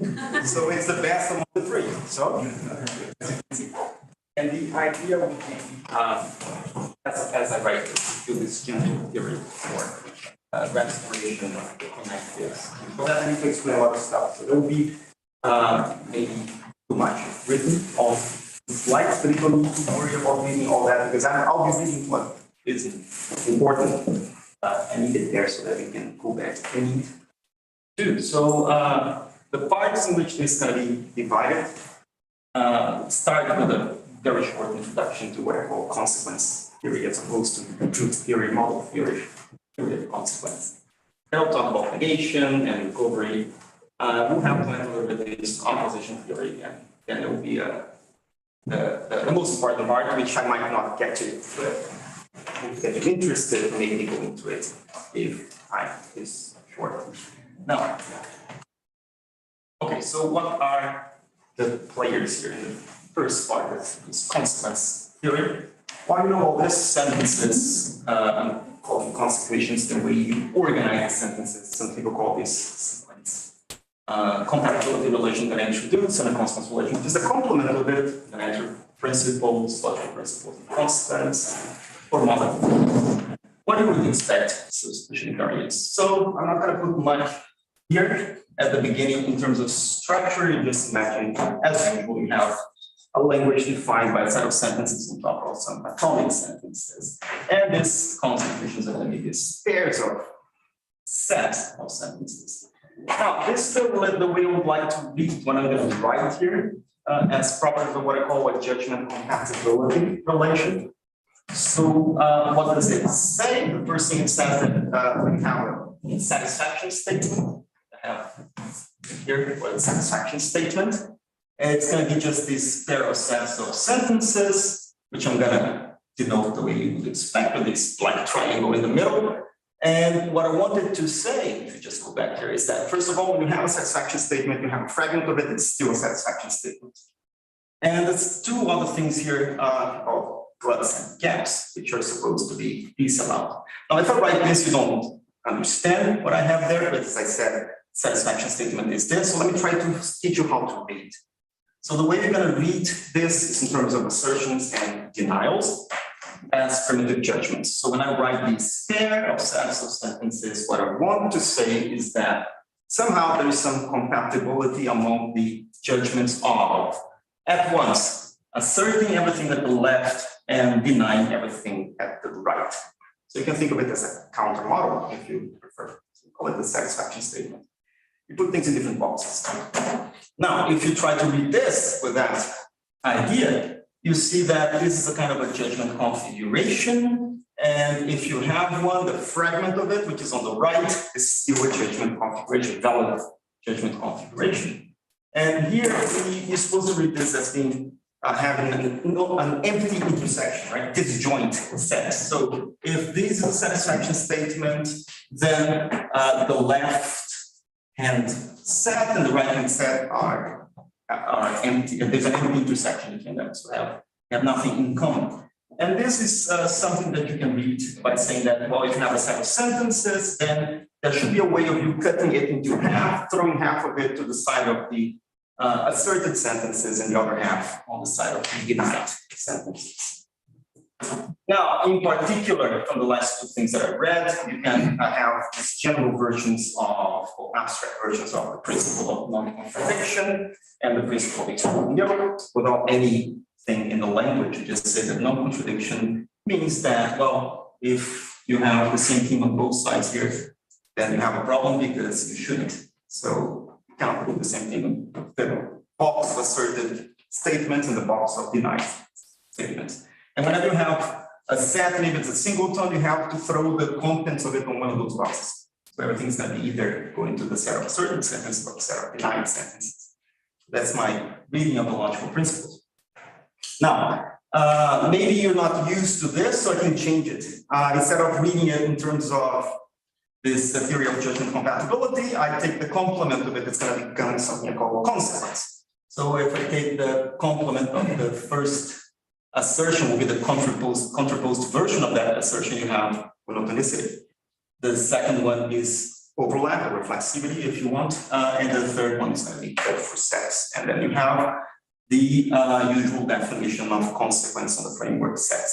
So it's the best among the three. So, and the idea would be, as I write this, do this general theory for restoration of the connectives. For that, I need to explain a lot of stuff. So there will be maybe too much written on the slides, but you don't need to worry about reading all that because I'll be reading what is important. I need it there so that we can go back if we need to. So the parts in which this is going to be divided start with a very short introduction to what I call consequence theory as opposed to truth theory, model theory, theory of consequence. Then I'll talk about negation and recovery. We'll have to enter a bit this composition theory, and then there will be the most important part, which I might not get to, but if you're interested, maybe go into it if time is short. Now, okay, so what are the players here in the first part of this consequence theory? Why you know all this sentences, I'm calling consequences the way you organize sentences. Some people call this sequence. Compatibility relation that I introduced and a consequence relation, which is the complement of it, the natural principles, logical principles of consequence, or model. What do you expect, so especially variance? So I'm not going to put much here at the beginning in terms of structure. You just imagine, as usual, you have a language defined by a set of sentences on top of some atomic sentences. And this consequences are going to be these pairs of sets of sentences. Now, this is the way I would like to read what I'm going to write here as properties of what I call a judgment compatibility relation. So what does it say? The first thing it says that we have a satisfaction statement. I have here what is satisfaction statement. And it's going to be just this pair of sets of sentences, which I'm going to denote the way you would expect with this black triangle in the middle. And what I wanted to say, if you just go back here, is that first of all, when you have a satisfaction statement, you have a fragment of it, it's still a satisfaction statement. And there's two other things here called gluts and gaps, which are supposed to be disallowed. Now, if I write this, you don't understand what I have there, but as I said, satisfaction statement is this. So let me try to teach you how to read. So the way you're going to read this is in terms of assertions and denials as primitive judgments. So when I write this pair of sets of sentences, what I want to say is that somehow there is some compatibility among the judgments of at once asserting everything at the left and denying everything at the right. So you can think of it as a counter model if you prefer. So call it the satisfaction statement. You put things in different boxes. Now, if you try to read this with that idea, you see that this is a kind of a judgment configuration. And if you have one, the fragment of it, which is on the right, is still a judgment configuration, valid judgment configuration. And here, you're supposed to read this as being having an empty intersection, right? Disjoint set. So if this is a satisfaction statement, then the left hand set and the right hand set are empty. There's an empty intersection between them, so they have nothing in common. And this is something that you can read by saying that, well, if you have a set of sentences, then there should be a way of you cutting it into half, throwing half of it to the side of the asserted sentences and the other half on the side of the denied sentences. Now, in particular, from the last two things that I read, you can have these general versions of, or abstract versions of the principle of non-contradiction and the principle of external nil without anything in the language. You just say that non-contradiction means that, well, if you have the same thing on both sides here, then you have a problem because you shouldn't. So you cannot put the same thing in the box of asserted statements and the box of denied statements. And whenever you have a set, maybe it's a singleton, you have to throw the contents of it on one of those boxes. So everything's going to be either going to the set of asserted sentences or the set of denied sentences. That's my reading of the logical principles. Now, maybe you're not used to this, so I can change it. Instead of reading it in terms of this theory of judgment compatibility, I take the complement of it. It's going to become something called consequence. So if I take the complement of the first assertion, will be the contraposed version of that assertion, you have monotonicity. The second one is overlap or reflexivity if you want. And the third one is going to be code for sets. And then you have the usual definition of consequence on the framework set.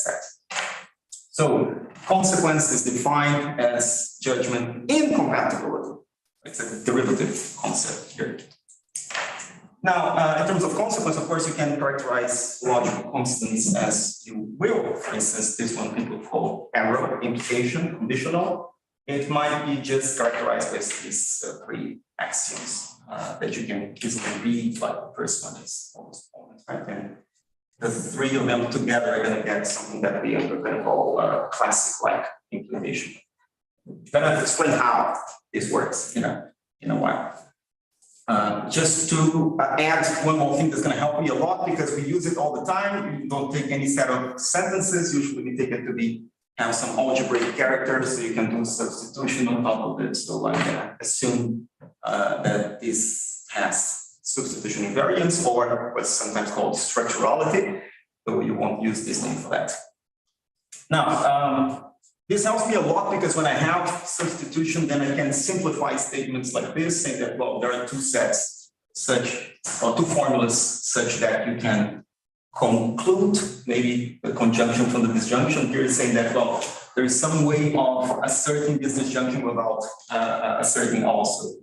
So consequence is defined as judgment incompatibility. It's a derivative concept here. Now, in terms of consequence, of course, you can characterize logical constants as you will. For instance, this one people call error, implication, conditional. It might be just characterized with these three axioms that you can easily read, like the first one is almost always, right? And the three of them together are going to get something that we are going to call classic-like implementation. I'm going to explain how this works in a while. Just to add one more thing that's going to help me a lot because we use it all the time. You don't take any set of sentences. Usually we take it to have some algebraic characters, so you can do substitution on top of it. So I'm going to assume that this has substitution invariance, or what's sometimes called structurality, though you won't use this name for that. Now, this helps me a lot because when I have substitution, then I can simplify statements like this, saying that, well, there are two sets or two formulas such that you can conclude maybe the conjunction from the disjunction. Here is saying that, well, there is some way of asserting this disjunction without asserting also,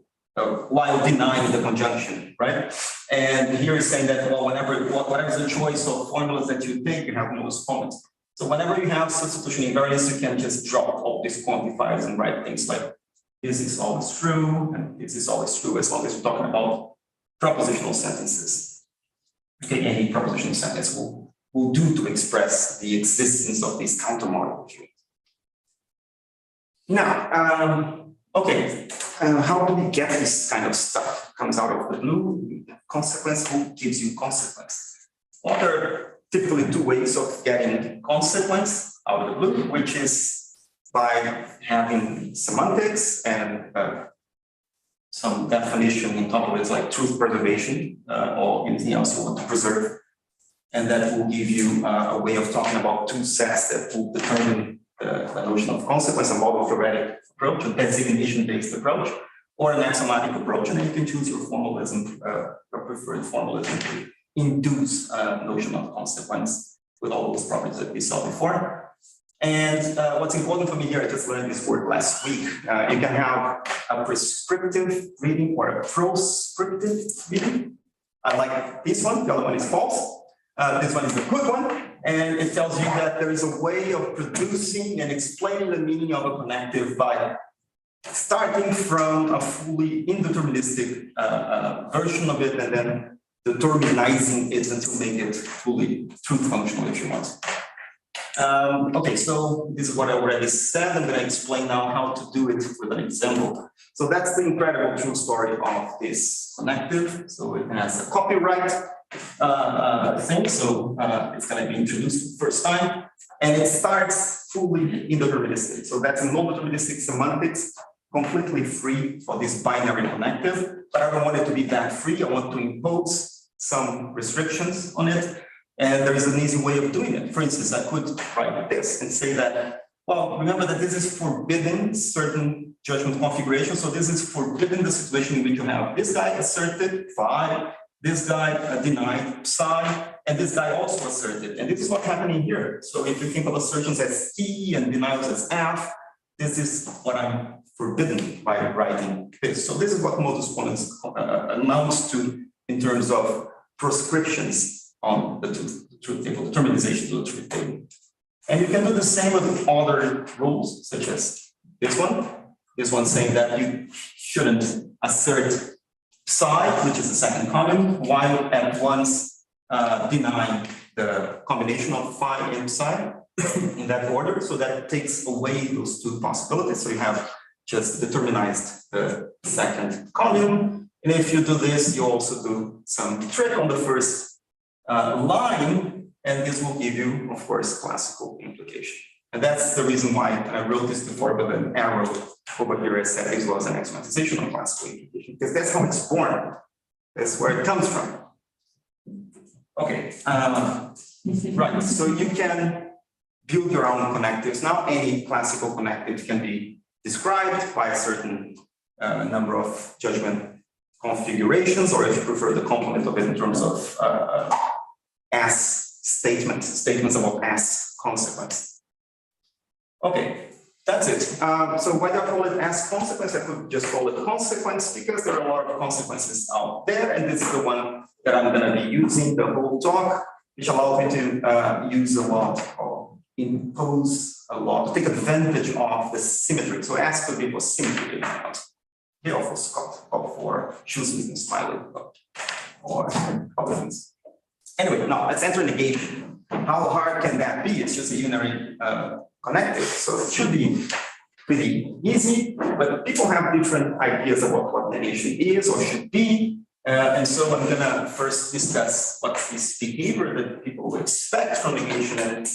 while denying the conjunction, right? And here is saying that, well, whatever is the choice of formulas that you take, you have no comments. So whenever you have substitution invariance, you can just drop all these quantifiers and write things like this is always true, and this is always true, as long as we're talking about propositional sentences. Okay, any propositional sentence will do to express the existence of this counter model. Now, okay, how do we get this kind of stuff? Comes out of the blue. Consequence, who gives you consequence? Well, there are typically two ways of getting consequence out of the blue, which is by having semantics and some definition on top of it, like truth preservation or anything else you want to preserve. And that will give you a way of talking about two sets that will determine the notion of consequence, a model theoretic approach, a designation-based approach, or an axiomatic approach. And then you can choose your formalism, your preferred formalism to induce a notion of consequence with all those properties that we saw before. And what's important for me here, I just learned this word last week. You can have a prescriptive reading or a proscriptive reading. I like this one, the other one is false. This one is the good one. And it tells you that there is a way of producing and explaining the meaning of a connective by starting from a fully indeterministic version of it and then determinizing it until make it fully truth functional if you want. Okay, so this is what I already said. I'm going to explain now how to do it with an example. So that's the incredible true story of this connective. So it has a copyright thing. So it's going to be introduced the first time. And it starts fully indeterministic. So that's a non-deterministic semantics, completely free for this binary connective. But I don't want it to be that free. I want to impose some restrictions on it. And there is an easy way of doing it. For instance, I could write this and say that, well, remember that this is forbidding certain judgment configurations. So this is forbidding the situation in which you have this guy asserted phi, this guy denied psi, and this guy also asserted. And this is what's happening here. So if you think of assertions as T and denials as F, this is what I'm forbidden by writing this. So this is what modus ponens amounts to in terms of proscriptions on the truth table, determinization of the truth table. And you can do the same with other rules, such as this one saying that you shouldn't assert psi, which is the second column, while at once denying the combination of phi and psi in that order. So that takes away those two possibilities. So you have just determinized the second column. And if you do this, you also do some trick on the first line, and this will give you, of course, classical implication. And that's the reason why I wrote this before with an arrow over here. I said this was an axiomatization of classical implication, because that's how it's born. That's where it comes from. Okay, right. So you can build your own connectives. Now, any classical connective can be described by a certain a number of judgment configurations, or if you prefer the complement of it in terms of S statements about S consequence. Okay, that's it. So why do I call it S consequence? I could just call it consequence because there are a lot of consequences out there, and this is the one that I'm going to be using the whole talk, which allows me to use a lot or impose a lot, take advantage of the symmetry. So S could be for symmetry. Here also Scott for shoes with smiley or other things. Anyway, now let's enter negation. How hard can that be? It's just a unary connective, so it should be pretty easy, but people have different ideas about what negation is or should be. And so I'm gonna first discuss what's this behavior that people expect from negation and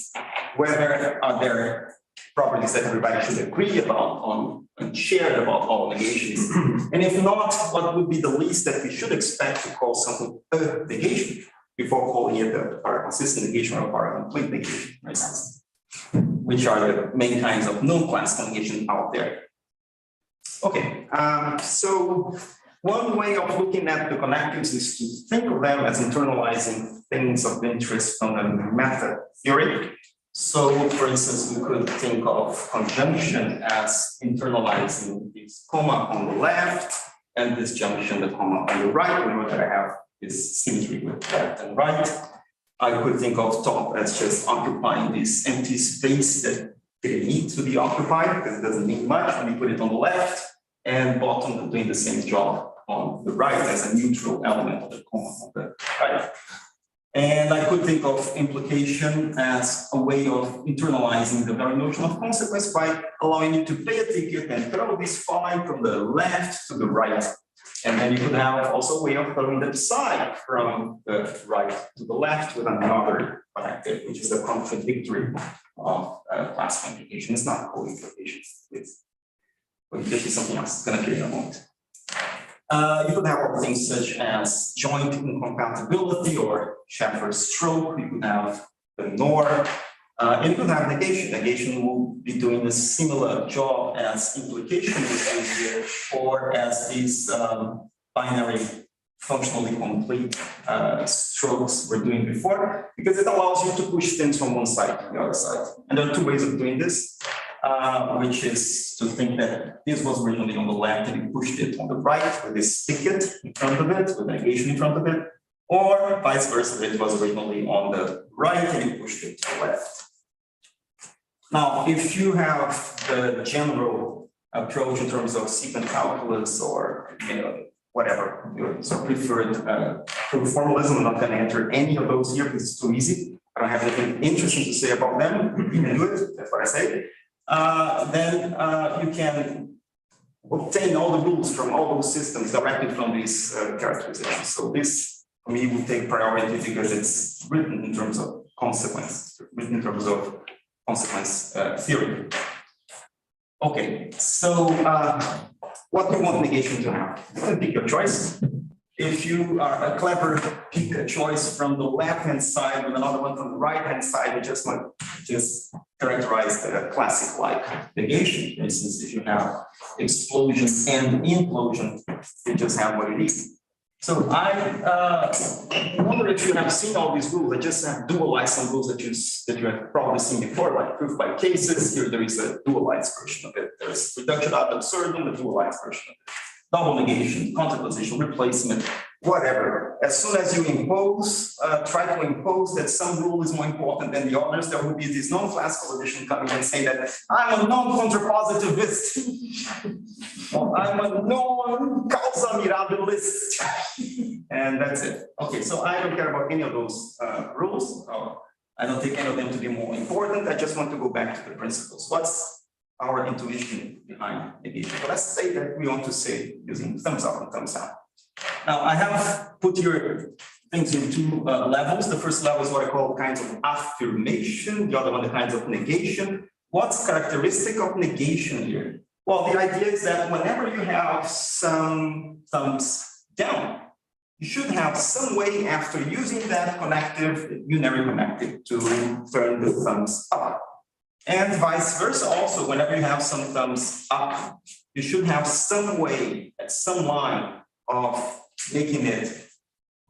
whether are there properties that everybody should agree about on and share about all negations. And if not, what would be the least that we should expect to call something a negation before calling it a paraconsistent negation or a paracomplete negation, for instance, which are the main kinds of non-classical negation out there. Okay, so one way of looking at the connectives is to think of them as internalizing things of interest from the method theory. So, for instance, we could think of conjunction as internalizing this comma on the left and this junction, the comma on the right. Remember that I have this symmetry with left and right. I could think of top as just occupying this empty space that didn't need to be occupied because it doesn't mean much when you put it on the left, and bottom doing the same job on the right as a neutral element of the comma on the right. And I could think of implication as a way of internalizing the very notion of consequence by allowing you to pay a ticket and throw this fine from the left to the right. And then you could have also a way of throwing the psi from the right to the left with another connective, which is a contradictory of classical implication. It's not co-implication. It's something else. It's going to appear in a moment. You could have other things such as joint incompatibility or Schaeffer's stroke. You could have the NOR. And you could have negation. Negation will be doing a similar job as implication is doing here, or as these binary functionally complete strokes we're doing before, because it allows you to push things from one side to the other side. And there are two ways of doing this. Which is to think that this was originally on the left and you pushed it on the right with this ticket in front of it, with negation in front of it, or vice versa, it was originally on the right and you pushed it to the left. Now, if you have the general approach in terms of sequent calculus or whatever your preferred proof formalism, I'm not going to enter any of those here because it's too easy. I don't have anything interesting to say about them. You can do it, that's what I say. Then you can obtain all the rules from all those systems directly from these characterizations. So this, for me, would take priority because it's written in terms of consequence, written in terms of consequence theory. Okay, so what do you want negation to have? You can pick your choice. If you are a clever, pick a choice from the left-hand side with another one from the right-hand side, you just want just characterize the classic-like negation. For instance, if you have explosion and implosion, you just have what it is. So I wonder if you have seen all these rules. I just have dualized some rules that you have probably seen before, like proof by cases. Here there is a dualized version of it. There's reduction ad absurdum, the dualized version of it. Double negation, contraposition, replacement, whatever. As soon as you impose, try to impose that some rule is more important than the others, there will be this non-classical edition coming and say that I'm a non-contrapositivist, or I'm a non-causa-mirabilist, and that's it. Okay, so I don't care about any of those rules. I don't take any of them to be more important. I just want to go back to the principles. What's our intuition behind negation? So let's say that we want to say using thumbs up and thumbs down. Now, I have put your things in two levels. The first level is what I call kinds of affirmation, the other one, the kinds of negation. What's characteristic of negation here? Well, the idea is that whenever you have some thumbs down, you should have some way after using that connective, unary connective, to turn the thumbs up. And vice versa also, whenever you have some thumbs up, you should have some way, some line of making it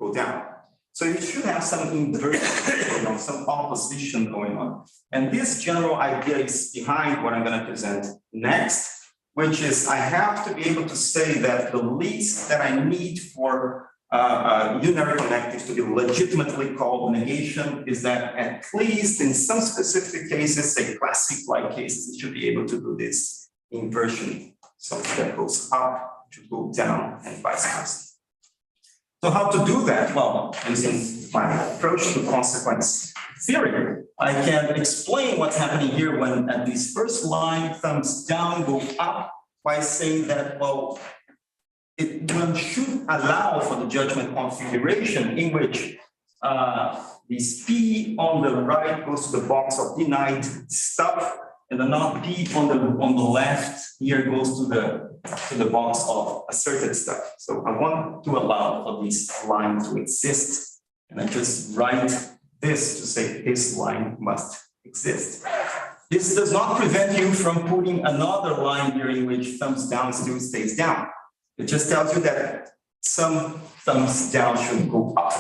go down. So you should have some inversion, some opposition going on. And this general idea is behind what I'm going to present next, which is I have to be able to say that the least that I need for unary connectives to be legitimately called negation is that at least in some specific cases, say classic-like cases, it should be able to do this inversion. Something that goes up to go down and vice versa. So how to do that? Well, using my approach to consequence theory, I can explain what's happening here when at this first line, thumbs down, go up by saying that, well, one should allow for the judgment configuration in which this P on the right goes to the box of denied stuff, and the not P on the left here goes to the box of asserted stuff. So I want to allow for this line to exist, and I just write this to say this line must exist. This does not prevent you from putting another line here in which thumbs down still stays down. It just tells you that some thumbs down should go up.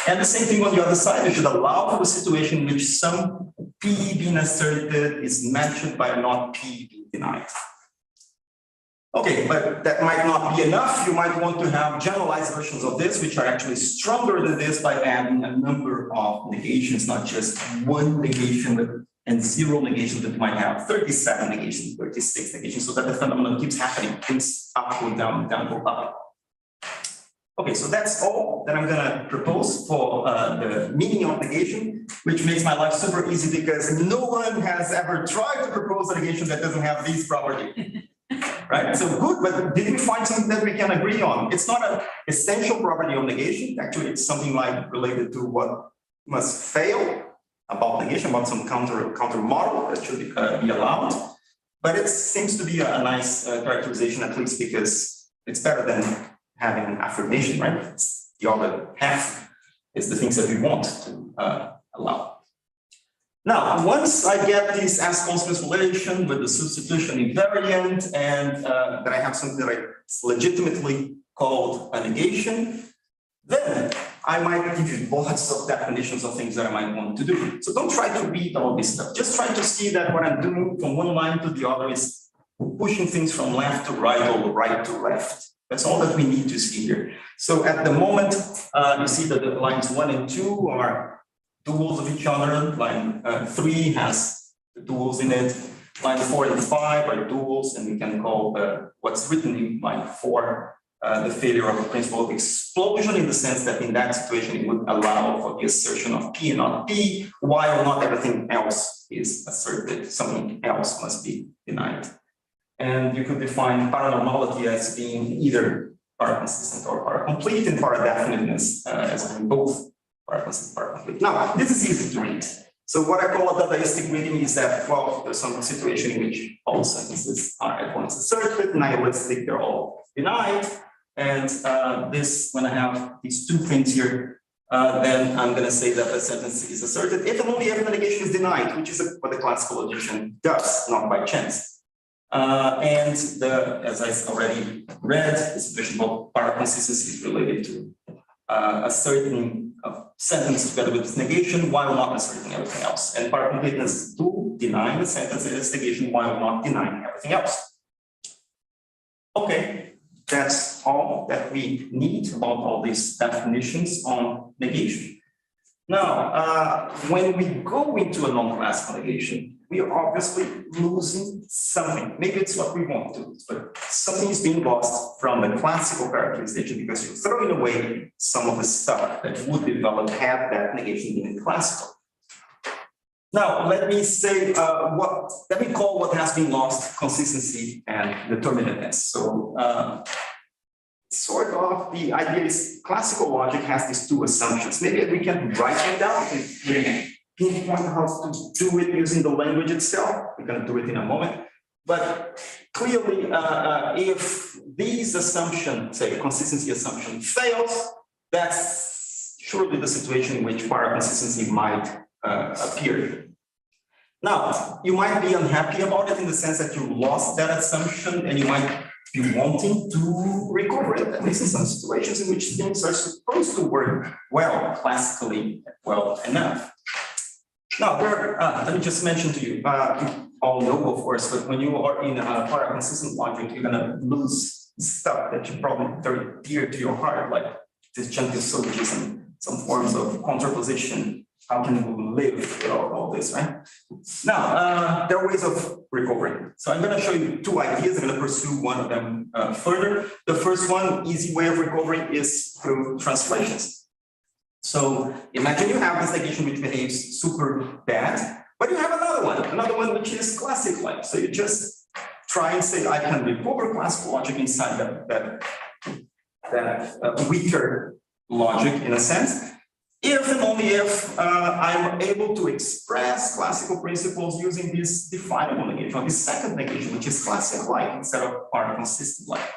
And the same thing on the other side, you should allow for the situation in which some P being asserted is matched by not P being denied. Okay, but that might not be enough. You might want to have generalized versions of this, which are actually stronger than this by adding a number of negations, not just one negation and zero negations, that might have 37 negations, 36 negations, so that the phenomenon keeps happening. Things up, go down, go up. Okay, so that's all that I'm gonna propose for the meaning of negation, which makes my life super easy because no one has ever tried to propose a negation that doesn't have these properties. Right? So good, but did we find something that we can agree on? It's not an essential property of negation. Actually, it's something like related to what must fail about negation, about some counter model that should be allowed. But it seems to be a nice characterization, at least because it's better than having an affirmation, right? It's the other half is the things that we want to allow. Now, once I get this as consequence relation with the substitution invariant and that I have something that's legitimately called a negation, then I might give you lots of definitions of things that I might want to do. So don't try to read all this stuff. Just try to see that what I'm doing from one line to the other is pushing things from left to right or right to left. That's all that we need to see here. So at the moment, you see that the lines 1 and 2 are duals of each other. Line 3 has the duals in it. Line 4 and 5 are duals, and we can call what's written in line 4 the failure of the principle of explosion, in the sense that in that situation it would allow for the assertion of P and not P, while not everything else is asserted. Something else must be denied. And you could define paranormality as being either paraconsistent or paracomplete, and paradefiniteness as being both paraconsistent, paracomplete. Now, this is easy to read. So what I call a dadaistic reading is that, well, there's some situation in which all sentences are at once asserted, nihilistic, they're all denied. And this, when I have these two things here, then I'm going to say that the sentence is asserted if and only if the negation is denied, which is what the classical logician does, not by chance. And as I already read, the situation about paraconsistency is related to asserting a sentence together with its negation while not asserting everything else. And paracompleteness to denying the sentence and its negation while not denying everything else. Okay. That's all that we need about all these definitions on negation. Now, when we go into a non-classical negation, we are obviously losing something. Maybe it's what we want to, but something is being lost from the classical characterization because you're throwing away some of the stuff that would develop had that negation been classical. Now, let me say let me call what has been lost consistency and determinateness. So, sort of the idea is classical logic has these two assumptions. Maybe we can write them down and pinpoint how to do it using the language itself. We're going to do it in a moment. But clearly, if these assumptions, say consistency assumption fails, that's surely the situation in which paraconsistency might appear. Now, you might be unhappy about it in the sense that you lost that assumption and you might be wanting to recover it, at least in some situations in which things are supposed to work well, classically well enough. Now, let me just mention to you, you all know, of course, that when you are in a para-consistent logic, you're going to lose stuff that you probably very dear to your heart, like disjunctive syllogism, some forms of contraposition. How can we live with all this, right? Now, there are ways of recovering. So I'm going to show you two ideas. I'm going to pursue one of them further. The first one, easy way of recovering, is through translations. So imagine you have this negation which behaves super bad, but you have another one which is classic-like. So you just try and say, I can recover classical logic inside that weaker logic in a sense. If and only if I'm able to express classical principles using this definable negation, or this second negation, which is classic-like instead of para-consistent-like.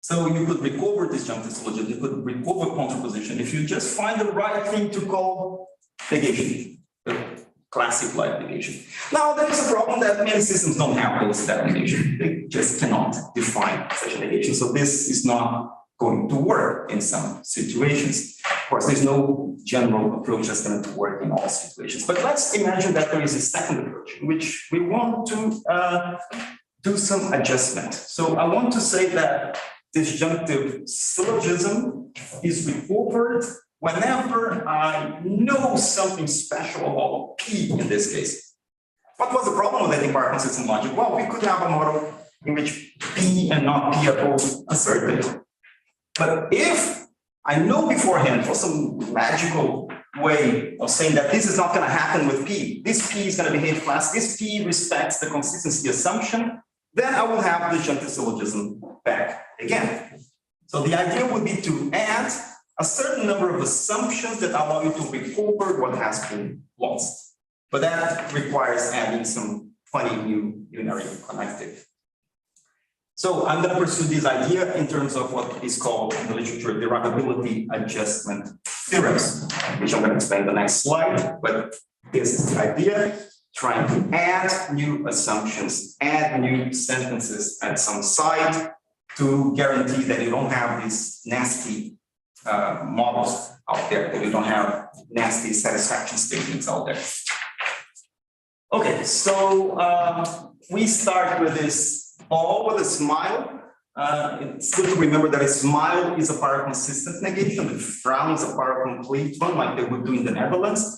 So you could recover disjunctive syllogism, you could recover contraposition if you just find the right thing to call negation, the classic-like negation. Now, there is a problem that many systems don't have that negation. They just cannot define such a negation. So this is not going to work in some situations. Of course, there's no general approach that's going to work in all situations. But let's imagine that there is a second approach in which we want to do some adjustment. So I want to say that disjunctive syllogism is recovered whenever I know something special about P in this case. What was the problem with that in para-consistent logic? Well, we could have a model in which P and not P are both asserted. But if I know beforehand for some magical way of saying that this is not going to happen with P, this P is going to behave class, this P respects the consistency assumption, then I will have the disjunctive syllogism back again. So the idea would be to add a certain number of assumptions that allow you to recover what has been lost. But that requires adding some funny new unary connective. So I'm going to pursue this idea in terms of what is called in the literature derivability adjustment theorems, which I'm going to explain in the next slide. But this is the idea, trying to add new assumptions, add new sentences at some site to guarantee that you don't have these nasty models out there, that you don't have nasty satisfaction statements out there. Okay, so we start with this ball with a smile. It's good to remember that a smile is a para-consistent negation. The frown is a para-complete one, like they would do in the Netherlands.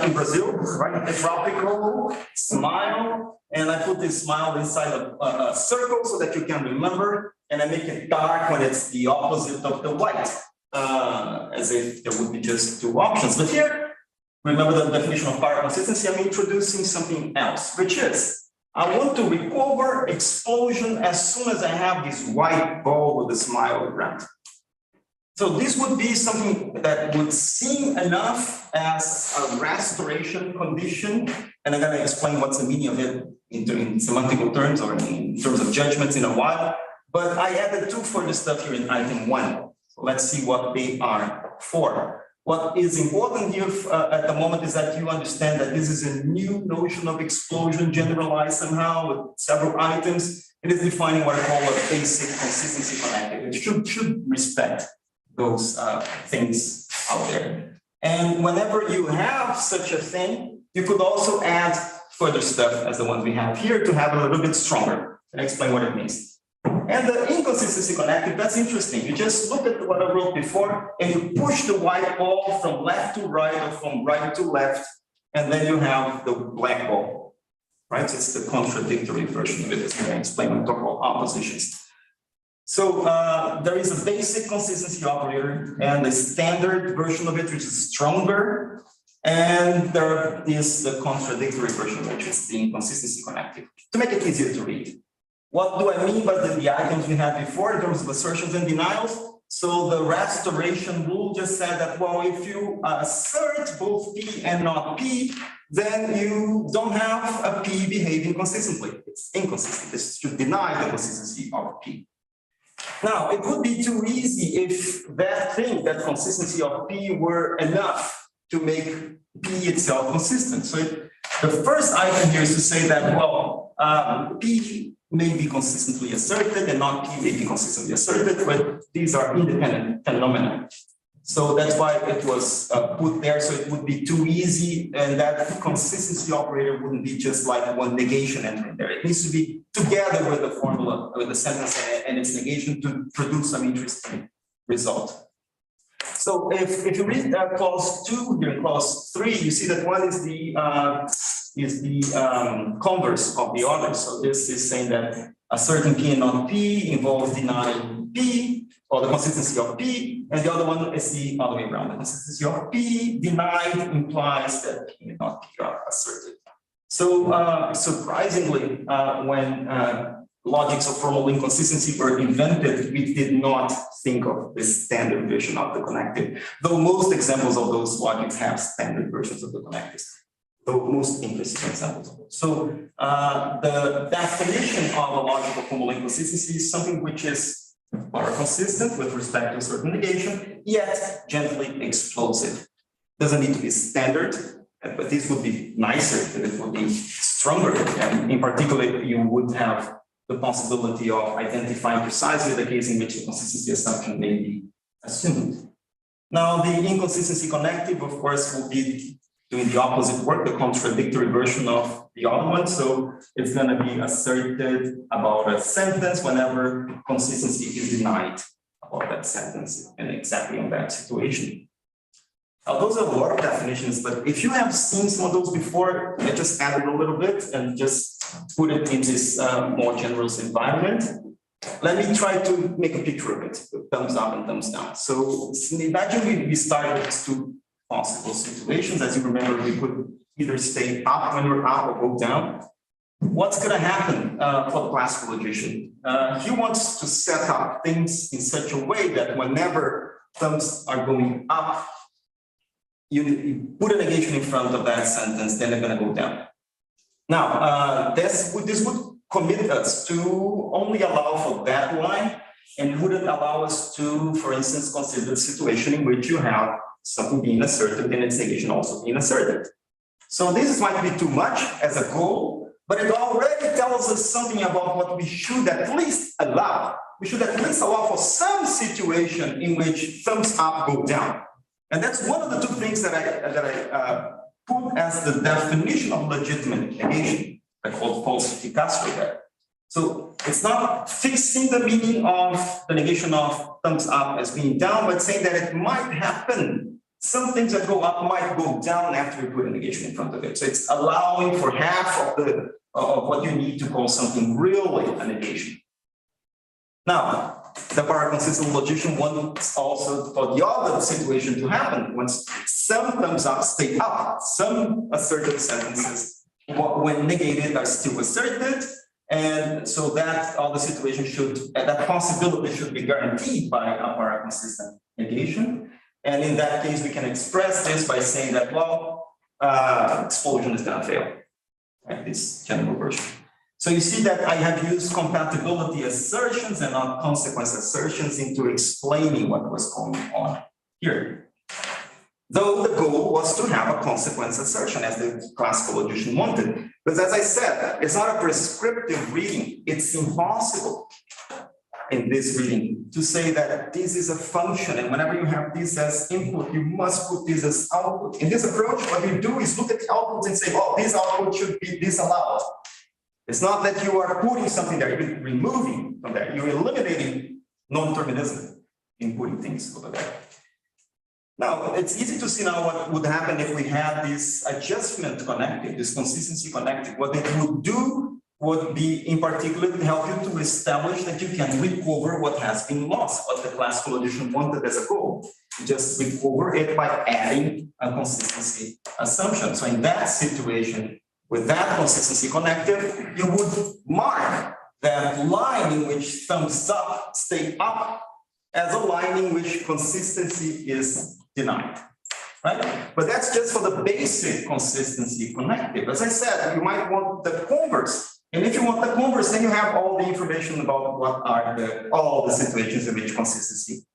In Brazil, right? A tropical smile. And I put this smile inside a circle so that you can remember. And I make it dark when it's the opposite of the white, as if there would be just two options. But here, remember the definition of para-consistency, I'm introducing something else, which is I want to recover explosion as soon as I have this white ball with a smile around. So this would be something that would seem enough as a restoration condition, and I'm going to explain what's the meaning of it in semantical terms or in terms of judgments in a while. But I added two further stuff here in item 1. So let's see what they are for. What is important here at the moment is that you understand that this is a new notion of explosion generalized somehow with several items. It is defining what I call a basic consistency connective. It should respect those things out there. And whenever you have such a thing, you could also add further stuff as the ones we have here to have a little bit stronger. And explain what it means. And the inconsistency connective, that's interesting. You just look at what I wrote before and you push the white ball from left to right or from right to left, and then you have the black ball, right? It's the contradictory version of it, as I'm going to explain when we talk about oppositions. So there is a basic consistency operator and a standard version of it, which is stronger. And there is the contradictory version, which is the inconsistency connective, to make it easier to read. What do I mean by the items we had before in terms of assertions and denials? So the restoration rule just said that, well, if you assert both P and not P, then you don't have a P behaving consistently. It's inconsistent. This should deny the consistency of P. Now, it would be too easy if that thing, that consistency of P, were enough to make P itself consistent. So the first item here is to say that, well, P may be consistently asserted and not P may be consistently asserted, but these are independent phenomena. So that's why it was put there, so it would be too easy, and that consistency operator wouldn't be just like one negation entering there. It needs to be together with the formula, with the sentence and its negation to produce some interesting result. So if you read clause 2 here in clause 3, you see that one is the converse of the other. So this is saying that a certain P and not P involves denying P, or the consistency of P, and the other one is the other way around. The consistency of P denied implies that P and not P are asserted. So surprisingly, when logics of formal inconsistency were invented, we did not think of this standard version of the connective, though most examples of those logics have standard versions of the connectives, though most interesting examples of those. So the definition of a logical formal inconsistency is something which is consistent with respect to a certain negation, yet gently explosive. Doesn't need to be standard, but this would be nicer, if it would be stronger, and in particular, you would have the possibility of identifying precisely the case in which the consistency assumption may be assumed. Now, the inconsistency connective, of course, will be doing the opposite work, the contradictory version of the other one. So it's going to be asserted about a sentence whenever consistency is denied about that sentence and exactly on that situation. Now, those are a lot of definitions, but if you have seen some of those before, I just added a little bit and just put it in this more generous environment. Let me try to make a picture of it, thumbs up and thumbs down. So imagine we start with two possible situations. As you remember, we could either stay up when we're up or go down. What's going to happen for the classical logician? He wants to set up things in such a way that whenever thumbs are going up, you put a negation in front of that sentence, then they're going to go down. Now, this would commit us to only allow for that line and wouldn't allow us to, for instance, consider the situation in which you have something being asserted and its negation also being asserted. So this might be too much as a goal, but it already tells us something about what we should at least allow. We should at least allow for some situation in which thumbs up go down. And that's one of the two things that I put as the definition of legitimate negation. I called falsificacio there. So it's not fixing the meaning of the negation of thumbs up as being down, but saying that it might happen. Some things that go up might go down after you put a negation in front of it. So it's allowing for half of what you need to call something really a negation. Now, the paraconsistent logician wants also for the other situation to happen. Once some thumbs up stay up, some asserted sentences, when negated, are still asserted. And so that other situation that possibility should be guaranteed by a paraconsistent negation. And in that case, we can express this by saying that, well, explosion is going to fail, right? This general version. So you see that I have used compatibility assertions and not consequence assertions into explaining what was going on here. Though the goal was to have a consequence assertion as the classical logician wanted. Because as I said, it's not a prescriptive reading. It's impossible in this reading to say that this is a function, and whenever you have this as input, you must put this as output. In this approach, what we do is look at the outputs and say, oh, this output should be disallowed. It's not that you are putting something there, you're removing from there. You're eliminating non-determinism in putting things over there. Now, it's easy to see now what would happen if we had this adjustment connected, this consistency connected. What it would do would be, in particular, to help you to establish that you can recover what has been lost, what the classical logician wanted as a goal. You just recover it by adding a consistency assumption. So in that situation, with that consistency connective, you would mark that line in which thumbs up stay up as a line in which consistency is denied, right? But that's just for the basic consistency connective. As I said, you might want the converse And if you want the converse, then you have all the information about what are all the situations in which consistency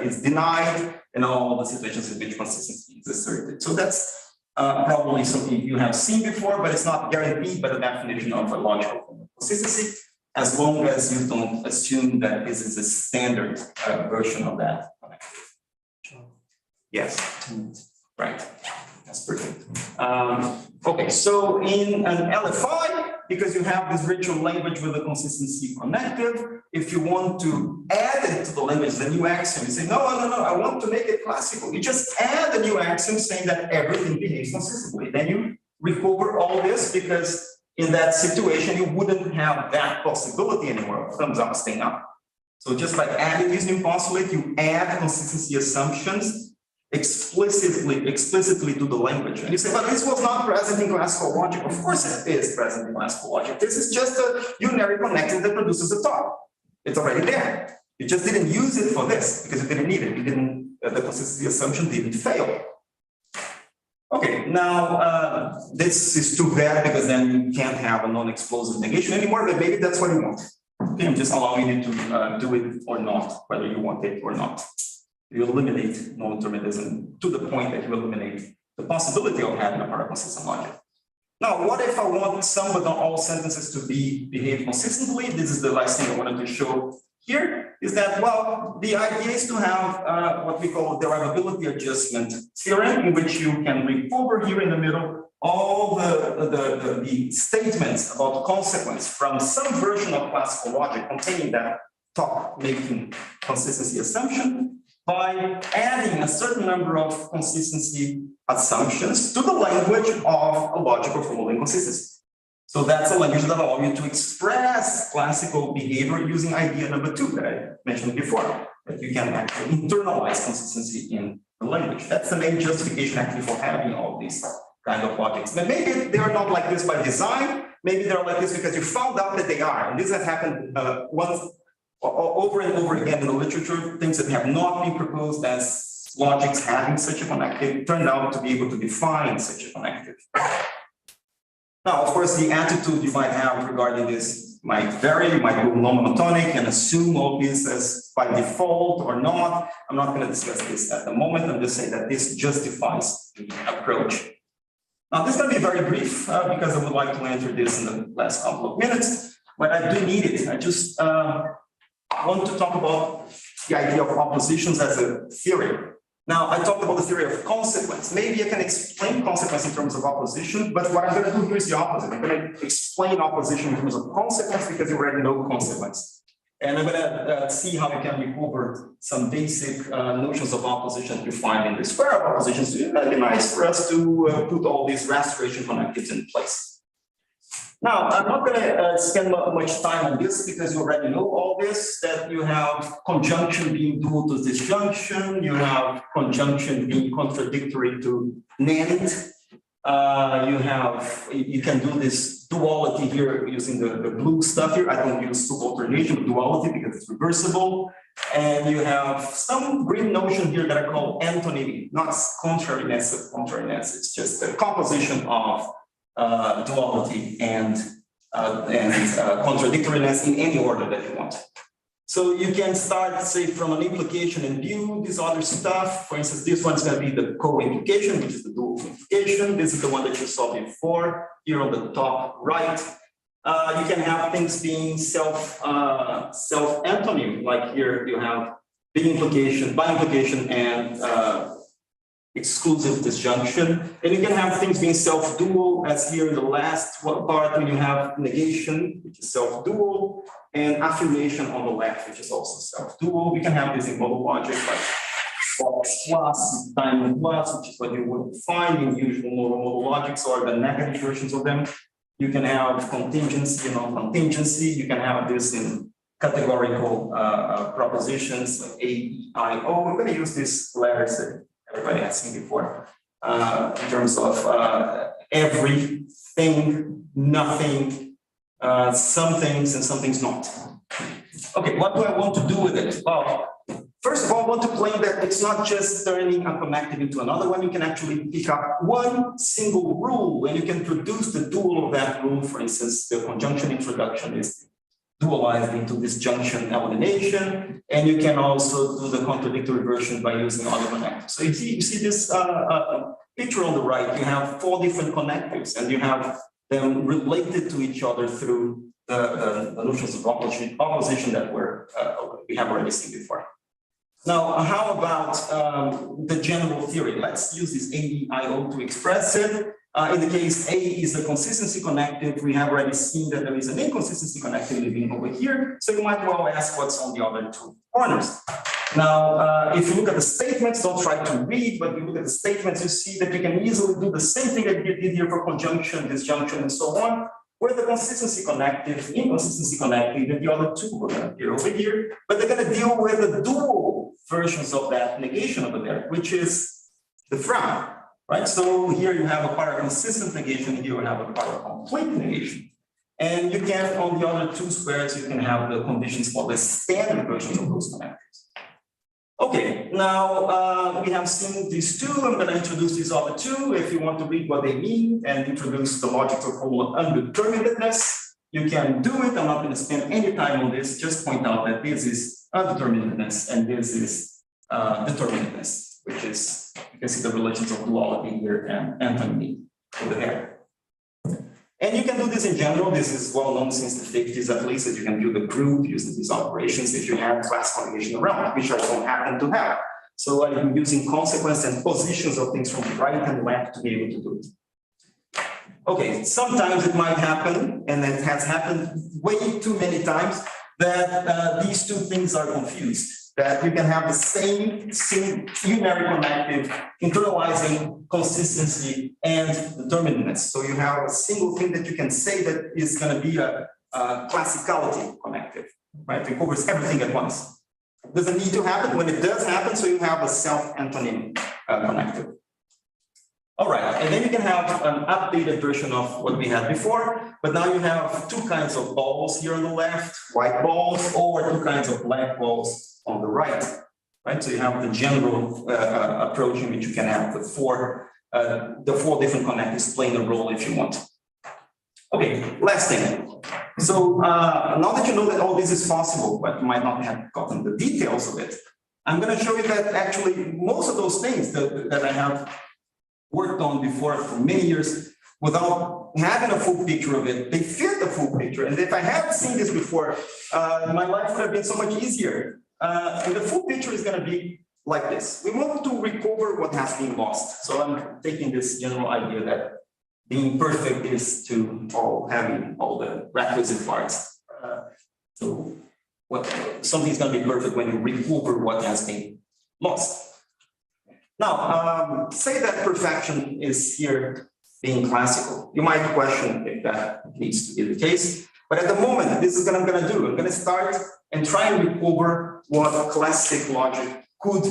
is denied and all the situations in which consistency is asserted. So that's probably something you have seen before, but it's not guaranteed by the definition of a logical form of consistency, as long as you don't assume that this is a standard version of that. Yes, right. That's perfect. Okay, so in an LFI, because you have this ritual language with a consistency connective, if you want to add it to the language, the new axiom, you say, no, I want to make it classical. You just add a new axiom saying that everything behaves consistently. Then you recover all this, because in that situation, you wouldn't have that possibility anymore of thumbs up, staying up. So just by adding this new postulate, you add consistency assumptions explicitly to the language. And you say, but this was not present in classical logic. Of course it is present in classical logic. This is just a unary connective that produces a top. It's already there. You just didn't use it for this because you didn't need it. You didn't, the consistency assumption didn't fail. Okay, now this is too bad because then you can't have a non-explosive negation anymore, but maybe that's what you want. Okay, I'm just allowing you to do it or not, whether you want it or not. You eliminate non-determinism to the point that you eliminate the possibility of having a paraconsistent logic. Now, what if I want some but not all sentences to behave consistently? This is the last thing I wanted to show here, is that, well, the idea is to have what we call derivability adjustment theorem, in which you can recover here in the middle all the statements about consequence from some version of classical logic containing that top-making consistency assumption, by adding a certain number of consistency assumptions to the language of a logical formal inconsistency. So that's a language that allows you to express classical behavior using idea number 2 that I mentioned before, that you can actually internalize consistency in the language. That's the main justification actually for having all these kind of logics. But maybe they are not like this by design, maybe they're like this because you found out that they are. And this has happened over and over again in the literature. Things that have not been proposed as logics having such a connective turned out to be able to define such a connective. Now, of course, the attitude you might have regarding this might vary. You might go non-monotonic and assume all this as by default or not. I'm not going to discuss this at the moment. I'm just saying that this justifies the approach. Now, this is going to be very brief because I would like to enter this in the last couple of minutes, but I do need it. I just want to talk about the idea of oppositions as a theory. Now, I talked about the theory of consequence. Maybe I can explain consequence in terms of opposition, but what I'm going to do here is the opposite. I'm going to explain opposition in terms of consequence because you already know consequence. And I'm going to see how we can recover some basic notions of opposition you find in the square of oppositions. It would be nice for us to put all these restoration connectives in place. Now, I'm not going to spend much time on this because you already know all this, that you have conjunction being dual to disjunction, you have conjunction being contradictory to NAND, you can do this duality here using the blue stuff here. I don't use subalternation, but duality because it's reversible. And you have some green notion here that I call antonymy, not contrariness of contrariness. It's just a composition of duality and contradictoriness in any order that you want. So you can start, say, from an implication and view this other stuff. For instance, this one's going to be the co-implication, which is the dual implication. This is the one that you saw before, here on the top right. You can have things being self-antonym, like here you have big implication, by implication, and exclusive disjunction. And you can have things being self-dual, as here in the last part when you have negation, which is self-dual, and affirmation on the left, which is also self-dual. We can have this in modal logic, like box plus, diamond plus, which is what you would find in usual modal logics, or the negative versions of them. You can have contingency and non-contingency. You can have this in categorical propositions like A, E, I, O. We're going to use these letters that everybody has seen before in terms of everything, nothing, some things and some things not. Okay, what do I want to do with it? Well, First of all, I want to claim that it's not just turning a connective into another one. You can actually pick up one single rule and you can produce the dual of that rule. For instance, the conjunction introduction is dualized into disjunction elimination, and you can also do the contradictory version by using other connectives. So you see this picture on the right. You have 4 different connectives, and you have them related to each other through the notions of opposition that we have already seen before. Now, how about the general theory? Let's use this AEIO to express it. In the case A is the consistency connective, we have already seen that there is an inconsistency connective living over here. So you might well ask what's on the other 2 corners. Now, if you look at the statements, don't try to read, but you look at the statements, you see that you can easily do the same thing that you did here for conjunction, disjunction, and so on, where the consistency connective, inconsistency connective, and the other 2 are going to appear over here, but they're going to deal with the dual versions of that negation over there, which is the frown, right? So here you have a paraconsistent negation, here you have a paracomplete negation. And you can, on the other 2 squares, you can have the conditions for the standard versions of those connectives. Okay, now we have seen these 2. I'm going to introduce these other 2. If you want to read what they mean and introduce the logical formula undeterminedness, you can do it. I'm not going to spend any time on this. Just point out that this is undeterminedness and this is determinedness, which is, you can see the relations of duality here and antony over there. And you can do this in general. This is well known since the 50s, at least, that you can build a group using these operations if you have class combination around, which I don't happen to have. So I'm using consequence and positions of things from right and left to be able to do it. Okay, sometimes it might happen, and it has happened way too many times, that these 2 things are confused. That you can have the same unary connective internalizing consistency and determinedness. So you have a single thing that you can say that is going to be a classicality connective, right? It covers everything at once. Doesn't need to happen. When it does happen, so you have a self-antonym connective. All right, and then you can have an updated version of what we had before, but now you have 2 kinds of balls here on the left, white balls, or 2 kinds of black balls on the right, right? So you have the general approach in which you can have the 4 different connectives playing a role if you want. Okay, last thing. So now that you know that all this is possible, but you might not have gotten the details of it, I'm going to show you that actually most of those things that I have worked on before for many years without having a full picture of it, they fit the full picture. And if I had seen this before, my life would have been so much easier. And the full picture is going to be like this. We want to recover what has been lost. So I'm taking this general idea that being perfect is to having all the requisite parts. So something's going to be perfect when you recover what has been lost. Now, say that perfection is here being classical. You might question if that needs to be the case. But at the moment, this is what I'm going to do. I'm going to start and try and recover what classical logic could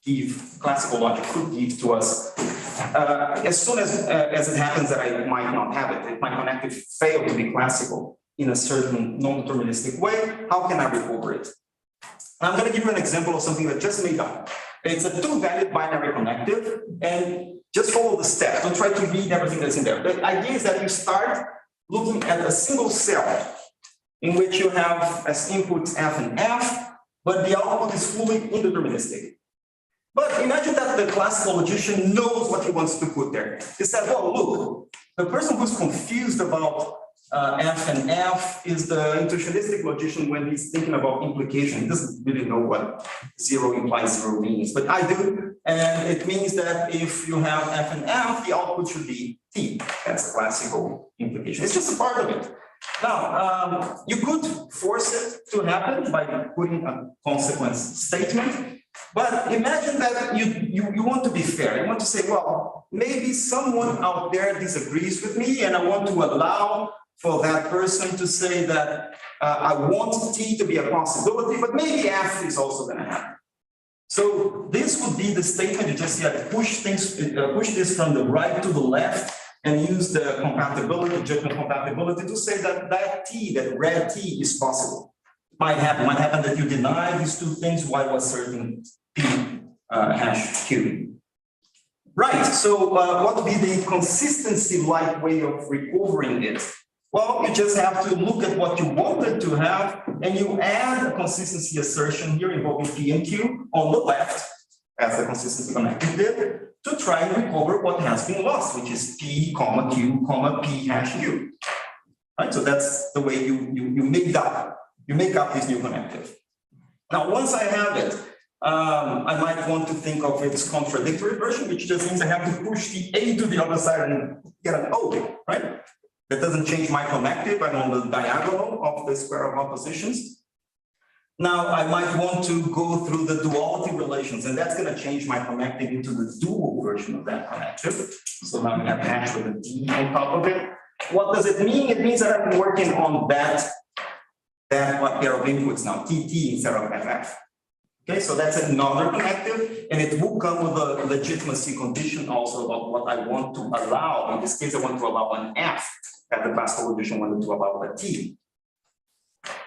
give to us. As soon as it happens that I might not have it, if my connective failed to be classical in a certain non-deterministic way, how can I recover it? I'm going to give you an example of something that just made up. It's a 2-valued binary connective, and just follow the steps. Don't try to read everything that's in there. The idea is that you start looking at a single cell in which you have as inputs F and F, but the output is fully indeterministic. But imagine that the classical logician knows what he wants to put there. He said, well, look, the person who's confused about F and F is the intuitionistic logician when he's thinking about implication. He doesn't really know what 0 implies 0 means, but I do. And it means that if you have F and F, the output should be T. That's a classical implication. It's just a part of it. Now, you could force it to happen by putting a consequence statement. But imagine that you want to be fair. You want to say, well, maybe someone out there disagrees with me, and I want to allow for that person to say that I want T to be a possibility, but maybe F is also going to happen. So this would be the statement. You just push this from the right to the left and use the compatibility, judgment compatibility to say that T, that red T is possible. might happen. Might happen that you deny these two things while asserting P hash Q. Right, so what would be the consistency-like way of recovering it? Well, you just have to look at what you wanted to have, and you add a consistency assertion here involving P and Q on the left, as the consistency connector did, to try and recover what has been lost, which is P, comma Q, comma P hash Q. Right, so that's the way you make up this new connective. Now, once I have it, I might want to think of its contradictory version, which just means I have to push the A to the other side and get an O, right? That doesn't change my connective. I'm on the diagonal of the square of oppositions. Now, I might want to go through the duality relations, and that's going to change my connective into the dual version of that connective. So now we have hash with a D on top of it. What does it mean? It means that I'm working on that pair of inputs now, TT instead of FF. Okay, so that's another connective, and it will come with a legitimacy condition also about what I want to allow. In this case, I want to allow an F, and the classical edition wanted to allow a T.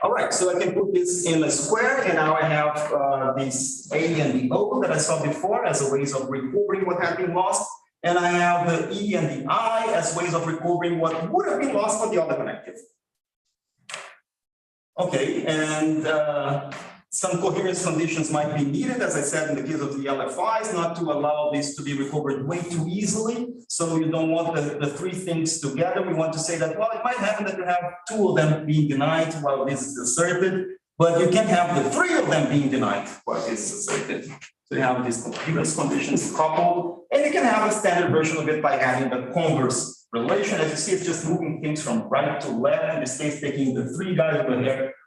All right, so I can put this in a square, and now I have these A and the O that I saw before as a ways of recovering what had been lost, and I have the E and the I as ways of recovering what would have been lost for the other connective. Okay, and some coherence conditions might be needed, as I said in the case of the LFIs, not to allow this to be recovered way too easily. So you don't want the three things together. We want to say that, well, it might happen that you have two of them being denied while this is asserted, but you can't have the three of them being denied while this is asserted. So you have these coherence conditions coupled, and you can have a standard version of it by adding the converse relation. As you see, it's just moving things from right to left. In this case, taking the three guys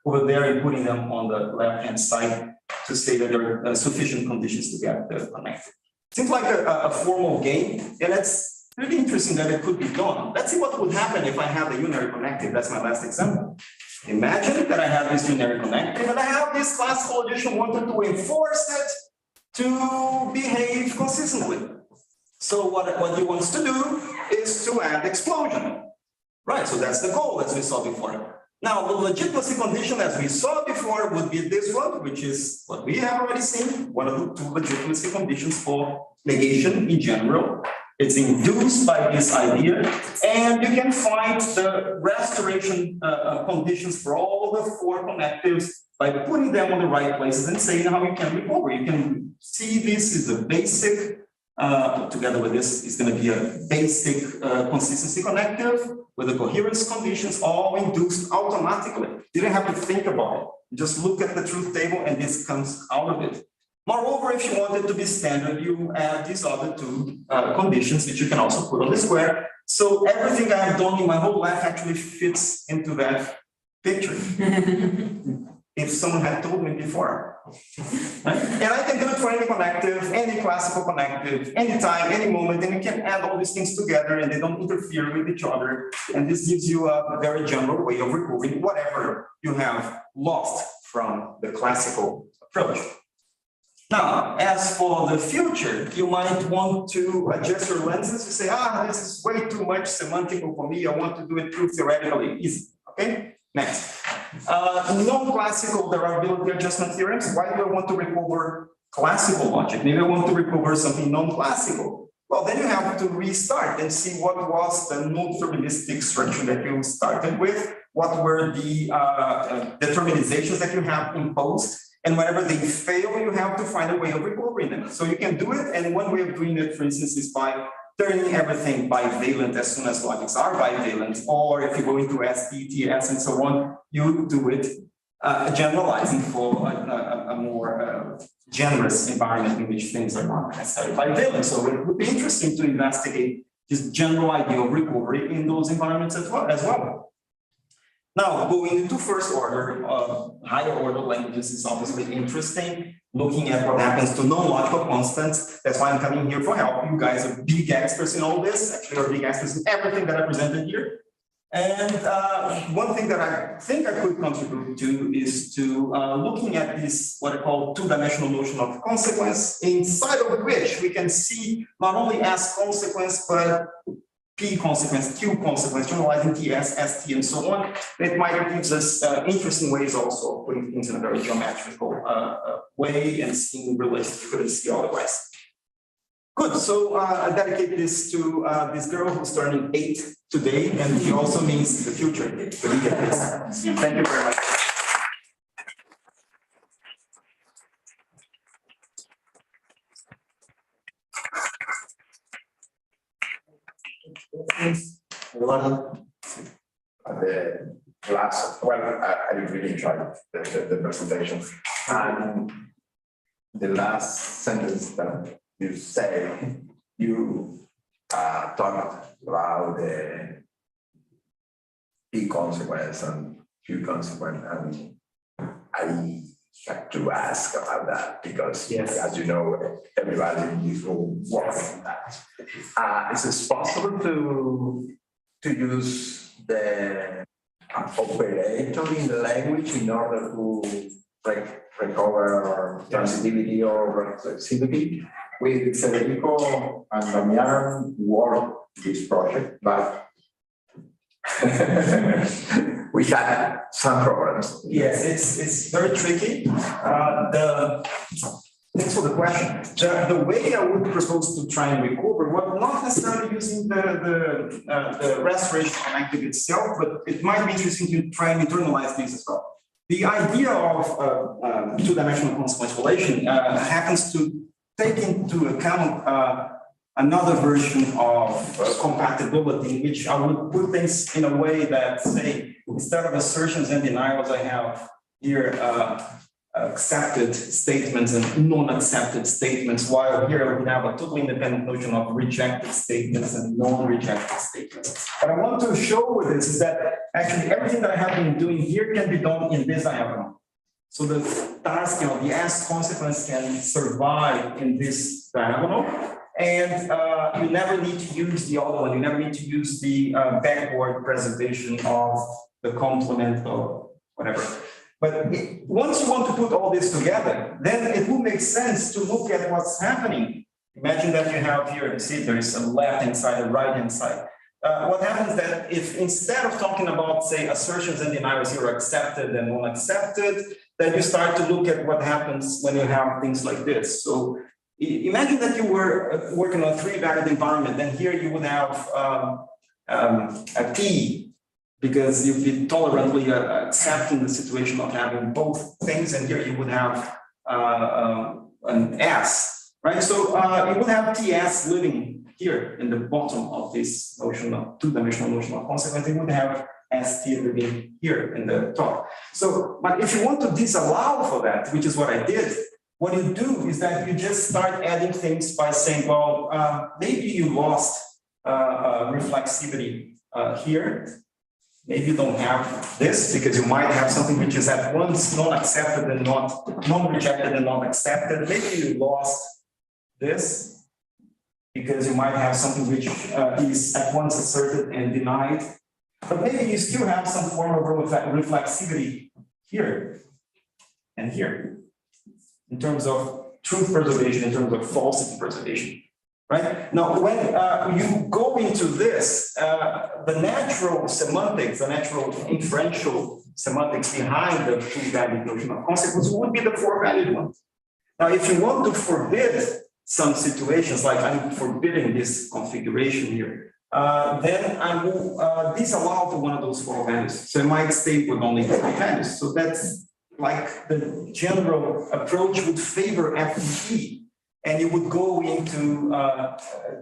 over there and putting them on the left-hand side to say that there are sufficient conditions to get connected. Seems like a formal game, and it's really interesting that it could be done. Let's see what would happen if I have a unary connective. That's my last example. Imagine that I have this unary connective, and I have this classical addition wanted to enforce it to behave consistently. So what he wants to do is to add explosion. Right, so that's the goal, as we saw before. Now, the legitimacy condition, as we saw before, would be this one, which is what we have already seen, one of the two legitimacy conditions for negation in general. It's induced by this idea, and you can find the restoration conditions for all the four connectives by putting them on the right places and saying how you can recover. You can see this is a basic, together with this is going to be a basic consistency connective with the coherence conditions all induced automatically. You didn't have to think about it. You just look at the truth table and this comes out of it. Moreover, if you want it to be standard, you add these other two conditions, which you can also put on the square. So everything I have done in my whole life actually fits into that picture. If someone had told me before. Right? And I can do it for any connective, any classical connective, anytime, any moment, and you can add all these things together and they don't interfere with each other. And this gives you a very general way of recovering whatever you have lost from the classical approach. Now, as for the future, you might want to adjust your lenses. You say, this is way too much semantical for me. I want to do it too theoretically easy. Okay, next. Non-classical derivability adjustment theorems. Why do I want to recover classical logic? Maybe I want to recover something non-classical. Well, then you have to restart and see what was the non-deterministic structure that you started with. What were the determinizations that you have imposed? And whenever they fail, you have to find a way of recovering them. So you can do it, and one way of doing it, for instance, is by turning everything bivalent as soon as logics are bivalent, or if you go into SDTS and so on, you do it generalizing for a more generous environment in which things are not necessarily bivalent. So it would be interesting to investigate this general idea of recovery in those environments as well. Now, going into first order, higher order languages is obviously interesting. Looking at what happens to non-logical constants. That's why I'm coming here for help. You guys are big experts in all this. Actually, are big experts in everything that I presented here. And one thing that I think I could contribute to is to looking at this, what I call two-dimensional notion of consequence, inside of which we can see not only as consequence, but P consequence, Q consequence, generalizing TS, ST, and so on. It might give us interesting ways also of putting things in a very geometrical way and seeing relations you couldn't see otherwise. Good, so I dedicate this to this girl who's turning 8 today, and he also means the future. But you get this. Thank you very much. Eduardo. The last, well, I really enjoyed the presentation. And the last sentence that you say, you talked about the P consequence and Q consequence, and I have to ask about that because, yes, as you know, everybody in this room works on that. Is it possible to use the operator in the language in order to recover transitivity or reflexivity? With Federico and Damian worked this project, but we had some problems. Yes, it's very tricky. Thanks for the question. The way I would propose to try and recover, well, not necessarily using the restoration connective itself, but it might be interesting to try and internalize these as well. The idea of two-dimensional consequence relation happens to take into account another version of compatibility, in which I would put things in a way that, say, instead of assertions and denials, I have here accepted statements and non-accepted statements, while here we have a totally independent notion of rejected statements and non-rejected statements. What I want to show with this is that actually everything that I have been doing here can be done in this diagonal. So the task, the S consequence can survive in this diagonal, and you never need to use the other one. You never need to use the backward preservation of the complement or whatever. But once you want to put all this together, then it will make sense to look at what's happening. Imagine that you have here, you see there is a left-hand side, a right-hand side. What happens that if instead of talking about, say, assertions and denials here are accepted and non-accepted, then you start to look at what happens when you have things like this. So imagine that you were working on a three-varied environment, then here you would have a P, because you'd be tolerantly accepting the situation of having both things, and here you would have an S, right? So you would have TS living here in the bottom of this notion of two-dimensional notion of consequence. You would have ST living here in the top. So, but if you want to disallow for that, which is what I did, what you do is that you just start adding things by saying, well, maybe you lost reflexivity here. Maybe you don't have this because you might have something which is at once non-accepted and non-rejected and non-accepted. Maybe you lost this because you might have something which is at once asserted and denied. But maybe you still have some form of reflexivity here and here in terms of truth preservation, in terms of falsity preservation. Right? Now, when you go into this, the natural semantics, the natural inferential semantics behind the two-valued notion of consequence would be the four-valued one. Now, if you want to forbid some situations, like I'm forbidding this configuration here, then I will disallow for one of those four values. So I might stay with only three values. So that's like the general approach would favor FTP. And you would go into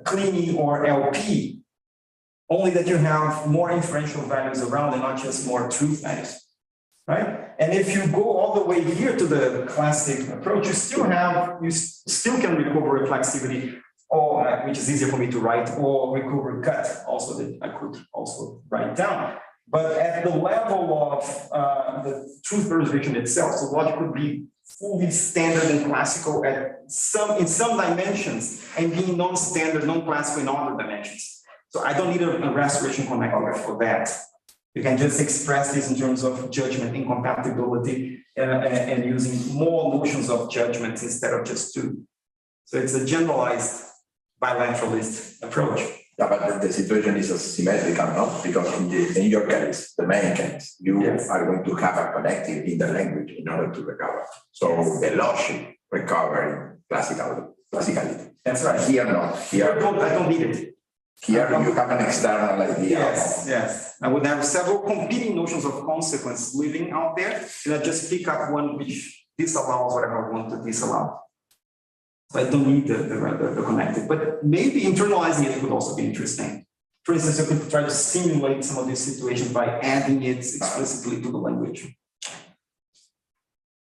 cleaning or LP, only that you have more inferential values around and not just more truth values, right? And if you go all the way here to the classic approach, you still can recover reflexivity, or which is easier for me to write, or recover cut, also that I could also write down. But at the level of the truth preservation itself, so logic could be fully standard and classical in some dimensions, and being non-standard, non-classical in other dimensions. So I don't need a restoration connector for that. You can just express this in terms of judgment, incompatibility, and using more notions of judgment instead of just two. So it's a generalized bilateralist approach. Yeah, but the situation is symmetrical, no? Because in your case, the main case, you Yes. are going to have a connective in the language in order to recover. So the logic recovery classicality. That's right. Here not. I don't need it. Here you have an external idea. Yes. I would have several competing notions of consequence living out there, and I just pick up one which disallows whatever I want to disallow. So I don't need the connected, but maybe internalizing it would also be interesting. For instance, you could try to simulate some of these situations by adding it explicitly to the language.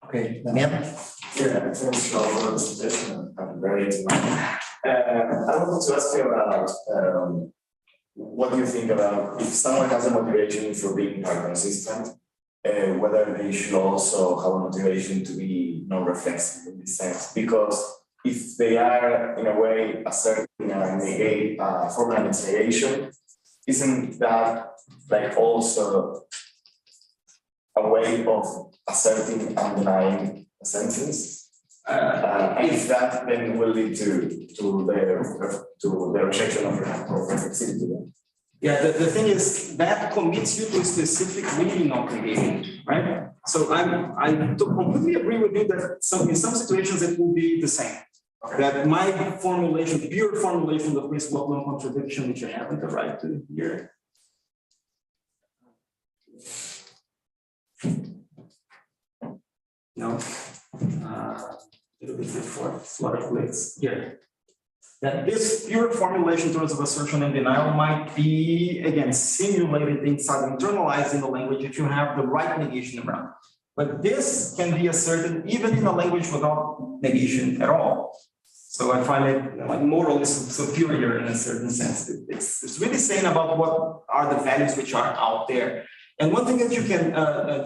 Okay, Daniel? Yeah, thanks for the presentation. I'm very I wanted to ask you about what do you think about if someone has a motivation for being part consistent, whether they should also have a motivation to be non-reflexive in this sense, because if they are in a way asserting and negate formal negation, isn't that like also a way of asserting and denying a sentence? If that then will lead to the rejection of reflexivity. Yeah, the thing is that commits you to a specific meaning of negating, right? So I completely agree with you that in some situations it will be the same. That my formulation, pure formulation of the principle of non-contradiction, which I haven't the right to hear. No. A little bit before flutter clicks here. That this pure formulation in terms of assertion and denial might be, again, simulated inside, internalized in the language if you have the right negation around. But this can be asserted even in a language without negation at all. So I find it like morally superior in a certain sense. It's really saying about what are the values which are out there. And one thing that you can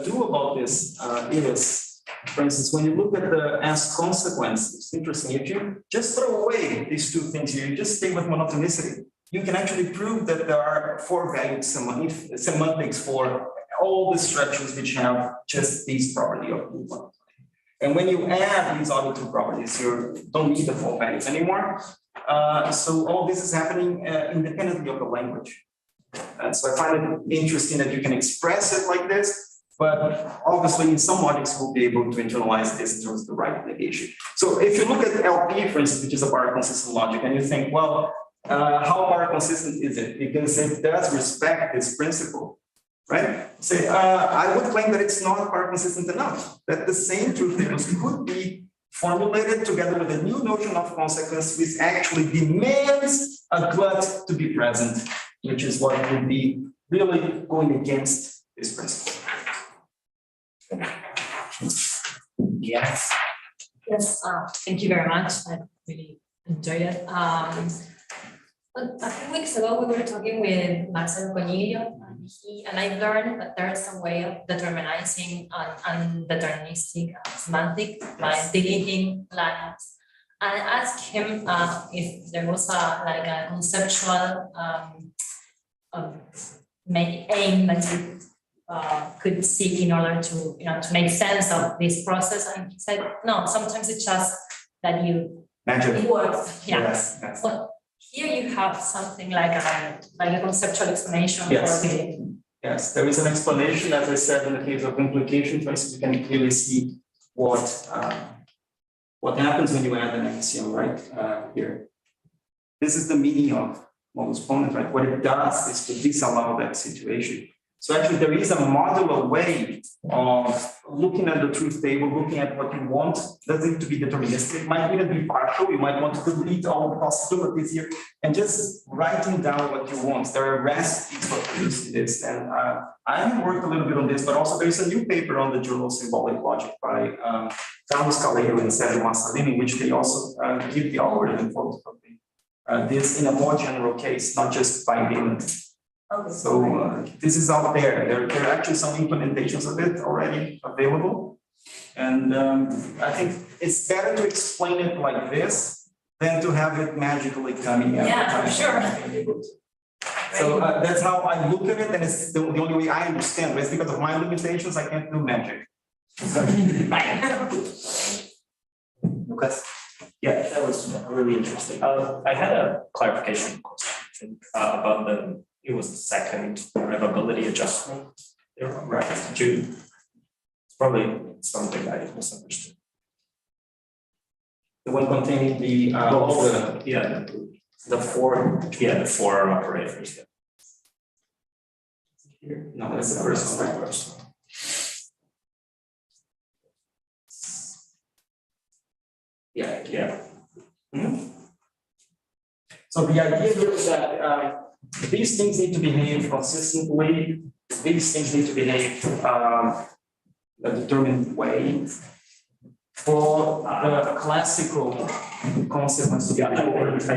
do about this is, for instance, when you look at the as consequence, it's interesting. If you just throw away these two things here, you just stay with monotonicity, you can actually prove that there are four valued semantics for all the structures which have just these property of movement. And when you add these other two properties, you don't need the four values anymore. So all this is happening independently of the language. And so I find it interesting that you can express it like this, but obviously in some logics we'll be able to internalize this in terms of the right negation. So if you look at LP, for instance, which is a bar consistent logic, and you think, well, how bar consistent is it? Because it does respect this principle. Right? Say, I would claim that it's not bar consistent enough, that the same truth tables could be formulated together with a new notion of consequence, which actually demands a glut to be present, which is what would be really going against this principle. Yes. Yes, thank you very much. I really enjoyed it. A few weeks ago, we were talking with Marcelo Conillo, and I learned that there is a way of determinizing and deterministic semantic by deleting lines. And I asked him if there was a conceptual aim that you could seek in order to to make sense of this process. And he said, no, sometimes it's just that it works. Yeah. Yes, yes. But here you have something like a conceptual explanation. Yes. For the Yes, there is an explanation, as I said, in the case of implication. For instance, you can clearly see what happens when you add an axiom, right? Here. This is the meaning of modus ponens, right? What it does is to disallow that situation. So actually, there is a modular way of looking at the truth table, looking at what you want. Doesn't need to be deterministic. It might even be partial. You might want to delete all the possibilities here and just writing down what you want. There are recipes for this. And I have worked a little bit on this, but also there's a new paper on the journal Symbolic Logic by Carlos Calero and Sergio Massalini, in which they also give the algorithm for this in a more general case, not just by being. Okay. So this is out there. There are actually some implementations of it already available. And I think it's better to explain it like this than to have it magically coming out. Yeah, for sure. So that's how I look at it, and it's the only way I understand it. It's because of my limitations, I can't do magic. Lucas? Yeah. That was really interesting. I had a clarification question about it was the second revocability adjustment. Right. It's probably something I misunderstood. The one containing the The four operators. Yeah. here. No, that's the first one. Yeah. So the idea here is that these things need to behave consistently. These things need to behave a determined way for the classical consequence to be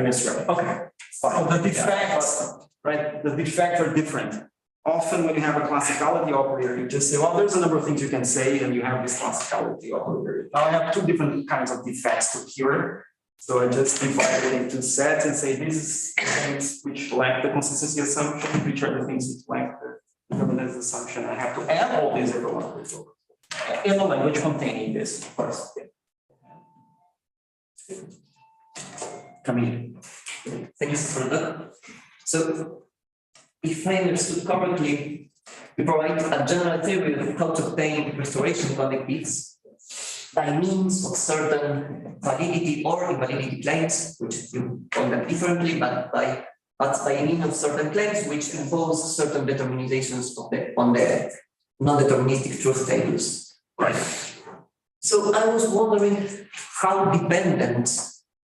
misread. Okay. So the defects, right? The defects are different. Often when you have a classicality operator, you just say, well, there's a number of things you can say, and you have this classicality operator. Now I have two different kinds of defects to cure. So I just divide it into sets and say, these is the things which lack the consistency assumption, which are the things which lack the determinant assumption. I have to add all these operators in the language containing this first. Come in. Thanks for that. So, if I understood correctly, we provide a general theory of how to obtain restoration connectives by means of certain validity or invalidity claims, which you call them differently, but by means of certain claims which impose certain determinizations on the non-deterministic truth tables. Right. So I was wondering how dependent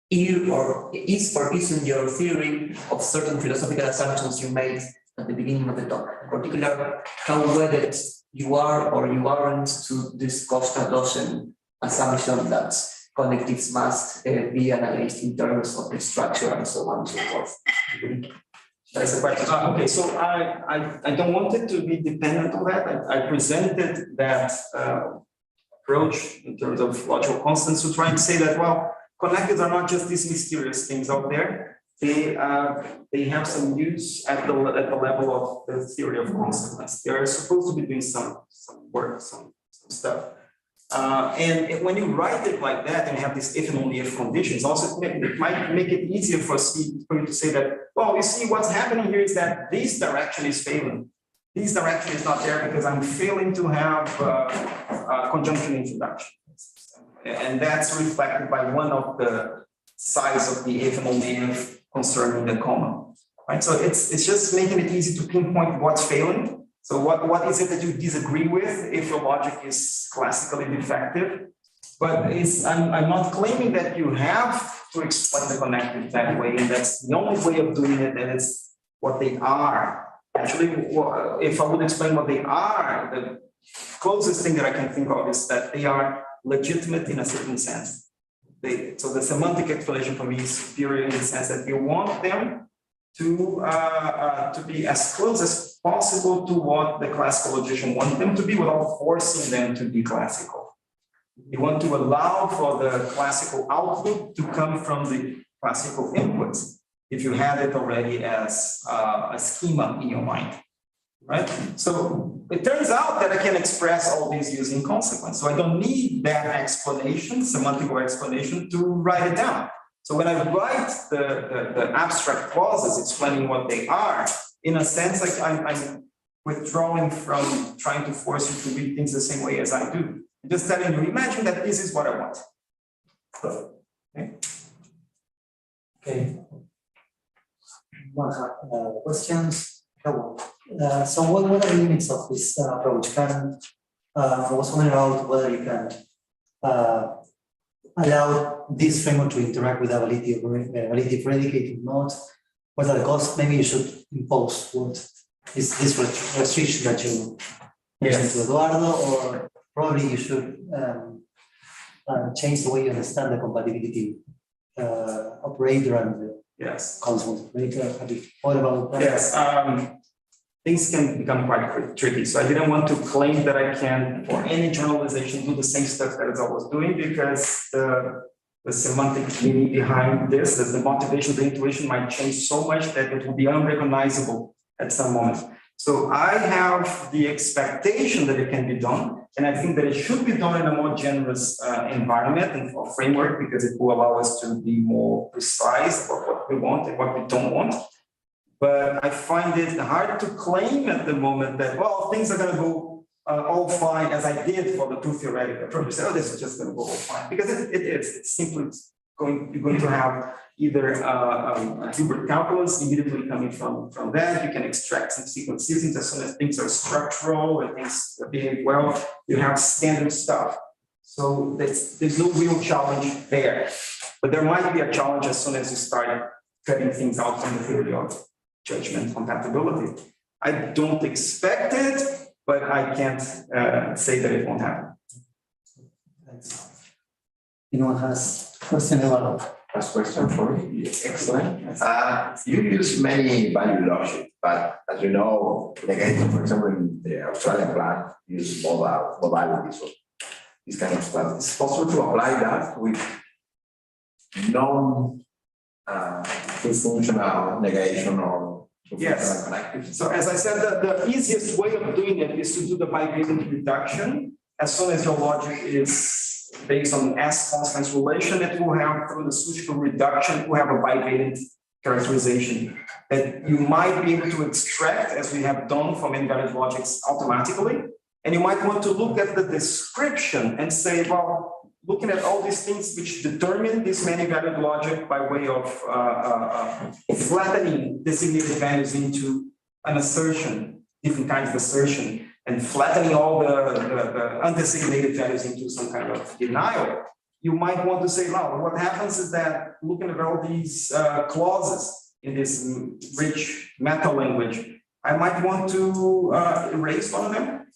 is or isn't your theory of certain philosophical assumptions you made at the beginning of the talk. In particular, how wedded you are or you aren't to this Costa-Gaussian assumption that connectives must be analyzed in terms of the structure and so on and so forth. That's the question. Okay, so I don't want it to be dependent on that. I presented that approach in terms of logical constants to try and say that, well, connectives are not just these mysterious things out there. They have some use at the level of the theory of consequence. They are supposed to be doing some work, some stuff. And when you write it like that and have this if and only if conditions, also it might make it easier for you to say that, well, you see what's happening here is that this direction is failing. This direction is not there because I'm failing to have conjunction introduction. And that's reflected by one of the sides of the if and only if concerning the comma. Right? So it's just making it easy to pinpoint what's failing. So what is it that you disagree with if your logic is classically defective? But I'm not claiming that you have to explain the connective that way, and that's the only way of doing it, and it's what they are. Actually, if I would explain what they are, the closest thing that I can think of is that they are legitimate in a certain sense. So the semantic explanation for me is superior in the sense that you want them to be as close as possible to what the classical logician wants them to be without forcing them to be classical. You want to allow for the classical output to come from the classical inputs if you had it already as a schema in your mind, right? So it turns out that I can express all these using consequence. So I don't need that explanation, semantical explanation, to write it down. So when I write the abstract clauses explaining what they are, in a sense, like I'm withdrawing from trying to force you to read things the same way as I do. I'm just telling you, imagine that this is what I want. Okay. Questions? So what are the limits of this approach? I was wondering about whether you can allow this framework to interact with a validity predicated node. What are the costs? Maybe you should impose what is this restriction that you mentioned to Eduardo, or probably you should change the way you understand the compatibility operator and the constant operator. Have you thought about that? Yes. Things can become quite tricky. So I didn't want to claim that I can, for any generalization, do the same stuff that I was doing, because the semantic meaning behind this, the motivation, the intuition might change so much that it will be unrecognizable at some moment. So I have the expectation that it can be done, and I think that it should be done in a more generous environment and framework, because it will allow us to be more precise about what we want and what we don't want. But I find it hard to claim at the moment that, well, things are going to go all fine, as I did for the two theoretical approaches. Oh, this is just going to go all fine, because it is. It's simply you're going to have either Hilbert calculus immediately coming from that. You can extract some sequences as soon as things are structural and things behave well. You have standard stuff. So there's no real challenge there. But there might be a challenge as soon as you start cutting things out from the theory of judgment compatibility. I don't expect it, but I can't say that it won't happen. Anyone has question about? Last question for me. Excellent. You use many value logic, but as you know, again, for example, in the Australian plan, use modality. So this kind of stuff. It's possible to apply that with non-functional negation or yes. connective. So as I said, the easiest way of doing it is to do the bivalent reduction. As soon as your logic is based on S constants relation, it will have, through the Sushka reduction, it will have a bivalent characterization that you might be able to extract, as we have done for many-valued logics automatically. And you might want to look at the description and say, well, looking at all these things which determine this many-valued logic by way of flattening designated values into an assertion, different kinds of assertion, and flattening all the undesignated values into some kind of denial, you might want to say, no, what happens is that looking at all these clauses in this rich meta language, I might want to erase one of them.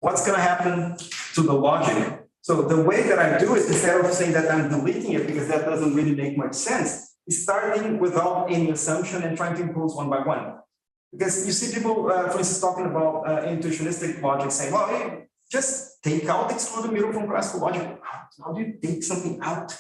What's going to happen to the logic? So the way that I do it, instead of saying that I'm deleting it, because that doesn't really make much sense, is starting without any assumption and trying to impose one by one. Because you see people, for instance, talking about intuitionistic logic, saying, well, hey, just take out excluded middle from classical logic. How do you take something out?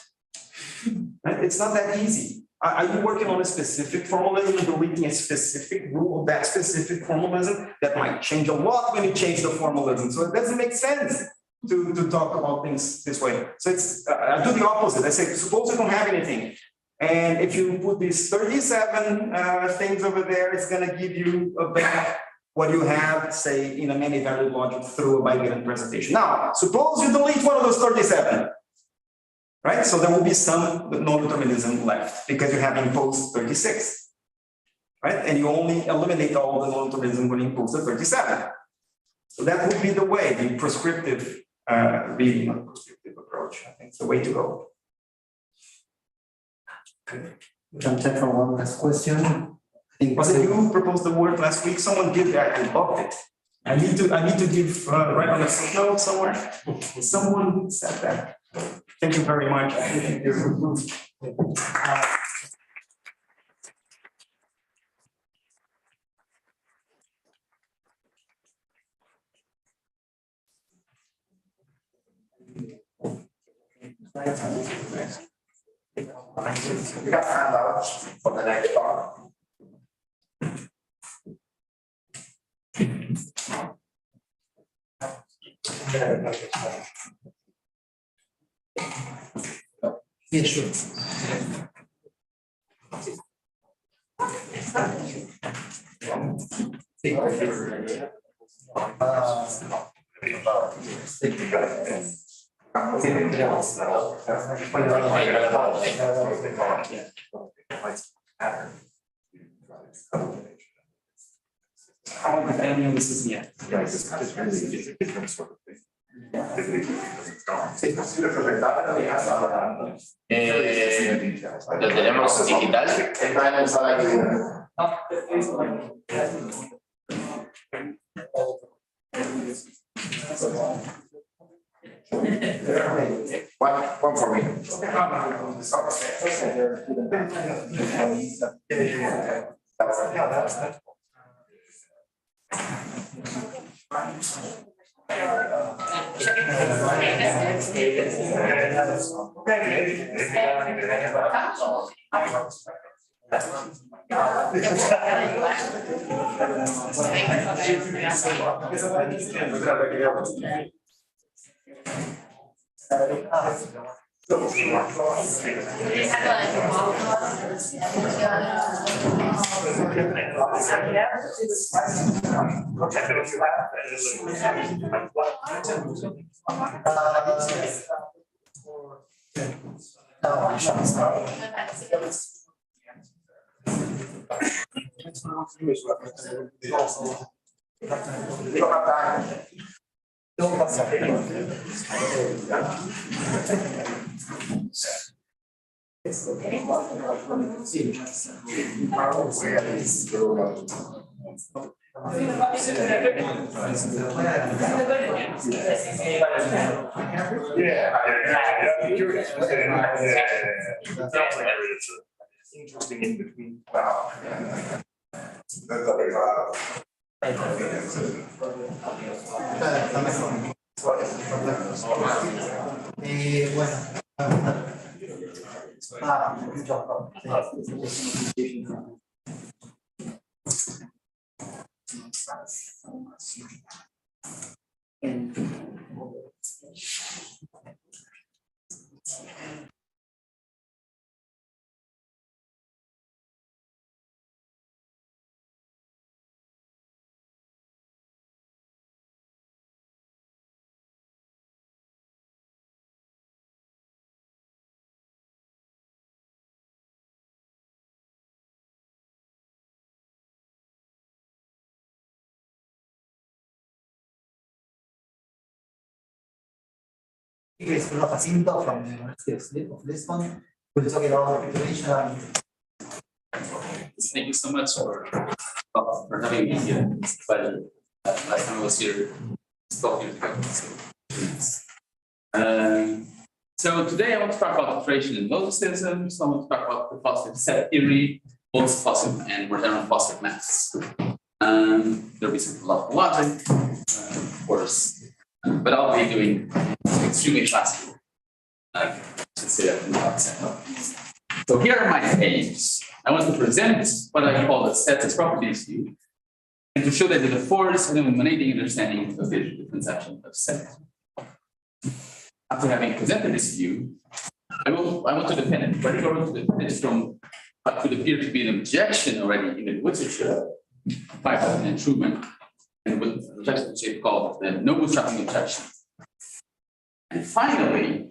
Right? It's not that easy. Are you working on a specific formalism and deleting a specific rule of that specific formalism that might change a lot when you change the formalism? So it doesn't make sense to talk about things this way. So it's I do the opposite. I say, suppose you don't have anything. And if you put these 37 things over there, it's going to give you back what you have, say, in a many-valued logic through a bivalent presentation. Now, suppose you delete one of those 37, right? So there will be some non-determinism left because you have imposed 36, right? And you only eliminate all the non-determinism when you impose the 37. So that would be the way, the prescriptive reading or prescriptive approach. I think it's the way to go. We can check for one last question. I think was it you who proposed the word last week? Someone did that. I loved it. I need to give right on a note somewhere. Someone said that. Thank you very much. I think you're improved. We got handouts for the next part. yeah, sure. How the family this is yet. Lo tenemos digital. One for me. Interesting in between. Wow. Chris Jacinto from the University of Lisbon. We'll talk about iteration. Thank you so much for having me here. It's a pleasure. Last time I was here, 12 years ago. So today I want to talk about iteration and logicism. So I want to talk about the positive set theory, both positive and more general positive maths. There'll be some lot of logic, of course, but I'll be doing extremely classical. I should say that in the outset. So here are my aims. I want to present what I call the sets properties view, and to show that it affords an illuminating understanding of the conception of set. After having presented this view, I want to defend it, particularly from what could appear to be an objection already in the literature by Hutton and Truman, and with objection shape called the no bootstrapping objection. And finally,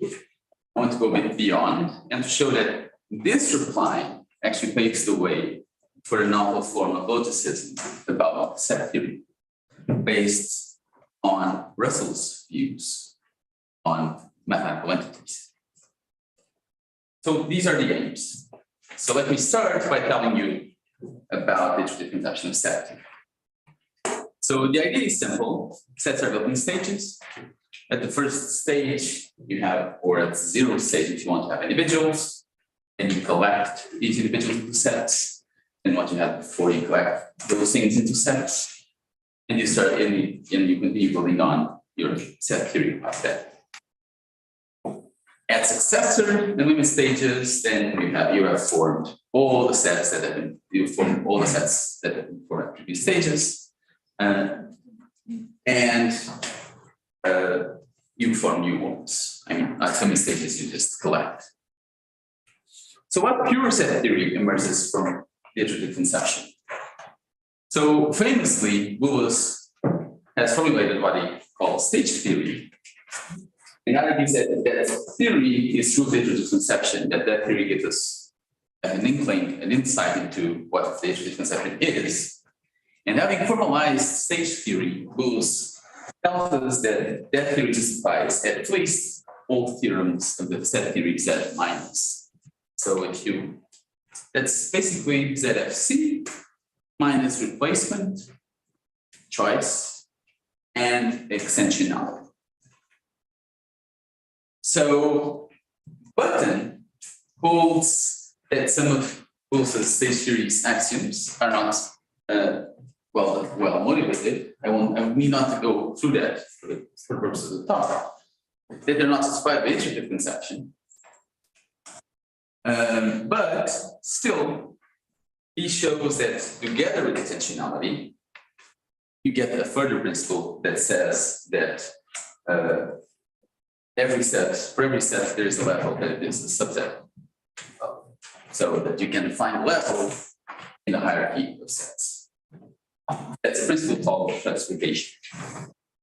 I want to go a bit beyond and to show that this reply actually paves the way for a novel form of logicism about set theory, based on Russell's views on mathematical entities. So these are the aims. So let me start by telling you about the iterative conception of set. So the idea is simple. Sets are built in stages. At the first stage, you have, or at 0 stage, if you want to have individuals, and you collect each individual into sets. And what you have before you collect those things into sets, and you start and you continue building on your set theory of that. At successor and limit stages, then you have formed all the sets that have been you formed at previous stages, and you form new ones. I mean, at some stages you just collect. So what pure set theory emerges from the iterative conception? So famously, Lewis has formulated what he calls stage theory. And he said that theory is through the iterative conception, that theory gives us an inkling, an insight into what the iterative conception is. And having formalized stage theory, Lewis tells us that theory justifies at least all theorems of the set theory Z minus. So if you, that's basically ZFC minus replacement, choice, and extensionality. So Button holds that some of Lewis's stage theory's axioms are not well motivated. I need not to go through that for the purpose of the talk. That they're not justified by iterative conception. But still, he shows that together with intentionality, you get a further principle that says that for every set, there is a level that is a subset. So that you can define a level in a hierarchy of sets. That's a principle called classification.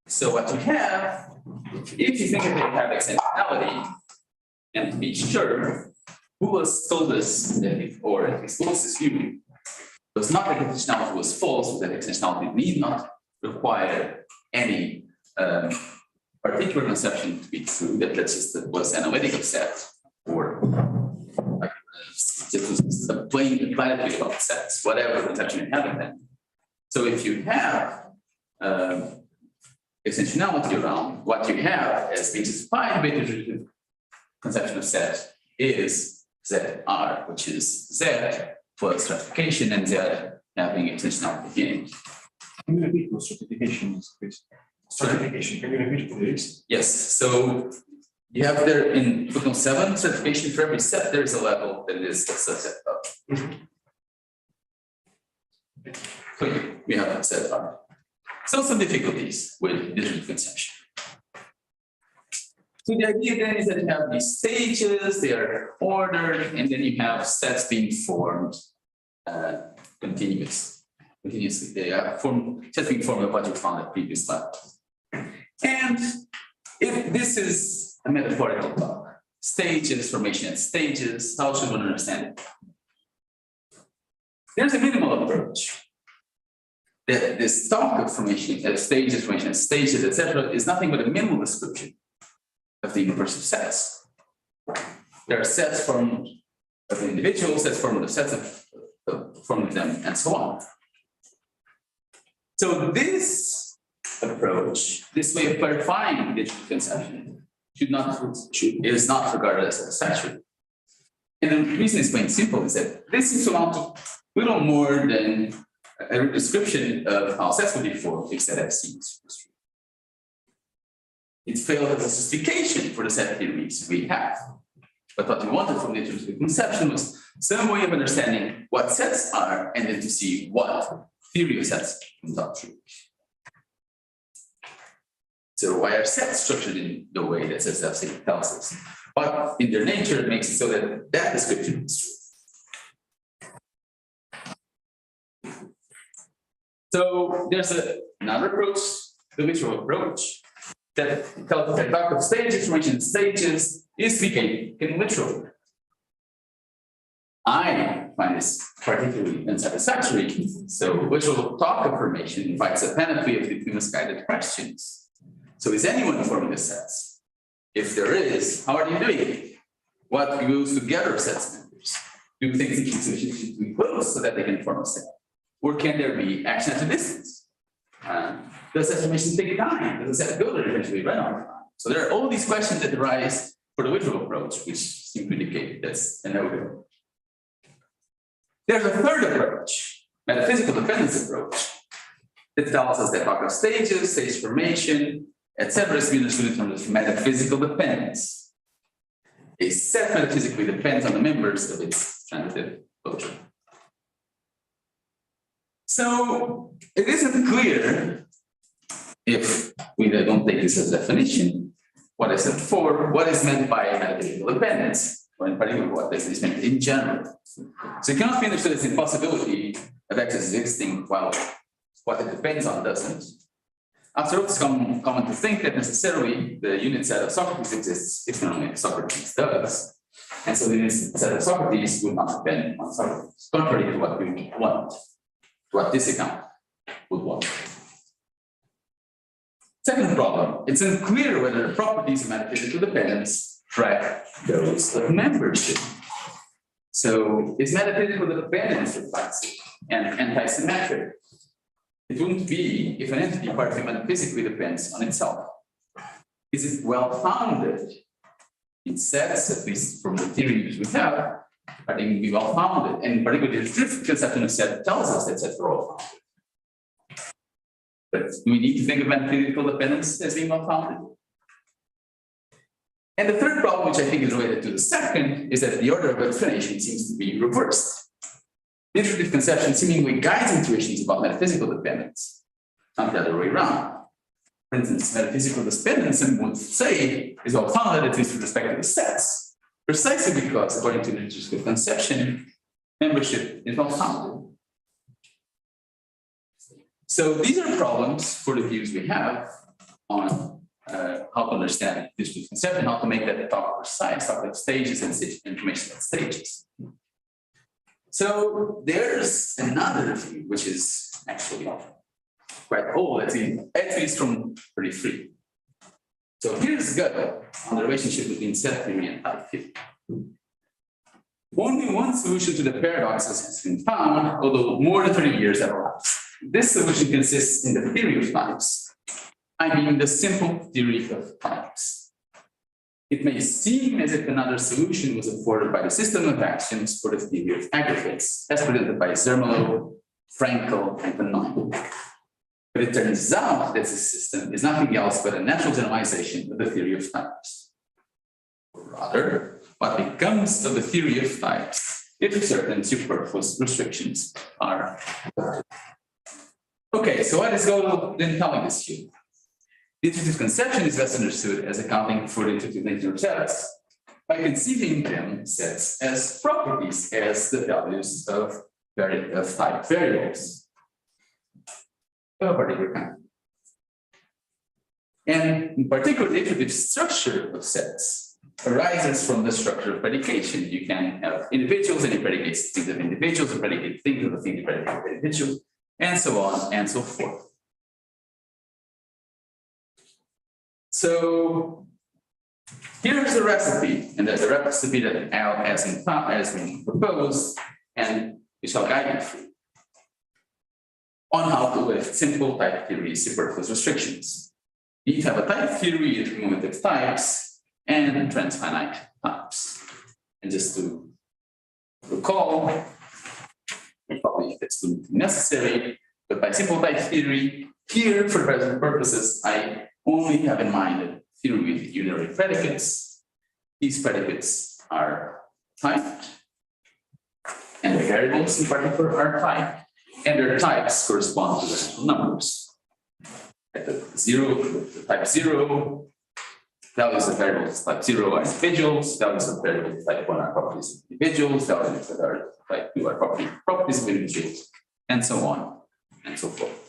So what you have, if you think that you have extensionality, and to be sure, who has told us that if, or at least who was assuming, was not that extensionality was false, but that extensionality need not require any particular conception to be true, that let's just was analytic set, or like just a plain platitude about sets, whatever conception you have in them. So if you have extensionality around, what you have as being defined by the conception of set is ZR, which is Z plus stratification and Z having extensionality beginning. Can you repeat those stratifications, please? Stratification, can you repeat please? Yes, so you have there in footnote 7, stratification for every set, there is a level that is a subset of. So we have ZR. So some difficulties with digital conception. So the idea then is that you have these stages, they are ordered, and then you have sets being formed continuously. They are sets being formed of what you found at previous levels. And if this is a metaphorical talk, stages, formation at stages, how should one understand it? There's a minimal approach. That this talk of formation at stages, etc., is nothing but a minimal description of the universe of sets. There are sets formed of individuals, sets formed of sets of formed of them, and so on. So this approach, this way of clarifying digital conception, is not regarded as satisfactory. And the reason is plain simple is that this is amount to little more than a description of how sets would be formed if set FC is true. It failed as a justification for the set theories we have. But what we wanted from the digital conception was some way of understanding what sets are and then to see what theory of sets comes out true. So why are sets structured in the way that sets FC tells us? But in their nature, it makes it so that that description is true. So there's another approach, the literal approach, that tells us that talk of stages, formation stages, is became literal. I find this particularly unsatisfactory. So literal talk of formation invites a panoply of misguided questions. So is anyone forming the sets? If there is, how are you doing it? What goes together sets members? Do things need to be close so that they can form a set? Or can there be action at a distance? Does that formation take time? Does the set builder eventually run out of time? So there are all these questions that arise for the literal approach, which seem to indicate that's a no-go. There's a third approach, metaphysical dependence approach, that tells us that talk of stages, stage formation, etc. is understood in terms of metaphysical dependence. A set metaphysically depends on the members of its transitive closure. So it isn't clear, if we don't take this as a definition, what I said before, what is meant by metaphysical dependence, or in particular what is meant in general. So it cannot be understood as an impossibility of X existing while what it depends on doesn't. After all, it's common to think that necessarily the unit set of Socrates exists if only Socrates does. And so the unit set of Socrates would not depend on Socrates, contrary to what we want, to what this account would want. Second problem, it's unclear whether the properties of metaphysical dependence track those of membership. So is metaphysical dependence reflexive and anti-symmetric? It wouldn't be if an entity partly metaphysically depends on itself. Is it well-founded? In sets, at least from the theories we have, I think it would be well-founded. And particularly the drift conception of set tells us that sets are well-founded. But do we need to think of metaphysical dependence as being well-founded? And the third problem, which I think is related to the second, is that the order of explanation seems to be reversed. Iterative conception seemingly guides intuitions about metaphysical dependence, not the other way around. For instance, metaphysical dependence, some would say, is well founded, at least with respect to the sets, precisely because, according to the iterative conception, membership is well founded. So these are problems for the views we have on how to understand iterative conception, how to make that talk precise, talk about stages and information at stages. So there's another view, which is actually quite old, at least from 33. So here's Gödel on the relationship between set theory and type theory. Only one solution to the paradoxes has been found, although more than 30 years have elapsed. This solution consists in the theory of types. I mean the simple theory of types. It may seem as if another solution was afforded by the system of actions for the theory of aggregates, as presented by Zermelo, Frankel, and Benoit. But it turns out that this system is nothing else but a natural generalization of the theory of types. Rather, what becomes of the theory of types if certain superfluous restrictions are applied. Okay, so what is Gödel then telling us here? The iterative conception is best understood as accounting for the iterative nature of sets by conceiving them sets as properties, as the values of type variables of a particular kind. And in particular, the iterative structure of sets arises from the structure of predication. You can have individuals and it predicates things of individuals, and predicate things of the thing that predicate individuals, and so on and so forth. So here's a recipe, and there's a recipe that Al has been proposed, and we shall guide you through on how to lift simple type theory superfluous restrictions. You have a type theory of cumulative types and transfinite types. And just to recall, probably if it's necessary, but by simple type theory, here for present purposes, I only have in mind a theory with unary predicates. These predicates are typed, and the variables in particular are typed, and their types correspond to the numbers. At the type 0, values of variables type 0 are individuals, values of variables type 1 are properties of individuals, values that are type 2 are properties of individuals, and so on and so forth.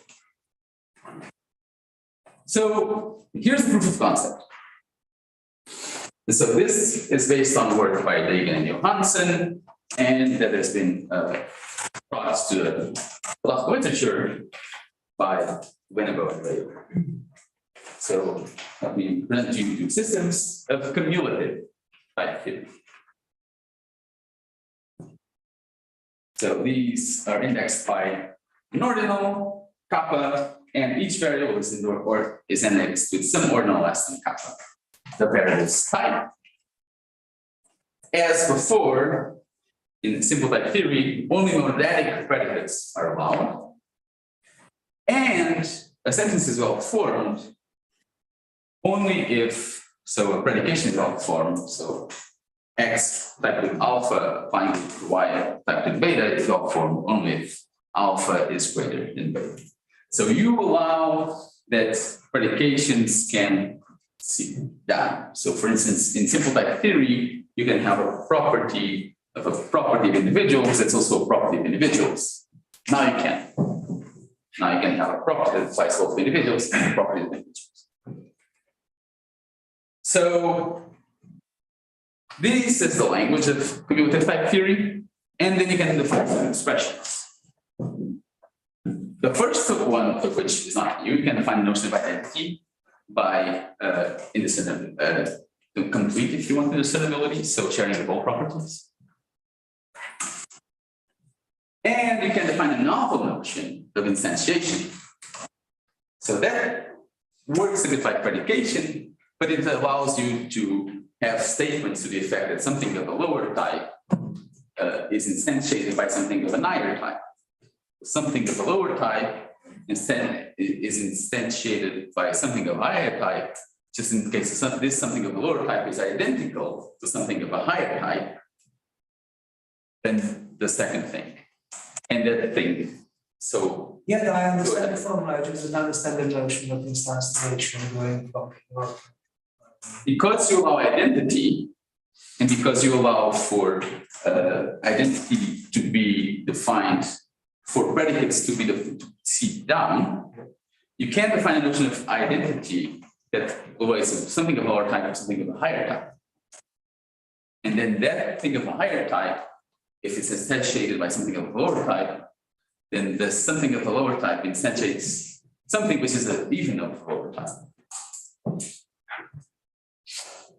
So here's the proof of concept. So this is based on work by Dagan and Johansson, and that has been brought to the philosophical literature by Winnebo and Weber. So let me present you two systems of cumulative type theory. So these are indexed by an ordinal, kappa, and each variable is indexed with some ordinal less than kappa. The variable's type. As before, in simple type theory, only monadic predicates are allowed. And a sentence is well formed only if, so a predication is well formed, so X typed with alpha applying to Y typed with beta is well formed only if alpha is greater than beta. So you allow that predications can see down. So for instance, in simple type theory, you can have a property of individuals that's also a property of individuals. Now you can. Now you can have a property that applies both individuals and a property of individuals. So this is the language of cumulative type theory, and then you can define some expressions. The first one of which is not new. You can define the notion of identity by complete if you want indiscernibility, so sharing of all properties. And you can define a novel notion of instantiation. So that works a bit like predication, but it allows you to have statements to the effect that something of a lower type is instantiated by something of a higher type. Something of a lower type instead is instantiated by something of a higher type, just in case this something of a lower type is identical to something of a higher type, then the second thing. and that thing. So Yeah, I understand the formula, I just don't understand the notion of instantiation going from. because you allow identity, and because you allow for identity to be defined, for predicates to be to sit down, you can't define a notion of identity that always something of a lower type or something of a higher type. And then that thing of a higher type, if it's instantiated by something of a lower type, then the something of a lower type instantiates something which is even of a lower type.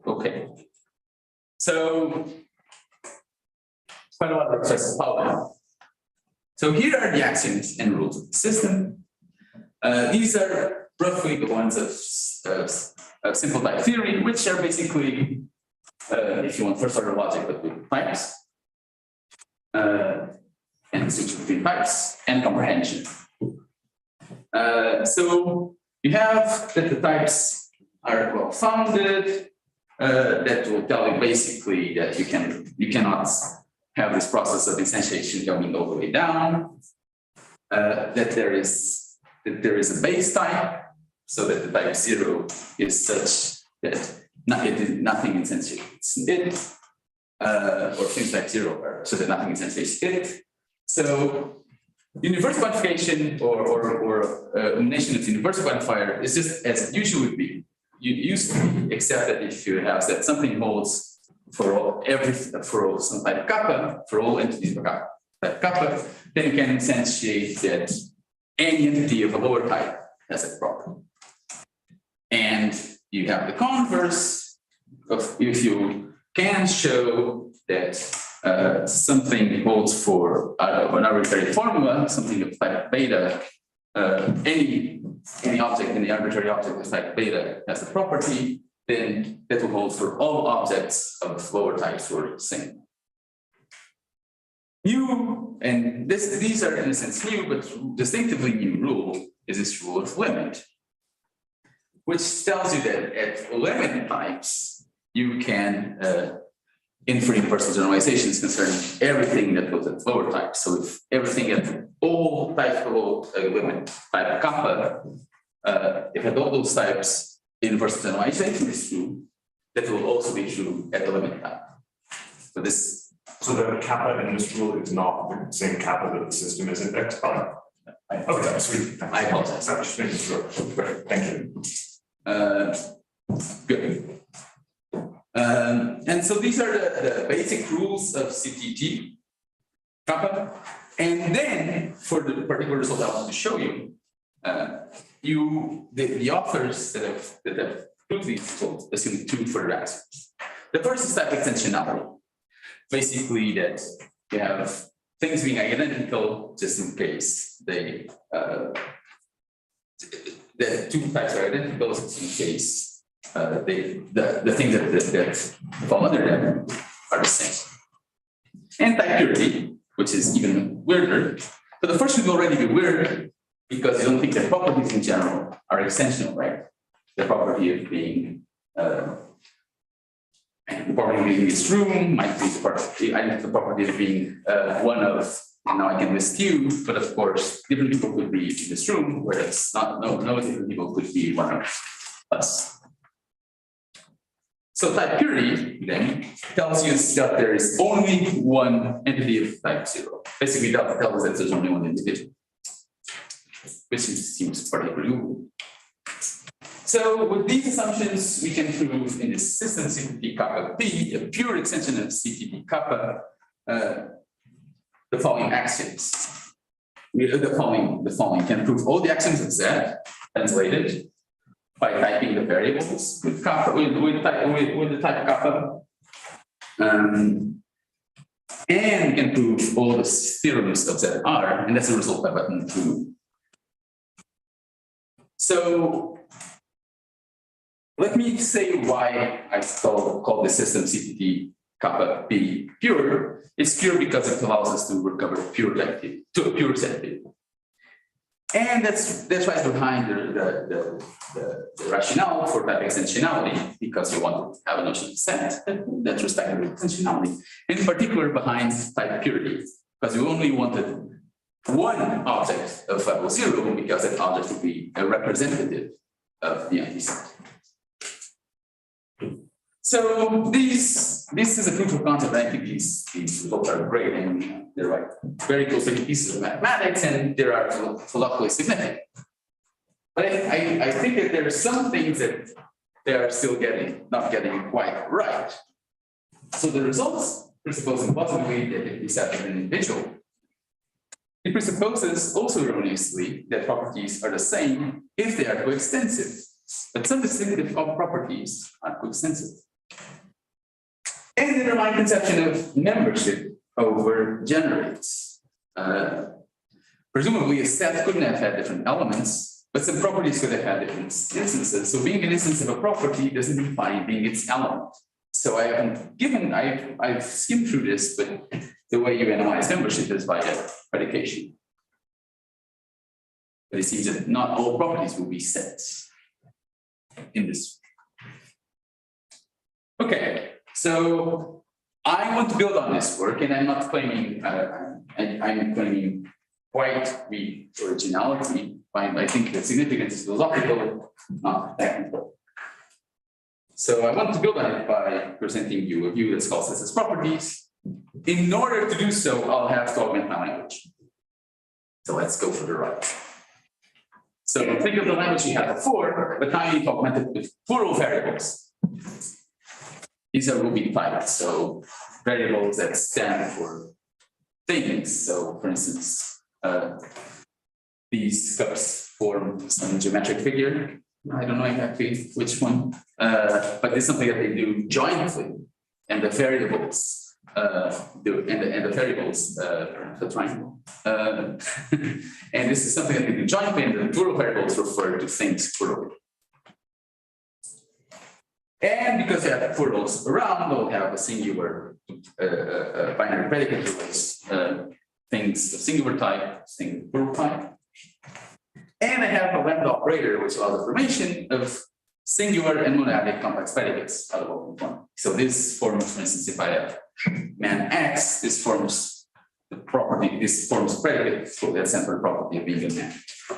Okay. So quite a lot of processes follow. So here are the axioms and rules of the system. These are roughly the ones of simple type theory, which are basically, if you want, first order logic, but with types, and distinction between types and comprehension. So you have that the types are well founded. That will tell you basically that you cannot have this process of instantiation going all the way down. That there is a base type, so that the type 0 is such that nothing instantiates it, or things like 0 are so that nothing instantiates it. So universal quantification or elimination of the universal quantifier is just as it usually would be. You used to be, except that if you have that something holds for all some type kappa, for all entities of type kappa, then you can instantiate that any entity of a lower type has that property. And you have the converse of if you can show that something holds for an arbitrary formula, something of type beta, any object in the arbitrary object of type beta has the property, then that will hold for all objects of lower types who are the same. New, and these are in a sense new, but distinctively new rule is this rule of limit, which tells you that at limit types, you can infer universal generalizations concerning everything that goes at lower types. So if everything at all types below a limit type kappa, if at all those types universal generalization is true, that will also be true at the limit type. So this. So the kappa in this rule is not the same kappa that the system is indexed by. Okay, sweet. I apologize. I'm just making sure. Great, thank you. Good. And so these are the basic rules of CTT kappa. And then for the particular result I want to show you, the authors that have proved these results assume two further aspects. The first is type extensionality. Basically that you have things being identical just in case they the two types are identical just in case the things that fall under them are the same. And type purity, which is even weirder. So the first should already be weird because you don't think that properties in general are extensional, right? The property of being the property of being in this room might be the property of being one of, now I can list you, but of course, different people could be in this room, where it's not, no different people could be one of us. So type purity then tells you that there is only one entity of type 0. Basically, that tells us that there's only one individual, which seems particularly good. So with these assumptions, we can prove in this system CTT kappa P, a pure extension of CTT kappa, the following axioms. The following can prove all the axioms of Z translated by typing the variables with kappa with the type kappa, and we can prove all the theorems of ZR, and that's the result by button 2. So let me say why I call the system CTT kappa P pure. It's pure because it allows us to recover pure set data. And that's why behind the rationale for type extensionality, because you want to have a notion of set that's respective extensionality. In particular, behind type purity, because we only wanted one object of level 0 because that object will be a representative of the empty set. So this is a proof of concept. I think these results are great and they're like very close to pieces of mathematics and they are philosophically significant. But I think that there are some things that they are still not getting quite right. So the results presuppose implausibly that it is set of an individual. It presupposes also erroneously that properties are the same if they are coextensive, but some distinctive properties are coextensive. And the underlying conception of membership over generates. Presumably a set couldn't have had different elements, but some properties could have had different instances. So being an instance of a property doesn't define being its element. So I've skimmed through this, but the way you analyze membership is by a predication. But it seems that not all properties will be sets in this. Okay, so I want to build on this work, and I'm not claiming, I'm claiming quite the originality. I think the significance is philosophical, not technical. So I want to build on it by presenting you a view that's called sets as properties. In order to do so, I'll have to augment my language. So let's go for the right. So think of the language you had before, but now you need to augment it with plural variables. These are Ruby types, so variables that stand for things. So for instance, these cups form some geometric figure. I don't know exactly which one, but it's something that they do jointly, and the variables the triangle. And this is something that they do jointly, and the plural variables refer to things plurally. And because they have plurals around, they'll have a singular binary predicate relates things of singular type, things of plural type. And I have a lambda operator, which allows the formation of singular and monadic complex predicates out of open form. So this forms, for instance, if I have man X, this forms the property, this forms predicate for that central property of being a man.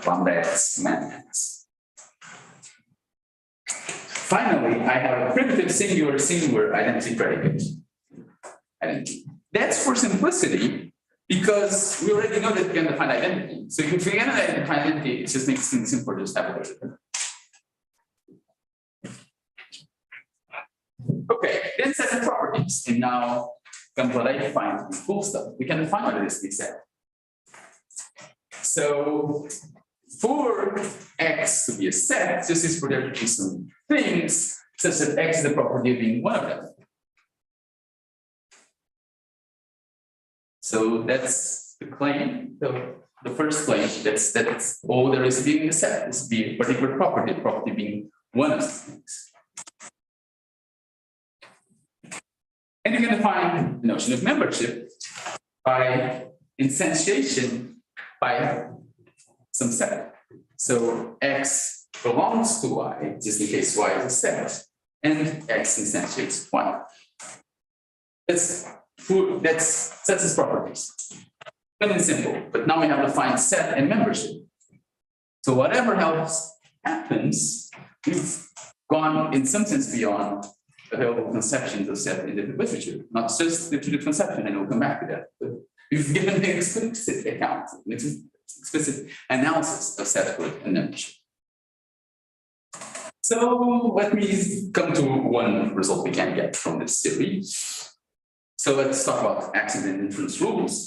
Lambda X, man X. Finally, I have a primitive singular identity predicate. Identity. That's for simplicity, because we already know that we can define identity. So if we can define identity, it just makes things simpler to just have it. Okay, then set of properties. And now comes what I define to be cool stuff. We can define what it is to be set. So for X to be a set, this is for there to be some things such that X is the property of being one of them. So that's the claim, the first claim, that's all there is to being a set, is to be a particular property being one of these things. And you can define the notion of membership by instantiation by some set. So X belongs to Y, just in case Y is a set, and X instantiates Y. That's sets as properties. Plain and simple, but now we have defined set and membership. So whatever else happens, we've gone in some sense beyond available conceptions of set in the literature, not just literature conception, and we'll come back to that. But we've given an explicit account, an explicit analysis of set and membership. So let me come to one result we can get from this series. So let's talk about axioms and inference rules.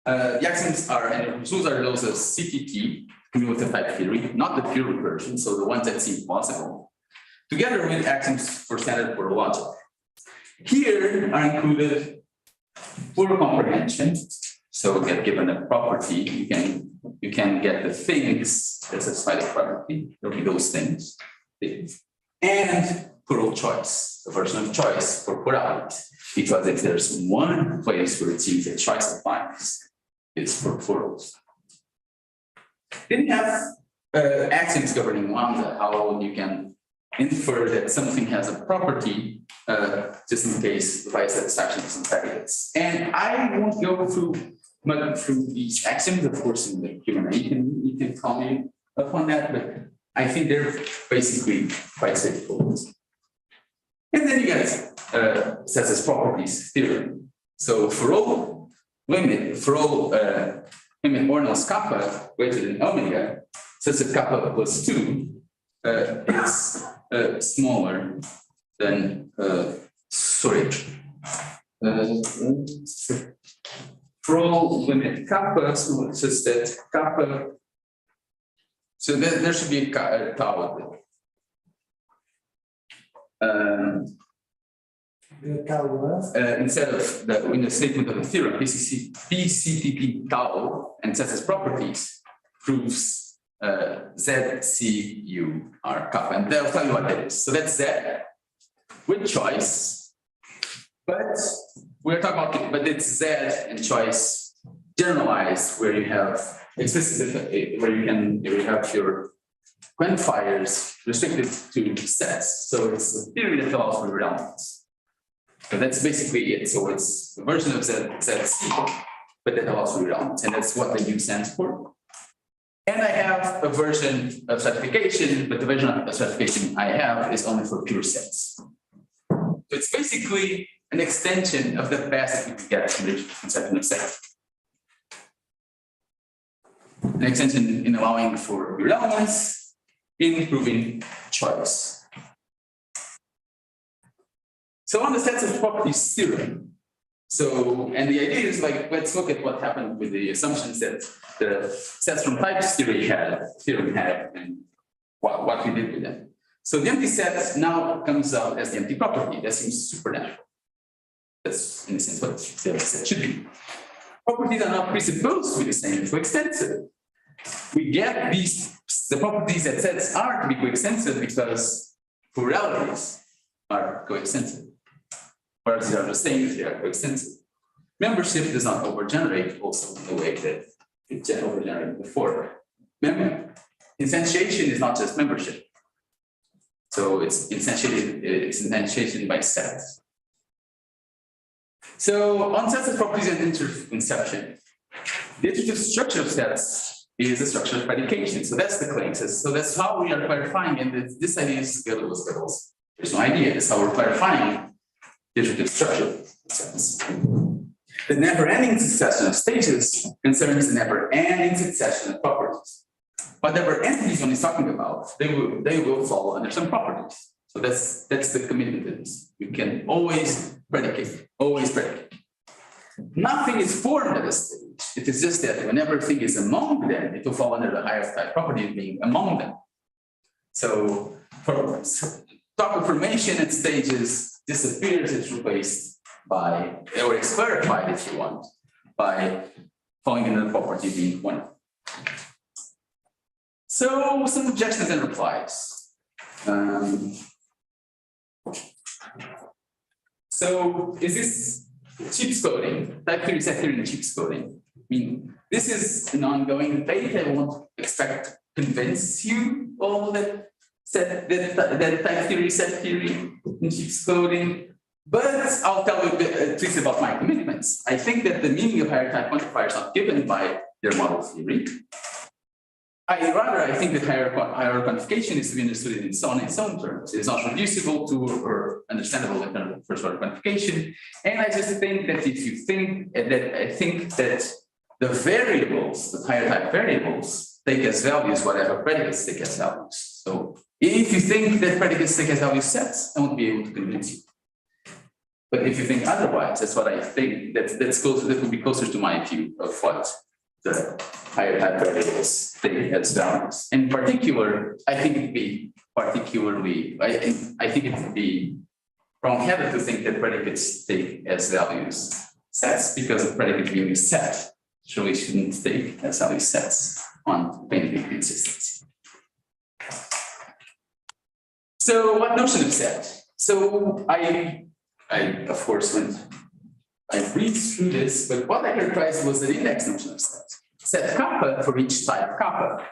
The axioms are and inference rules are those of CTT, cumulative type theory, not the pure recursion, so the ones that seem plausible, together with axioms for standard plural logic. Here are included plural comprehension. So get given a property, you can get the things that satisfy the property, there'll be those things. And plural choice, the version of choice for plurality. Because if there's one place where it seems that choice applies, it's for plurals. Then you have axioms governing lambda, how you can infer that something has a property, just in case by satisfaction of some predicates. And I won't go through But through these axioms, of course, in the Q&A, you can comment upon that, but I think they're basically quite straightforward. And then you get sets as properties theorem. So for all limit Ornell's kappa greater than omega, such that kappa plus 2 is smaller than for all limit kappa such that kappa, so there should be a tau. Instead of in the statement of the theorem, PCTP tau and sets its properties proves ZCU are kappa, and I'll tell you what that is. So that's Z with choice, but we're talking about but it's Z and choice generalized, where you have explicit, where you have your quantifiers restricted to sets. So it's a theory that allows for realms. So that's basically it. So it's a version of ZC, but that allows for realms, and that's what the U stands for. And I have a version of stratification, but the version of stratification I have is only for pure sets. So it's basically an extension of the best that we can get from the conception of set. An extension in allowing for real elements, in proving choice. So on the sets of properties theorem. So, and the idea is like, let's look at what happened with the assumptions that the sets from types theorem had, and what we did with them. So the empty set now comes out as the empty property. That seems supernatural. That's in a sense what the set should be. Properties are not presupposed to be the same coextensive. We get the properties that sets are to be coextensive because pluralities are coextensive. Whereas they are the same if they are coextensive. Membership does not overgenerate also in the way that it overgenerated before. Instantiation is not just membership. So it's instantiation by sets. So on sets of properties and interconception, the iterative structure of sets is a structure of predication. So that's the claim. So that's how we are clarifying, and this idea is Gödel's. There's no idea. That's how we're clarifying the iterative structure of sets. The never-ending succession of stages concerns the never-ending succession of properties. Whatever entities one is talking about, they will fall under some properties. So that's the commitment. We can always predicate, Nothing is formed at a stage. It is just that whenever a thing is among them, it will fall under the highest type property of being among them. So talk of formation at stages disappears, it's replaced by, or it's clarified if you want, by falling under the property being one. So some objections and replies. So is this cheap coding? Type theory, set theory, and cheap coding. I mean, this is an ongoing debate. I won't expect to convince you all that type theory, set theory, and cheap coding. But I'll tell you a bit, at least about my commitments. I think that the meaning of higher type quantifiers is not given by their model theory. I think that higher quantification is to be understood in its own terms. It is not reducible to or understandable in terms of first order quantification. And I just think that if you think that, I think that the variables, the higher type variables, take as values whatever predicates take as values. So if you think that predicates take as value sets, I won't be able to convince you. But if you think otherwise, that's what I think. That would be closer to my view of what the higher type variables take as values. In particular, I think it'd be particularly, I think it would be wrong-headed to think that predicates take as values sets because a predicate being a set surely shouldn't take as value sets on basic consistency. So what notion of set? So I of course I read through this, but what I characterized was the index notion of set. Set kappa for each type kappa.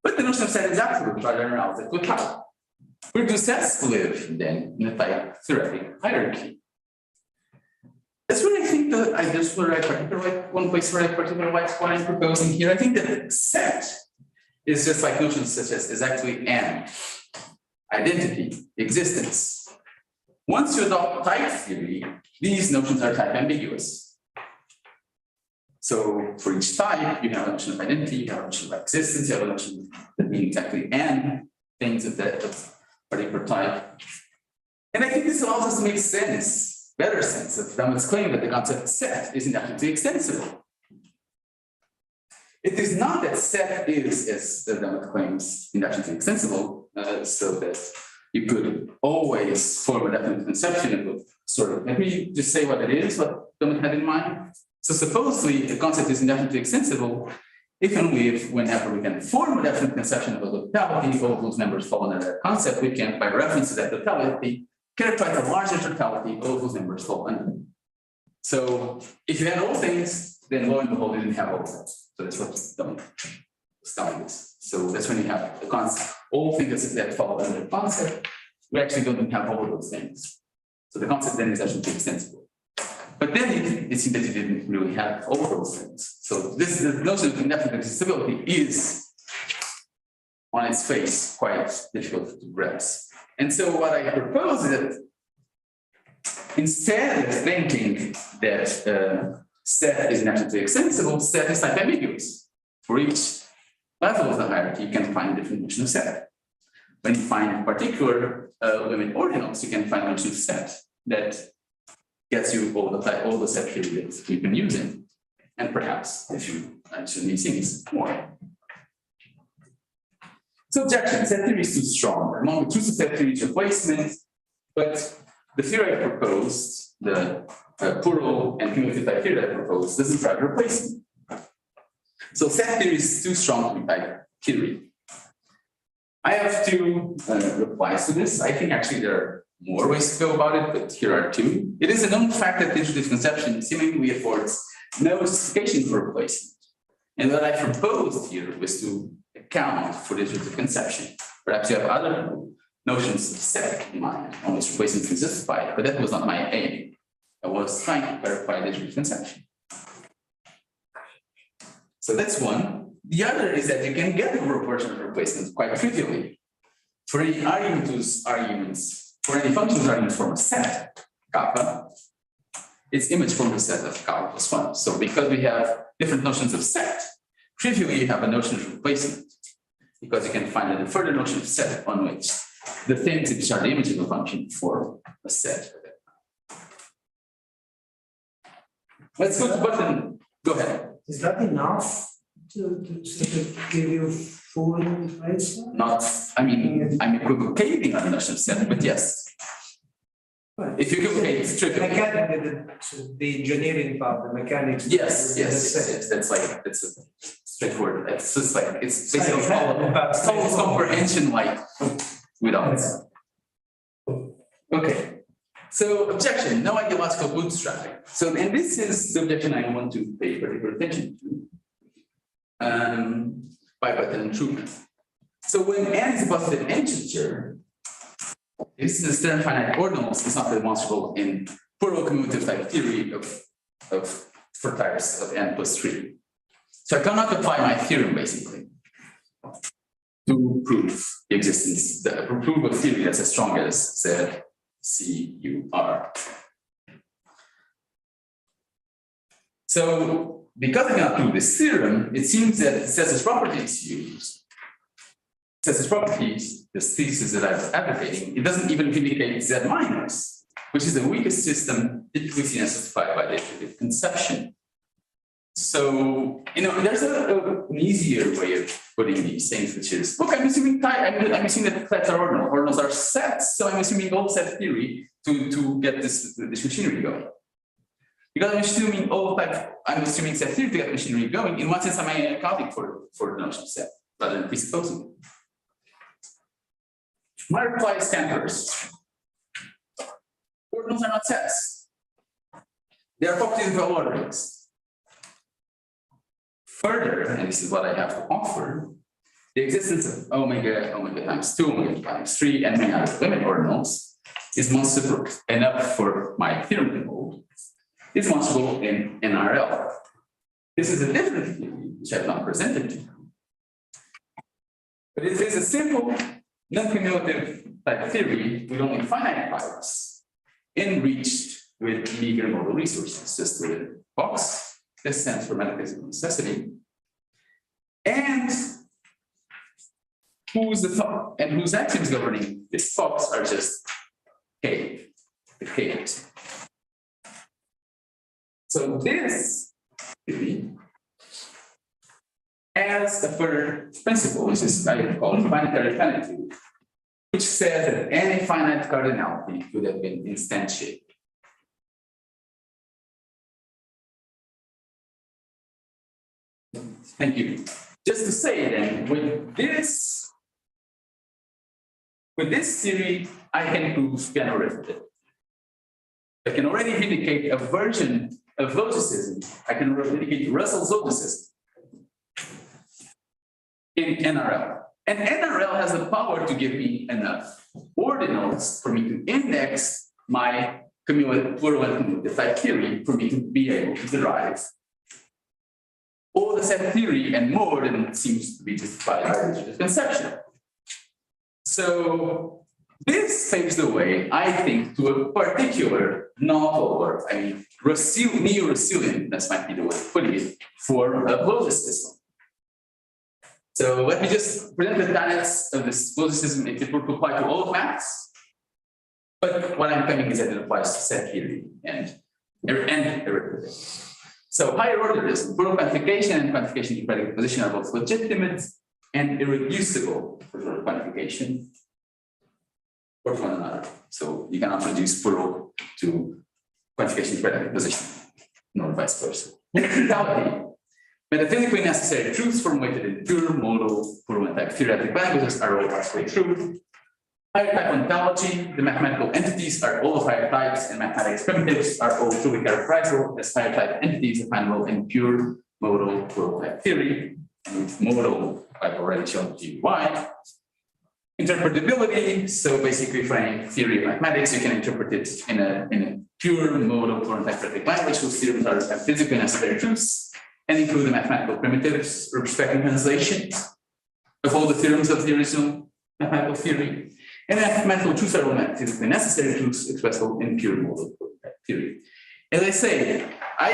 But the notion of set is absolute rather than relative with kappa. Where do sets live then in the type theoretic hierarchy? That's where I think that that's where one place where I particularly like what I'm proposing here. I think that set is just like notions such as is actually and identity, existence. Once you adopt type theory, these notions are type ambiguous. So for each type, you have a notion of identity, you have a notion of existence, you have a notion that means exactly and things of that particular type. And I think this allows us to make sense, better sense of Dumm's claim that the concept set is indefinitely extensible. It is not that set is, as Dumm claims, indefinitely extensible, so that you could always form a definite conception of sort of, let me just say what it is, what Dumm had in mind. So supposedly the concept is indefinitely extensible if and only if whenever we can form a definite conception of a totality, all whose members fall under that concept, we can, by reference to that totality, characterize a larger totality, all whose members fall under. So if you had all things, then lo and behold, you didn't have all things. So that's what Dumm was telling us. So that's when you have the concept, all things that fall under the concept, we actually don't have all of those things. So the concept then is actually extensible. But then it seems that you didn't really have all those things. So this the notion of indefinite extensibility is on its face quite difficult to grasp. And so what I propose is that instead of thinking that set is indefinitely extensible, set is type ambiguous. For each level of the hierarchy, you can find a different notion of set. When you find particular limit ordinals, you can find a notion of set that gets you all the set theory that we've been using, and perhaps if you mention these things more. So objection, set theory is too strong. Among the truths of set theory is replacement, but the theory I proposed, the plural and cumulative type theory that I proposed, doesn't try to replace it. So set theory is too strong to be type theory. I have two replies to this. I think actually there are more ways to go about it, but here are two. It is a known fact that distributive conception seemingly affords no justification for replacement. And what I proposed here was to account for distributive conception. Perhaps you have other notions of set in mind on which replacement is justified, but that was not my aim. I was trying to clarify distributive conception. So that's one. The other is that you can get the proportion of replacement quite trivially. For any argument whose arguments, for any function whose arguments form a set, kappa, its image forms a set of kappa plus 1. So because we have different notions of set, trivially you have a notion of replacement, because you can find a further notion of set on which the things which are the image of a function form a set. Let's go to button. Go ahead. Is that enough to give you full replacement? Not, I mean, I'm equivocating on the notion of set, but yes. If you equivocate, it's trivial. The engineering part, the mechanics. Yes. That's like, it's a straightforward. It's just like, it's basically almost comprehension like without. Okay. So objection, no ideological bootstrapping. So, and this is the objection I want to pay particular attention to. By button and truth. So when n is a positive integer, this is the finite ordinals is not demonstrable in plural cumulative type theory for types of n plus 3. So I cannot apply my theorem basically to prove the existence, the proof of theory that's as strong as Z, C, U, R. So because I cannot prove this theorem, it seems that Cesar's properties used. Cesar's properties, this thesis that I was advocating, it doesn't even vindicate Z minus, which is the weakest system typically seen as justified by distributive conception. So, there's an easier way of putting these things, which is, look, I'm assuming that sets are ordinal. Ordinals are sets, so I'm assuming all set theory to get this machinery going. Because I'm assuming set theory to get machinery going. In one sense, am I accounting for the notion of set rather than presupposing it? My reply is standards. Ordinals are not sets. They are properties of all ordinals. Further, and this is what I have to offer, the existence of omega times 2, omega times 3, and many other limit ordinals is most enough for my theorem to hold. demonstrable in NRL. This is a different theory, which I've not presented to you. But it is a simple, non-cumulative type theory with only finite parts, enriched with meager model resources, just the box. This stands for metaphysical necessity. And whose axioms governing this box are just K, the K's. So this theory has a further principle, which is I call finitary finitude, which says that any finite cardinality could have been instantiated. Thank you. Just to say then, with this theory, I can prove piano arithmetic. I can already indicate a version of logicism. I can indicate Russell's logicism in NRL. And NRL has the power to give me enough ordinals for me to index my cumulative plural and cumulative type theory for me to be able to derive all the set theory and more than seems to be justified by this conception. So this paves the way, I think, to a particular novel, or I mean, neo-Russellian, that might be the way of putting it, for a logicism. So let me just present the tenets of this logicism. It would apply to all of maths, but what I'm claiming is that it applies to set theory and arithmetic. So higher orderism, plural quantification and quantification to predicate position are both legitimate and irreducible for quantification or to one another. So you cannot reduce plural to quantification to predicate position, nor vice versa. Neutrality. Metaphysically necessary truths formulated in pure modal plural and type theoretic languages are all actually true. Higher type ontology, the mathematical entities are all of higher types, and mathematics primitives are all truly characterizable as higher type entities definable in pure modal plural type theory. And modal, I've already shown to you why. Interpretability, so basically for any theory of mathematics, you can interpret it in a pure modal plural type theoretic language whose theorems are physically necessary truths and include the mathematical primitives respecting translations of all the theorems of the original mathematical theory. And mathematical truths are all physically necessary truths expressible in pure modal theory. As I say, I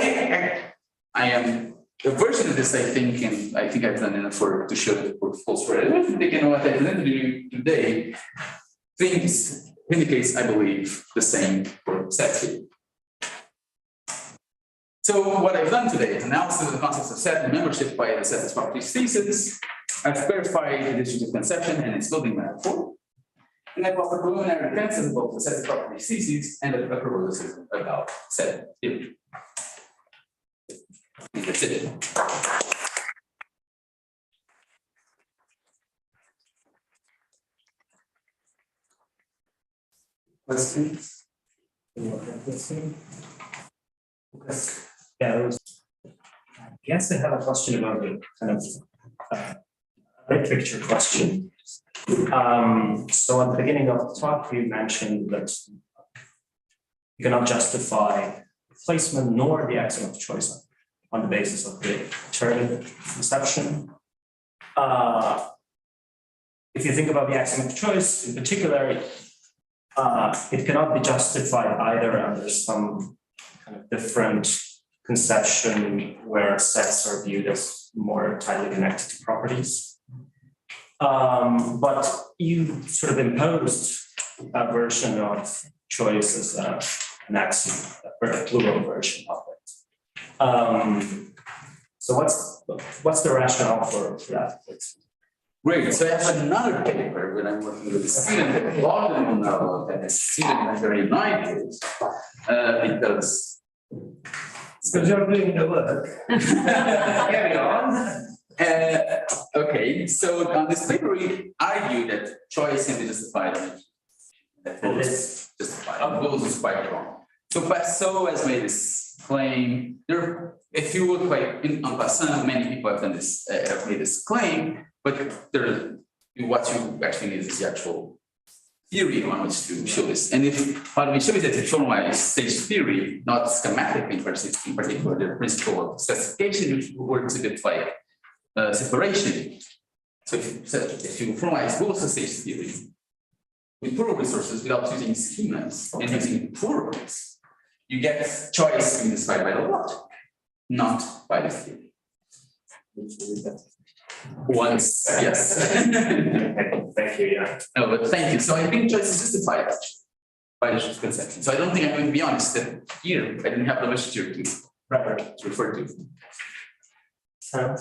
am a version of this, I think, and I think I've done enough work to show that for false arithmetic, and what I presented to you today indicates, I believe, the same for set theory. So what I've done today is analysis of the concepts of set and membership by the set properties thesis. I've clarified the distributive conception and its building metaphor. And I've offered preliminary defenses of both the set properties thesis and a criticism about set theory. And that's it. Questions? Yeah, I guess I have a question about the kind of big picture question. So at the beginning of the talk, you mentioned that you cannot justify placement nor the axiom of choice on the basis of the iterative conception. If you think about the axiom of choice in particular, it cannot be justified either under some kind of different conception where sets are viewed as more tightly connected to properties. But you sort of imposed a version of choice as an axiom, a plural version of it. So what's the rationale for that? Great. So I have another paper when I'm working with a student at the law now, and the student is very united because you're doing the work. Carry on. Okay, so on this paper, we argue that choice can be justified. That both is justified. Both is quite wrong. So Passot has made this claim. There, if you look like in passant, many people have done this, have made this claim, but there, what you actually need is the actual theory on which to show this. And if what we show is that the formalized stage theory, not schematic in particular, the principle of specification, which works a bit like separation. So if you formalize both the stage theory with plural resources without using schemas and using plurals, you get choice being decided by the logic, not by the theory. Once, yes. Thank you, yeah. No, but thank you. So I think choice is justified actually by the conception. So I don't think I'm going to be honest that here I didn't have the literature to refer to. So.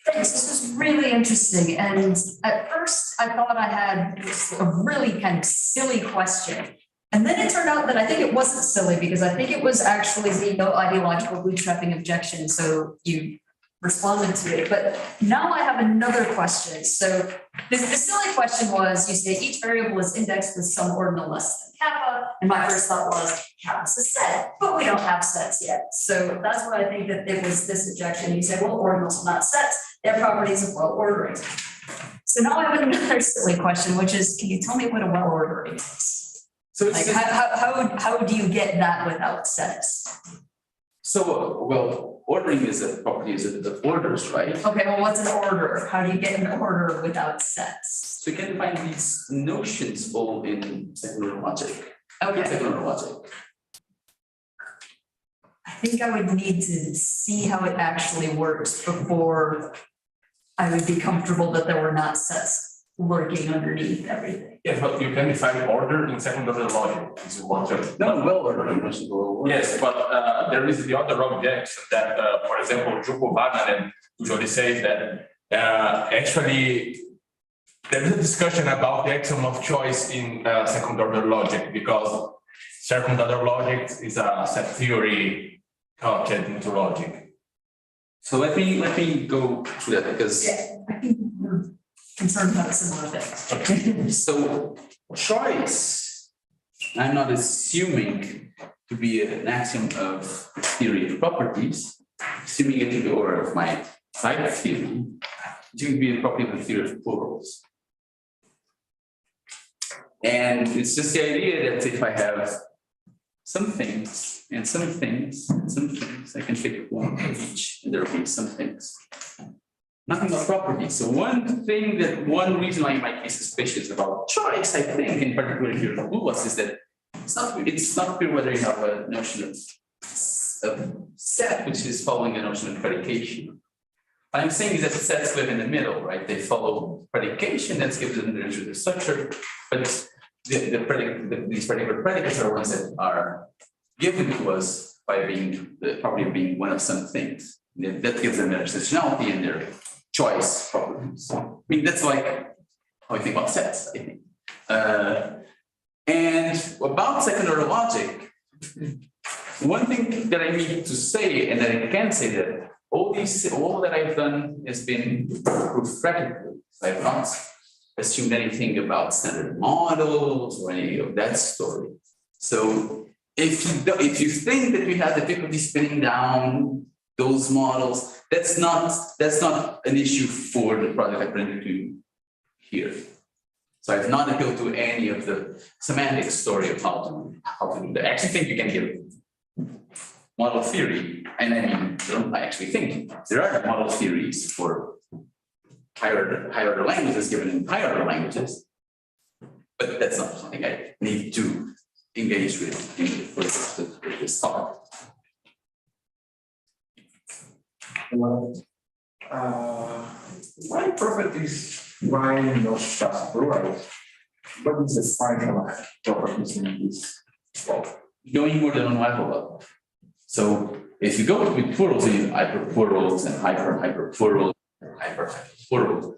Thanks, this was really interesting, and at first I thought I had a really kind of silly question. And then it turned out that I think it wasn't silly, because I think it was actually the no ideological bootstrapping objection, so you responded to it. But now I have another question. So the silly question was, you say each variable is indexed with some ordinal less than kappa, and my first thought was, kappa's a set, but we don't have sets yet. So that's what I think that it was this objection. You said, well, ordinals are not sets, they have properties of well ordering. So now I have another silly question, which is, can you tell me what a well ordering is? So it's Like, how do you get that without sets? So, well, ordering is a property of the orders, right? Okay, well, what's an order? How do you get an order without sets? So you can find these notions all in second-order logic. Okay, Second-order logic. I think I would need to see how it actually works before I would be comfortable that there were not sets lurking underneath everything. Yes, but you can define order in second-order logic if you want to. No, well ordered. Yes, but there is the other object that, for example, Juko Vananen usually says that actually there is a discussion about the axiom of choice in second-order logic, because second-order logic is a set theory content into logic. So let me go through that, because Yeah, I think we're concerned about similar things. so choice, I'm not assuming to be an axiom of theory of properties, assuming it to be order of my type theory, it would be a property of the theory of plurals. And it's just the idea that if I have some things and some things and some things, I can pick one of each, and there will be some things. Nothing about properties. So one reason why you might be suspicious about choice, I think, in particular here in Lewis, is that it's not clear whether you have a notion of set which is following a notion of predication. What I'm saying is that sets live in the middle, right? They follow predication that's given the structure, but these particular predicates are ones that are given to us by being the property of being one of some things. That gives them their extensionality and their choice properties. I mean, that's like how I think about sets, I think. And about second-order logic, one thing that I need to say, and that I can say, that all that I've done has been proof practically. I've not assumed anything about standard models or any of that story. So if you think that we have difficulty spinning down those models, that's not an issue for the project I presented to you here. So I've not appealed to any of the semantic story of how to do that. I actually think you can give model theory, and I mean, I actually think there are model theories for higher order languages given in higher order languages, but that's not something I need to engage with for this talk. Why properties, why not just plurals? What is the functional properties in this? Going more than one level. So if you go with plurals, you have hyperplurals and hyperplurals, hyperplurals.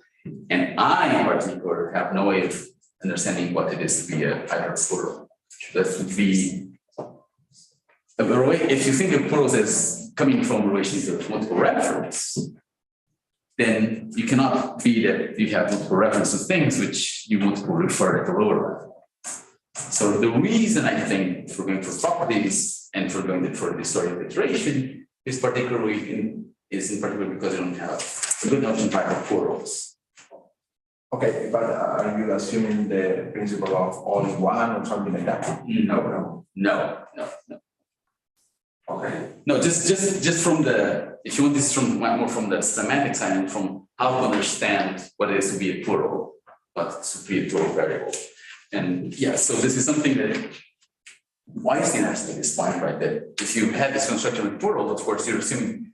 And I in particular have no way of understanding what it is to be a hyperplural. That would be if you think of plurals as coming from relations of multiple reference, then you cannot be that you have multiple reference of things which you multiple refer at the lower level. So the reason I think for going for properties and for going for the story of iteration is in particular because you don't have a good notion of hyperplurals. Okay, but are you assuming the principle of all in one or something like that? No. Okay. No, just from the, if you want this from more from the semantic side and from how to understand what it is to be a plural, what's to be a plural variable. And yeah, so this is something that Weinstein actually explained, right? That if you have this construction with plurals, of course, you're assuming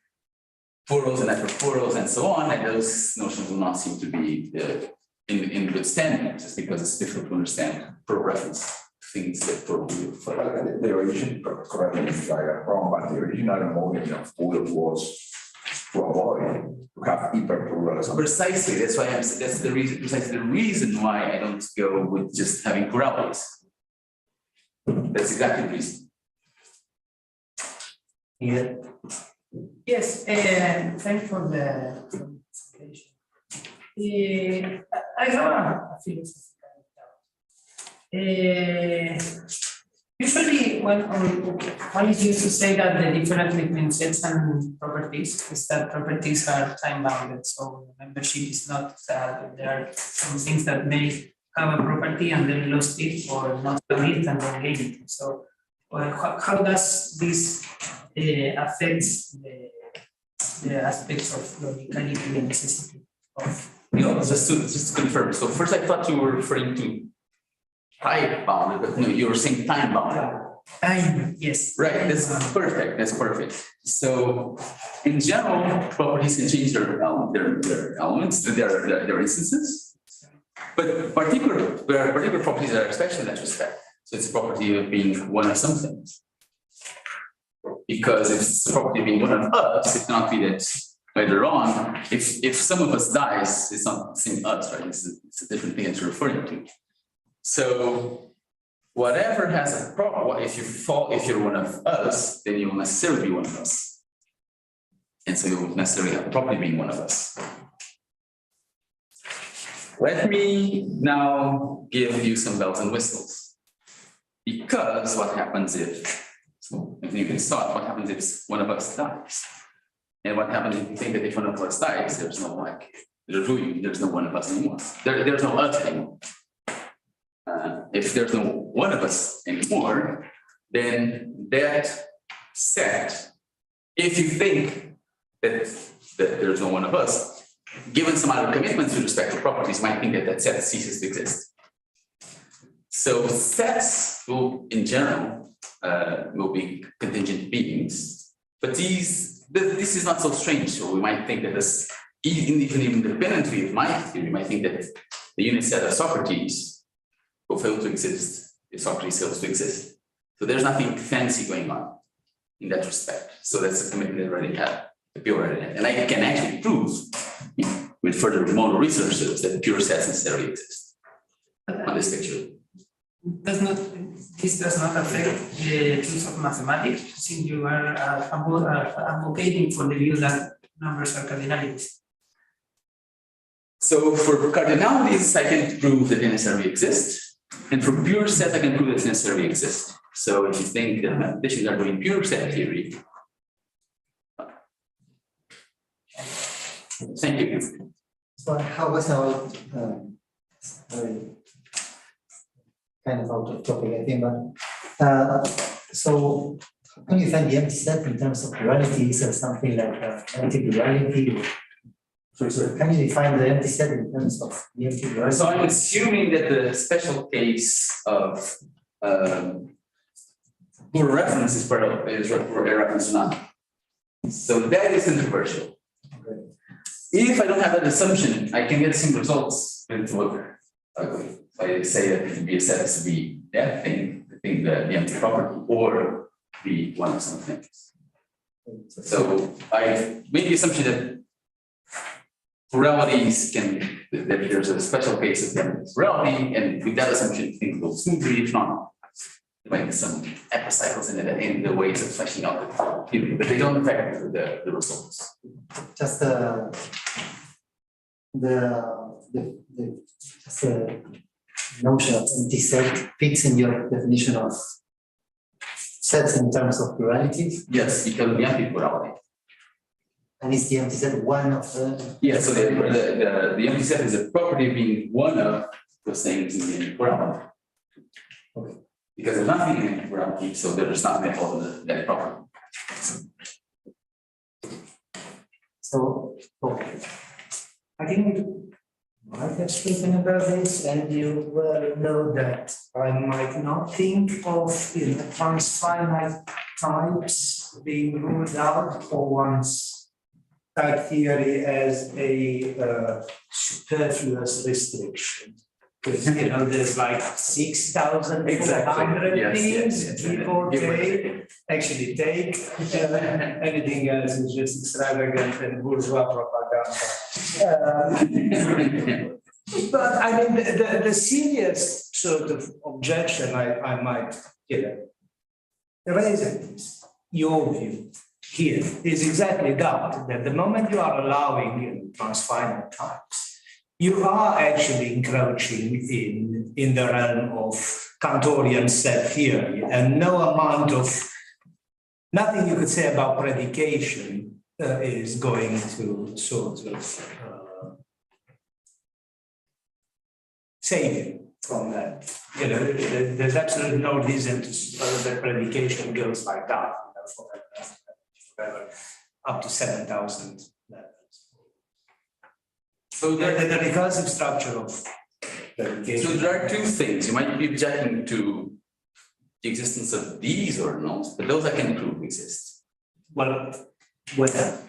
plurals and network plurals and so on, and those notions will not seem to be in good standing, just because it's difficult to understand plural reference things that probably The origin, correct me if I am wrong, but the original model of plural was to avoid to have hyperpluralism. precisely, that's why that's the reason, precisely the reason why I don't go with just having pluralities. That's exactly the reason. Yeah. Yes, thanks for the presentation. I have a philosophical doubt. Usually one is used to say that the difference between sets and properties is that properties are time bounded. So membership is not, there are some things that may have a property and then lost it or not have it and then gain it. So how does this affect the aspects of logicality and necessity of? Just to confirm. So first I thought you were referring to type bounded, but no, you were saying time bounded. Time, yes. Right, that's perfect, that's perfect. So in general, properties can change their elements, their instances. But particular properties are special in that respect. So it's a property of being one of something. Because if it's a property of being one of us, it cannot be that later on, if some of us dies, it's not the same us, right? It's a different thing that you're referring to. So whatever has a problem, if you're one of us, then you will necessarily be one of us. And so you will necessarily have the property being one of us. Let me now give you some bells and whistles. Because what happens if you can start, what happens if one of us dies? And what happens if you think that if one of us dies, there's no there's no one of us anymore. There's no us anymore. If there's no one of us anymore, then that set, if you think that there's no one of us, given some other commitments with respect to properties, you might think that that set ceases to exist. So sets will, in general, will be contingent beings, but this is not so strange. So we might think that this, even independently of my theory, we might think that the unit set of Socrates will fail to exist if Socrates fails to exist. So there's nothing fancy going on in that respect. So that's a commitment that I already have, the pure already have. And I can actually prove with further model research that pure sets necessarily exist on this picture. This does not affect the truth of mathematics, since you are advocating for the view that numbers are cardinalities. So for cardinalities, I can prove that they necessarily exist. And for pure set, I can prove that they necessarily exist. So if you think that mathematicians are doing pure set theory, thank you. So how was about kind of out of topic, I think, but so how can you find the empty set in terms of plurality? Is there something like empty plurality? So can you define the empty set in terms of the empty plurality? So I'm assuming that the special case of plural reference is a reference to none. So that is controversial. Okay. If I don't have that assumption, I can get some results with what I say that it can be a set as to be that thing, the empty property, or be one of some things. So I made the assumption that pluralities that there's a special case of plurality, and with that assumption, things go smoothly. If not, there might be some epicycles in the ways of fleshing out the theory, but they don't affect the results. Just the notion of empty set fits in your definition of sets in terms of plurality. Yes, because of the empty plurality. And is the empty set one of the? Yeah, so the empty set is a property being one of those things in the equality. Okay. Because there's nothing in the equality, so there's not going to hold that property. So, okay. I think I have spoken about this, and you well know that I might not think of transfinite types being ruled out for one's type theory as a superfluous restriction. Because there's like 6,400 things, people actually take, anything else is just extravagant and bourgeois propaganda. But I mean, the serious sort of objection I might, raise is your view here is exactly that the moment you are allowing transfinite types, you are actually encroaching in the realm of Cantorian set theory, and no amount of, nothing you could say about predication is going to sort of save you from that. There's absolutely no reason to suppose that predication goes like that forever, up to 7,000 levels. So the recursive structure of predication. So there are two things. You might be objecting to the existence of these ordinals, but those I can prove exist. Well, whether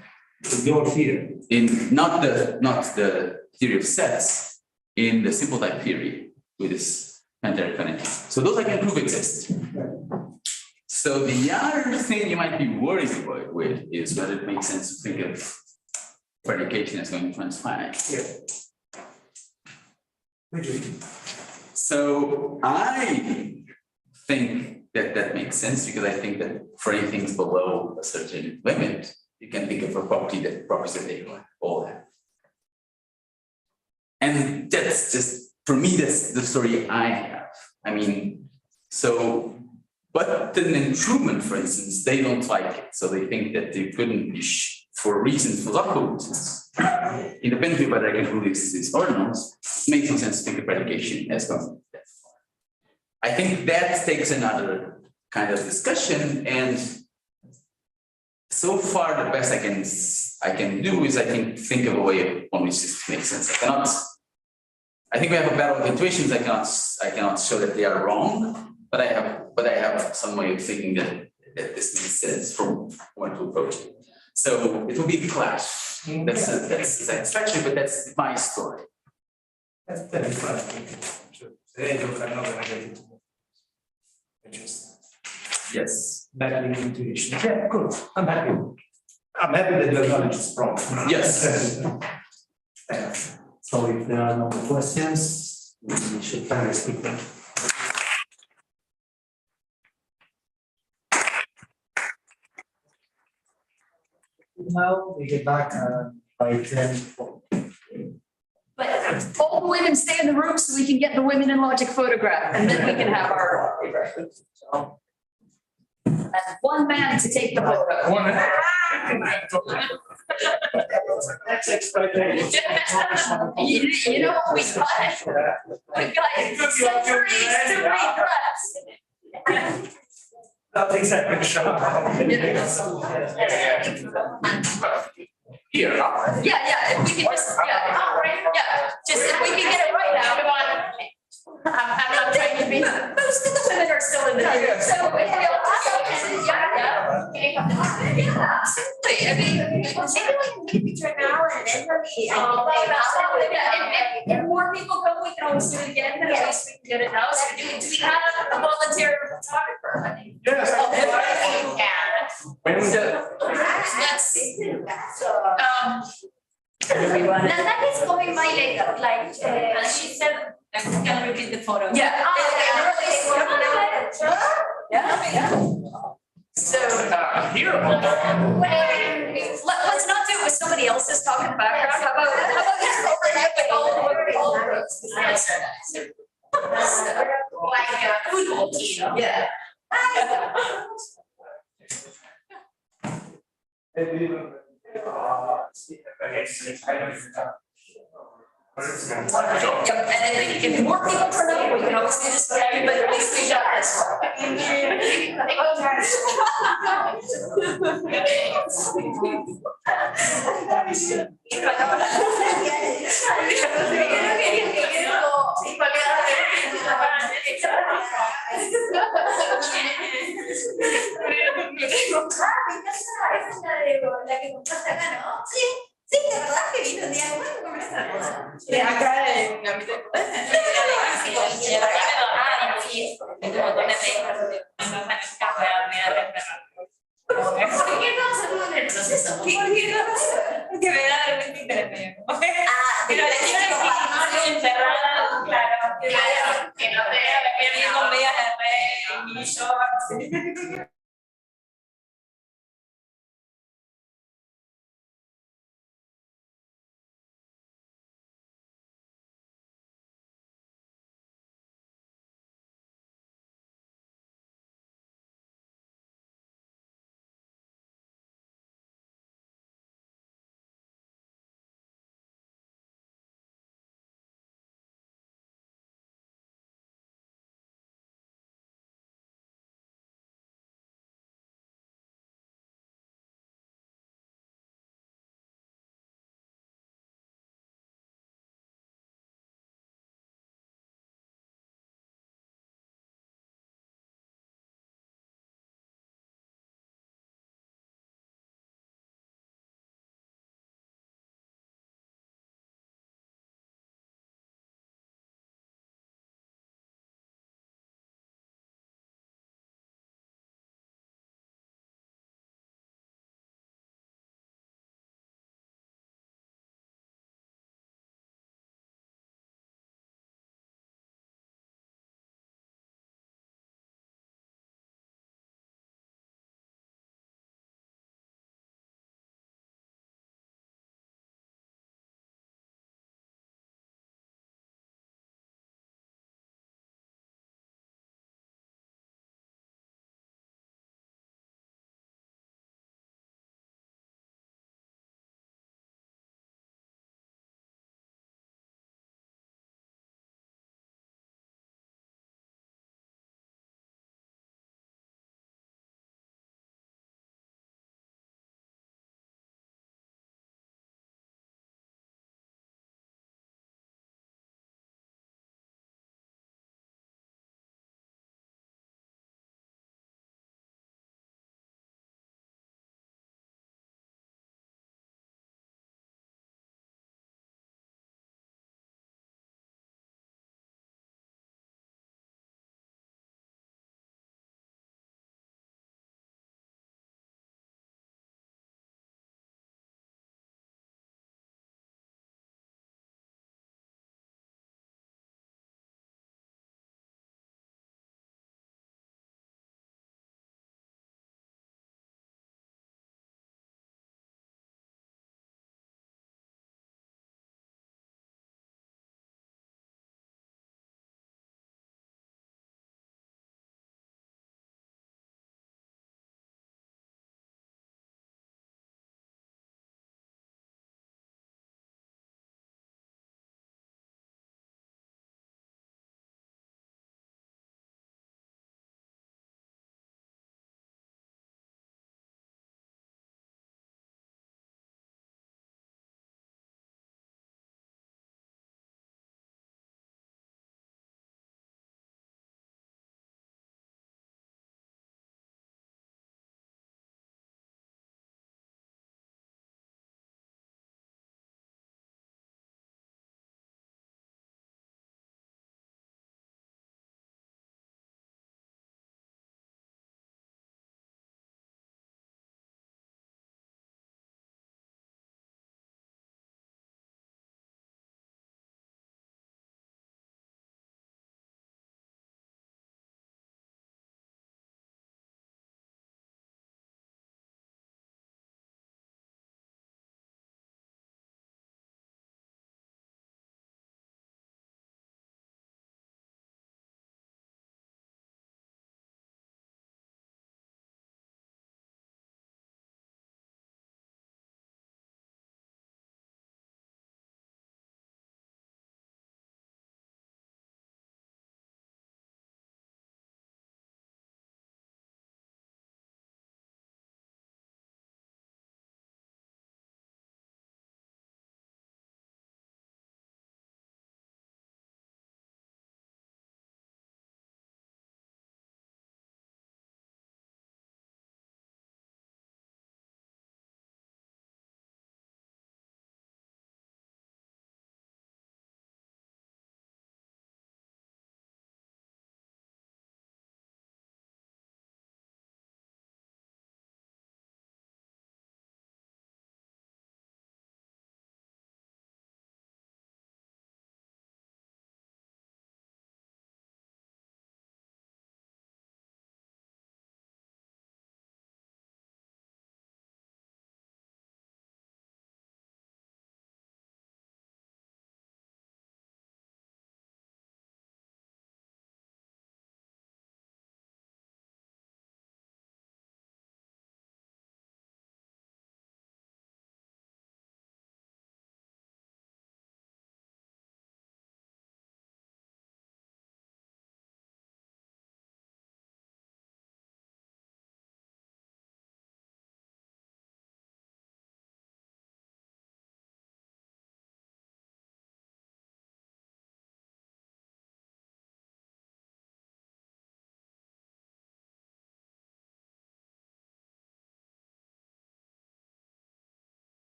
your theory. In not the theory of sets, in the simple type theory with this planetary connecting. So those I can prove exist. So the other thing you might be worried about with is whether it makes sense to think of predication as going transfinite. So I think that makes sense because I think that for anything below a certain limit, you can think of a property that they all have. And that's just, for me, that's the story I have. I mean, so, Button and Truman, for instance, they don't like it. So they think that they couldn't be, for reasons, philosophical reasons, independently of whether I can prove these ordinals, it makes no sense to think of predication as going that far. I think that takes another kind of discussion, and so far the best I can do is think of a way on which this makes sense. I think we have a battle of intuitions. I cannot show that they are wrong, but I have some way of thinking that this makes sense from one to approach it. So it will be the clash. That's a satisfaction, but that's my story. That's very funny. Yes. Battling intuition. Yeah, good. I'm happy. I'm happy that your knowledge is strong. Yes. So if there are no more questions, we should finally speak them. Now we get back by 10. But all the women stay in the room so we can get the women in logic photograph, and then we can have our. And one man to take the photo. That's exploitation. You know what we got? We got centuries to redress. Not exactly sure. Here. Yeah, if we can just, just if we can get it right now. I'm not trying to be, most of the women are still in the room, so if we all absolutely, I mean. Maybe we can keep it to an hour and then for me. If more people come, we can always do it again, but at least we can get it out. So do we have a volunteer photographer? Yes. That is going by like, She said, I'm gonna repeat the photo. Yeah. So. Here. Let's not do it with somebody else's talk in the background. How about just over here with all the roads? like a football team. Yeah. Maybe Yep, and if more people turn up, we can always do this, but everybody, at least we got this. La que compraste acá, ¿no? Sí, sí, de verdad que vino un día bueno comer esa cosa. Acá en la mitad. Sí, un montón de textos. ¿Por qué no hacerlo en el proceso? ¿Por qué no? Que me da vergüenza internet. Ah, Pero le quiero decir, encerrada, claro. Que no vea, que me con medias de rey, mini shorts.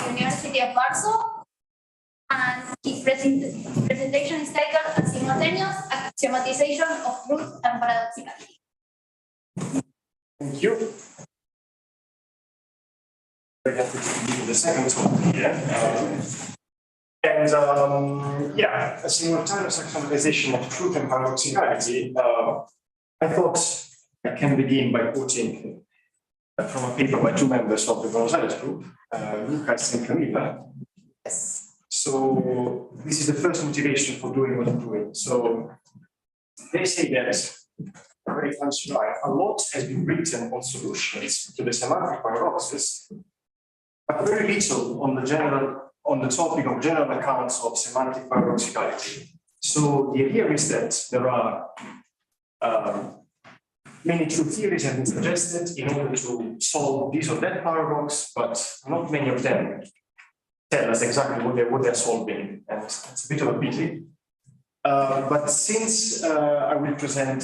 University of Warsaw. And his presentation is titled Simultaneous Axiomatization of Truth and Paradoxicality. Thank you. Very happy to be the second talk here. Yeah, a simultaneous axiomatization of truth and paradoxicality. I thought I can begin by quoting from a paper by two members of the Buenos Aires group, Lucas and Camila. So this is the first motivation for doing what I'm doing. So they say that a lot has been written on solutions to the semantic paradoxes, but very little on the topic of general accounts of semantic paradoxicality. So the idea is that there are many true theories have been suggested in order to solve this or that paradox, but not many of them tell us exactly what they're solving, and it's a bit of a pity. But since I will present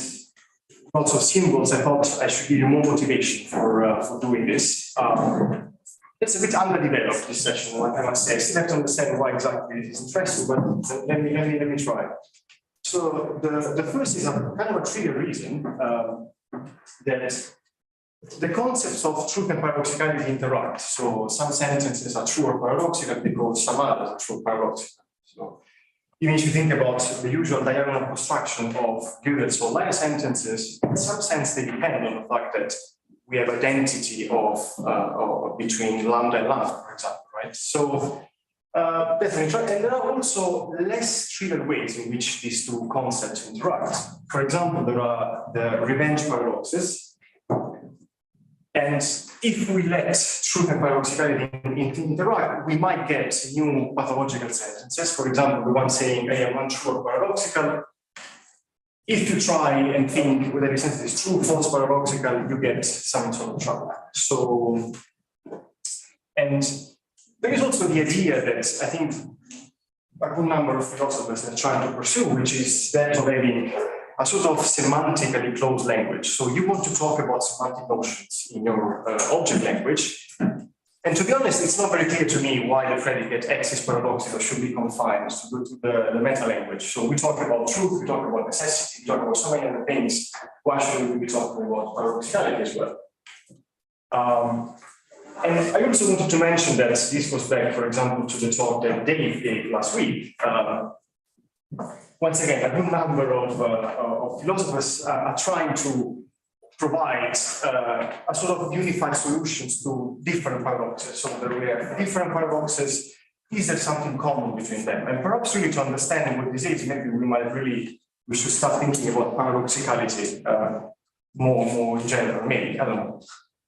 lots of symbols, I thought I should give you more motivation for doing this. It's a bit underdeveloped, this session, I must say. I still have to understand why exactly this is interesting, but let me try. So the first is a kind of a trivial reason that the concepts of truth and paradoxicality interact. So some sentences are true or paradoxical because some others are true or paradoxical. So even if you think about the usual diagonal construction of Gödel's or line sentences, in some sense they depend on the fact that we have identity of between lambda and lambda, for example, right? So that's an interesting, and there are also less trivial ways in which these two concepts interact. For example, there are the revenge paradoxes. And if we let truth and paradoxicality interact, we might get new pathological sentences. For example, the one saying I am untrue or paradoxical. If you try and think whether a sentence is true, false, paradoxical, you get some sort of trouble. So, and there is also the idea that I think a good number of philosophers are trying to pursue, which is that of having a sort of semantically closed language. So you want to talk about semantic notions in your object language. And to be honest, it's not very clear to me why the predicate X is paradoxical should be confined to the meta language. So we talk about truth, we talk about necessity, we talk about so many other things. Why should we be talking about paradoxicality as well? And I also wanted to mention that this goes back, for example, to the talk that Dave gave last week. Once again, a good number of philosophers are trying to provide a sort of unified solutions to different paradoxes. So there we have different paradoxes. Is there something common between them? And perhaps really to understand what this is, maybe we should start thinking about paradoxicality more in general, maybe, I don't know.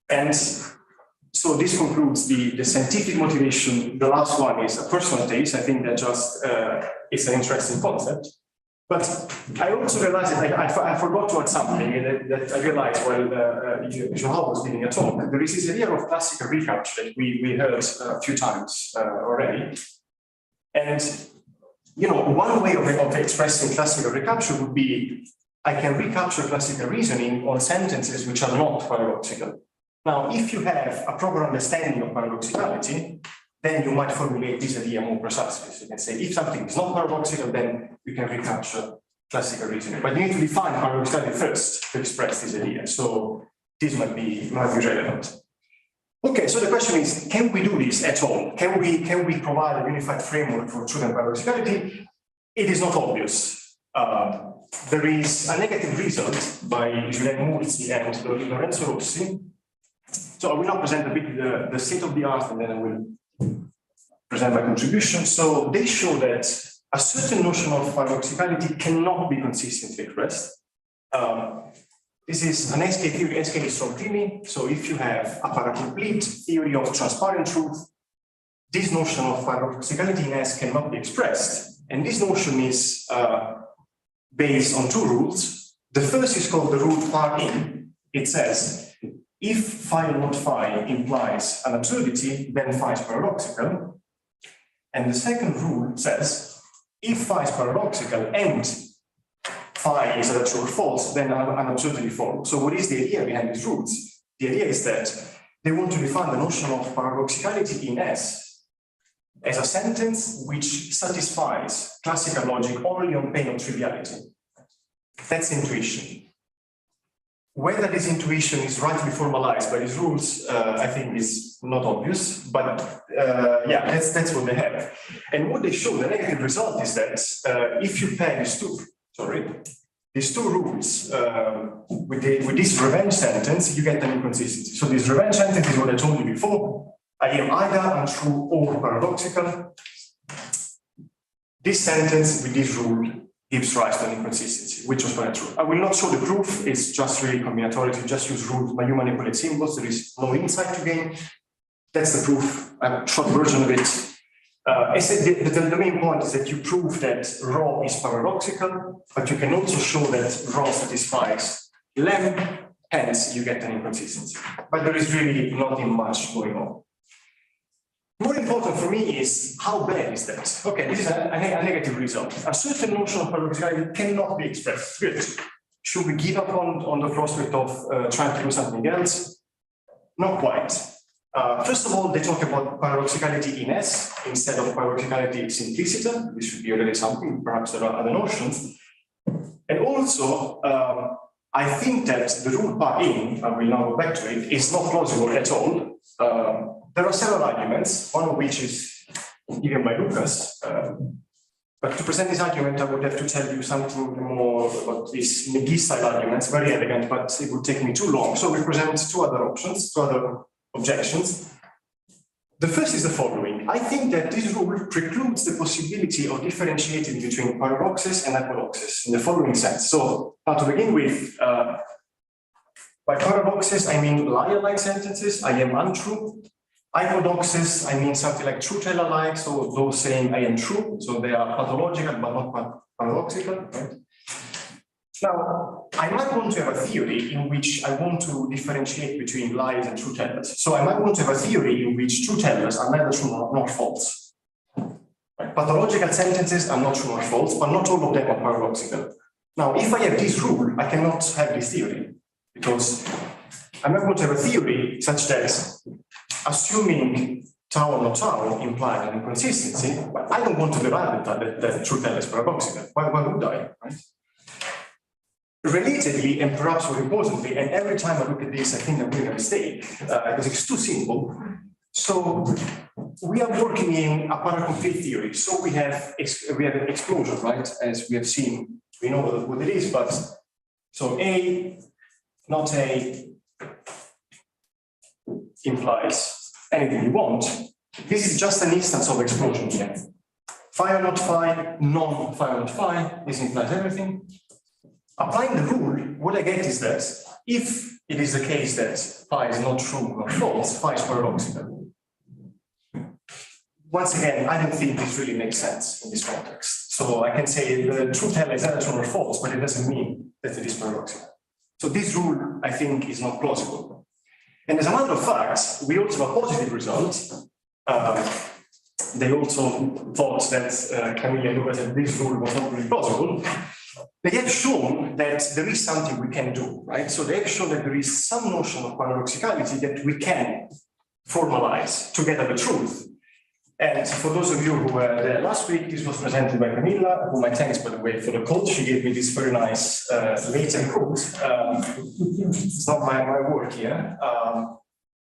And so this concludes the scientific motivation. The last one is a personal taste. I think that just it's an interesting concept. But I also realized that I forgot to add something that I realized while Joao was giving a talk. There is this idea of classical recapture that we heard a few times already. And you know, one way of expressing classical recapture would be I can recapture classical reasoning on sentences which are not paradoxical. Now, if you have a proper understanding of paradoxicality, then you might formulate this idea more precisely. So you can say, if something is not paradoxical, then you can recapture classical reasoning. But you need to define paradoxicality first to express this idea. So this might be relevant. Okay, so the question is, can we do this at all? Can we provide a unified framework for truth and paradoxicality? It is not obvious. There is a negative result by Giuliano Murzi and Lorenzo Rossi. So I will now present a bit the state of the art, and then I will present my contribution. So they show that a certain notion of paradoxicality cannot be consistently expressed. This is an SK theory, SK is from Primi. So if you have a paracomplete theory of transparent truth, this notion of paradoxicality in S cannot be expressed. And this notion is based on two rules. The first is called the rule phi in. It says, if phi not phi implies an absurdity, then phi is paradoxical. And the second rule says, if phi is paradoxical and phi is either true or false, then an absurdity follows. So what is the idea behind these rules? The idea is that they want to define the notion of paradoxicality in S as a sentence which satisfies classical logic only on pain of triviality. That's intuition. Whether this intuition is rightly formalized by these rules, I think is not obvious, but yeah, that's what they have. And what they show, the negative result is that if you pair these two rules with this revenge sentence, you get an inconsistency. So this revenge sentence is what I told you before. I am either untrue or paradoxical. This sentence with this rule gives rise to an inconsistency, which was not true. I will not show the proof, it's just really combinatorial. You just use rules, but you manipulate symbols, there is no insight to gain. That's the proof, a short version of it. The main point is that you prove that rho is paradoxical, but you can also show that rho satisfies lem, hence you get an inconsistency. But there is really nothing much going on. More important for me is how bad is that? Okay, this is a negative result. A certain notion of paradoxicality cannot be expressed. Good. Should we give up on the prospect of trying to do something else? Not quite. First of all, they talk about paradoxicality in S instead of paradoxicality simpliciter. This should be already something, perhaps there are other notions. And also, I think that the rule par in, I will now go back to it, is not plausible at all. There are several arguments, one of which is given by Lucas. But to present this argument, I would have to tell you something more about these McGee-style arguments, very elegant, but it would take me too long. So we present two other options, two other objections. The first is the following. I think that this rule precludes the possibility of differentiating between paradoxes and apodoxes in the following sense. So, now to begin with, by paradoxes, I mean liar-like sentences, I am untrue. Apodoxes, I mean something like true-teller-like, so those saying I am true, so they are pathological but not paradoxical, right? Now, I might want to have a theory in which I want to differentiate between lies and true tellers. So I might want to have a theory in which true tellers are neither true nor false. Right? Pathological sentences are not true nor false, but not all of them are paradoxical. Now, if I have this rule, I cannot have this theory, because I might want to have a theory such that assuming tau or not tau implies an inconsistency, but I don't want to derive that true teller is paradoxical. Why would I? Right? Relatedly, and perhaps more importantly, and every time I look at this, I think I'm doing a mistake because it's too simple. So we are working in a paracomplete theory. So we have an explosion, right? As we have seen, we know what it is, but so A, not A, implies anything you want. This is just an instance of explosion here. Phi or not phi, non-phi or not phi, this implies everything. Applying the rule, what I get is that if it is the case that phi is not true or false, phi is paradoxical. Once again, I don't think this really makes sense in this context. So I can say the true teller is either true or false, but it doesn't mean that it is paradoxical. So this rule, I think, is not plausible. And as a matter of fact, we also have a positive result. They also thought that Camille and Lucas said this rule was not really plausible. They have shown that there is something we can do, right? So they have shown that there is some notion of paradoxicality that we can formalize to get at the truth. And for those of you who were there last week, this was presented by Camilla, whom I thanks, by the way, for the quote. She gave me this very nice latent quote. It's not my work here.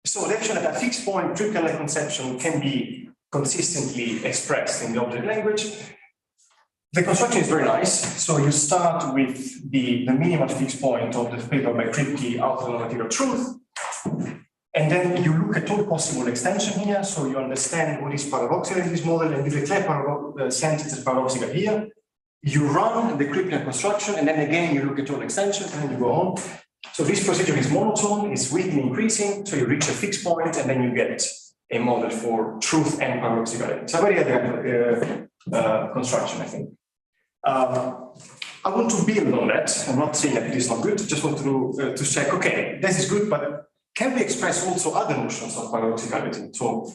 So they've shown that a fixed point triplet conception can be consistently expressed in the object language. The construction is very nice. So you start with the minimal fixed point of the paper by Kripke out of the material truth. And then you look at all possible extension here. So you understand what is paradoxical in this model and you declare sentence as paradoxical here. You run the Kripke construction and then again you look at all extensions and then you go on. So this procedure is monotone, it's weakly increasing. So you reach a fixed point and then you get a model for truth and paradoxicality. It's a very elegant construction, I think. I want to build on that. I'm not saying that it is not good, just want to check, okay, this is good, but can we express also other notions of paradoxicality? So,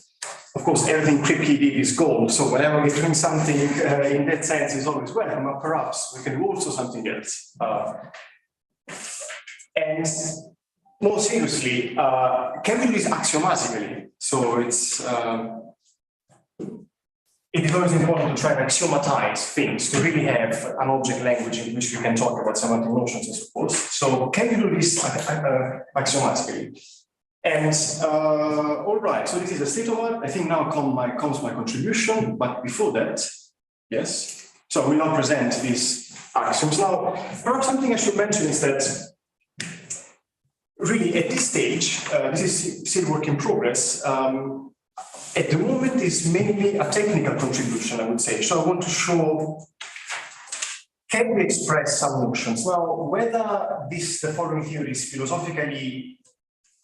of course, everything Kripke did is gold, so whenever we're doing something in that sense is always welcome, but perhaps we can do also something else. And more seriously, can we do this axiomatically? So it's it is always important to try and axiomatize things, to really have an object language in which we can talk about semantic notions, I suppose. So can you do this axiomatically? And all right, so this is the state of art. I think now comes my contribution, but before that, yes. So I will now present these axioms. Now, perhaps something I should mention is that really at this stage, this is still work in progress. At the moment is mainly a technical contribution, I would say. So I want to show, can we express some notions? Now, whether the following theory is philosophically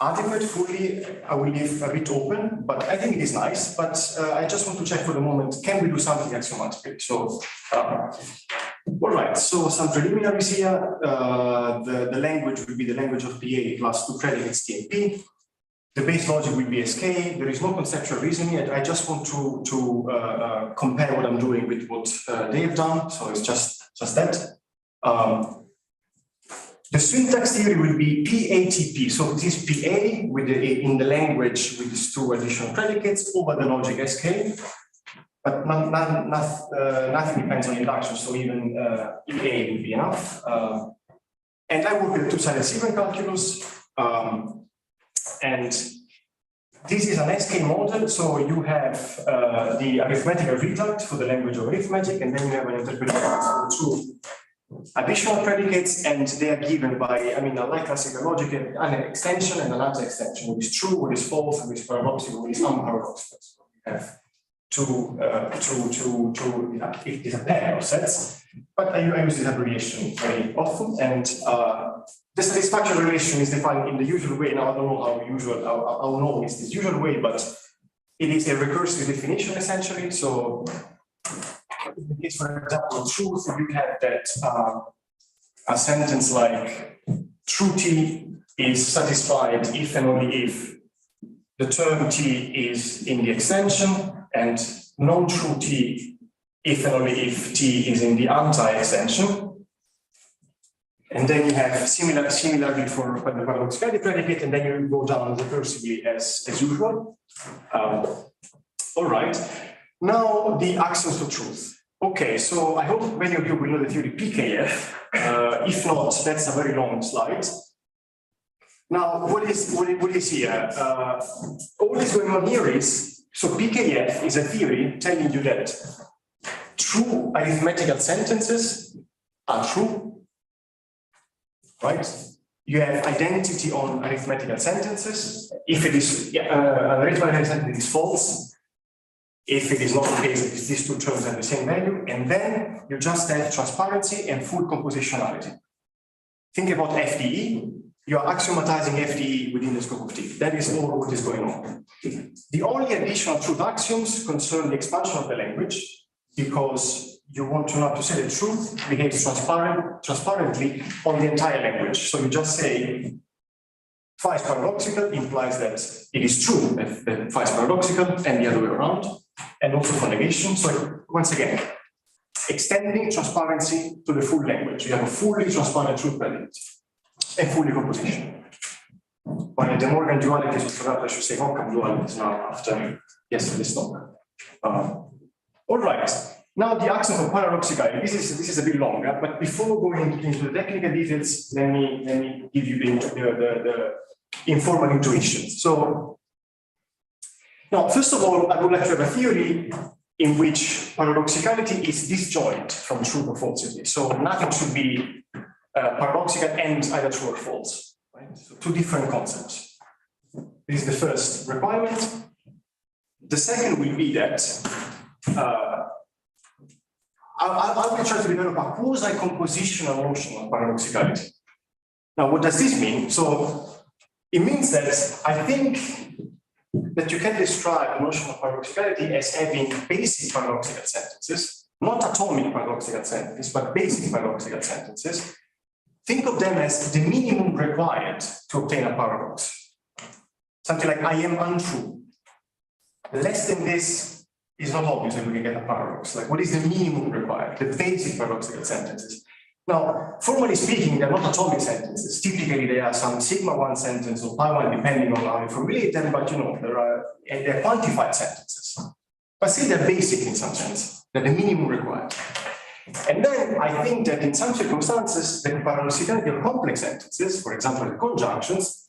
adequate fully, I will leave a bit open, but I think it is nice. But I just want to check for the moment, can we do something axiomatically? So, all right, so some preliminaries here. The language will be the language of PA plus 2 predicates T and P. The base logic will be SK. There is no conceptual reasoning. I just want to compare what I'm doing with what they have done. So it's just that. The syntax theory will be PATP. So it is PA with in the language with these 2 additional predicates over the logic SK. But nothing depends on induction. So even EA will be enough. And I work with 2-sided sequence calculus. And this is an SK model, so you have the arithmetical result for the language of arithmetic, and then you have an interpretation of 2 additional predicates, and they are given by, I mean, unlike classical logic, an extension and another extension, what is true, what is false, what is paradoxical, what is unparadoxical. So you have it is a pair of sets, but I use this abbreviation very often, and the satisfaction relation is defined in the usual way. Now I don't know how known is this usual way, but it is a recursive definition essentially. So in the case, for example, of truth, you have that a sentence like true T is satisfied if and only if the term T is in the extension, and non-true T if and only if T is in the anti-extension. And then you have similarly for the paradoxicality predicate, and then you go down recursively as usual. All right. Now the axioms of truth. Okay, so I hope many of you will know the theory PKF. If not, that's a very long slide. Now, what is here? All that's going on here is, so PKF is a theory telling you that true arithmetical sentences are true. Right? You have identity on arithmetical sentences. If it is an arithmetical sentence is false, if it is not the case, if these 2 terms have the same value, and then you just have transparency and full compositionality. Think about FDE. You are axiomatizing FDE within the scope of T. That is all what is going on. The only additional truth axioms concern the expansion of the language, because you want to not to say the truth behaves transparently on the entire language. So you just say phi is paradoxical implies that it is true that phi is paradoxical and the other way around, and also for negation. So once again, extending transparency to the full language. You have a fully transparent truth predicate and fully composition. But in the Morgan dualities, I should say Occam dualities now after yesterday's talk. All right. Now the axiom of paradoxicality. This is a bit longer, but before going into the technical details, let me give you the informal intuition. So now, first of all, I would like to have a theory in which paradoxicality is disjoint from truth or falsity. So nothing should be paradoxical and either true or false. Right? So 2 different concepts. This is the first requirement. The second will be that I will try to develop a quasi-compositional notion of paradoxicality. Now, what does this mean? So it means that I think that you can describe the notion of paradoxicality as having basic paradoxical sentences, not atomic paradoxical sentences, but basic paradoxical sentences. Think of them as the minimum required to obtain a paradox. Something like I am untrue. Less than this is not obvious when we can get a paradox. Like, what is the minimum required? The basic paradoxical sentences. Now, formally speaking, they're not atomic sentences. Typically, they are some sigma 1 sentence or pi 1, depending on how you formulate them, but you know, they're quantified sentences. but still they're basic in some sense, they're the minimum required. And then I think that in some circumstances, the paradoxicality of complex sentences, for example, the conjunctions,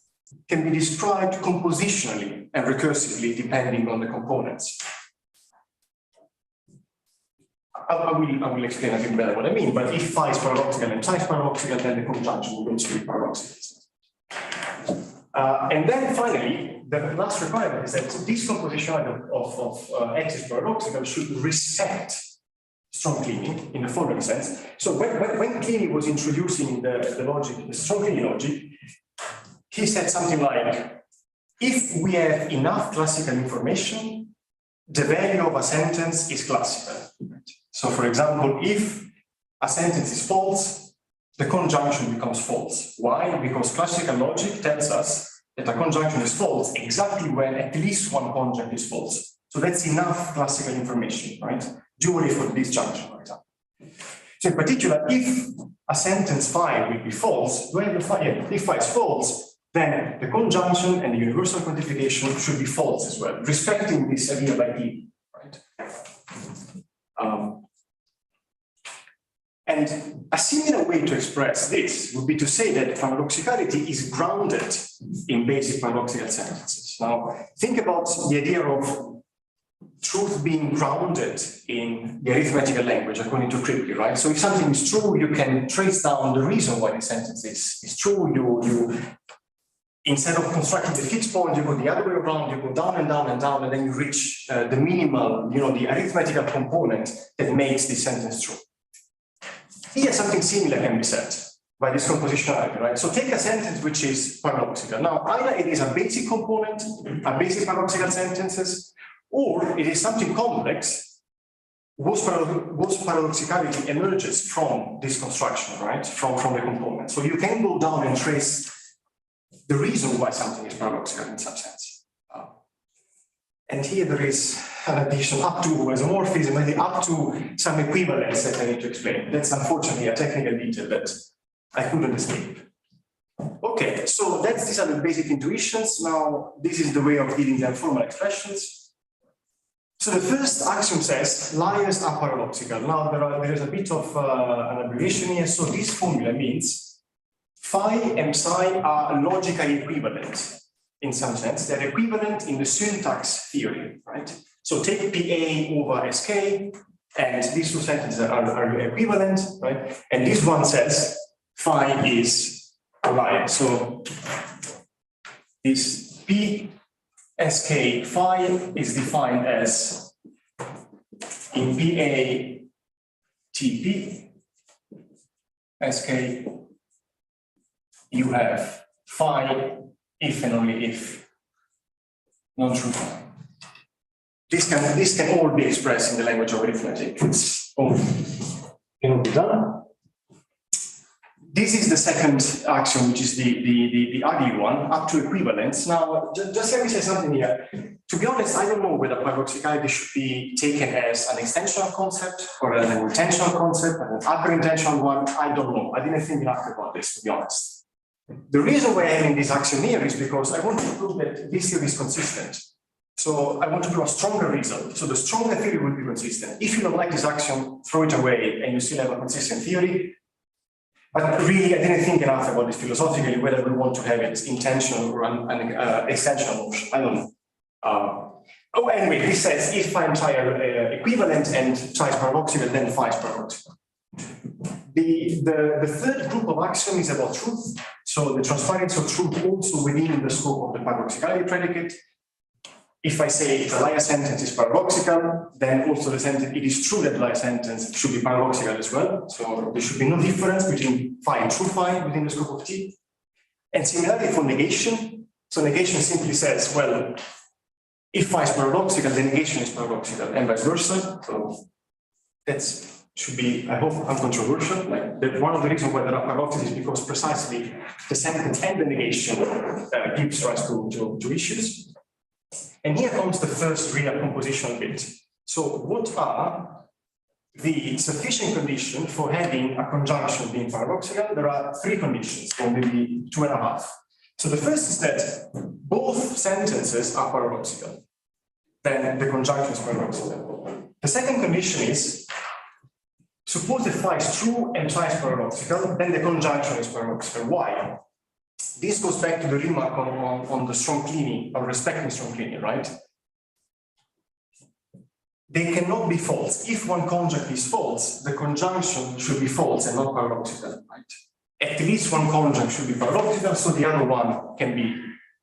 can be described compositionally and recursively depending on the components. I will explain a bit better what I mean, but if phi is paradoxical and psi is paradoxical, then the conjunction will also be paradoxical. And then finally, the last requirement is that this composition of X is paradoxical should respect strong cleaning in the following sense. So when cleaning was introducing the logic, the strong cleaning logic, he said something like, if we have enough classical information, the value of a sentence is classical. So for example, if a sentence is false, the conjunction becomes false. Why? Because classical logic tells us that a conjunction is false exactly when at least one conjunct is false. So that's enough classical information, right? Dually for disjunction, for example. So in particular, if a sentence phi will be false, if phi is false, then the conjunction and the universal quantification should be false as well, respecting this idea by E, right? And a similar way to express this would be to say that paradoxicality is grounded in basic paradoxical sentences. Now, think about the idea of truth being grounded in the arithmetical language according to Kripke, right? So if something is true, you can trace down the reason why the sentence is true. You instead of constructing the fixed point, you go the other way around, you go down and down and down, and then you reach the minimal, the arithmetical component that makes this sentence true. Here, something similar can be said by this compositionality, right? So take a sentence which is paradoxical. Now, either it is a basic component, a basic paradoxical sentences, or it is something complex, whose paradoxicality emerges from this construction, right? From the component. So you can go down and trace the reason why something is paradoxical in some sense. And here there is an addition up to isomorphism, maybe up to some equivalence that I need to explain. That's unfortunately a technical detail that I couldn't escape. Okay, so these are the basic intuitions. Now, this is the way of giving them formal expressions. So the first axiom says liars are paradoxical. Now there is a bit of an abbreviation here. So this formula means phi and psi are logically equivalent in some sense. They're equivalent in the syntax theory, right? So take PA over SK, and these two sentences are equivalent, right? And this one says phi is a liar. So this P SK phi is defined as in PA TP SK you have phi if and only if non-true phi. This can all be expressed in the language of arithmetic. It's all can be done. This is the second axiom, which is the ugly one, up to equivalence. Now, just let me say something here. To be honest, I don't know whether paradoxicality should be taken as an extensional concept or an intentional concept, an upper intentional one. I don't know. I didn't think enough about this, to be honest. The reason why I'm having this axiom here is because I want to prove that this theory is consistent. So I want to prove a stronger result. So the stronger theory will be consistent. If you don't like this axiom, throw it away and you still have a consistent theory. But really, I didn't think enough about this philosophically, whether we want to have it intentional or an extensional motion. I don't know. Anyway, this says if phi and psi are equivalent and psi is paradoxical, then phi is paradoxical. The third group of axiom is about truth. So the transparency of truth also within the scope of the paradoxicality predicate. If I say the liar sentence is paradoxical, then also the sentence, it is true that the liar sentence should be paradoxical as well. So there should be no difference between phi and true phi within the scope of T. And similarly for negation. So negation simply says, well, if phi is paradoxical, then negation is paradoxical and vice versa. So that's should be, I hope, uncontroversial. Like one of the reasons why there are paradoxes is because precisely the sentence and the negation gives rise to issues. And here comes the first real compositional bit. So what are the sufficient conditions for having a conjunction being paradoxical? There are three conditions, or maybe 2.5. So the first is that both sentences are paradoxical. then the conjunction is paradoxical. The second condition is, suppose the phi is true and psi is paradoxical, then the conjunction is paradoxical. Why? This goes back to the remark on the strong cleaning, or respecting strong cleaning, right? They cannot be false. If one conjunct is false, the conjunction should be false and not paradoxical, right? At least one conjunct should be paradoxical, so the other one can be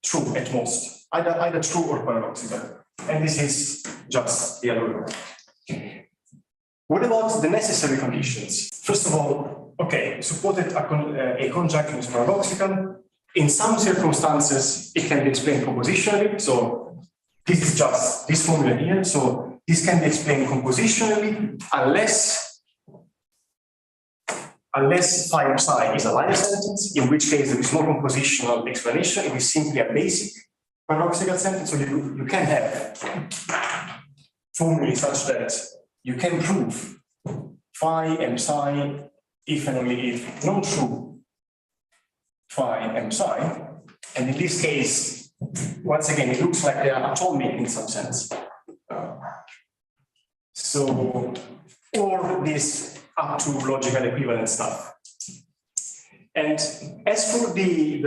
true at most, either true or paradoxical. And this is just the other way. What about the necessary conditions? First of all, okay, suppose that a conjunction is paradoxical. In some circumstances, it can be explained compositionally. So this is just this formula here. So this can be explained compositionally unless phi of psi is a linear sentence, in which case there is no compositional explanation. It is simply a basic paradoxical sentence. So you can have formulae such that you can prove phi and psi if and only if non-true phi and psi. And in this case, once again, it looks like they are atomic in some sense. So, or this up to logical equivalent stuff. And as for the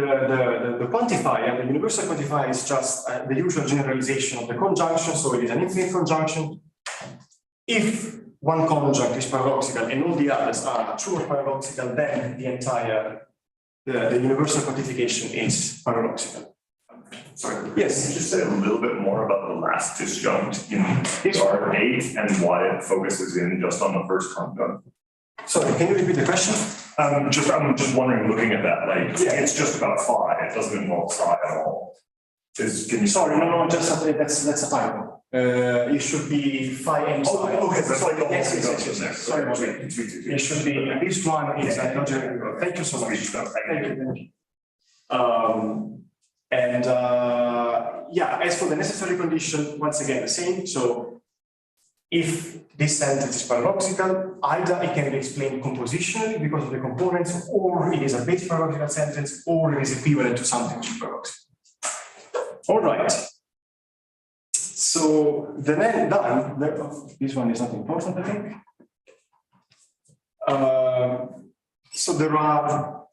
quantifier, the universal quantifier is just the usual generalization of the conjunction, so it is an infinite conjunction. If one conjunct is paradoxical and all the others are true or paradoxical, then the entire, the universal quantification is paradoxical. Sorry. Yes. Can you just say a little bit more about the last disjunct in R8 and why it focuses in just on the first conjunct? Sorry, can you repeat the question? I'm just wondering, looking at that, like, it's just about phi, it doesn't involve psi at all. Can you? Sorry, no, just that's a typo. It should be phi and psi. Oh, okay, that's like the whole yes. Sorry about that. It should be, this one is thank you so much. Thank you. Yeah, as for the necessary condition, once again, the same. So if this sentence is paradoxical, either it can be explained compositionally because of the components, or it is a base paradoxical sentence, or it is equivalent to something which is paradoxical. All right. So the then done, this one is not important, I think. So there are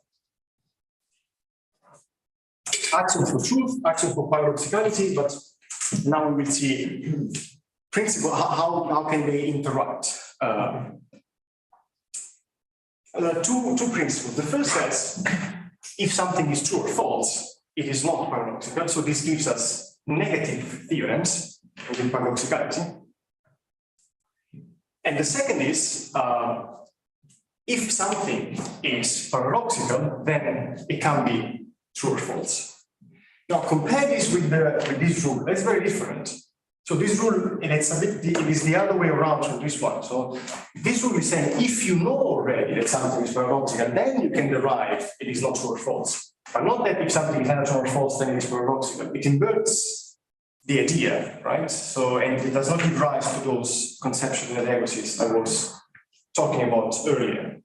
axioms for truth, axioms for paradoxicality, but now we will see principle, how can they interact? Two principles. The first says, if something is true or false, it is not paradoxical. So this gives us negative theorems within paradoxicality. And the second is, if something is paradoxical, then it can be true or false. Now compare this with this rule. That's very different. So this rule, and it's a bit, it is the other way around from this one. So this rule is saying, if you know already that something is paradoxical, then you can derive it is not true or false. But not that if something is either true or false, then it is paradoxical. It inverts the idea, right? So, and it does not give rise to those conceptual inadequacies I was talking about earlier.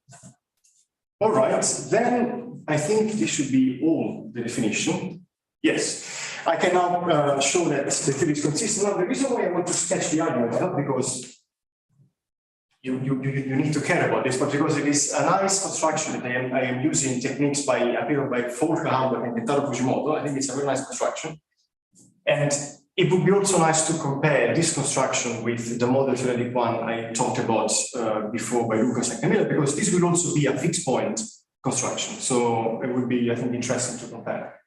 All right, then I think this should be all the definition. Yes, I can now show that the theory is consistent. Now, the reason why I want to sketch the argument is not because you need to care about this, but because it is a nice construction that I am using techniques by Volker Hamburg and Kentaro Fujimoto. I think it's a very nice construction. And it would be also nice to compare this construction with the model theoretic one I talked about before by Lucas and Camilla, because this will also be a fixed point construction. So it would be, I think, interesting to compare.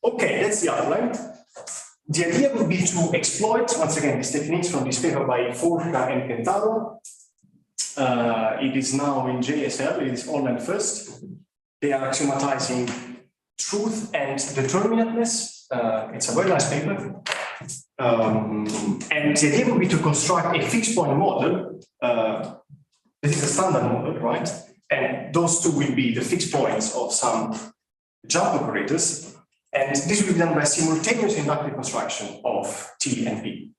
Okay, that's the outline. The idea would be to exploit, once again, these techniques from this paper by Volker and Kentaro. It is now in JSL, it is online first. They are axiomatizing truth and determinateness. It's a very nice paper. And the idea would be to construct a fixed point model. This is a standard model, right? And those two will be the fixed points of some jump operators. And this will be done by simultaneous inductive construction of T and P.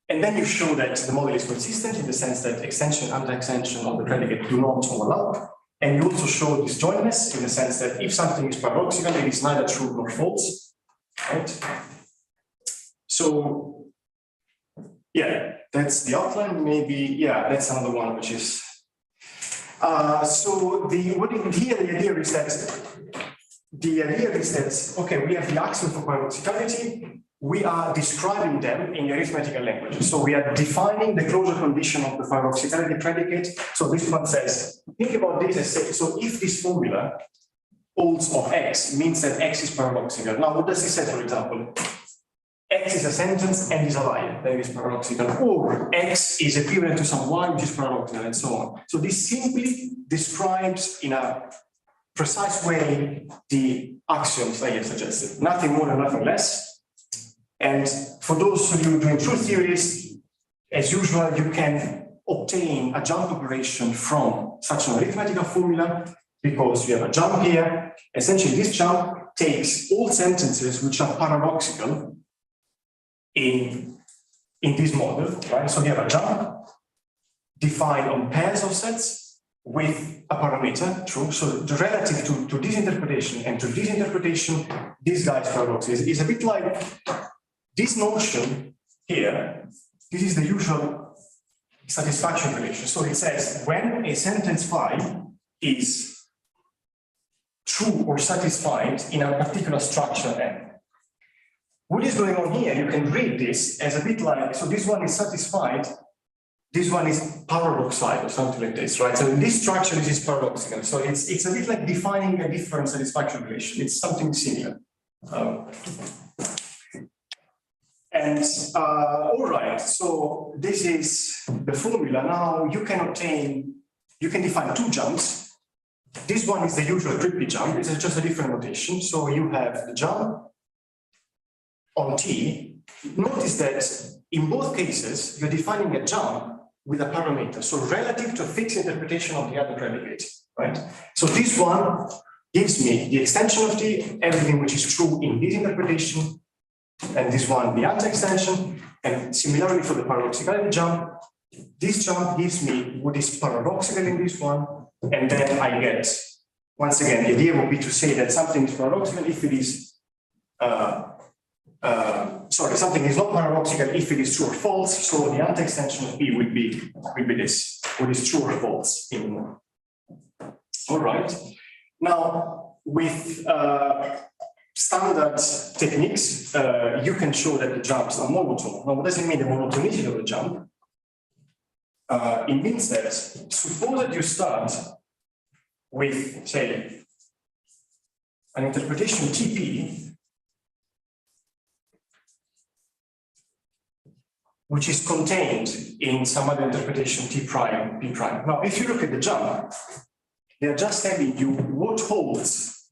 And then you show that the model is consistent in the sense that extension and extension of the predicate do not overlap. And you also show disjointness in the sense that if something is paradoxical, it is neither true nor false. Right? So, yeah, that's the outline, maybe, yeah, that's another one, which is. So here the idea is that, okay, we have the axiom for paradoxicality, we are describing them in the arithmetical language. So we are defining the closure condition of the paradoxicality predicate. So this one says, think about this as say, so if this formula holds of X means that X is paradoxical. Now, what does it say, for example? X is a sentence and is a lie, that is paradoxical, or X is equivalent to some Y which is paradoxical, and so on. So this simply describes in a precise way the axioms I have suggested, nothing more and nothing less. And for those of you doing truth theories, as usual, you can obtain a jump operation from such an arithmetical formula because you have a jump here. Essentially, this jump takes all sentences which are paradoxical in this model, right? So you have a jump defined on pairs of sets with a parameter, true. So the relative to this interpretation and to this interpretation, this guy's paradox is a bit like this notion here. This is the usual satisfaction relation. So it says when a sentence phi is true or satisfied in a particular structure M. What is going on here? You can read this as a bit like, so this one is satisfied, this one is paradoxal or something like this, right? So in this structure, this is paradoxical. So it's a bit like defining a different satisfaction relation. It's something similar. All right, so this is the formula. Now you can define two jumps. This one is the usual triplet jump. It's just a different notation. So you have the jump on T. Notice that in both cases, you're defining a jump with a parameter. So relative to a fixed interpretation of the other predicate, right? So this one gives me the extension of T, everything which is true in this interpretation, and this one, the anti-extension. And similarly for the paradoxicality jump, this jump gives me what is paradoxical in this one, and then I get, once again, the idea would be to say that something is paradoxical if it is something is not paradoxical if it is true or false. So the anti-extension of P would be this, what is true or false in. All right. Now, with standard techniques, you can show that the jumps are monotone. Now, what does it mean, the monotonicity of the jump? It means that suppose that you start with, say, an interpretation TP, which is contained in some other interpretation T prime, P prime. Now, if you look at the jump, they are just telling you what holds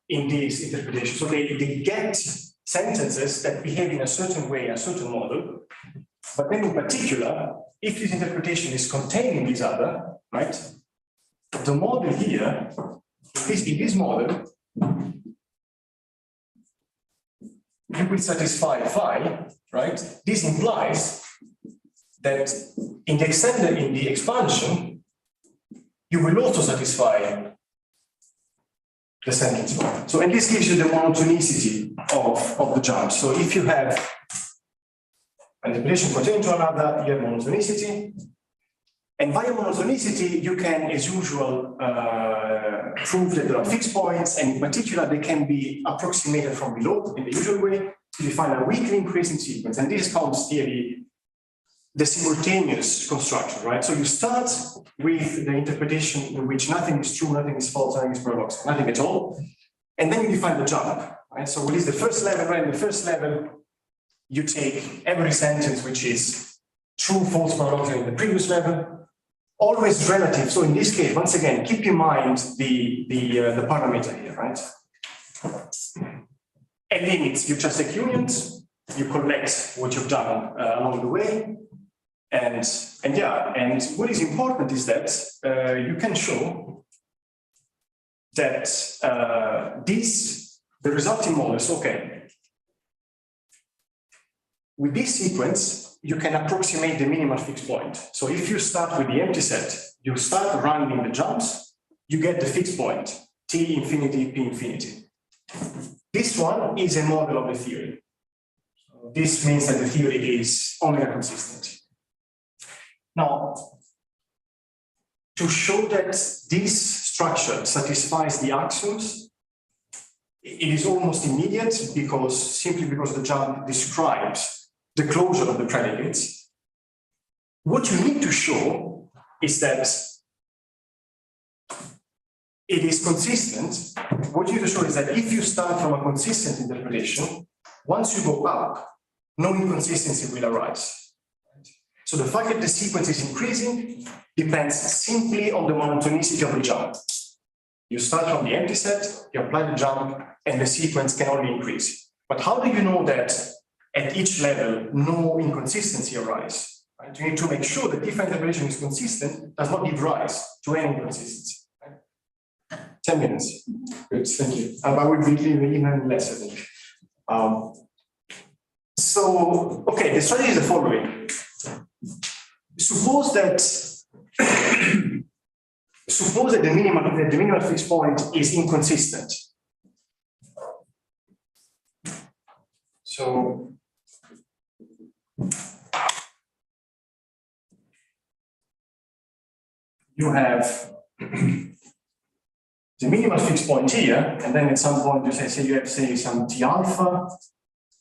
in this interpretation. So they get sentences that behave in a certain way, a certain model. But then in particular, if this interpretation is contained in this other, right? The model here, in this model, you will satisfy phi, right? This implies that in the expansion, you will also satisfy the sentence phi. So, and this gives you the monotonicity of the jump. So if you have an interpretation pertaining to another, you have monotonicity. And via monotonicity, you can, as usual, prove that there are fixed points, and in particular, they can be approximated from below in the usual way to define a weakly increasing sequence. And this comes here the simultaneous construction, right? So you start with the interpretation in which nothing is true, nothing is false, nothing is paradoxical, nothing at all. And then you define the jump, right? So what is the first level, right? In the first level, you take every sentence which is true, false, paradoxical in the previous level, always relative. So in this case, once again, keep in mind the parameter here, right? And limits, you just take unions, you collect what you've done along the way. And what is important is that you can show that the resulting model is okay. With this sequence, you can approximate the minimal fixed point. So if you start with the empty set, you start running the jumps, you get the fixed point, T infinity, P infinity. This one is a model of the theory. This means that the theory is omega consistent. Now, to show that this structure satisfies the axioms, it is almost immediate simply because the jump describes the closure of the predicates. What you need to show is that it is consistent. What you need to show is that if you start from a consistent interpretation, once you go up, no inconsistency will arise. So the fact that the sequence is increasing depends simply on the monotonicity of the jump. You start from the empty set, you apply the jump, and the sequence can only increase. But how do you know that at each level, no inconsistency arises? Right? You need to make sure that if an interpretation is consistent, does not give rise to any inconsistency. Right? 10 minutes. Good, thank you. I will be even less, I think. Okay, the strategy is the following. Suppose that the minimal fixed point is inconsistent. So you have the minimal fixed point here, and then at some point you say you have some T alpha,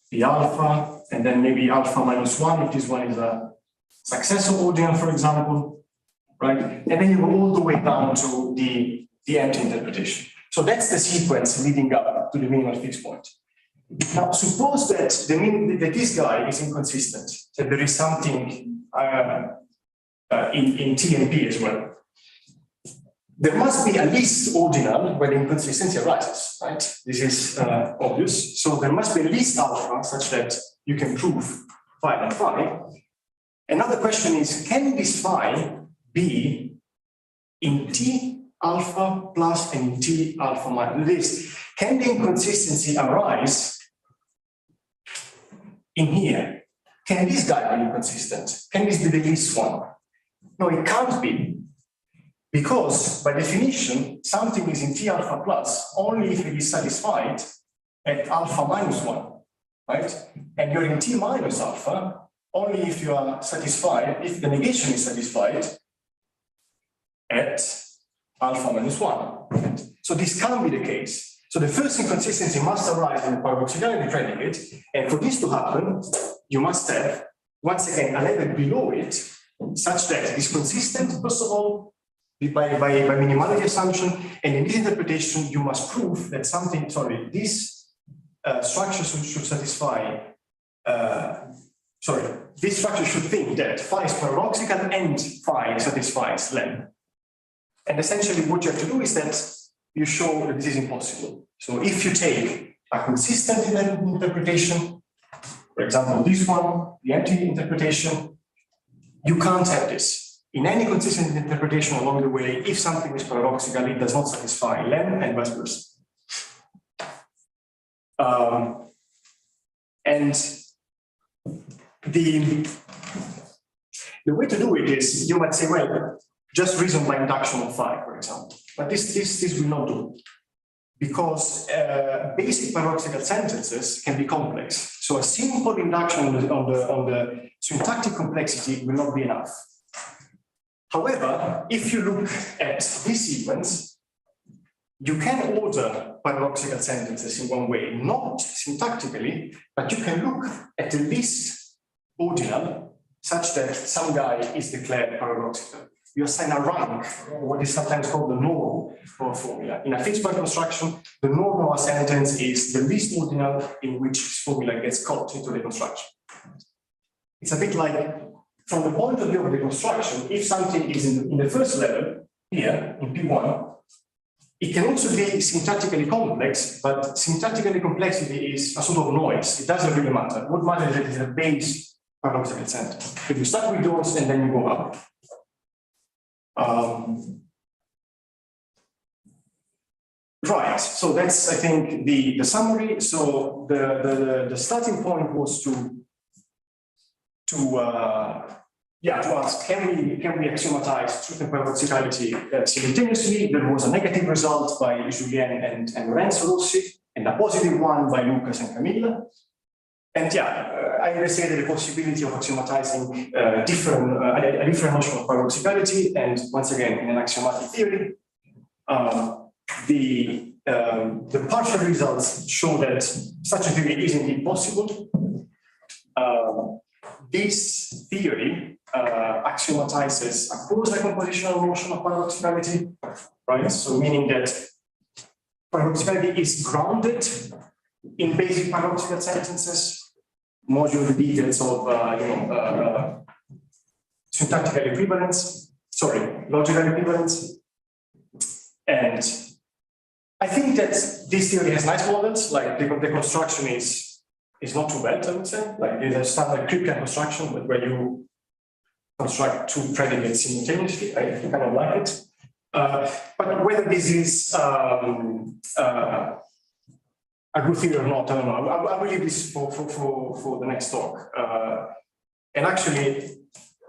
P alpha, and then maybe alpha minus 1 if this one is a successor ordinal, for example, right? And then you go all the way down to the empty interpretation. So that's the sequence leading up to the minimal fixed point. Now, suppose that that this guy is inconsistent, that there is something in T and P as well. There must be a least ordinal where the inconsistency arises, right? This is obvious. So there must be a least alpha such that you can prove phi and phi. Another question is, can this phi be in T alpha plus and in T alpha minus? This, can the inconsistency arise in here? Can this guy be inconsistent? Can this be the least one? No, it can't be. Because by definition, something is in T alpha plus only if it is satisfied at alpha minus 1, right? And you're in T minus alpha only if you are satisfied, if the negation is satisfied at alpha minus 1. Right? So this can't be the case. So the first inconsistency must arise in the paradoxicality predicate, and for this to happen, you must have, once again, a level below it, such that it is consistent, first of all, by minimality assumption, and in this interpretation, you must prove that something, this structure should satisfy, this structure should think that phi is paradoxical and phi satisfies lem. And essentially what you have to do is that you show that this is impossible. So if you take a consistent interpretation, for example, this one, the empty interpretation, you can't have this. In any consistent interpretation along the way, if something is paradoxical, it does not satisfy lem and vice versa. And the way to do it is, you might say, well, just reason by induction of phi, for example. But this will not do. Because basic paradoxical sentences can be complex. So a simple induction on the syntactic complexity will not be enough. However, if you look at this sequence, you can order paradoxical sentences in one way, not syntactically, but you can look at the least ordinal such that some guy is declared paradoxical. You assign a rank, what is sometimes called the norm for a formula. In a fixed point construction, the norm of a sentence is the least ordinal in which this formula gets caught into the construction. It's a bit like, from the point of view of the construction, if something is in the first level, here, in P1, it can also be syntactically complex, but syntactically complexity is a sort of noise. It doesn't really matter. What matters is that it's a base paradoxical sentence. So you start with those and then you go up. Right, so that's, I think, the summary. So the starting point was to ask, can we axiomatize truth and paradoxicality simultaneously? There was a negative result by Julien and Lorenzo Rossi, and a positive one by Lucas and Camilla. And yeah, I investigated the possibility of axiomatizing a different notion of paradoxicality, and once again, in an axiomatic theory, the partial results show that such a theory is indeed possible. This theory axiomatizes a quasi-compositional notion of paradoxicality, right? So meaning that paradoxicality is grounded in basic paradoxical sentences, modulo the details of syntactical equivalence, logical equivalence. And I think that this theory has nice models, like the construction is not too bad, I would say. Like it's a standard Kripke construction, but where you construct two predicates simultaneously. I kind of like it. But whether this is a good theory or not, I don't know. I will leave this for the next talk. And actually,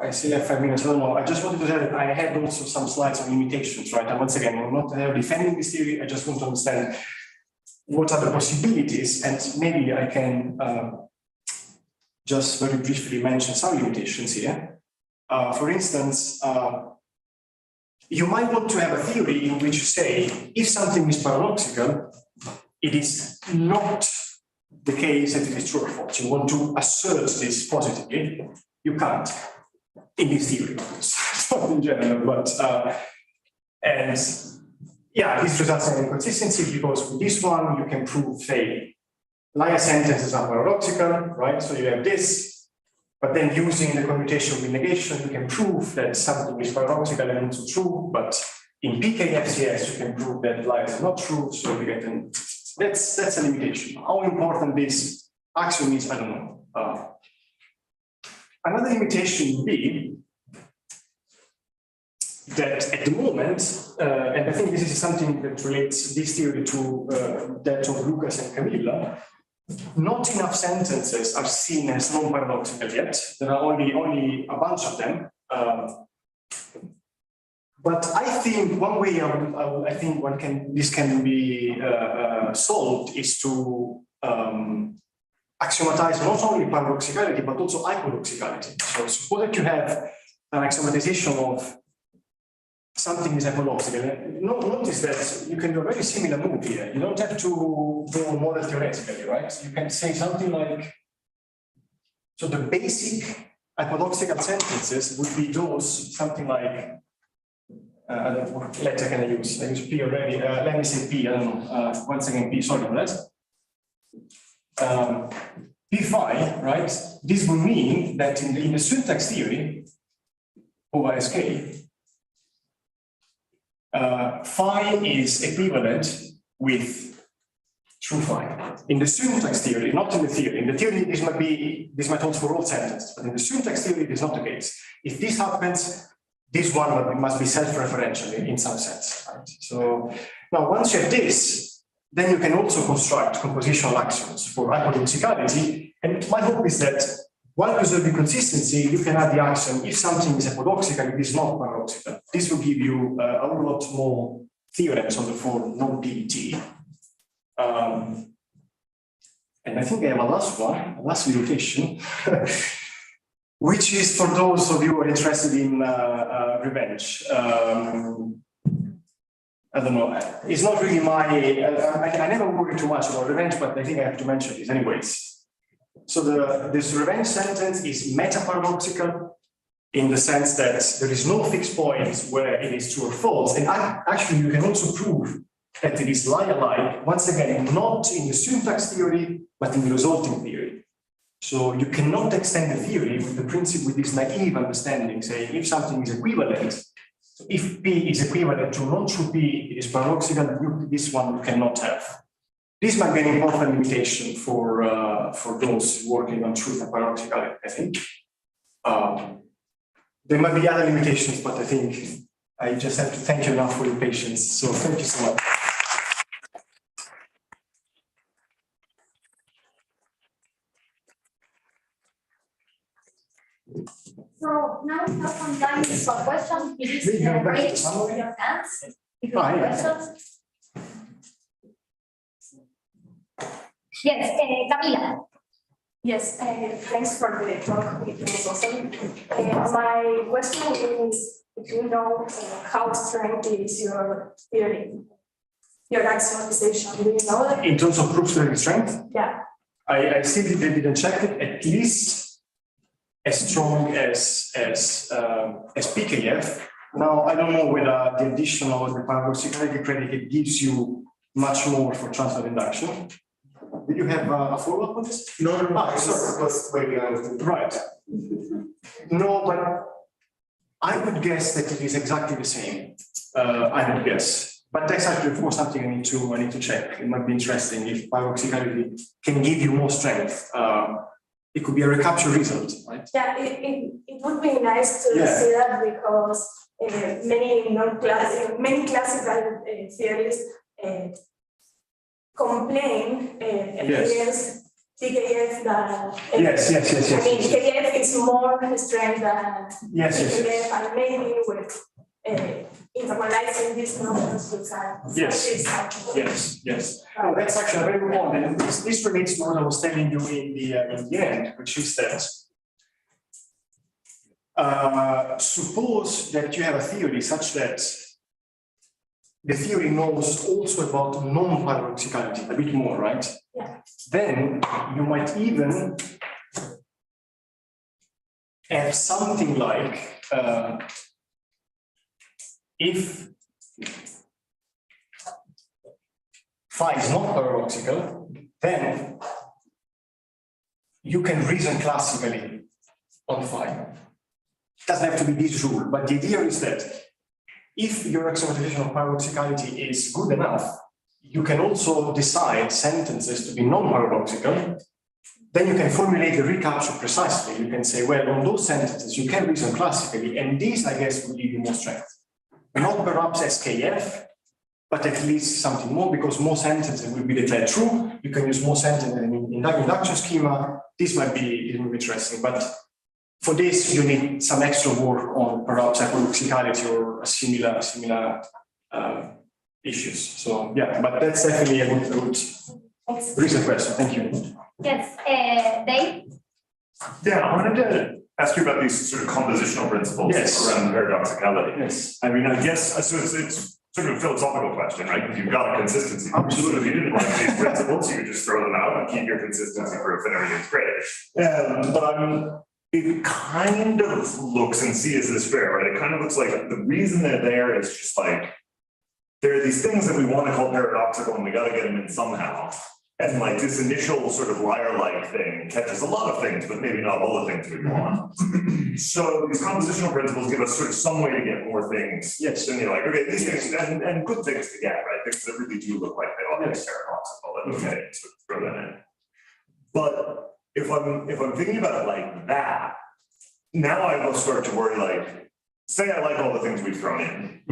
I still have 5 minutes. I don't know. I just wanted to tell that I had also some slides on limitations, right? And once again, I'm not defending this theory. I just want to understand what are the possibilities, and maybe I can just very briefly mention some limitations here. For instance, you might want to have a theory in which you say, if something is paradoxical, it is not the case that it is true or false. You want to assert this positively. You can't in this theory, not in general, but and yeah, this results in inconsistency because with this one you can prove, say, liar sentences are paradoxical, right? So you have this, but then using the commutation with negation, you can prove that something is paradoxical and also true, but in PK-FCS you can prove that liars are not true, so we get an that's a limitation. How important this axiom is, I don't know. Another limitation would be that at the moment, and I think this is something that relates this theory to that of Lucas and Camilla, not enough sentences are seen as non-paradoxical yet. There are only a bunch of them. But I think one way I think this can be solved is to axiomatize not only paradoxicality but also hypodoxicality. So suppose that you have an axiomatization of something is hypodoxical. Notice that you can do a very similar move here. You don't have to go model theoretically, right? You can say something like, so the basic hypodoxical sentences would be those, something like, I don't know what letter can I use? I use P already. Let me say P, I don't know. Once again, P, sorry for that. P phi, right? This would mean that in the syntax theory over SK, phi is equivalent with true phi. In the syntax theory, not in the theory. In the theory, this might hold for all sentences, but in the syntax theory, it is not the case. If this happens, this one must be self-referential in some sense, right? So now once you have this, then you can also construct compositional axioms for hypodoxicality. And my hope is that while preserving consistency, you can add the axiom, if something is hypodoxical, it is not paradoxical. This will give you a whole lot more theorems on the form non-PET. And I think I have a last limitation, which is for those of you who are interested in revenge. I don't know, it's not really I never worry too much about revenge, but I think I have to mention this anyways. So this revenge sentence is meta-paradoxical in the sense that there is no fixed point where it is true or false. And actually, you can also prove that it is lie-alike, once again, not in the syntax theory, but in the resulting theory. So you cannot extend the theory with the principle, with this naive understanding, saying if something is equivalent, so if P is equivalent to non-true P, it is paradoxical, this one you cannot have. This might be an important limitation for those working on truth and paradoxicality, I think. There might be other limitations, but I think I just have to thank you enough for your patience. So thank you so much. So now we have some time for questions. Please raise your hands if you have questions. Yes, Camila. Yes, thanks for the talk. It was awesome. My question is, if you know how strong is your theory, your axiomatization, do you know it? In terms of proof theory strength, Yeah. I simply didn't check it, at least as strong as PKF. Now, I don't know whether the additional the paradoxicality predicate gives you much more for transfer induction. Do you have a follow-up on this? No, Sorry. Right. No, but I would guess that it is exactly the same. I would guess. But that's actually, of course, something I need to check. It might be interesting if paradoxicality can give you more strength. It could be a recapture result, right? Yeah, it would be nice to Yeah. see that because many classical theories complain against TKF than Yes. I mean, TKF is more strength than Yes. TKF, and maybe with internalizing these numbers you can. Yes. No, that's actually a very good point. And this relates to what I was telling you in the end, which is that suppose that you have a theory such that the theory knows also about non-paradoxicality a bit more, right? Yeah. Then you might even have something like if phi is not paradoxical, then you can reason classically on phi. It doesn't have to be this rule, but the idea is that if your axiomatization of paradoxicality is good enough, you can also decide sentences to be non-paradoxical. Then you can formulate the recapture precisely. You can say, well, on those sentences, you can reason classically, and these, I guess, will give you more strength. Not perhaps SKF, but at least something more, because more sentences will be declared true. You can use more sentences in induction schema. This might be interesting, but for this, you need some extra work on perhaps paradoxicality or similar issues. So yeah, but that's definitely a good recent question. Thank you. Yes, Dave? Yeah, I wanted to ask you about these sort of compositional principles around paradoxicality. Yes. I mean, I guess, so it's sort of a philosophical question, right? Because you've got a consistency proof. So if you didn't like these principles, you could just throw them out and keep your consistency proof and everything's great. But it kind of looks, and see is this fair, right? It kind of looks like the reason they're there is just like, there are these things that we want to call paradoxical and we got to get them in somehow. And like this initial sort of liar-like thing catches a lot of things, but maybe not all the things we want. So these compositional principles give us sort of some way to get more things. Yes. And you're like, okay, these things, and good things to get, right? Things that really do look like they ought to be paradoxical, and okay, so throw that in. But if I'm thinking about it like that, now I will start to worry, like, say I like all the things we've thrown in.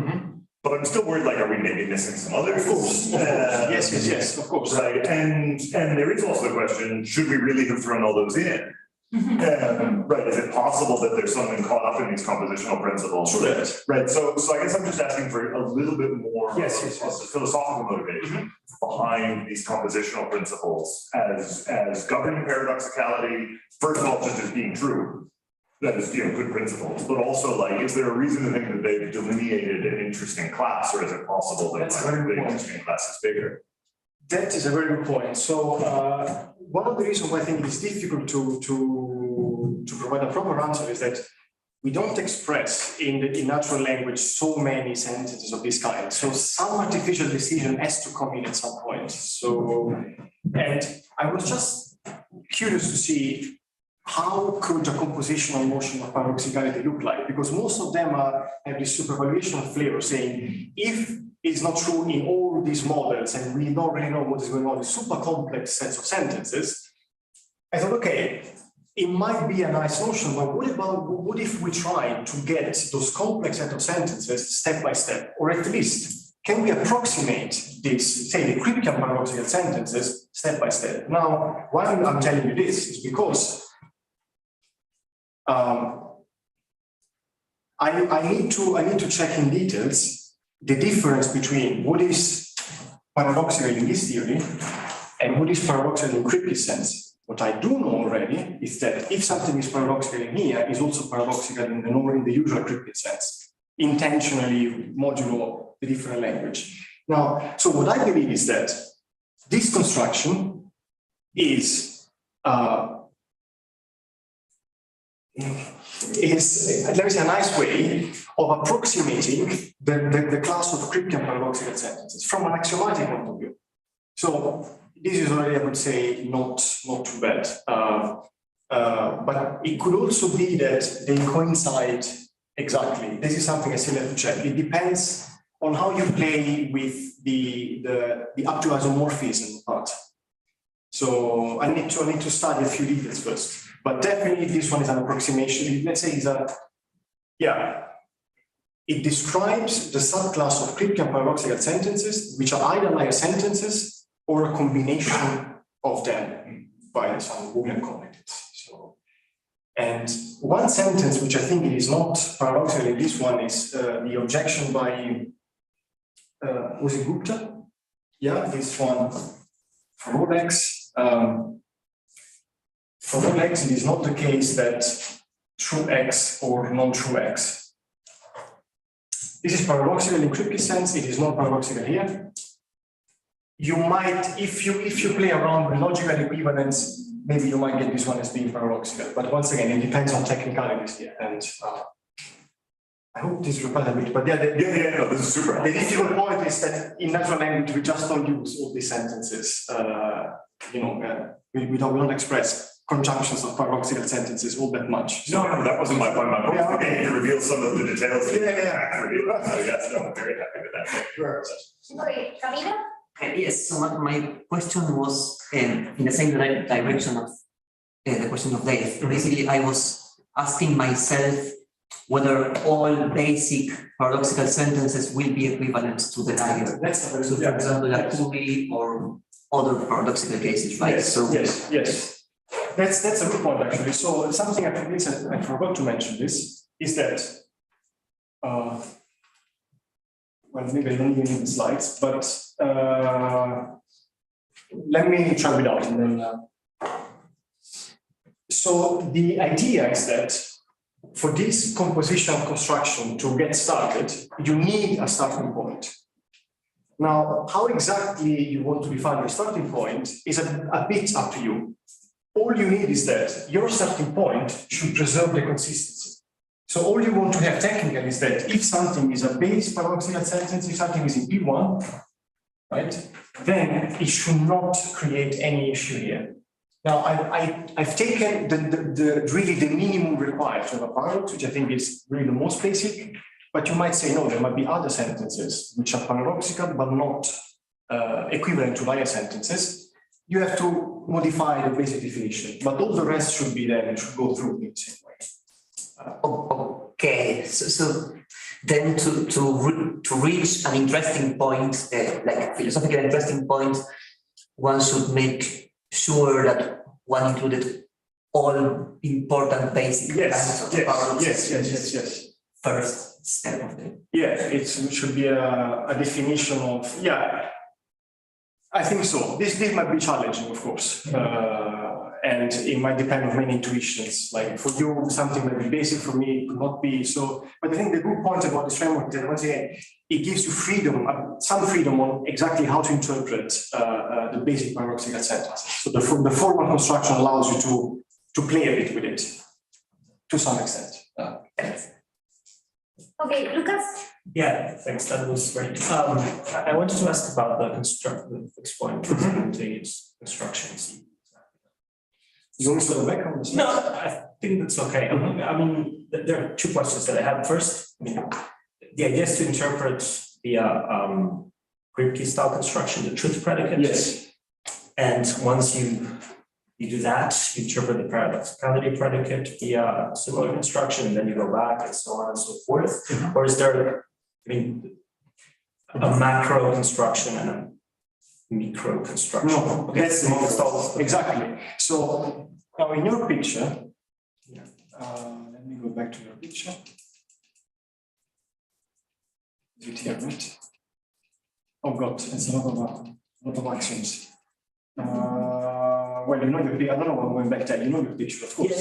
But I'm still worried, like, are we maybe missing some others? Of course. Yes, of course. Right, and there is also the question, should we really have thrown all those in? Right, is it possible that there's something caught up in these compositional principles? Sure. Right, so I guess I'm just asking for a little bit more of the philosophical motivation behind these compositional principles as governing paradoxicality, first of all, just as being true. That is, good principles, but also like, is there a reason to think that they've delineated an interesting class, or is it possible that the interesting class is bigger? That is a very good point. So one of the reasons why I think it's difficult to provide a proper answer is that we don't express in natural language so many sentences of this kind. So some artificial decision has to come in at some point. So, and I was just curious to see how could a compositional motion of paradoxicality look like? Because most of them have this supervaluation flavor saying, if it's not true in all these models and we don't really know what is going on with super complex sets of sentences, I thought, okay, it might be a nice notion, but what if we try to get those complex set of sentences step by step, or at least can we approximate this, say, the Kripkean paradoxical sentences step by step? Now, why I'm telling you this is because I need to check in details the difference between what is paradoxical in this theory and what is paradoxical in Kripke's sense. What I do know already is that if something is paradoxical in here, it's also paradoxical in the usual cryptic sense, intentionally modulo the different language. Now, so what I believe is that this construction is let me say, a nice way of approximating the class of cryptic paradoxical sentences from an axiomatic point of view. So this is already, I would say, not too bad. But it could also be that they coincide exactly. This is something I still have to check. It depends on how you play with the up to isomorphism part. So I need to study a few details first. But definitely this one is an approximation. Let's say it describes the subclass of cryptic and paradoxical sentences, which are either liar sentences or a combination of them by some Boolean combinations. So, and one sentence which I think it is not paradoxical in this one is the objection by was it Gupta? Yeah, this one from Rolex. For Rolex, it is not the case that true X or non-true X. This is paradoxical in cryptic sense. It is not paradoxical here. You might, if you play around with logical equivalence, maybe you might get this one as being paradoxical. But once again, it depends on technicalities here. And I hope this replies a bit. But yeah, no, this is super. The difficult point is that in natural language we just don't use all these sentences. We don't express conjunctions of paradoxical sentences all that much. So, no, that wasn't my point. My point was to reveal some of the details. Yeah. So I'm very happy with that. Okay, Camila? Yes, so my question was in the same direction of the question of Dave. Basically, I was asking myself whether all basic paradoxical sentences will be equivalent to the liar. So, for example, a Kubi or other paradoxical cases, right? Yes. That's a good point, actually. So something I forgot to mention this is that well, maybe I don't even need the slides, but let me try it out and then. So the idea is that for this composition construction to get started, you need a starting point. Now, how exactly you want to define your starting point is a bit up to you. All you need is that your starting point should preserve the consistency. So all you want to have technically is that if something is a base paradoxical sentence, if something is in P1, right, then it should not create any issue here. Now, I've taken really the minimum required to have a paradox, which I think is really the most basic, but you might say, no, there might be other sentences which are paradoxical, but not equivalent to liar sentences. You have to modify the basic definition, but all the rest should be there and should go through in the same way. Okay, so then to reach an interesting point, like philosophical interesting point, one should make sure that one included all important basic kinds of paradoxes. Yes. First step of it. Yeah, it should be a definition of, I think so. This might be challenging, of course, and it might depend on many intuitions. Like for you, something might be basic, for me, it could not be. So, but I think the good point about this framework is that once again, it gives you freedom, some freedom on exactly how to interpret the basic paradoxical sentences. So the formal construction allows you to play a bit with it, to some extent. Okay, Lucas? Yeah, thanks. That was great. I wanted to ask about the fixed point construction. You want to go back on this? No, I think that's okay. I mean, there are two questions that I have. First, I mean, the idea is to interpret via Kripke style construction, the truth predicate. Yes. And once you do that, you interpret the paradoxicality predicate via similar construction, and then you go back and so on and so forth. Or is there, I mean, a macro construction and a micro construction? No, okay, that's exactly. So now in your picture, let me go back to your picture. Is it here, right? Oh God, it's a lot of axioms. well, you know your picture, I don't know why I'm going back there, you know your picture, of course.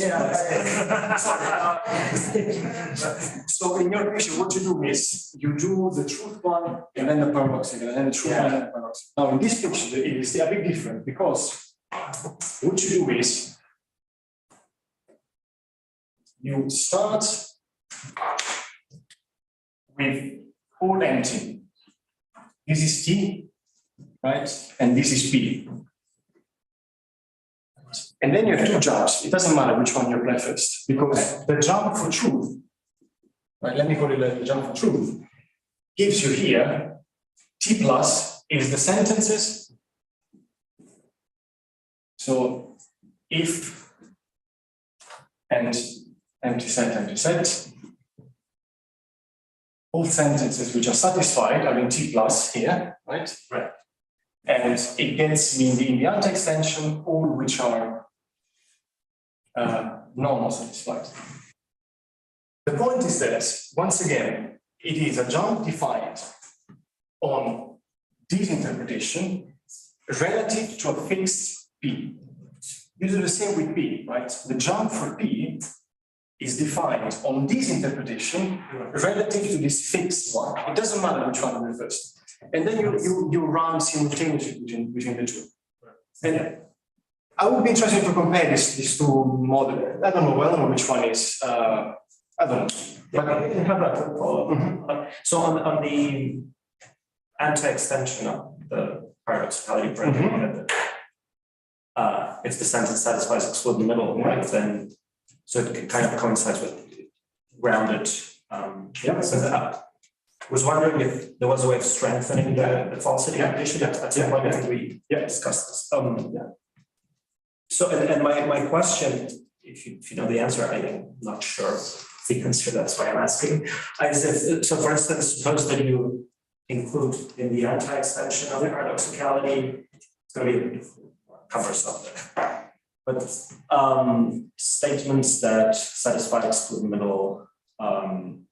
So in your picture, what you do is, you do the truth one, and then the paradoxical, and then the truth one, and then the paradoxical. Now, in this picture, it is a bit different, because what you do is, you start with all empty. This is T, right? And this is P. And then you have two jumps. It doesn't matter which one you apply first, because the jump for truth, right? Let me call it the jump for truth, gives you here T plus is the sentences. So if and empty set, all sentences which are satisfied are in T plus here, right? Right. And it gets me in the anti-extension all which are normal satisfied. The point is that, once again, it is a jump defined on this interpretation relative to a fixed P. You do the same with P, right? The jump for P is defined on this interpretation relative to this fixed one. It doesn't matter which one you do first. And then you run simultaneously between the two. And I would be interested to compare these two models. I don't know which one is, I don't know. But I have a quick follow-up. So on the anti-extension of the paradoxicality predicate, if the sentence satisfies exclude the middle, right, then so it kind of coincides with grounded. So that, I was wondering if there was a way of strengthening the falsity condition. At some point, I think we discussed this. So, and my question, if you know the answer, I'm not sure the answer, that's why I'm asking. So for instance, suppose that you include in the anti-extension of the paradoxicality, it's going to be cumbersome. But statements that satisfy exclude the middle on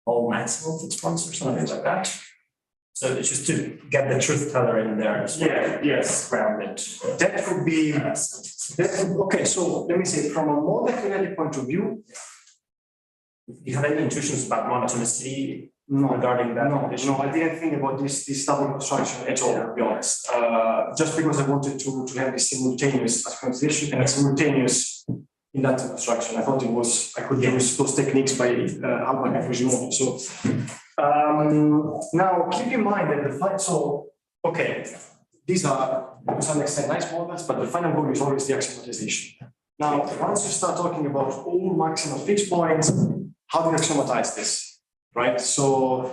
all maximum fixed points or something like that. So it's just to get the truth teller in there. Yes. Grounded. That could be, okay, so let me say, from a model theoretic point of view, do you have any intuitions about monotonicity no, regarding that? No, I didn't think about this double construction at all, to be honest. Just because I wanted to have this simultaneous transition and a simultaneous in that construction. I thought I could use those techniques by Alban and Fujimoto. So now keep in mind that okay, these are to some extent nice models, but the final goal is always the axiomatization. Now, once you start talking about all maximal fixed points, how do you axiomatize this, right? So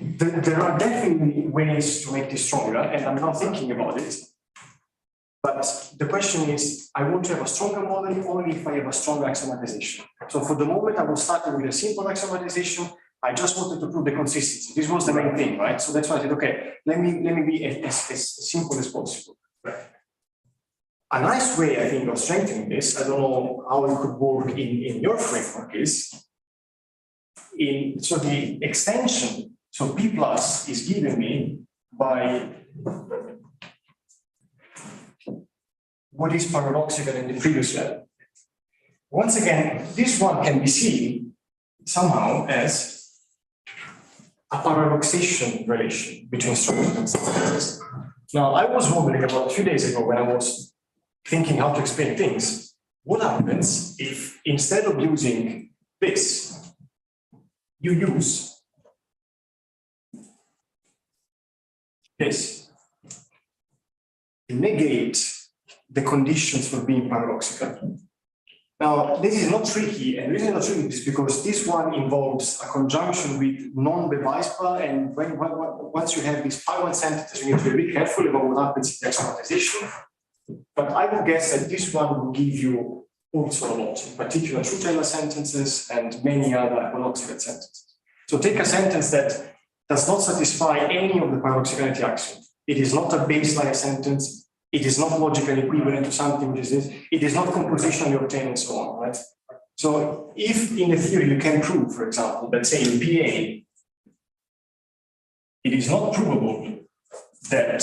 there are definitely ways to make this stronger, and I'm now thinking about it. But the question is, I want to have a stronger model only if I have a stronger axiomatization. So for the moment, I was starting with a simple axiomatization. I just wanted to prove the consistency. This was the main thing, right? So that's why I said, okay, let me be as simple as possible. Right. A nice way, I think, of strengthening this, I don't know how it could work in your framework, is so the extension, so P plus is given me by what is paradoxical in the previous level. Once again, this one can be seen somehow as a paradoxation relation between structures and sentences. Now, I was wondering about a few days ago when I was thinking how to explain things, what happens if instead of using this, you use this to negate the conditions for being paradoxical. Now, this is not tricky, and the reason it's not tricky is because this one involves a conjunction with non-beweisbar, and once you have these pi1 sentences, you need to be very careful about what happens in the axiomatization. But I would guess that this one will give you also a lot, in particular truth-teller sentences and many other paradoxical sentences. So take a sentence that does not satisfy any of the paradoxicality axioms. It is not a baseline sentence. It is not logically equivalent to something which is this. It is not compositionally obtained and so on, right? So if in the theory you can prove, for example, that say in PA, it is not provable that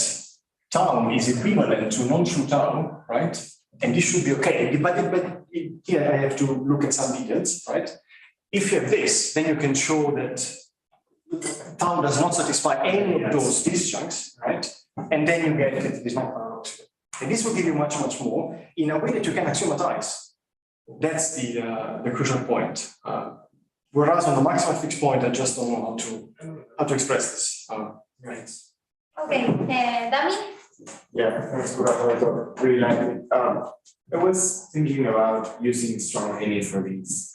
tau is equivalent to non-true tau, right? And this should be okay, but here I have to look at some details, right? If you have this, then you can show that tau does not satisfy any of those disjuncts, right? And then you get that it is not paradoxical. And this will give you much, much more in a way that you can axiomatize. That's the crucial point. Whereas on the maximum fixed point, I just don't know how to express this. Okay, Dami? Yeah, thanks for that. Really like it. I was thinking about using strong opinion for these.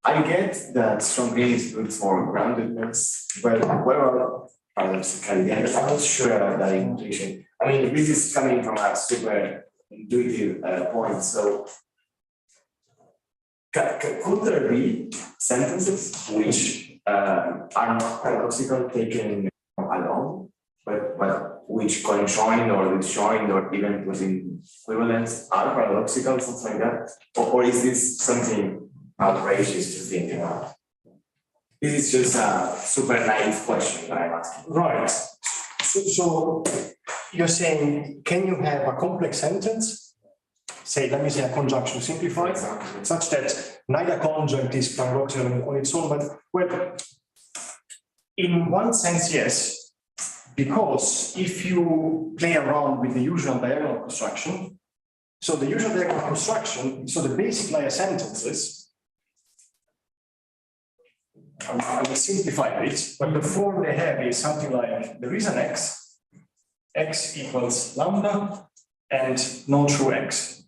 I get that strong opinion is good for groundedness, but what about paradoxicality? I'm not sure about that implication. I mean, this is coming from a super intuitive point. So, could there be sentences which are not paradoxical taken alone, but which conjoined or disjoined or even within equivalence are paradoxical, something like that? Or is this something outrageous to think about? This is just a super naive question that I'm asking. Right. So you're saying, can you have a complex sentence, say, let me say a conjunction simplified, such that neither conjunct is paradoxical on its own, but well, in one sense, yes, because if you play around with the usual diagonal construction, so the usual diagonal construction, so the basic layer sentences, I will simplify it, but the form they have is something like there is an x equals lambda, and non-true x.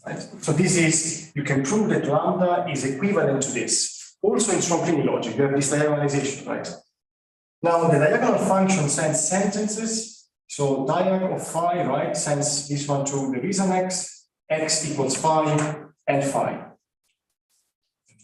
Right? So this is, you can prove that lambda is equivalent to this. Also in strong linear logic, you have this diagonalization, right? Now the diagonal function sends sentences, so diag of phi, right, sends this one to there is an x equals phi, and phi.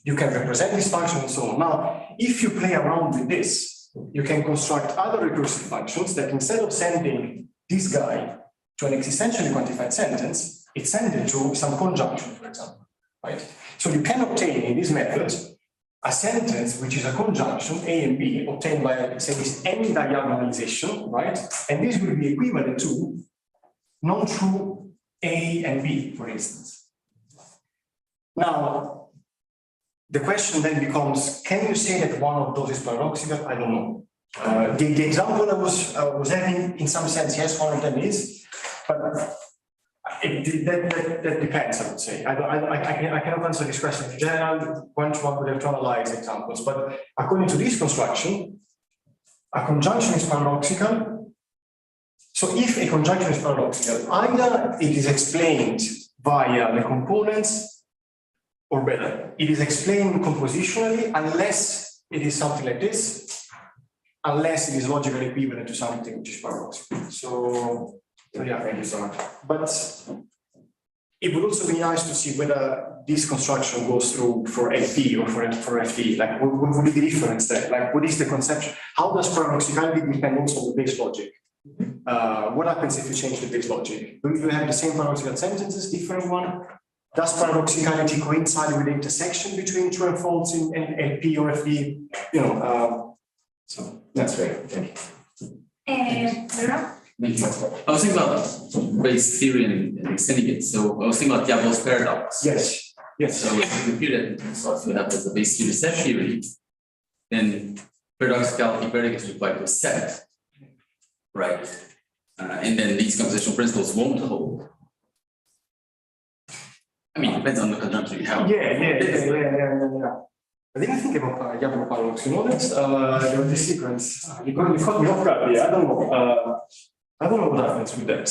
You can represent this function and so on. Now, if you play around with this, you can construct other recursive functions that instead of sending this guy to an existentially quantified sentence, it sends it to some conjunction, for example, right? So you can obtain in this method a sentence which is a conjunction A and B obtained by, say, this n diagonalization, right? And this will be equivalent to non-true A and B, for instance. Now, the question then becomes, can you say that one of those is paradoxical? I don't know. The example I was having, in some sense, yes, one of them is, but that depends, I would say. I cannot answer this question in general. One would have to analyze examples, but according to this construction, a conjunction is paradoxical. So if a conjunction is paradoxical, either it is explained via the components, or better, it is explained compositionally unless it is something like this, unless it is logically equivalent to something which is paradoxical. So yeah, thank you so much. But it would also be nice to see whether this construction goes through for FP or for FD. Like, what would be the difference there? Like, what is the conception? How does paradoxicality depend also on the base logic? What happens if you change the base logic? Do you have the same paradoxical sentences, different one? Does paradoxicality coincide with the intersection between true and false in FP or FD? You know, so that's great. Thank you. Bruno? Thank you. I was thinking about base theory and extending it. So I was thinking about Diablo's paradox. Yes. Yes. So if you compute it, so if you have as a base theory set theory, then paradoxicality predicates required to a set, right? And then these compositional principles won't hold. I mean, it depends on the conjunction you have. Yeah. I didn't think about Diablo paradox. You know that there was this sequence. You caught me off guard. Yeah, I don't know what happens with that.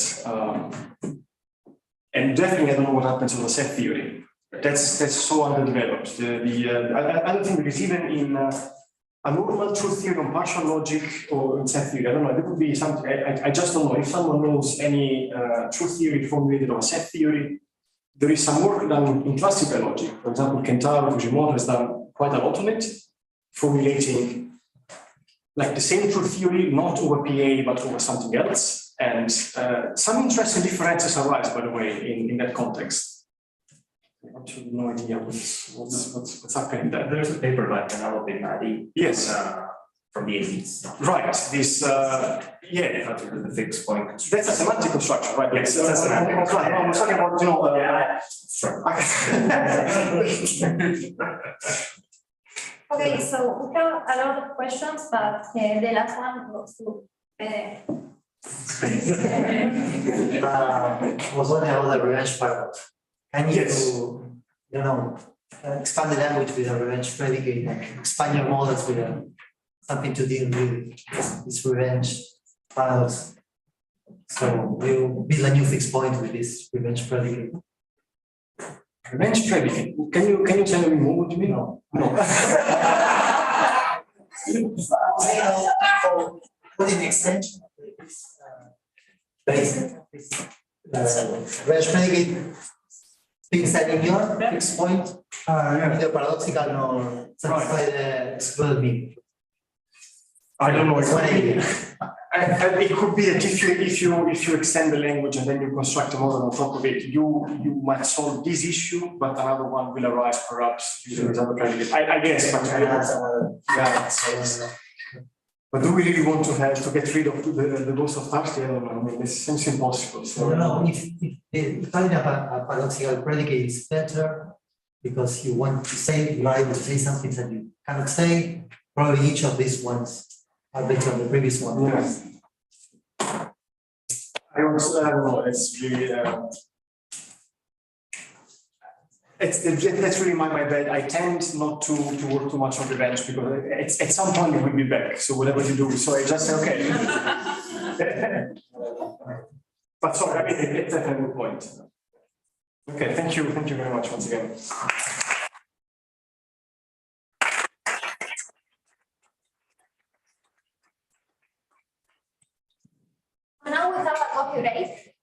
And definitely I don't know what happens with the set theory. That's so underdeveloped. I don't think there is even in a normal truth theory on partial logic or in set theory. I don't know. There could be something. I just don't know. If someone knows any truth theory formulated on set theory, there is some work done in classical logic. For example, Kentaro Fujimoto has done quite a lot on it, formulating like the same truth theory, not over PA, but over something else. And some interesting differences arise, by the way, in that context. I have no idea what's happening there. There's a paper by Penelope Madi. Yes. from the eighties. Right, this, yeah, The fixed point that's construction. a semantic construction, right? Yes, that's a semantic Right, I was talking about, Sure. Okay, so we have a lot of questions, but the last one goes to Was wondering about the revenge paradox. Can you, Yes. expand the language with a revenge predicate and expand your models with something to deal with this revenge paradox? So you build a new fixed point with this revenge predicate. Revenge predicate, can you tell me more what you mean? No. Put in the extension of this basic revenge predicate things that in your fixed point either paradoxical or satisfy the excluded meaning. I don't know. It's 180. It could be that if you extend the language and then you construct a model on top of it, you might solve this issue, but another one will arise perhaps using this other predicate. I guess, but but do we really want to get rid of the ghost of Thursday? I don't know. I mean, this seems impossible. So No, if having a paradoxical predicate is better because you want to say, you are able to say something that you cannot say, probably each of these ones are better than the previous one. Yes. I don't know, it's really, that's really my bad. I tend not to work too much on revenge because it's, at some point it will be back, so whatever you do, so I just say, okay. But sorry, I mean, it's a good point. Okay, thank you very much once again. now we have a coffee break.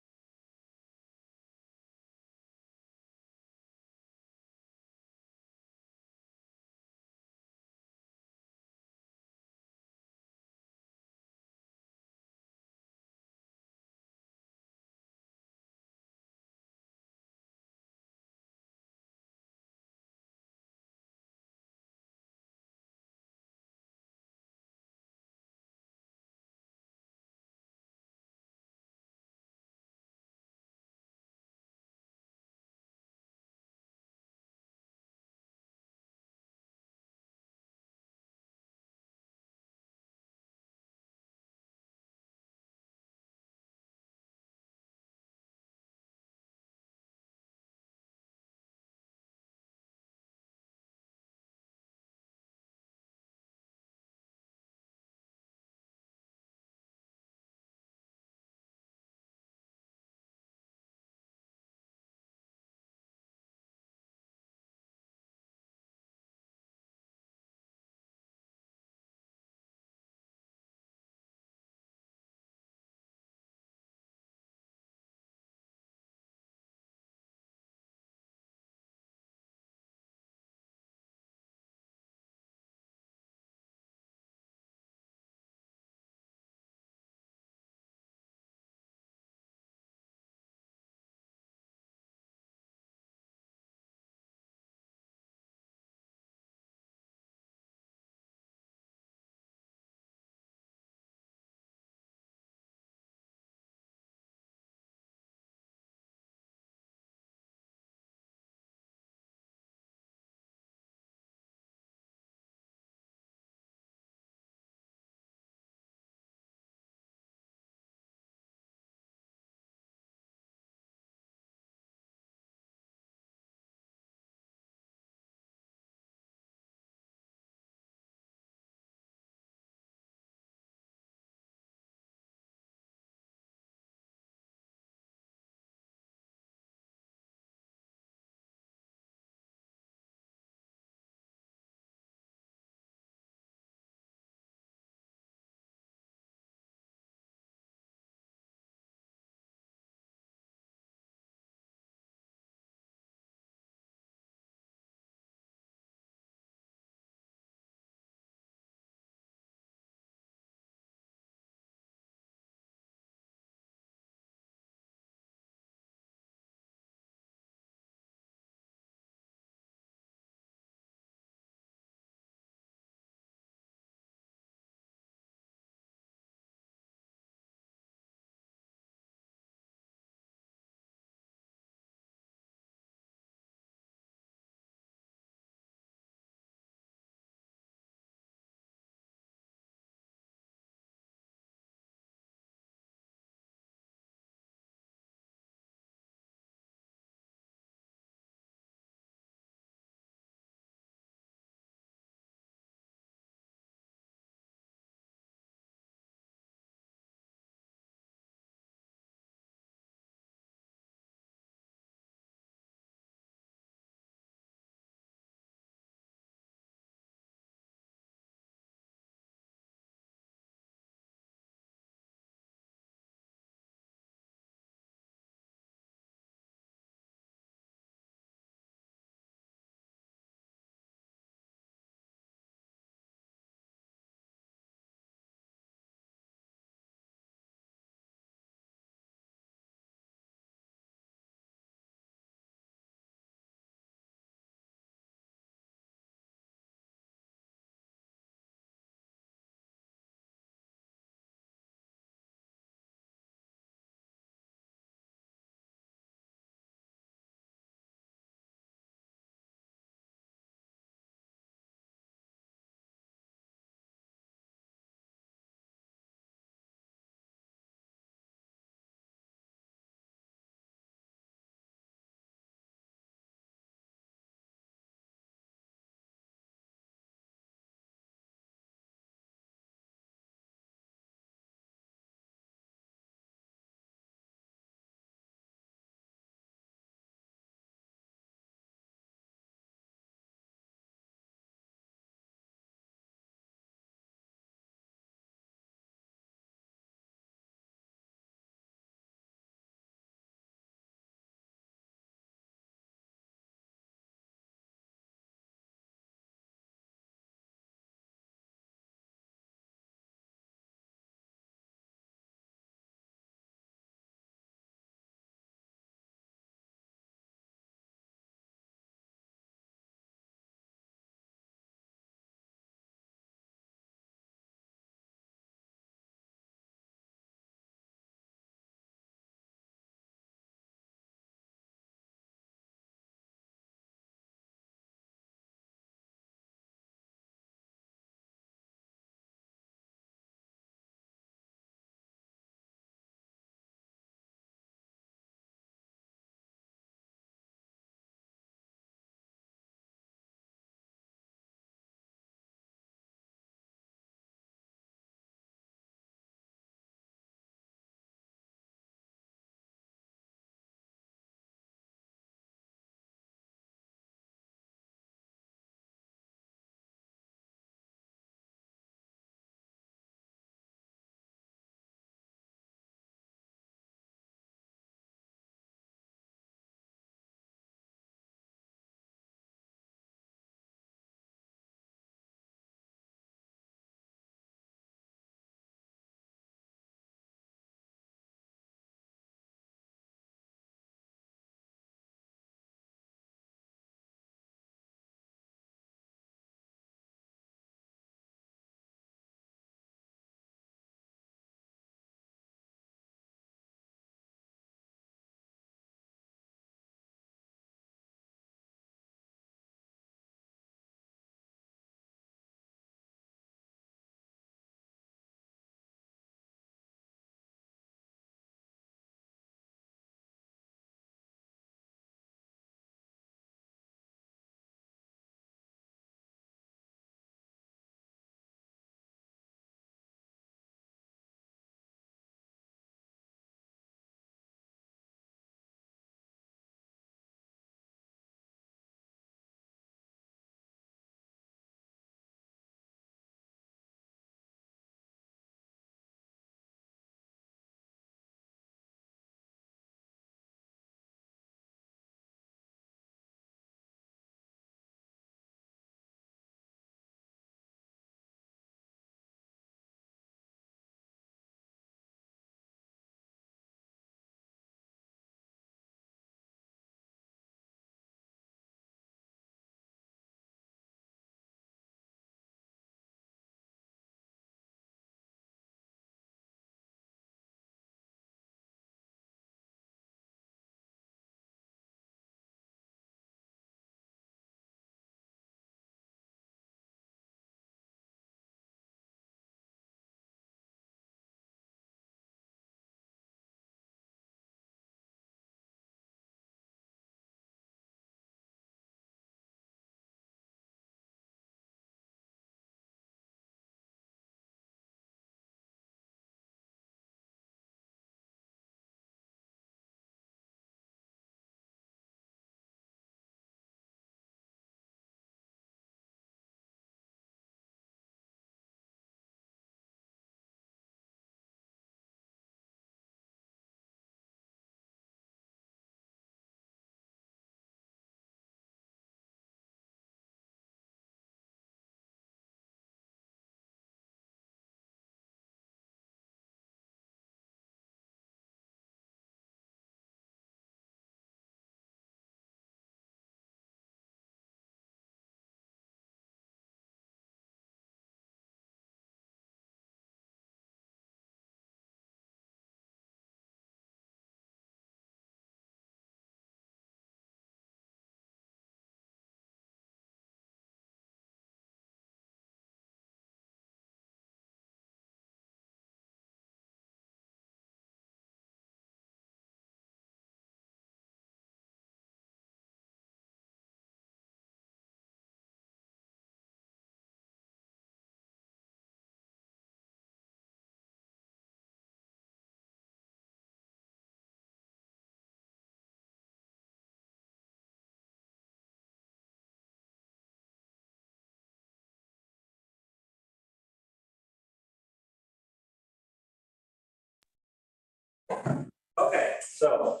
so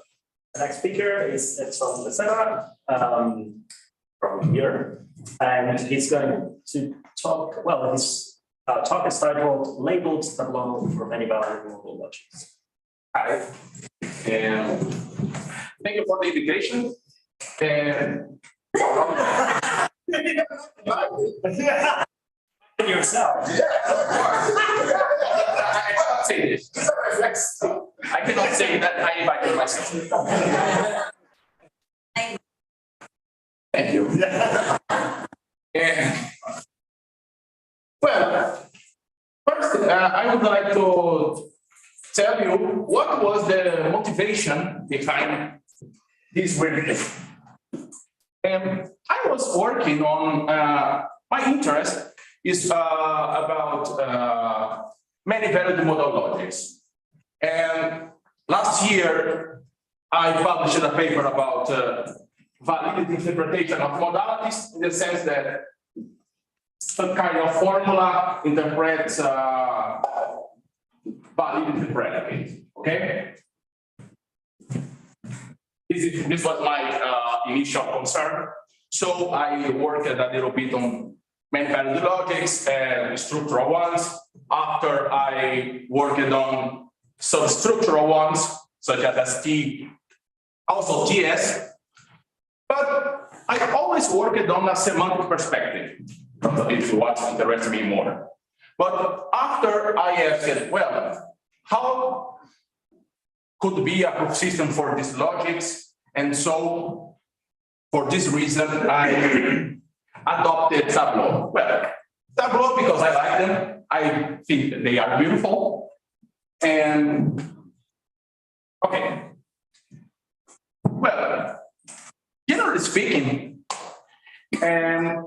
the next speaker is Edson Becerra, from here, and he's going to talk. Well, his talk is titled "Labeled Tableau for Many Variable Logics." Hi, and thank you for the invitation. And yourself. I cannot say this. I cannot say that I invited myself. Thank you. And, well, first, I would like to tell you what was the motivation behind this work. And I was working on my interest is about many-valued model logics. And last year, I published a paper about validity interpretation of modalities in the sense that a kind of formula interprets validity predicate. Okay? This was my initial concern. So I worked a little bit on many-valued logics and structural ones. After I worked on substructural ones, such as ST, also TS. But I always worked on a semantic perspective, if what interests me more. But after I asked, well, how could be a proof system for these logics? And so, for this reason, I adopted Tableau. Well, Tableau because I like them. I think they are beautiful. And, okay. Well, generally speaking, and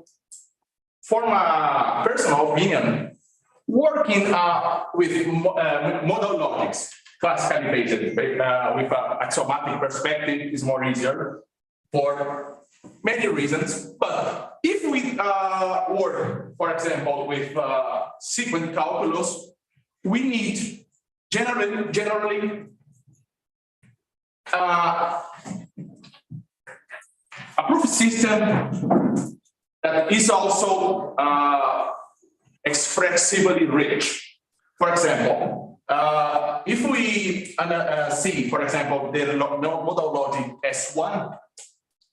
for my personal opinion, working with model logics, classically based with axiomatic perspective is more easier for many reasons. But if we work, for example, with sequence calculus, we need generally a proof system that is also expressively rich. For example, if we see, for example, the model logic S1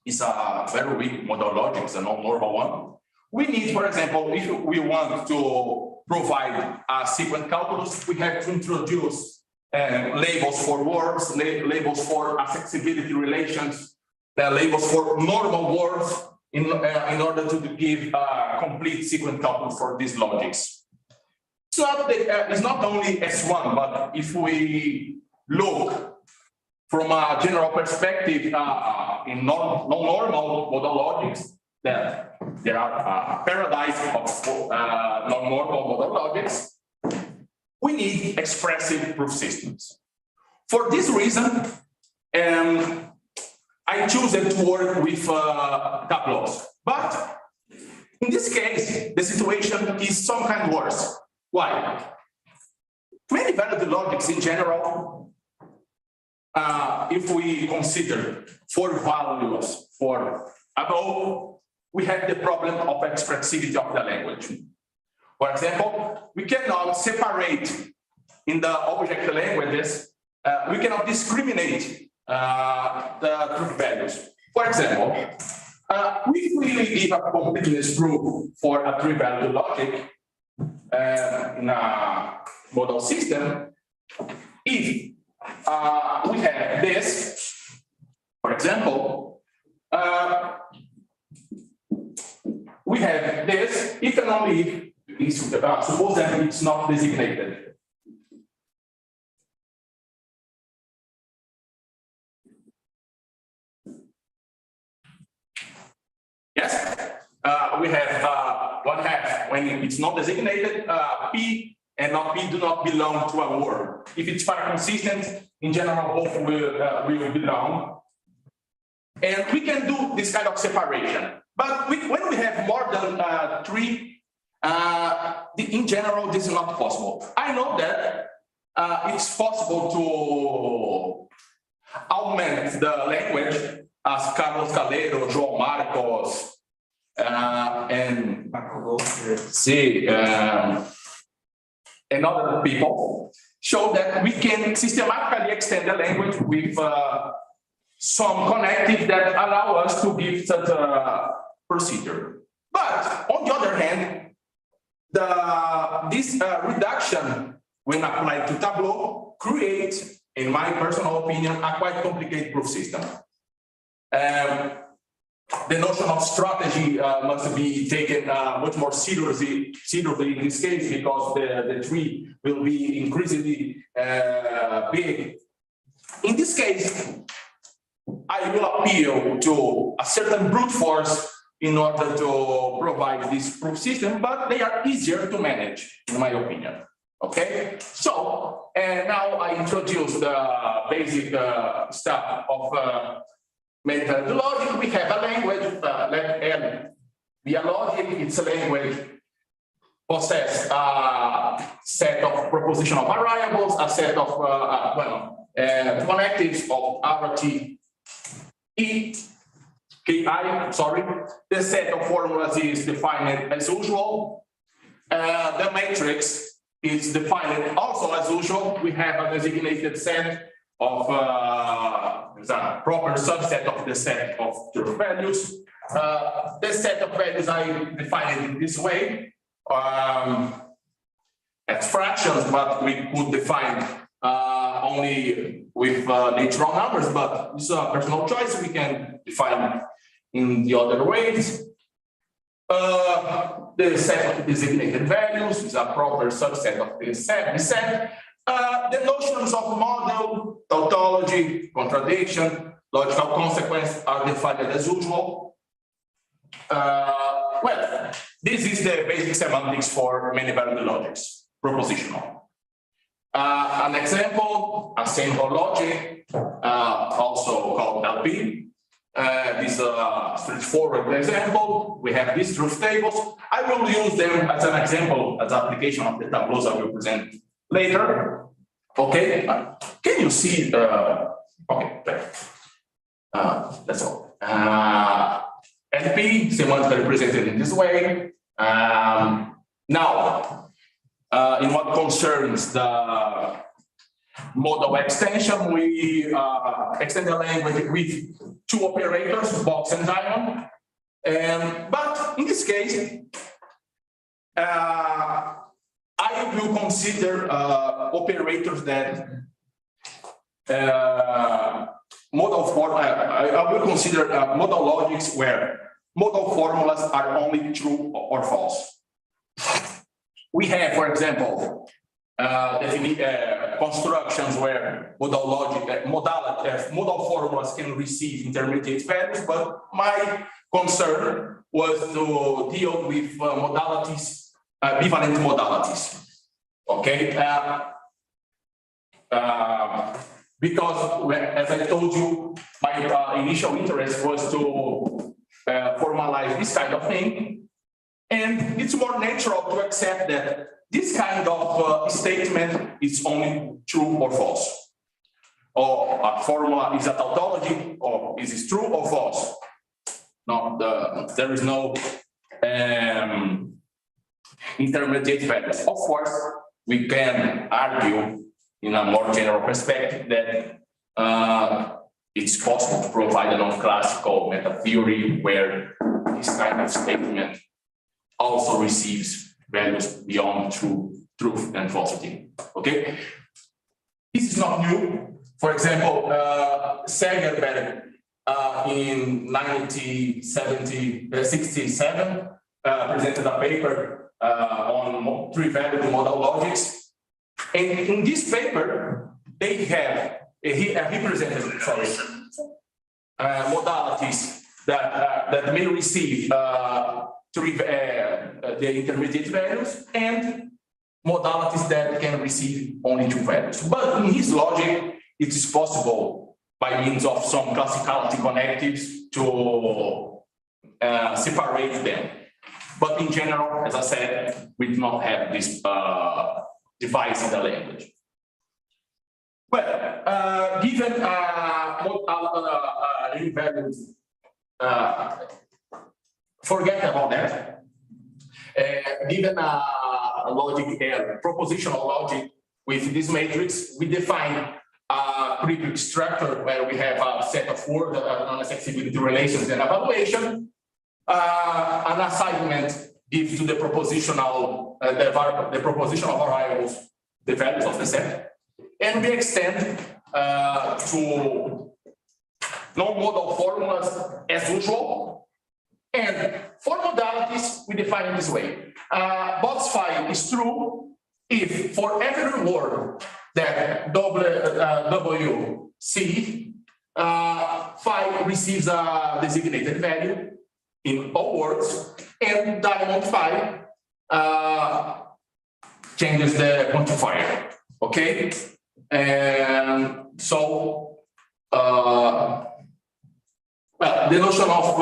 is a very weak model logic, it's a non-normal one. We need, for example, if we want to provide a sequence calculus, we have to introduce labels for words, labels for accessibility relations, labels for normal words in order to give a complete sequence calculus for these logics. So it's not only S1, but if we look from a general perspective in non-normal model logics, that there are a paradise of non-normal model logics, we need expressive proof systems. For this reason, I choose to work with Tableau. But in this case, the situation is some kind worse. Why? Many valued logics in general, if we consider 4 values for above, we have the problem of expressivity of the language. For example, we cannot separate in the object languages, we cannot discriminate the truth values. For example, if we give a completeness proof for a 3-valued logic in a model system, if we have this, for example, we have this if and only if suppose that it's not designated. Yes, we have 1/2 when it's not designated, P and not P do not belong to a word. If it's para consistent, in general, both will belong. And we can do this kind of separation. But when we have more than 3, in general, this is not possible. I know that it's possible augment the language as Carlos Calero, João Marcos, and and other people show that we can systematically extend the language with some connectives that allow us to give such a procedure. But on the other hand, this reduction, when applied to Tableau, creates, in my personal opinion, a quite complicated proof system. The notion of strategy must be taken much more seriously in this case, because the tree will be increasingly big. In this case, I will appeal to a certain brute force in order to provide this proof system, but they are easier to manage, in my opinion. Okay, so now I introduce the basic stuff of many-valued logic. We have a language, let N be a logic. It's a language possess a set of propositional variables, a set of connectives of RT E. KI, sorry, the set of formulas is defined as usual. The matrix is defined also as usual. We have a designated set of a proper subset of the set of truth values. The set of values I define it in this way as fractions, but we could define only with natural numbers, but this is a personal choice. We can define in the other ways. The set of designated values is a proper subset of this set. The notions of model, tautology, contradiction, logical consequence are defined as usual. Well, this is the basic semantics for many-valued logics, propositional. An example, a sample logic, also called LP. This is a straightforward example. We have these truth tables. I will use them as an example, as application of the tableaus I will present later. Okay, can you see? Okay, that's all. NP, semantically represented in this way. Now, in what concerns the modal extension, we extend the language with two operators, box and diamond. But in this case, I will consider operators that I will consider modal logics where modal formulas are only true or false. We have, for example, constructions where modal formulas can receive intermediate values, but my concern was to deal with modalities, bivalent modalities. Okay, because as I told you, my initial interest was to formalize this kind of thing, and it's more natural to accept that this kind of statement is only true or false. Or a formula is a tautology, or is it true or false? No, there is no intermediate values. Of course, we can argue in a more general perspective that it's possible to provide a non-classical meta theory where this kind of statement also receives values beyond truth and falsity. Okay, this is not new. For example, Segerberg in 1967 presented a paper on three-valued modal logics, and in this paper they have he presented modalities that may receive the intermediate values and modalities that can receive only two values. But in his logic, it is possible by means of some classicality connectives to separate them. But in general, as I said, we do not have this device in the language. Well, given invalid, forget about that. Given a logic, propositional logic with this matrix, we define a prefix structure where we have a set of words on accessibility relations and evaluation. An assignment gives to the propositional the propositional variables the values of the set, and we extend to non-modal formulas as usual. And for modalities, we define it this way. Box phi is true if for every word that WC, phi receives a designated value in all words, and diamond phi changes the quantifier. Okay? And so, well, the notion of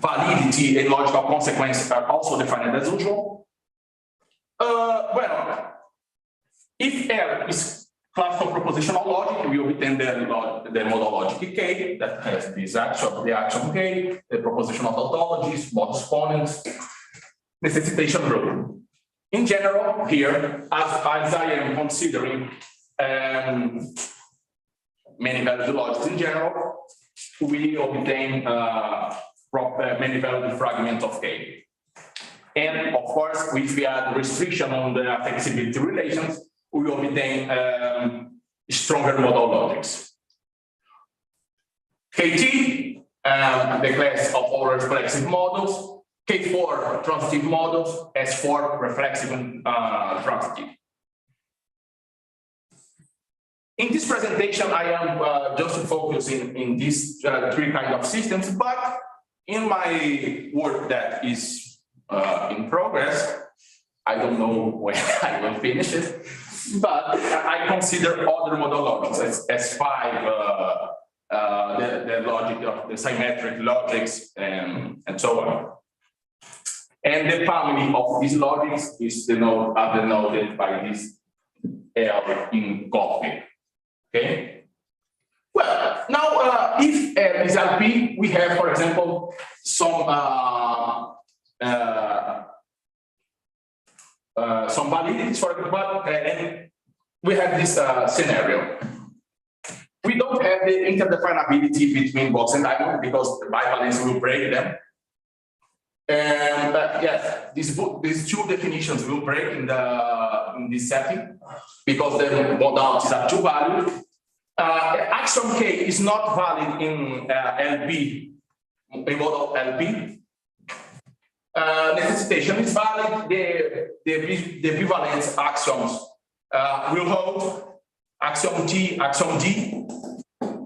validity and logical consequence are also defined as usual. Well, if R is classical propositional logic, we obtain the modal logic K that has this action, the action K, the propositional tautologies, modus ponens, necessitation rule. In general, here, as I am considering many valued logics in general, we obtain many valued fragments of K. And of course, if we add restriction on the flexibility relations, we obtain stronger modal logics. KT, the class of all reflexive models, K4 transitive models, S4 reflexive and transitive. In this presentation, I am just focusing in these three kinds of systems, but in my work that is in progress, I don't know when I will finish it, but I consider other modal logics as S5, the logic of the symmetric logics, and so on. And the family of these logics is denoted by this L in Gothic. Okay. Well, now if L is LP, we have, for example, some validities for example, and we have this scenario. We don't have the interdefinability between box and diamond because the bivalence will break them. And yes, these two definitions will break in this setting because the modalities are two valued. Axiom K is not valid in LP, in model LP. Necessitation is valid. The equivalence axioms will hold axiom T, axiom D,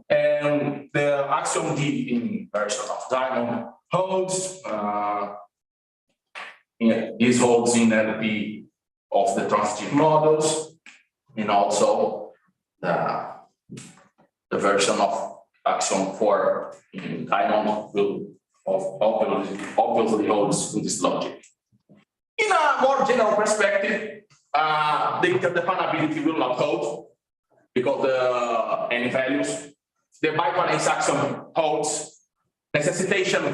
and the axiom D in version of diamond holds. This holds in LP of the transitive models, and also the version of axiom 4 in diamond will obviously holds to this logic. In a more general perspective, the interdefinability will not hold because any values. The bivalence axiom holds. Necessitation is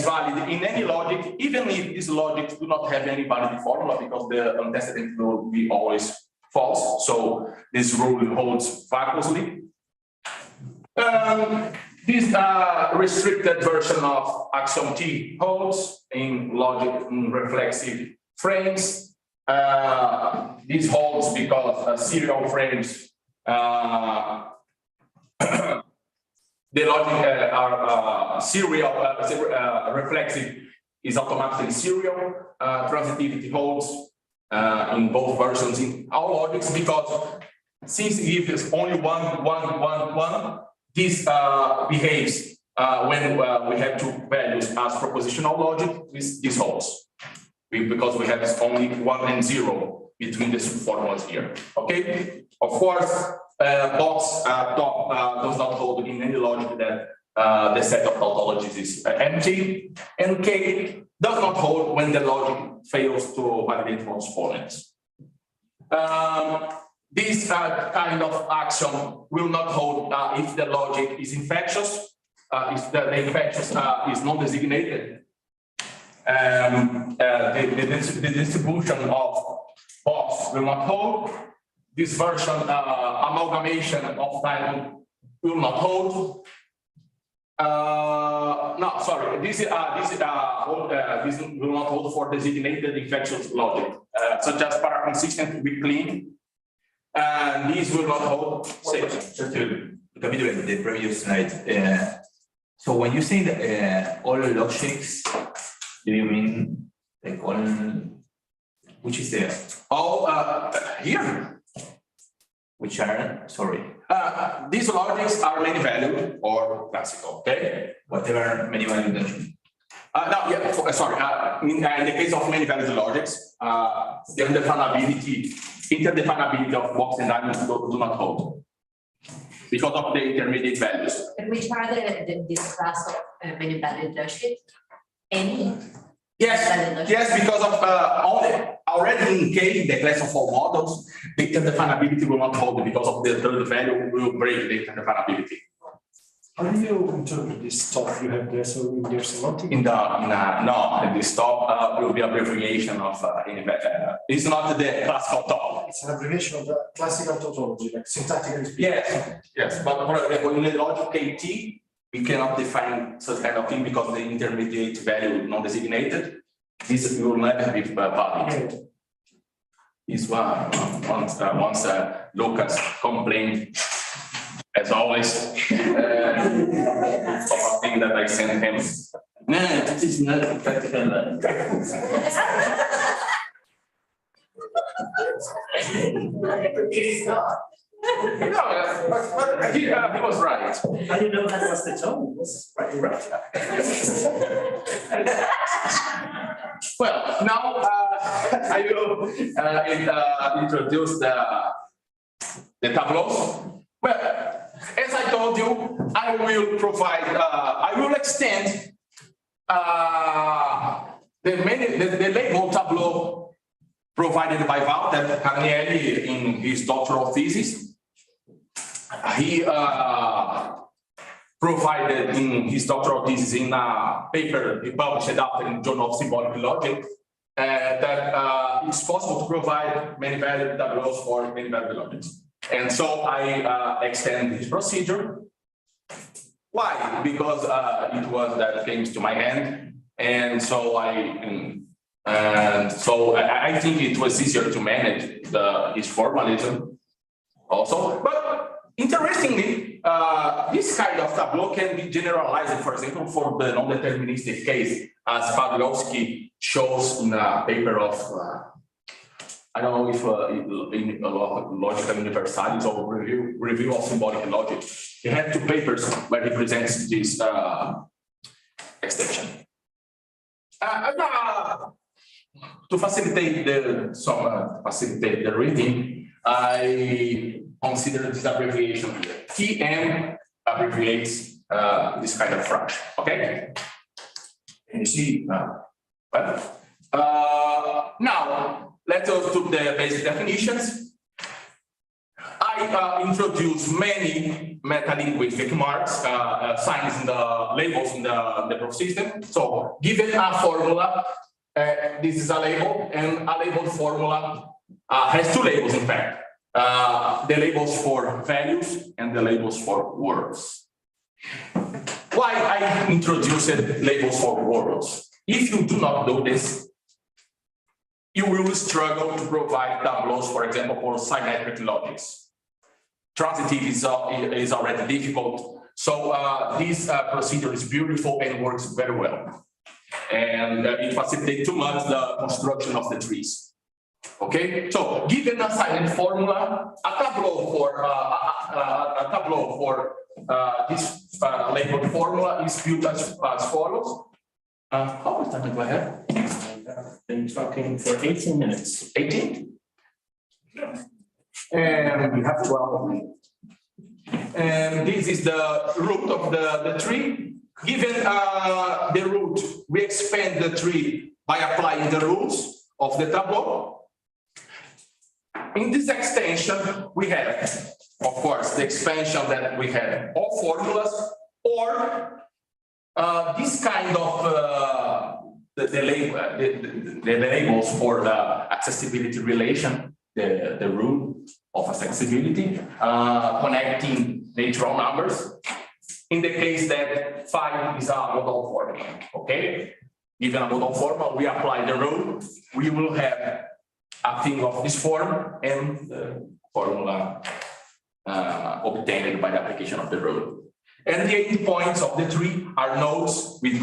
valid in any logic, even if these logics do not have any valid formula because the antecedent will be always false. So this rule holds vacuously. This restricted version of axiom T holds in logic in reflexive frames. This holds because serial frames the logic are serial, reflexive is automatically serial. Transitivity holds in both versions in our logics because since if it's only one, this behaves when we have two values as propositional logic. This holds because we have only 1 and 0 between the two formulas here. Okay, of course. Box does not hold in any logic that the set of tautologies is empty, and K does not hold when the logic fails to validate modus ponens. this kind of action will not hold if the logic is infectious, if the infectious is non-designated. The distribution of box will not hold. This version amalgamation of time will not hold. No, sorry. This will not hold for designated infectious logic, such as para-consistent with clean. And these will not hold. Just to recapitulate the previous slide. So when you say that all logics, do you mean like all? Which is there? All here. Which are, sorry. These logics are many valued or classical, okay? Whatever many valued logic. No, yeah, sorry. In the case of many valued logics, the interdefinability of box and diamond do not hold because of the intermediate values. And which are this class of many valued logic? Any? Yes, because of already in case the class of all models, the interdefinability will not hold because of the third value will break the interdefinability. How do you interpret this stop you have there? So in your semantic? This stop will be abbreviation of it's not the classical top. It's an abbreviation of the classical tautology, like syntactically speaking. Yes, but for example, in the logic KT, we cannot define such kind of thing because the intermediate value is non-designated. This will never be valid. This one, once Lucas complained, as always, of a thing that I sent him. No, this is not practical. It is not. No, but he was right. How do you know that was the tone? It was right. Well, now I will introduce the tableaus. Well, as I told you, I will provide, I will extend the label tableau provided by Walter Carnielli in his doctoral thesis. He provided in his doctoral thesis in a paper he published after in the Journal of Symbolic Logic that it's possible to provide many valued tableaus for many valued logics. And so I extend this procedure. Why? Because it was that came to my hand, and so I think it was easier to manage his formalism also. But interestingly, this kind of tableau can be generalized, for example, for the non-deterministic case, as Pawlowski shows in a paper of I don't know if in Logical Universalis or review of Symbolic Logic. He had two papers where he presents this extension. To facilitate the reading, I consider this abbreviation here. TM abbreviates this kind of fraction. Okay. Can you see? Now. Let's go to the basic definitions. I introduce many metalinguistic marks, signs in the labels in the proof system. So given a formula, this is a label, and a labeled formula has two labels, in fact. The labels for values and the labels for words. Why I introduced labels for words? If you do not know this, you will struggle to provide tableaus, for example, for symmetric logics. Transitive is already difficult. So this procedure is beautiful and works very well. And it facilitates too much the construction of the trees. Okay, so given a silent formula, a tableau for this labeled formula is built as follows. How much time do I have? Been talking for 18 minutes. 18? And we have 12. And this is the root of the tree. Given the root, we expand the tree by applying the rules of the tableau. in this extension, we have, of course, the expansion that we have all formulas, or this kind of the labels for the accessibility relation, the rule of accessibility, connecting natural numbers. In the case that phi is a model formula, okay? Given a model formula, we apply the rule, we will have a thing of this form and the formula obtained by the application of the rule. And the endpoints of the tree are nodes with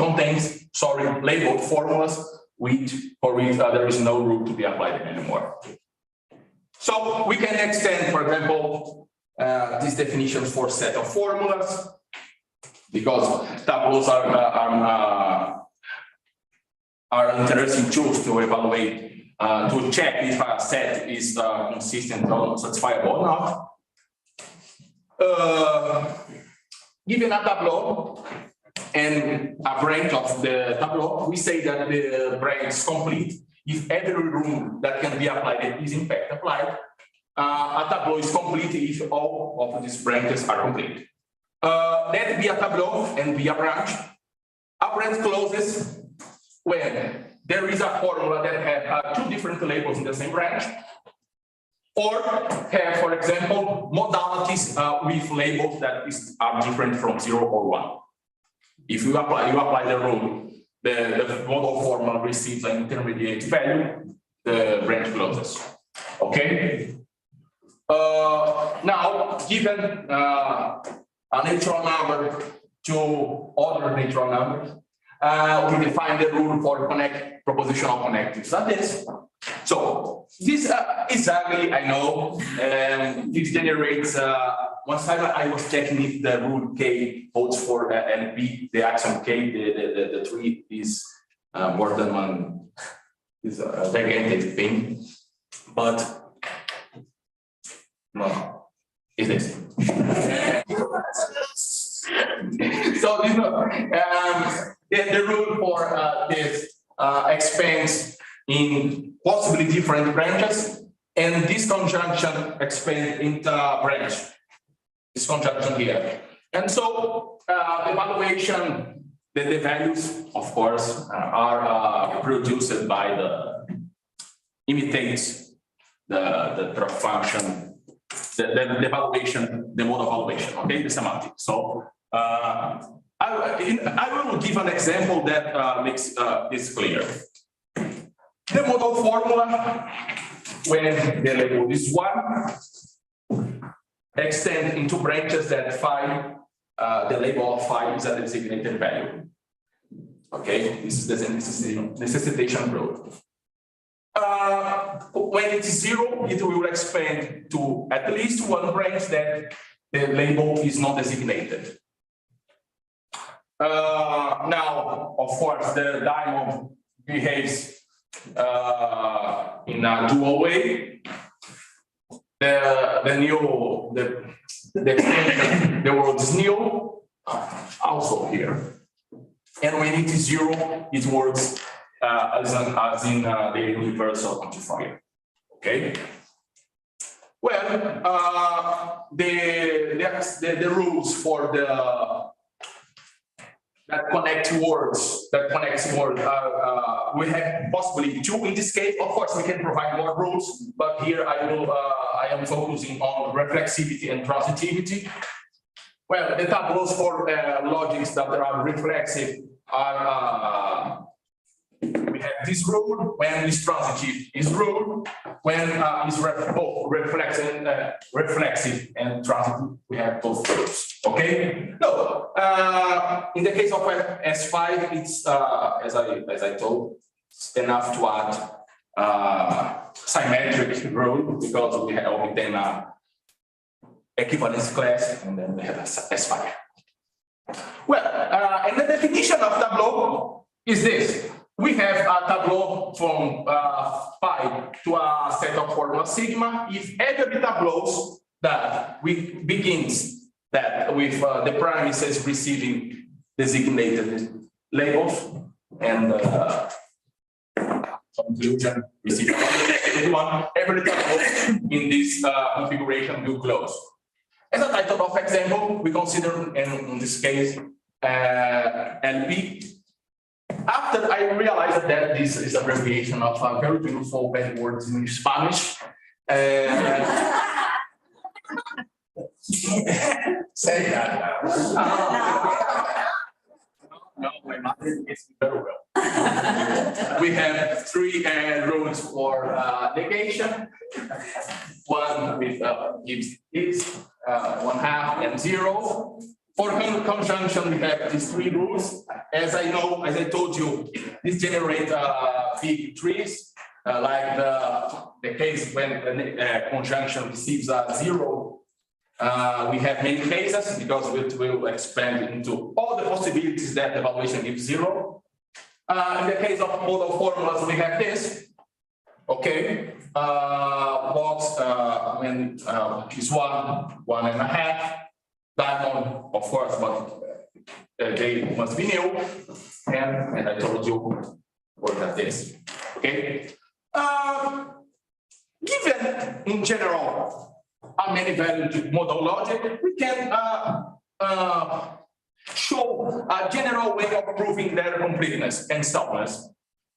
labeled formulas for which there is no rule to be applied anymore. So we can extend, for example, these definitions for set of formulas, because tableaus are interesting tools to evaluate, to check if a set is consistent or satisfiable or not. Given a tableau and a branch of the tableau, we say that the branch is complete if every rule that can be applied is in fact applied. A tableau is complete if all of these branches are complete. Let be a tableau and be a branch. A branch closes when there is a formula that has two different labels in the same branch, or have, for example, modalities with labels that are different from 0 or 1. If you apply the rule, the model formula receives an intermediate value, the branch closes. Okay? Now, given a natural number to other natural numbers, we define the rule for propositional connectives. That is, so this exactly I know, it generates. One side I was checking if the rule K holds for and B, the axiom K, the tree is more than one, is a gigantic thing, but no, it is. So you know, the rule for this expands in possibly different branches, and this conjunction expands into branch. This conjunction here, and so the evaluation, the values, of course, are produced by the imitates the function, the evaluation, the mode of evaluation. Okay, the semantic. So I will give an example that makes this clear. The model formula, when the label is 1, extend into branches that phi, the label of phi is a designated value. Okay, this is the necessitation rule. When it is 0, it will expand to at least one branch that the label is not designated. Now, of course, the diamond behaves in a dual way. The extension, the word is new, also here. And when it is 0, it works as in the universal quantifier. Okay. Well, the rules for that connects words, we have possibly 2 in this case. Of course, we can provide more rules, but here I am focusing on reflexivity and transitivity. Well, the tableaus for logics that are reflexive are we have this rule when this transitive is rule, when it's reflexive and transitive, we have both rules. Okay. No, in the case of S5, it's as I told, it's enough to add symmetric rule because we obtain a equivalence class, and then we have S5. Well, and the definition of tableau is this. We have a tableau from phi to a set of formula sigma. If every tableau that we begins that with the premises receiving designated labels and conclusion receiving associated one, every tableau in this configuration will close. As a type of example, we consider in this case LP. After I realized that this is a abbreviation of a very beautiful bad words in Spanish. Say that. No, my mother is very well. We have three rules for negation. One with gives this, 1/2 and 0. For conjunction, we have these three rules. As I told you, this generates big trees, like the case when the conjunction receives a 0. We have many cases because we will expand into all the possibilities that evaluation gives 0. In the case of model formulas, we have this. Okay, box when is 1, 1.5. Diamond, of course, but they must be new. And I told you what that is. Okay. Given in general a many-valued model logic, we can show a general way of proving their completeness and soundness.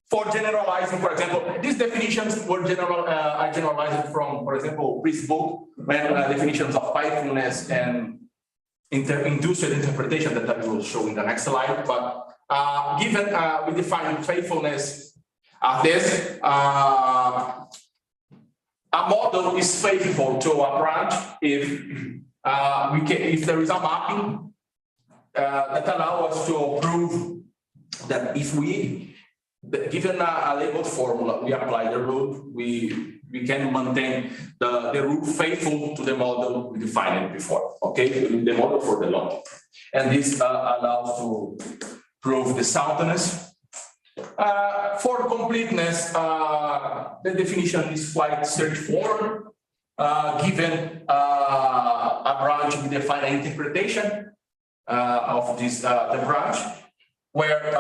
For generalizing, for example, these definitions were I generalized from, for example, Chris' book, when definitions of faithfulness and induced interpretation that I will show in the next slide. But given we define faithfulness as this, a model is faithful to a branch if there is a mapping that allows us to prove that if we, given a labeled formula, we apply the rule, we can maintain the rule faithful to the model we defined before, okay? The model for the logic. And this allows to prove the soundness. For completeness, the definition is quite straightforward. Given a branch, we define an interpretation of this the branch, where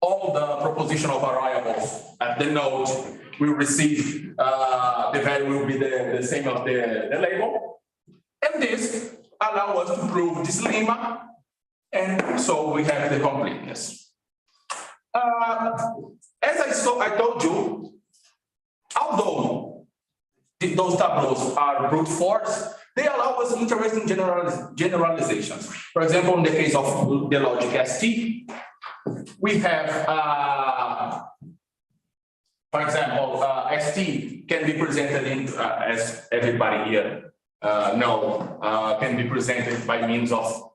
all the propositional variables at the node will receive the value will be the same of the label, and this allows us to prove this lemma, and so we have the completeness. As I told you, although those tableaus are brute force, they allow us interesting generalizations. For example, in the case of the logic ST, we have, for example, ST can be presented in, as everybody here can be presented by means of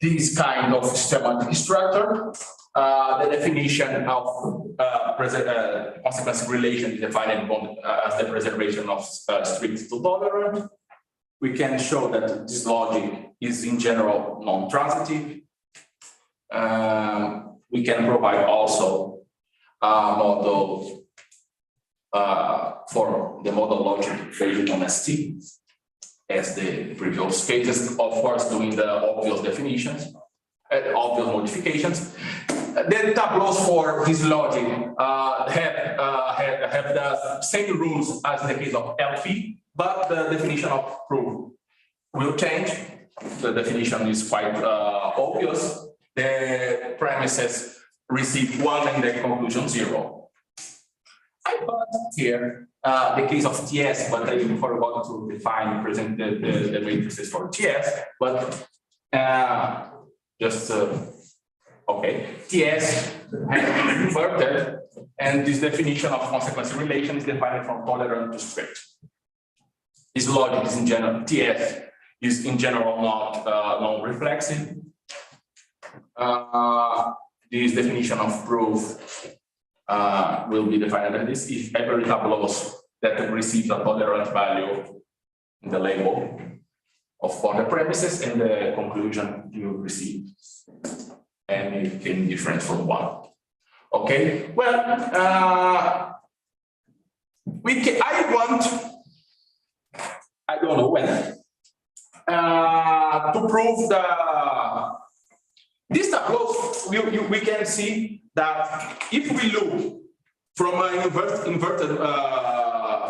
this kind of systematic structure. The definition of consequence relation is defined as the preservation of strict to tolerant. We can show that this logic is in general non-transitive. We can provide also a model for the model logic based on ST, as the previous cases, of course, doing the obvious definitions, obvious modifications. The tableaus for this logic have the same rules as in the case of LP, but the definition of proof will change. The definition is quite obvious. The premises receive 1 and the conclusion 0. I put here the case of TS, but I forgot to define, present the matrices for TS, but okay, TS has been inverted, and this definition of consequence relation is defined from tolerant to strict. This logic is in general, TS is in general not non-reflexive. This definition of proof will be defined as this if every tableaus that receives a tolerant value in the label for the premises and the conclusion you receive anything different from 1. Okay, well, I don't know when, to prove these tableaus, we can see that if we look from inverted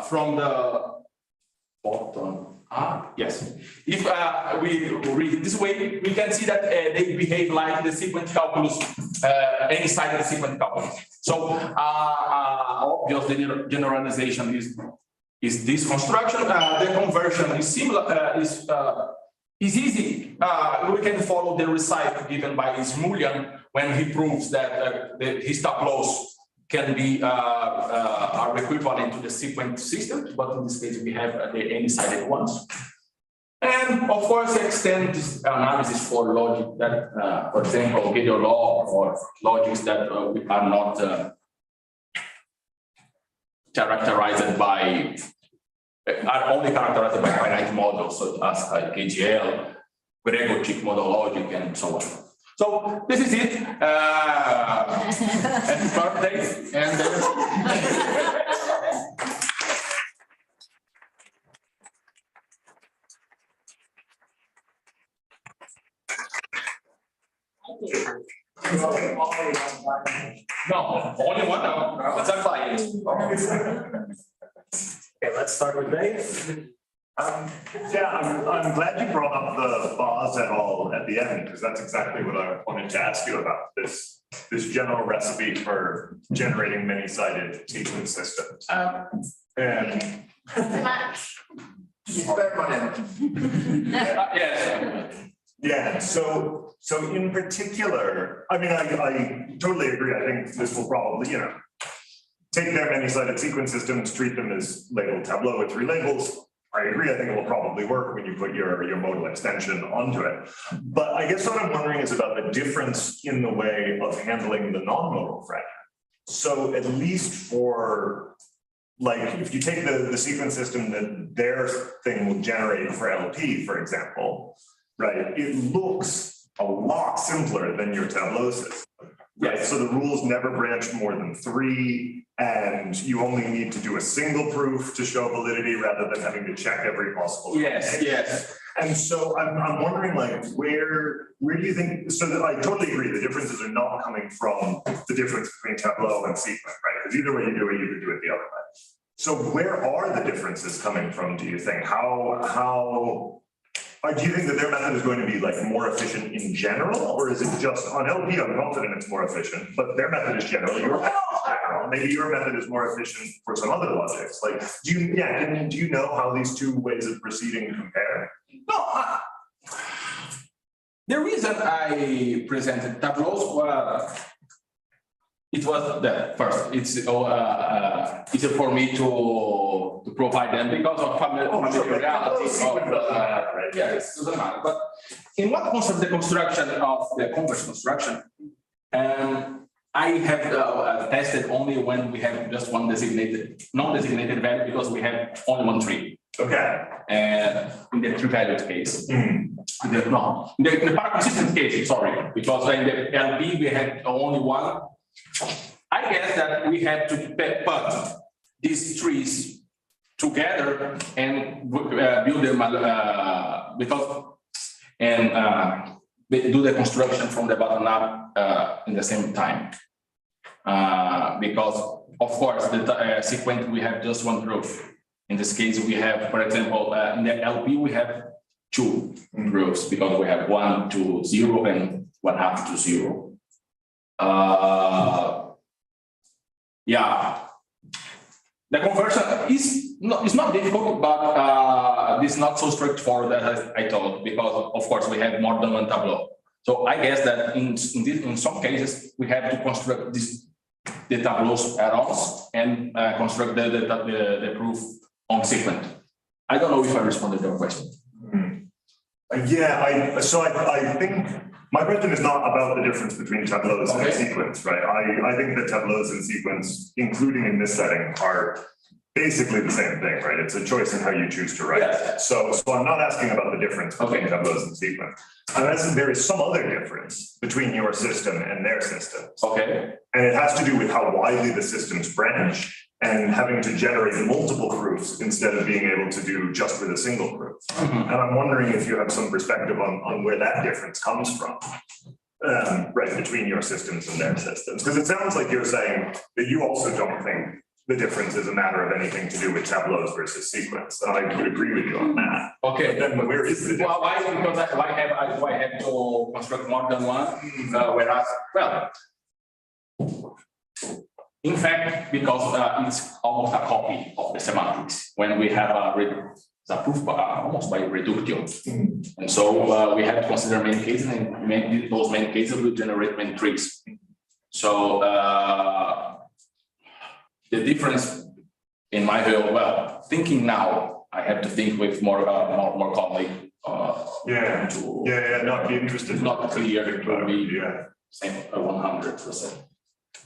from the bottom. Yes. If we read it this way, we can see that they behave like the sequence calculus, any-sided sequence calculus. So obvious the generalization is this construction. The conversion is similar. Is easy. We can follow the recipe given by Smulian when he proves that his tableaus can be are equivalent to the sequence system, but in this case we have the any-sided ones. And of course, extend this analysis for logic that, for example, video law or logics that are not characterized by, are only characterized by finite models, so as KGL, Gregor-Chick model logic, and so on. So this is it. Happy birthday, and no, only one. That's a client. Okay, let's start with Dave. Yeah, I'm glad you brought up the Boz et al. At the end, because that's exactly what I wanted to ask you about, this general recipe for generating many-sided sequence systems. And yeah, so in particular, I mean, I totally agree. I think this will probably, take their many-sided sequence systems, treat them as labeled tableau with 3 labels. I agree. I think it will probably work when you put your modal extension onto it. But I guess what I'm wondering is about the difference in the way of handling the non-modal fragment. So at least for, like, if you take the sequence system that their thing will generate for LP, for example, right, it looks a lot simpler than your tableau system. Right, so the rules never branch more than 3, and you only need to do a single proof to show validity rather than having to check every possible. Yes, yes. And so I'm wondering, like, where do you think? So that I totally agree. The differences are not coming from the difference between tableau and sequence, right? Because either way you do it, you could do it the other way. So where are the differences coming from? Do you think do you think that their method is going to be like more efficient in general, or is it just on LP? I'm confident it's more efficient, but their method is general. Your method is general. Maybe your method is more efficient for some other logics. Like, do you know how these 2 ways of proceeding compare? No. The reason I presented tableaus it was that first. It's easier for me to provide them because of familiarity. Yes, doesn't matter. But in what concerns the construction of the converse construction, I have tested only when we have just one non-designated value because we have only one tree. Okay. In the 3-valued case. In the paraconsistent case, sorry, because in the LP we had only one. I guess that we have to put these trees together and build them do the construction from the bottom up in the same time. Because of course the sequence we have just one proof. In this case we have, for example, in the LP we have 2 proofs because we have 1 to 0 and 1/2 to 0. The conversion is not difficult, but it's not so straightforward as I thought, because of course we have more than one tableau. So I guess that in some cases we have to construct the tableaus add-ons and construct the proof on sequence. I don't know if I responded to your question. Yeah, I think my question is not about the difference between tableaus and sequence, right? I think that tableaus and sequence, including in this setting, are basically the same thing, right? It's a choice in how you choose to write. Yes. So I'm not asking about the difference between tableaus and sequence. I'm asking there is some other difference between your system and their systems. Okay. And it has to do with how widely the systems branch and having to generate multiple proofs instead of being able to do just with a single proof. And I'm wondering if you have some perspective on where that difference comes from. right, between your systems and their systems? Because it sounds like you're saying that you also don't think the difference is a matter of anything to do with tableaus versus sequence. And I would agree with you on that. Okay. But then where is the difference? Well, why? Because I have to construct more than one, whereas, well, in fact, because it's almost a copy of the semantics. When we have a proof almost by reduction. And so we have to consider many cases, and those many cases will generate many trees. So the difference in my view, well, thinking now, I have to think with more calmly. Not be interested. Not clear, it will be same 100%.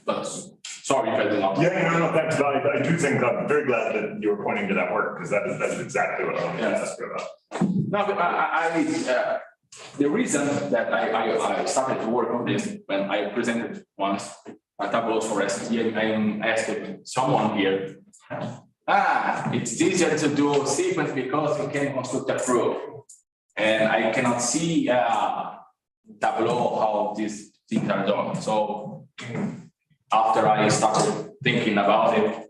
But sorry if I did not. No, thanks. I do think I'm very glad that you were pointing to that work, because that's exactly what I wanted to ask you about. No, but the reason that I started to work on this when I presented once a tableau for ST, I asked someone here, it's easier to do sequence because you can construct a proof. And I cannot see tableau how these things are done. So after I started thinking about it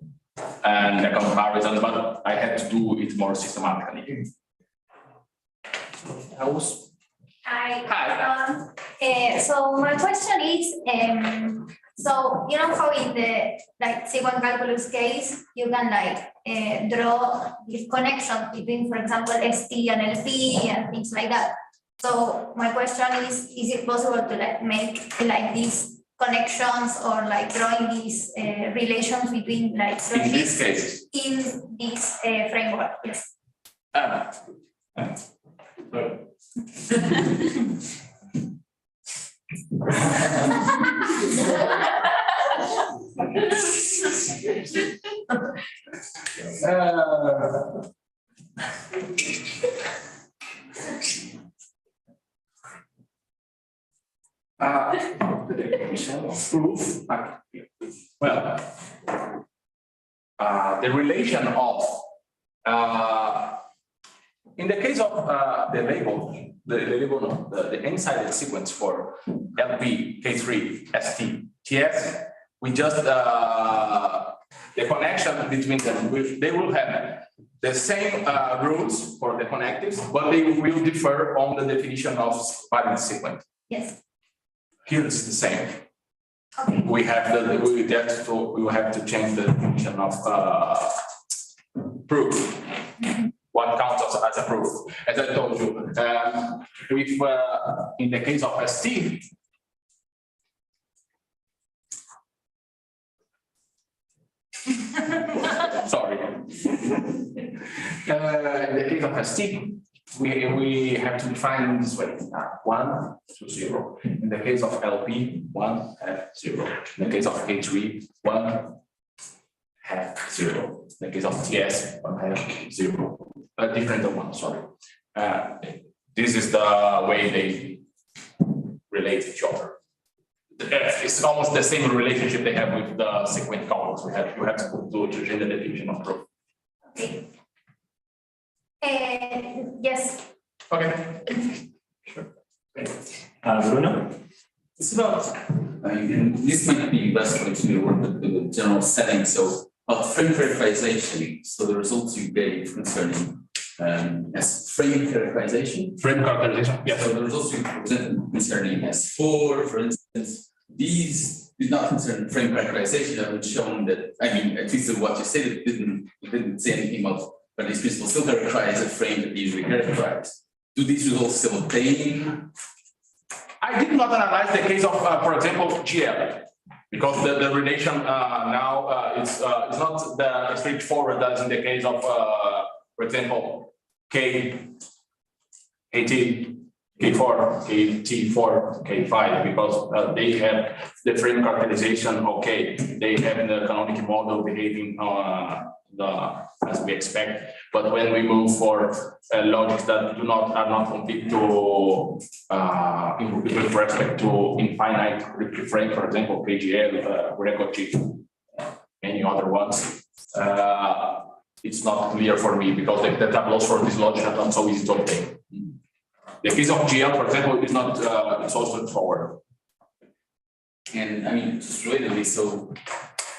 and the comparison, but I had to do it more systematically. Hi. So my question is, so you know how in the sequence calculus case you can draw this connection between, for example, ST and LP and things like that. So my question is it possible to make these connections or drawing these relations between in these cases in this framework? Yes. Proof. Well, the relation of in the case of the label, the inside sequence for LP, K3, ST, TS, we just the connection between them. They will have the same rules for the connectives, but they will differ on the definition of valid sequence. Yes. Here it's the same. Okay. We have we will have to change the definition of proof. What counts as a proof? As I told you, with in the case of ST, sorry. In the case of ST, we have to define in this way: 1 to 0. In the case of LP, 1 half 0. In the case of K3, 1 half 0. In the case of TS, 1 half 0. Different than 1. Sorry. This is the way they relate to each other. It's almost the same relationship they have with the sequence columns. You have to change the definition of proof. Okay. Yes. Okay. Sure. Bruno? It's about, this might be best way to work with the general setting. So, about frame characterization. So, the results you gave concerning as frame characterization. Frame characterization, yes. So, the results you presented concerning S4, for instance, these did not concern frame characterization. That would shown that, I mean, at least what you said, it didn't say anything about. But these principles still characterize a frame that usually characterize. Do these results still obtain? I did not analyze the case of, for example, GL, because the relation now is not the straightforward as in the case of, for example, K, KT, K4, KT4, K5, because they have the frame characterization. Okay, they have the canonical model behaving as we expect, but when we move for logics that are not complete to with respect to infinite frame, for example, KGL, record chip, any other ones, it's not clear for me because the tableaus for this logic are not so easy to obtain. The case of GL, for example, is not it's also straightforward. And I mean, just relatedly, so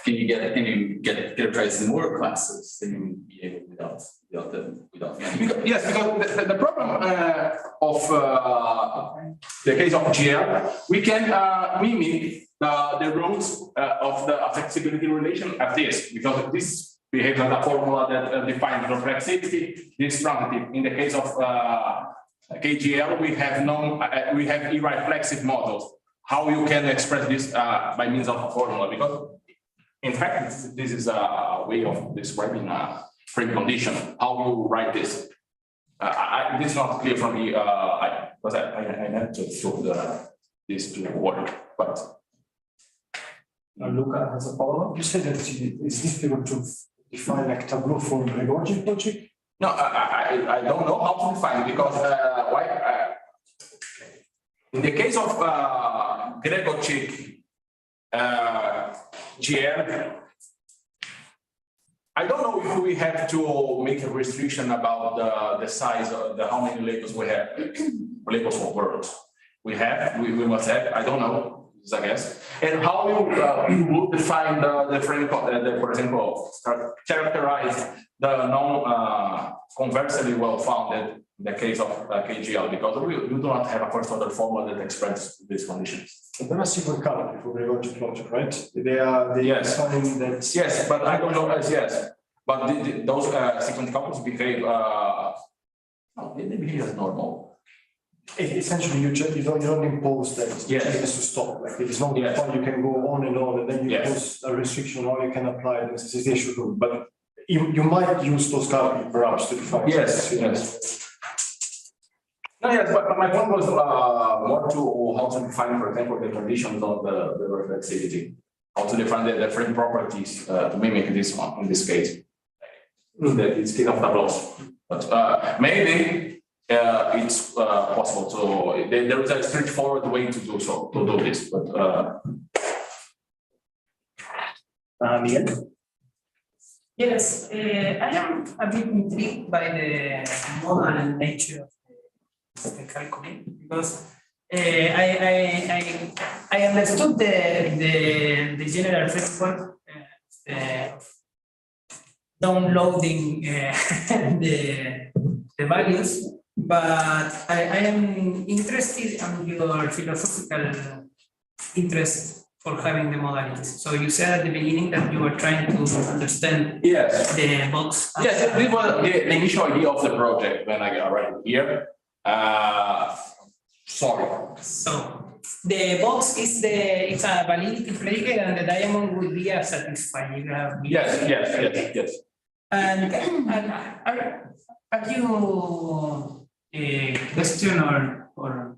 can you get characterized in more classes than you would be able without many? Yes, because the problem of the case of GL, we can mimic the rules of the flexibility relation as this, because this behaves as a formula that defines reflexivity, this transitive. In the case of KGL, we have irreflexive models. How you can express this by means of a formula, because in fact, this is a way of describing a frame condition. How you write this? This is not clear for me. Because I had to show this to work, but. Luca has a follow-up. You said that it's difficult to define like tableau for Gregorgic logic. No, I don't know how to define it, because in the case of Gregorcic GL, I don't know if we have to make a restriction about the size of how many labels we have, labels for words. We must have, I don't know, I guess. And how you would define the frame, for example, characterize the non-conversely well-founded in the case of KGL, because we do not have a first order formula that expresses these conditions. There are sequentiality for Gregorgic logic, right? They define that. Yes, but I don't know as yes. But those sequence couples behave. They behave as normal. Essentially, you don't impose that it has to stop. Like it is not you can go on, and then you impose a restriction, or you can apply the necessitation rule. But you might use those carpi perhaps to define. Yes. No, yes, but my point was more to how to define, for example, the conditions of the reflexivity, how to define the frame properties to mimic this one in this case. It's case of tableaus, but maybe it's possible to. There is a straightforward way to do so, to do this, but. Miguel? Yes, I am a bit intrigued by the modal nature of the calculus, because I understood the general framework downloading the values, but I am interested in your philosophical interest for having the modalities. So you said at the beginning that you were trying to understand the box. Yes, this was the initial idea of the project when I arrived here. Sorry. So the box is it's a validity predicate, and the diamond would be a satisfier. Yes. And are you question or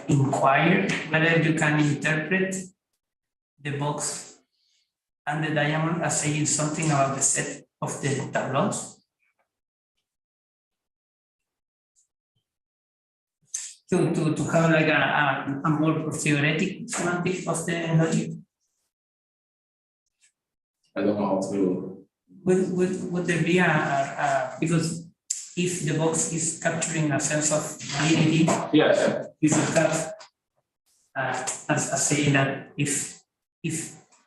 inquire whether you can interpret the box and the diamond as saying something about the set of the tableaus? To have like a more theoretic semantic of the logic? I don't know how to. Would there be because if the box is capturing a sense of validity, is that as saying that if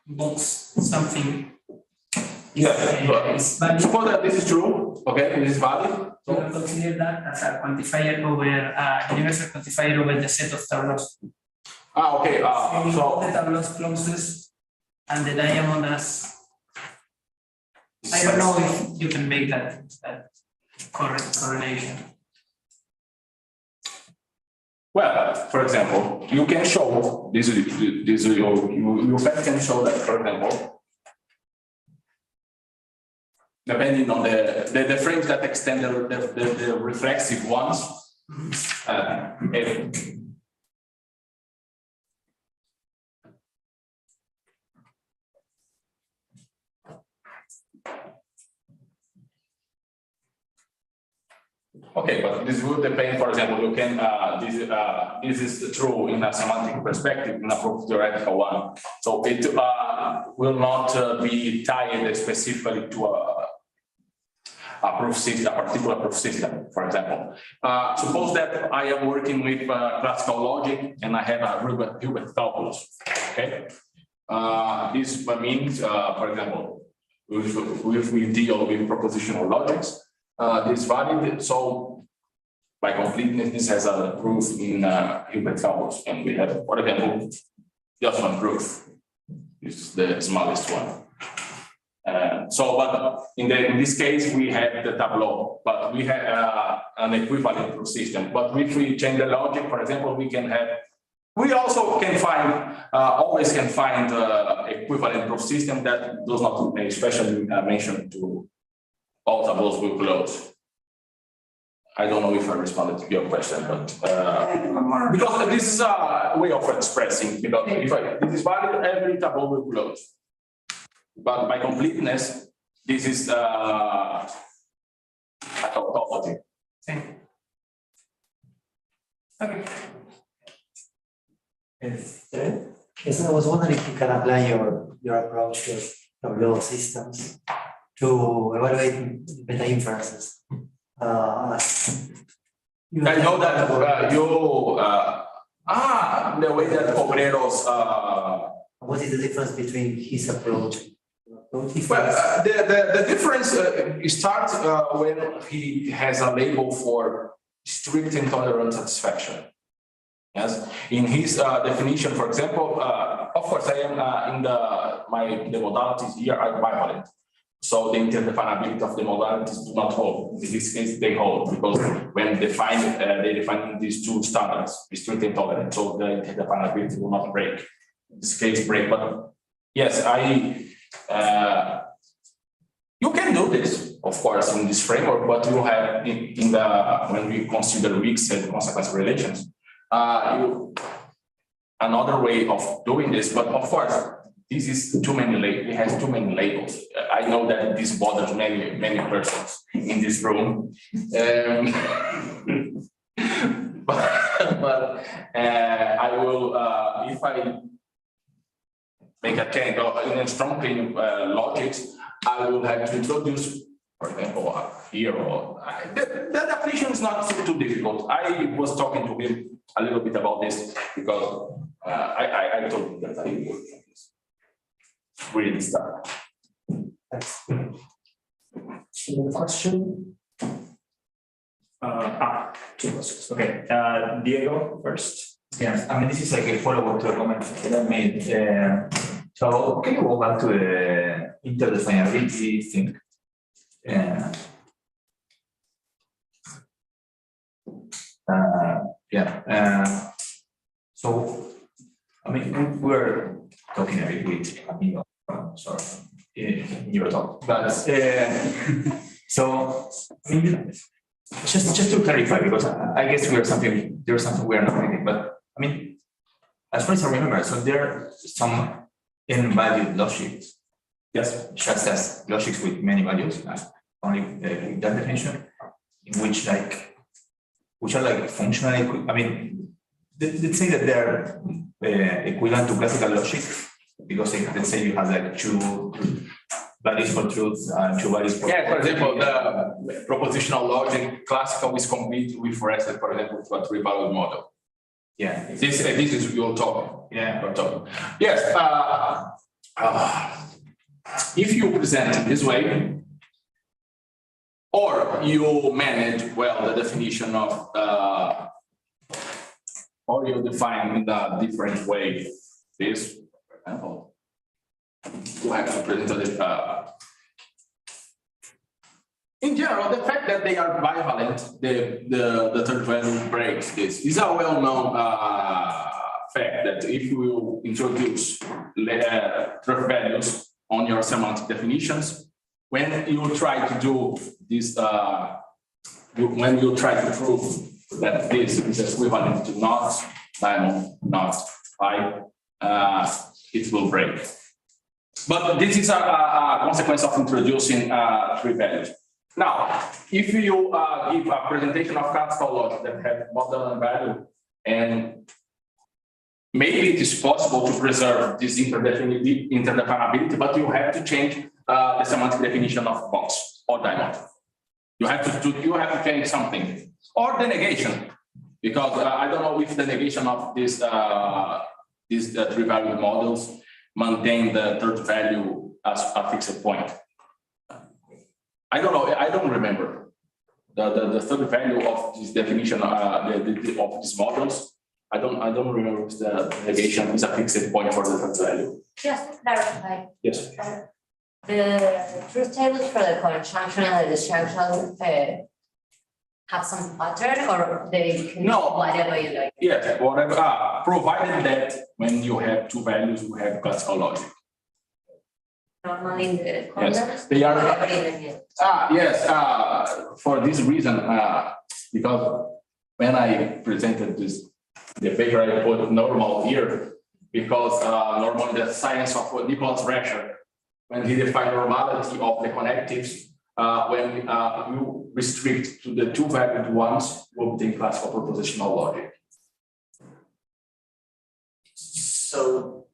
box something is valid, suppose that this is true, okay, this is valid. So we consider that as a quantifier over universal quantifier over the set of tableaus. Okay. So the tableaus closes and the diamond as. I don't know if you can make that correct correlation. Well, for example, you can show this. You can show that, for example, depending on the frames that extend the reflexive ones. Okay, but this would depend. For example, you can this is true in a semantic perspective, in a proof theoretical one. So it will not be tied specifically to proof system, a particular proof system, for example. Suppose that I am working with classical logic and I have a Hilbert calculus, okay? This means, for example, if we deal with propositional logics, this valid, so by completeness, this has a proof in Hilbert calculus, and we have, for example, just one proof. This is the smallest one. But in this case, we have the tableau, but we have an equivalent proof system. But if we change the logic, for example, we also can find, always can find equivalent proof system that does not especially mention to all tableaus will close. I don't know if I responded to your question, but because this is a way of expressing, because if this is valid, every tableau will close. But by completeness, this is a tautology. Okay. Yes, I was wondering if you can apply your approach to tableau systems to evaluate meta inferences. I know that the way that Obreros. What is the difference between his approach? Well, the difference starts when he has a label for strict intolerant satisfaction. Yes, in his definition, for example, of course, I am in the modalities here are bivalent. So the interdefinability of the modalities do not hold. In this case, they hold because when they define these two standards, strict intolerant, so the interdefinability will not break. In this case, break. But yes, you can do this, of course, in this framework, but you have when we consider weak and consequence relations, another way of doing this, but of course, this is too many labels. It has too many labels. I know that this bothers many persons in this room, but I will if I make a change in a strong chain logics, I will have to introduce, for example, here or the definition is not too difficult. I was talking to him a little bit about this because I told him that I would work on this. Really start. Thanks. Another question? Two questions. Okay, Diego first. Yeah, I mean, this is like a follow-up to a comment that I made. So can you go back to the interdefinability thing? So, I mean, we're talking a bit with Camilo, sorry, in your talk, but so, I mean, just to clarify, because I guess there's something we are not reading, but I mean, as far as I remember, so there are some n-valued logics. Yes. Just as logics with many values, only with that definition, in which are like functional. I mean, let's say that they're equivalent to classical logic, because let's say you have like two values for truth and two values for. Yeah, for example, the propositional logic, classical is complete with REST, for example, to a three-value model. Yeah, this is your topic. Yeah, your topic. Yes. If you present it this way, or you manage well the definition of, or you define in a different way, this, for example, you have to present it. In general, the fact that they are bivalent, the third value breaks this. Is a well-known fact that if you introduce third values on your semantic definitions, when you try to do this, when you try to prove that this is equivalent to not diamond, not pi, it will break. But this is a consequence of introducing three values. Now, if you give a presentation of classical logic that has model value, and maybe it is possible to preserve this interdefinability, but you have to change the semantic definition of box or diamond. You have to change something, or the negation, because I don't know if the negation of these three variable models maintain the third value as a fixed point. I don't know. I don't remember the third value of this definition of these models. I don't remember if the negation is a fixed point for the third value. Just to clarify. Yes. The truth tables for the conjunction and the disjunction have some pattern, or they can No. whatever you like. Yes, whatever, provided that when you have two values, you have classical logic. Normally in the corners. They are. or in the- Yes, for this reason, because when I presented the paper, I put normal here, because normally the science of Nicholas Rescher, when he defined normality of the connectives, when you restrict to the two valued ones, we obtain classical propositional logic. So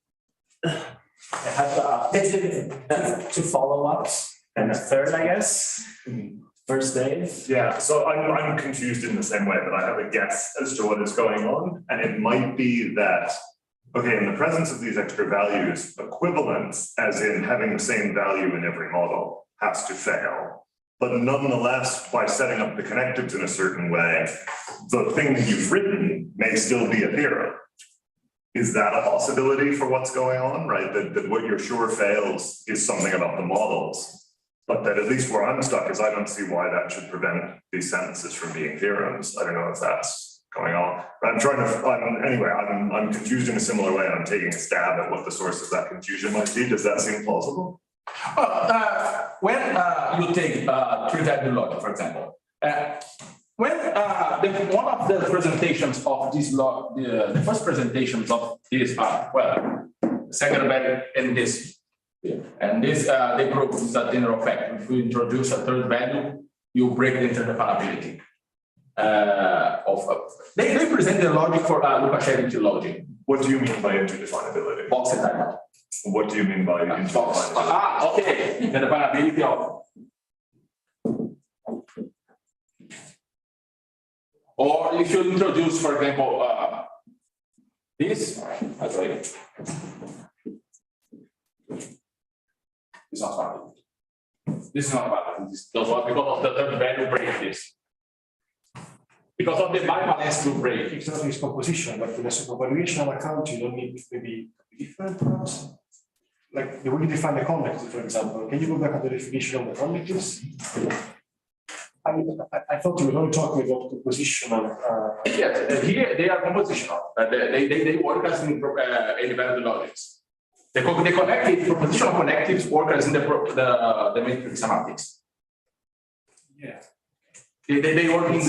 I have two follow-ups and a third, I guess. First, Dave. Yeah, so I'm confused in the same way, but I have a guess as to what is going on, and it might be that, okay, in the presence of these extra values, equivalence, as in having the same value in every model, has to fail. But nonetheless, by setting up the connectives in a certain way, the thing that you've written may still be a theorem. Is that a possibility for what's going on, right? That what you're sure fails is something about the models. But that at least where I'm stuck is I don't see why that should prevent these sentences from being theorems. I don't know if that's going on. But I'm confused in a similar way, and I'm taking a stab at what the source of that confusion might be. Does that seem plausible? When you take three-value logic, for example, when one of the presentations of this log, the first presentations of this second value and this. And this, they prove this is a general fact. If you introduce a third value, you break the interdependency. They present the logic for Lukashevich logic. What do you mean by interdefinability? Box assignment. What do you mean by interdefinability? Okay. Interdependency of. Or if you introduce, for example, this. It's not valid. This is not valid. This does not, because of the third value break this. Because of the bivalence to break. It's not this composition, but in a supervaluation account, you don't need maybe different perhaps. Like the way you define the convective, for example. Can you go back to the definition of the convectives? I thought you were only talking about compositional. Yes, here they are compositional. They work as in independent logics. The connective, propositional connectives work as in the matrix semantics. Yeah. They work in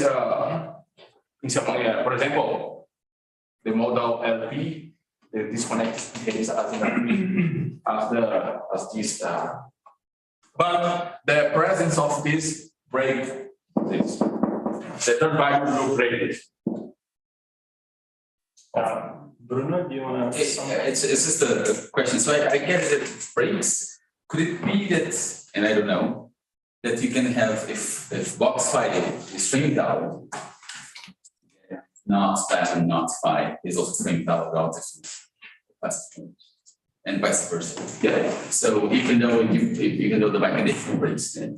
some, for example, the model LP, the disconnect behaves as in LP, as this. But the presence of this break this. The third value will break this. Bruno, do you want to? It's just a question. So I get it breaks. Could it be that, and I don't know, that you can have if box phi is string out, not span and not phi is also string out relative to and vice versa. Yeah. So even though the biconditional breaks, then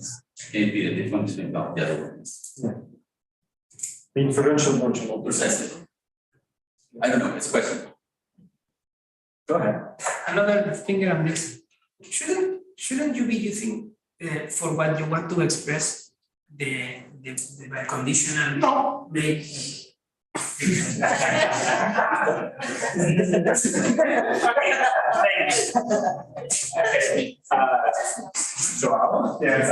it be that if one is string out, the other one is. Yeah. The inferential version of precisely. I don't know, it's a question. Go ahead. Another thing on this, shouldn't you be using for what you want to express the conditional? No. Joao? Yes.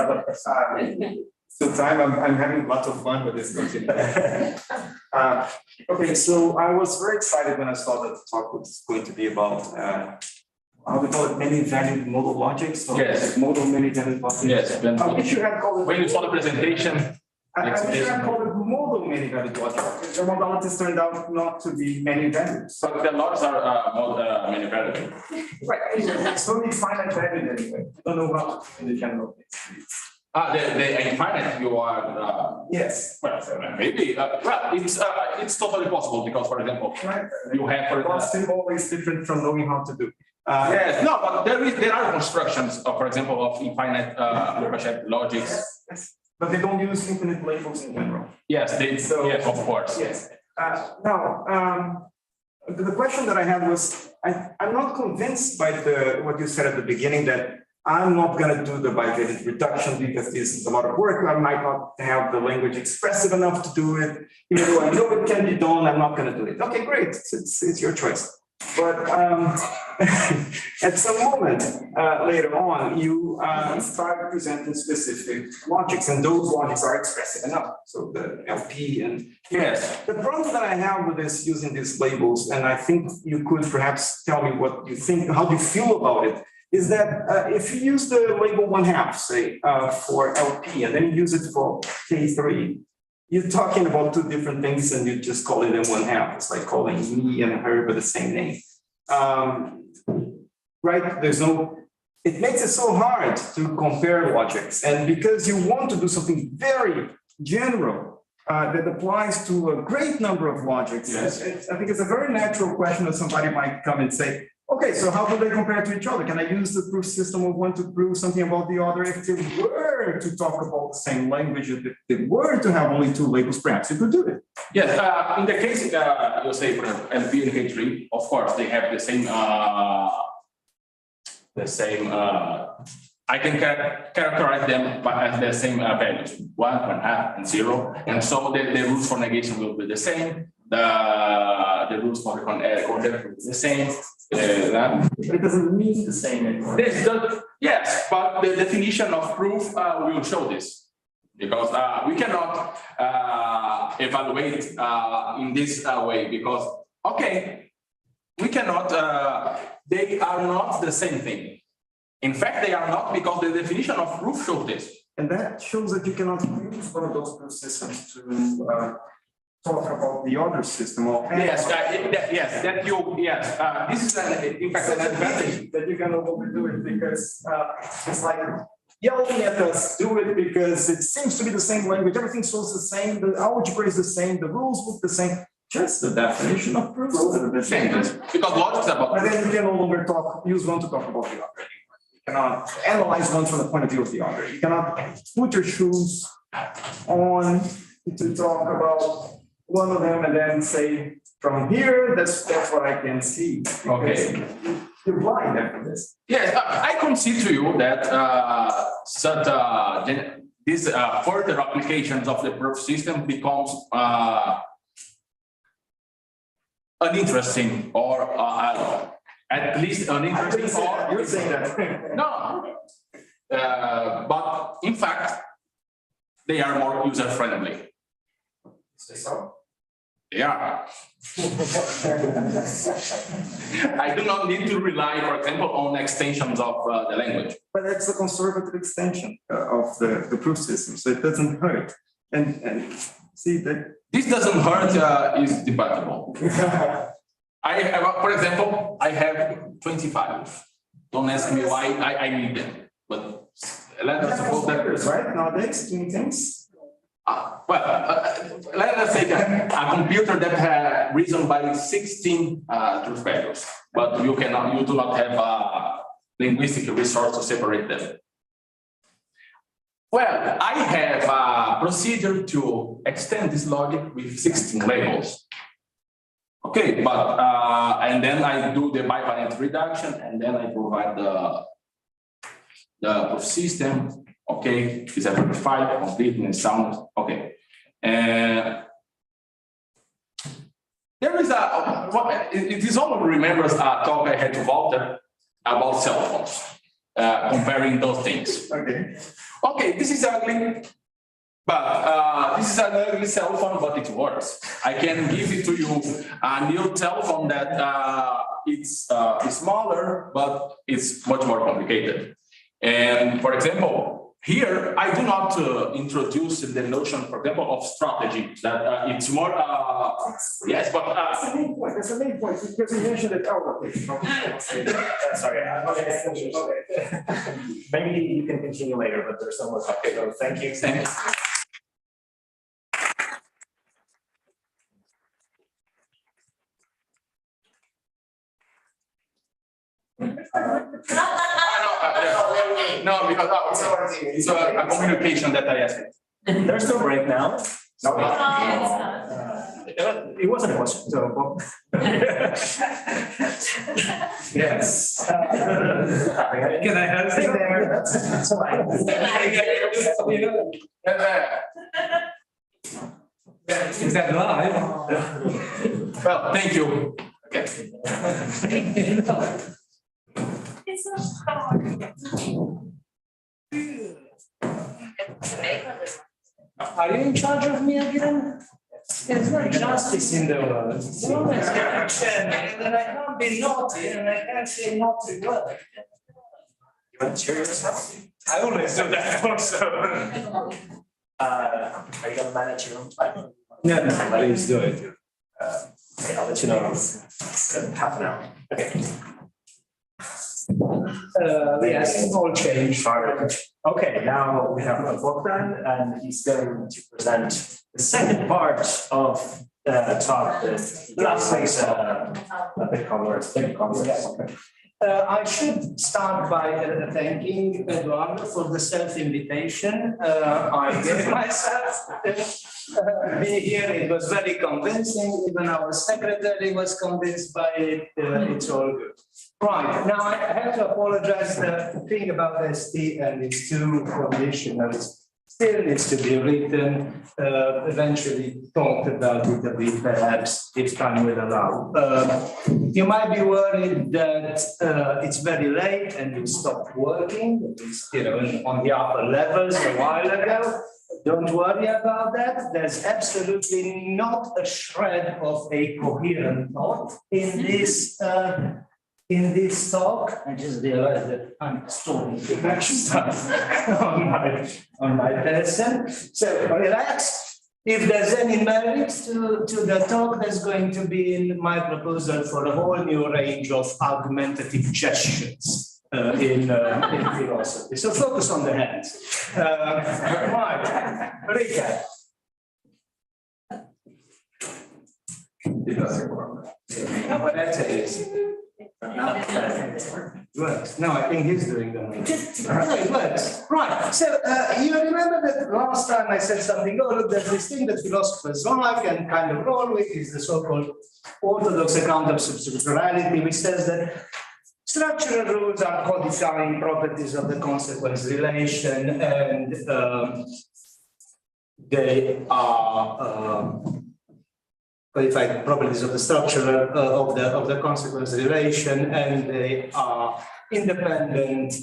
So I'm having lots of fun with this continue. Okay, so I was very excited when I saw that the talk was going to be about how we call it many-valued modal logic. So yes. Modal many-valued logic. Yes. I wish you had called it. When you saw the presentation. I wish you had called it modal many-valued logic. The modalities turned out not to be many-valued. So the logs are many-valued. Right. It's only finite valued anyway. I don't know how in the general case. The infinite you are, Yes. well, maybe, well, it's totally possible because, for example, you have, for Cross example. symbol is different from knowing how to do. Yes, no, but there are constructions of, for example, of infinite, logics. Yes, but they don't use infinite labels in general. Yes, yes, of course. Yes. Now, the question that I had was, I'm not convinced by what you said at the beginning that I'm not gonna do the bivariate reduction because this is a lot of work. I might not have the language expressive enough to do it. Even though I know it can be done, I'm not gonna do it. Okay, great, it's your choice. But at some moment later on, you start presenting specific logics, and those logics are expressive enough. So the LP and yes. The problem that I have with this using these labels, and I think you could perhaps tell me what you think, how do you feel about it, is that if you use the label 1/2, say, for LP, and then you use it for K3, you're talking about two different things and you're just calling them 1/2. It's like calling me and her by the same name. Right? It makes it so hard to compare logics. And because you want to do something very general that applies to a great number of logics, yes. I think it's a very natural question that somebody might come and say, okay, so how do they compare to each other? Can I use the proof system of one to prove something about the other? If they were to talk about the same language, if they were to have only two labels, perhaps you could do it. Yes, in the case, you say for LP and K3, of course, they have the same, I can characterize them as the same values, 1, 1/2, and 0. And so the rules for negation will be the same. The rules for conjecture will be the same. It doesn't mean the same anymore. Yes, but the definition of proof will show this. Because we cannot evaluate in this way because, okay, we cannot, they are not the same thing. In fact, they are not because the definition of proof shows this. And that shows that you cannot use one of those proof systems to talk about the other system. Yes, this is in fact an advantage that you can overdo it because it's like yelling at us, do it because it seems to be the same language, everything shows the same, the algebra is the same, the rules look the same. Just the definition of proof is a little bit changes because logic is about. But then you can no longer use one to talk about the other. You cannot analyze one from the point of view of the other. You cannot put your shoes on to talk about one of them and then say, from here, that's what I can see. Okay. You're blind after this. Yes, I concede to you that these further applications of the proof system becomes uninteresting or at least uninteresting. You're saying that. No, but in fact, they are more user friendly. Say so. Yeah. I do not need to rely, for example, on extensions of the language. But that's a conservative extension of the proof system, so it doesn't hurt. And see that this doesn't hurt is debatable. I have, for example, I have 25. Don't ask me why I need them, but let us suppose that. Right nowadays, doing things. Let us say that a computer that has reason by 16 truth values, but you do not have a linguistic resource to separate them. Well, I have a procedure to extend this logic with 16 labels. Okay, but and then I do the bivariate reduction, and then I provide the proof system. Okay, is verified, complete, and sound. Okay, there is it is all remembers a talk I had to Walter about cell phones, comparing those things. Okay, this is ugly, but this is an ugly cell phone, but it works. I can give it to you a new cell phone that it's smaller, but it's much more complicated. And for example, here, I do not introduce the notion, for example, of strategy, that it's more, yes, but. That's the main point, because you mentioned it, sorry. Maybe you can continue later, but there's so much. Okay, so thank you. Thank you. No, because it's a communication that I asked. There's no break now. No. It wasn't a question, so. Yes. Can I have it there? That's fine. Is that live? Well, thank you. Okay. It's so hard. Are you in charge of me again? There's no justice in the world. It's always getting chairman, and then I can't be naughty, and I can't say naughty word. You want to cheer yourself? I always do that also. Are you gonna manage your own time? No, please do it. Okay, I'll let you know in half an hour. Okay. Yes, it's all changed. Okay, now we have Bogdan, and he's going to present the second part of the talk. The last week's a big congress. I should start by thanking Eduardo for the self-invitation I gave myself. Being here, it was very convincing. Even our secretary was convinced by it. It's all good. Right, now I have to apologize. The thing about ST and its two conditionals still needs to be written, eventually talked about it a bit, perhaps, if time will allow. You might be worried that it's very late and it stopped working, at least, on the upper levels a while ago. Don't worry about that. There's absolutely not a shred of a coherent thought in this talk. I just realized that I'm storing too much stuff on my person. So relax. If there's any merit to the talk, there's going to be in my proposal for a whole new range of argumentative gestures in philosophy. So focus on the hands. Right, Rika. It doesn't work. No, but that's it. Works. No, I think he's doing the money. No, it works. Right. So you remember that last time I said something, oh, look, there's this thing that philosophers like and kind of roll with is the so-called orthodox account of substructurality, which says that structural rules are codifying properties of the consequence relation, and they are codified properties of the structure of the consequence relation, and they are independent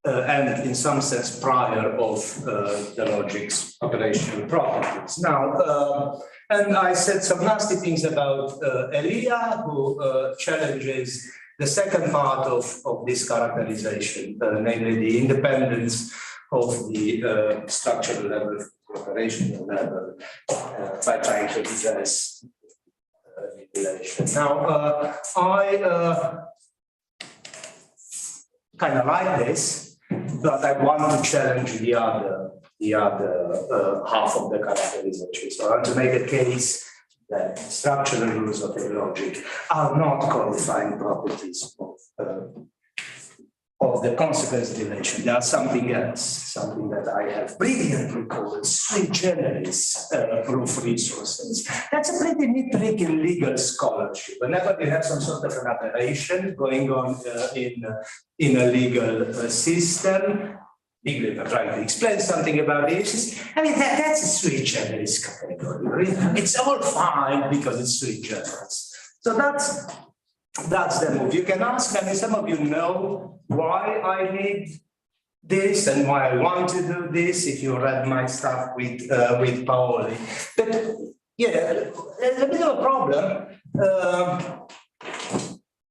and in some sense prior of the logic's operational properties. Now, and I said some nasty things about Elia, who challenges the second part of this characterization, namely the independence of the structural level, operational level, by trying to address relation. Now, I kind of like this, but I want to challenge the other half of the characterization. So I want to make a case that structural rules of the logic are not codifying properties of the consequence relation. They are something else, something that I have brilliantly called sui generis proof resources. That's a pretty neat trick in legal scholarship. Whenever you have some sort of an aberration going on in a legal system, England are trying to explain something about this. I mean, that's a sui generis category. It's all fine because it's sui generis. So that's the move. You can ask, I mean, some of you know why I need this and why I want to do this, if you read my stuff with Paoli. But yeah, there's a bit of a problem.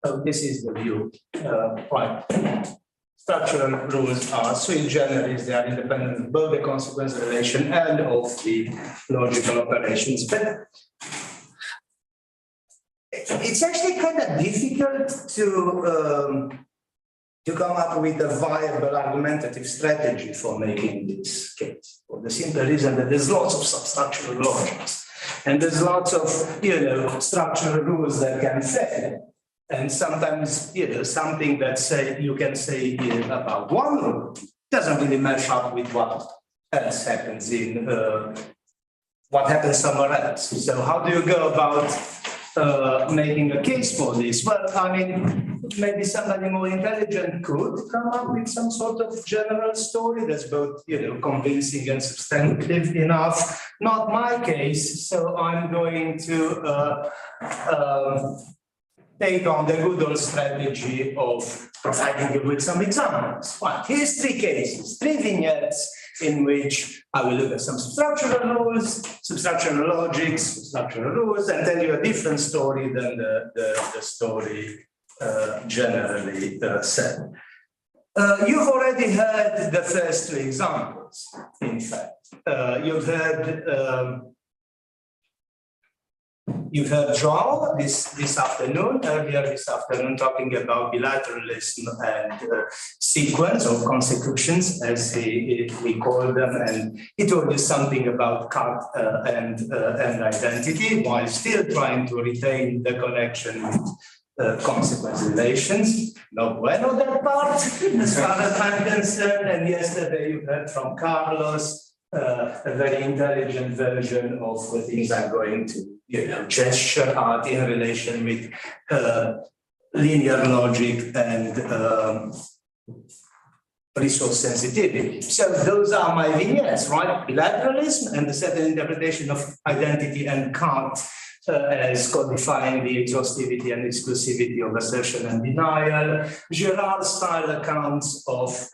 So this is the view, right. structural rules are sui generis, they are independent of both the consequence relation and of the logical operations. But it's actually kind of difficult to come up with a viable argumentative strategy for making this case, for the simple reason that there's lots of substructural logics, and there's lots of, structural rules that can fail. And sometimes, something that you can say about one rule doesn't really match up with what else happens in what happens somewhere else. So how do you go about making a case for this? Well, I mean, maybe somebody more intelligent could come up with some sort of general story that's both, convincing and substantive enough. Not my case, so I'm going to take on the good old strategy of providing you with some examples. Well, here's 3 cases, 3 vignettes in which I will look at some substructural rules, substructural logics, substructural rules, and tell you a different story than the story generally said. You've already heard the first 2 examples, in fact. You've heard João this afternoon, earlier this afternoon, talking about bilateralism and sequence or consecutions, as we call them, and he told you something about cut and identity, while still trying to retain the connection with consequence relations. No bueno that part, as far as I'm concerned. And yesterday you heard from Carlos a very intelligent version of the things I'm going to gesture at in relation with linear logic and resource sensitivity. So those are my vignettes, right? Bilateralism and the certain interpretation of identity and Kant as codifying the exhaustivity and exclusivity of assertion and denial. Girard-style accounts of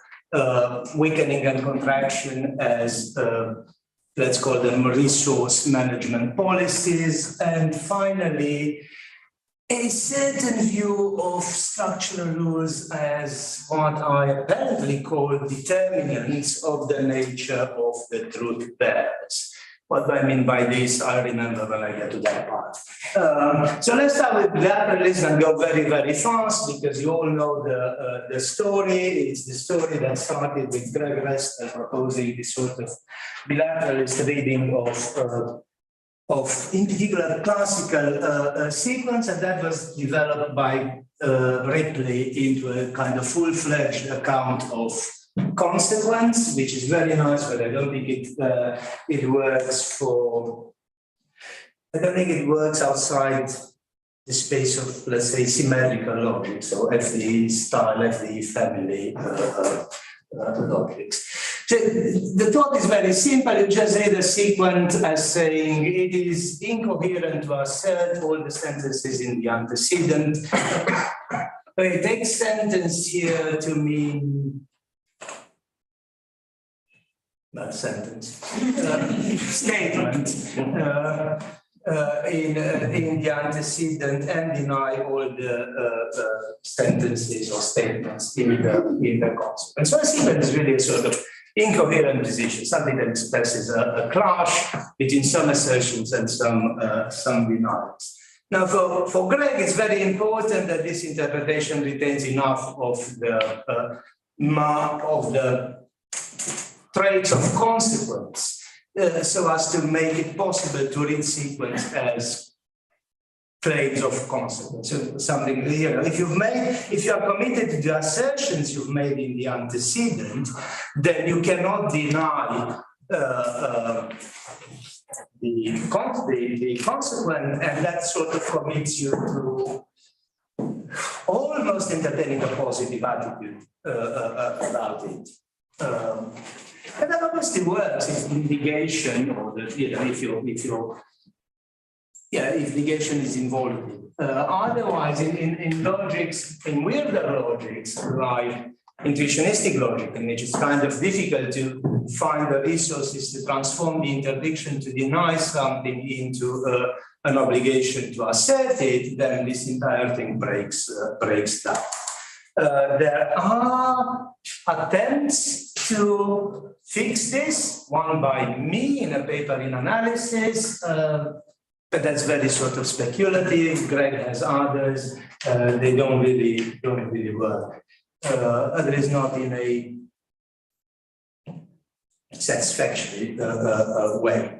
weakening and contraction as let's call them resource management policies. And finally, a certain view of structural rules as what I apparently call determinants of the nature of the truth bearers. What do I mean by this? I'll remember when I get to that part. So let's start with bilateralism and go very, very fast, because you all know the story. It's the story that started with Greg Restler proposing this sort of bilateralist reading of in particular classical sequence, and that was developed by Ripley into a kind of full-fledged account of consequence, which is very nice, but I don't think it works for. I don't think it works outside the space of, let's say, symmetrical logic, so FDE style, FDE family logics. So the thought is very simple. You just read a sequence as saying it is incoherent to assert all the sentences in the antecedent. We take sentence here to mean not sentence, statement in the antecedent and deny all the sentences or statements in the consequence. So a sequence is really a sort of incoherent position, something that expresses a clash between some assertions and some denials. Now, for Greg, it's very important that this interpretation retains enough of the traits of consequence, so as to make it possible to read sequence as claims of consequence. So something here. If you are committed to the assertions you've made in the antecedent, then you cannot deny the consequent, and that sort of commits you to almost entertaining a positive attitude about it. And that obviously works if negation or if negation is involved. Otherwise, in logics, in weirder logics like intuitionistic logic, in which it's kind of difficult to find the resources to transform the interdiction to deny something into an obligation to assert it, then this entire thing breaks down. There are attempts to fix this, one by me in a paper in analysis, but that's very sort of speculative. Greg has others, they don't really work. There is not in a satisfactory way.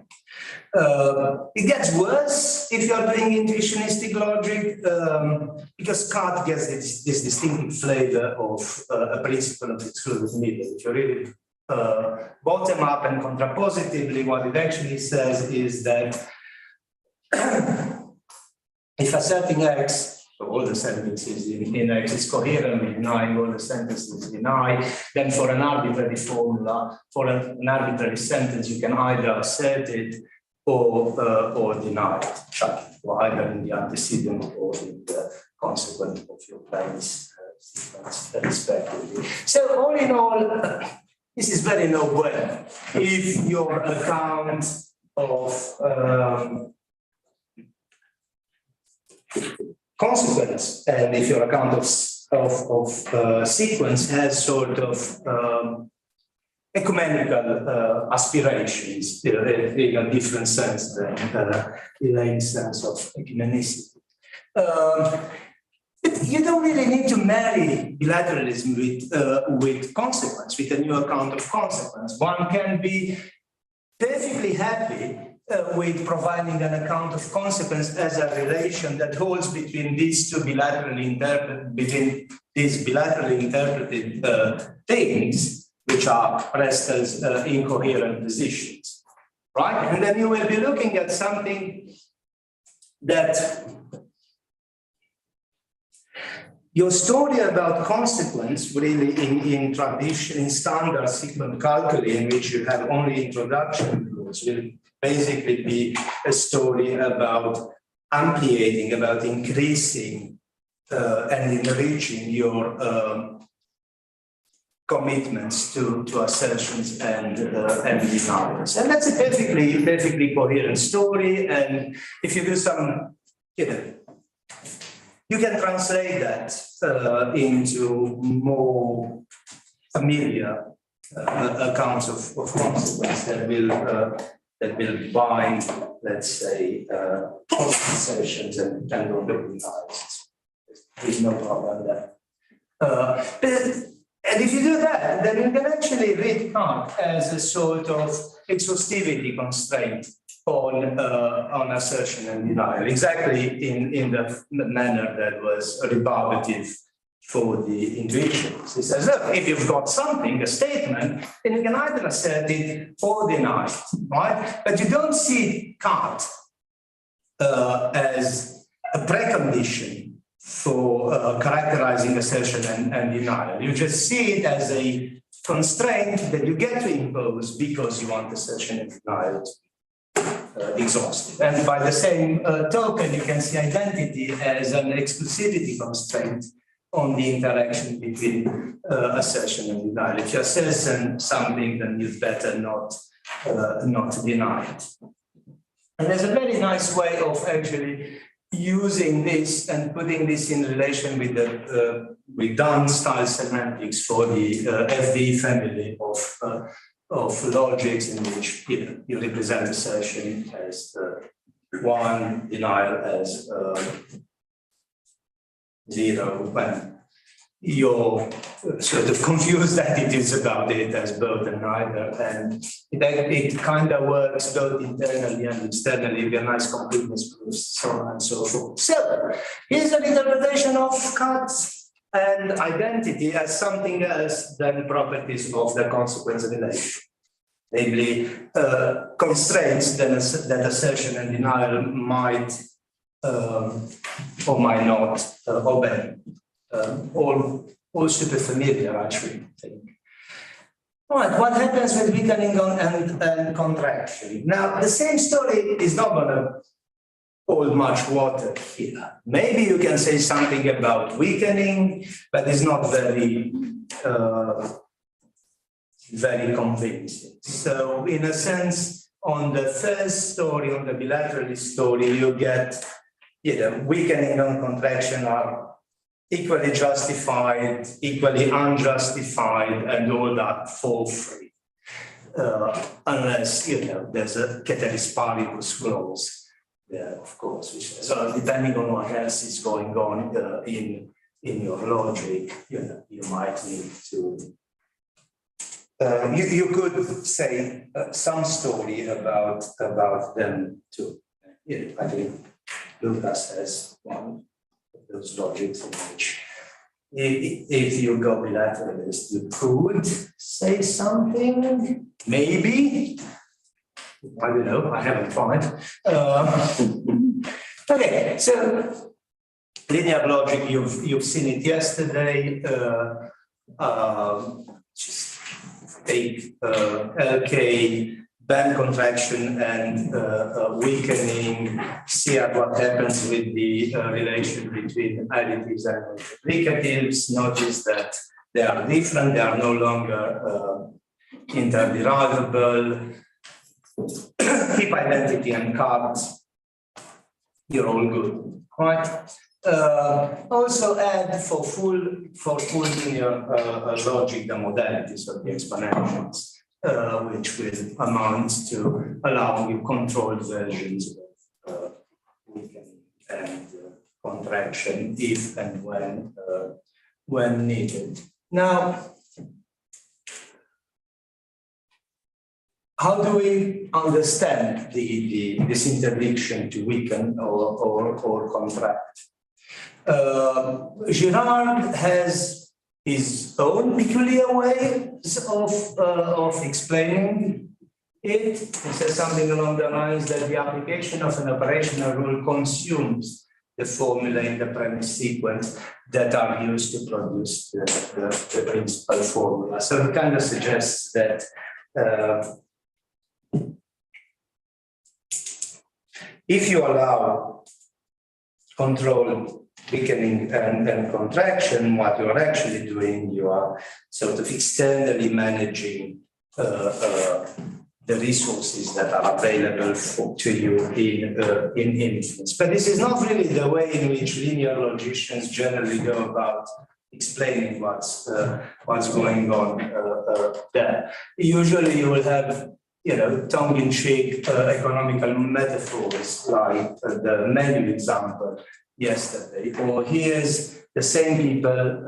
It gets worse if you are doing intuitionistic logic, because Kant gets this distinctive flavor of a principle of exclusive middle. If you read it bottom up and contrapositively, what it actually says is that if asserting X, so all the sentences in X is coherent with denying all the sentences in I, then for an arbitrary formula, for an arbitrary sentence, you can either assert it or deny it, or either in the antecedent or in the consequent of your place sequence, respectively. So all in all, this is very no bueno. If your account of consequence, and if your account of sequence has sort of ecumenical aspirations in a different sense than in a sense of ecumenicity. You don't really need to marry bilateralism with consequence, with a new account of consequence. One can be perfectly happy with providing an account of consequence as a relation that holds between these two bilaterally interpreted things, which are rest as incoherent positions, right? And then you will be looking at something that your story about consequence, really in tradition, in standard sequence calculus, in which you have only introduction rules, will basically be a story about ampliating, about increasing and enriching your commitments to assertions and denials. And that's a perfectly coherent story. And if you do some, you can translate that into more familiar accounts of consequence that will bind, let's say, assertions and denials. There's no problem there. And if you do that, then you can actually read Kant as a sort of exhaustivity constraint on assertion and denial, exactly in the manner that was rebarbative for the intuitions. He says, look, if you've got something, a statement, then you can either assert it or deny it, right? But you don't see Kant as a precondition for characterizing assertion and denial. You just see it as a constraint that you get to impose because you want assertion and denial exhaustive. And by the same token, you can see identity as an exclusivity constraint on the interaction between assertion and denial. If you assert something, then you'd better not deny it. And there's a very nice way of actually using this and putting this in relation with the with Dunn-style semantics for the FD family of logics in which you represent assertion as one, denial as 0, when you're sort of confused attitudes about it as both and neither, and it kind of works both internally and externally with a nice completeness proofs, so on and so forth. So here's an interpretation of Kant and identity as something else than properties of the consequence relation, namely constraints that assertion and denial might or might not obey. All super familiar, actually, I think. All right, what happens with weakening and contraction? Now, the same story is not going to hold much water here. Maybe you can say something about weakening, but it's not very convincing. So, in a sense, on the first story, on the bilateralist story, you get weakening and contraction are equally justified, equally unjustified, and all that fall free. Unless, there's a ceteris paribus clause there, of course, which is, depending on what else is going on in your logic, you might need to. You could say some story about them too. I think Lucas has one of those logics in which if you go bilateralist, you could say something, maybe. I don't know, I haven't tried. Okay, so linear logic, you've seen it yesterday. Just take LK, band contraction and weakening, see what happens with the relation between additives and multiplicatives. Notice that they are different, they are no longer interderivable. Keep identity and cards, you're all good, right? Also add for full linear logic the modalities of the exponentials, which will amount to allowing you controlled versions of weakening and contraction if and when needed. Now, how do we understand this interdiction to weaken or contract? Girard has his own peculiar ways of explaining it. He says something along the lines that the application of an operational rule consumes the formula in the premise sequence that are used to produce the principal formula. So it kind of suggests that if you allow control, weakening and contraction, what you are actually doing, you are sort of externally managing the resources that are available to you in inference. But this is not really the way in which linear logicians generally go about explaining what's going on there. Usually you will have tongue-in-cheek economical metaphors like the menu example yesterday, or here's the same people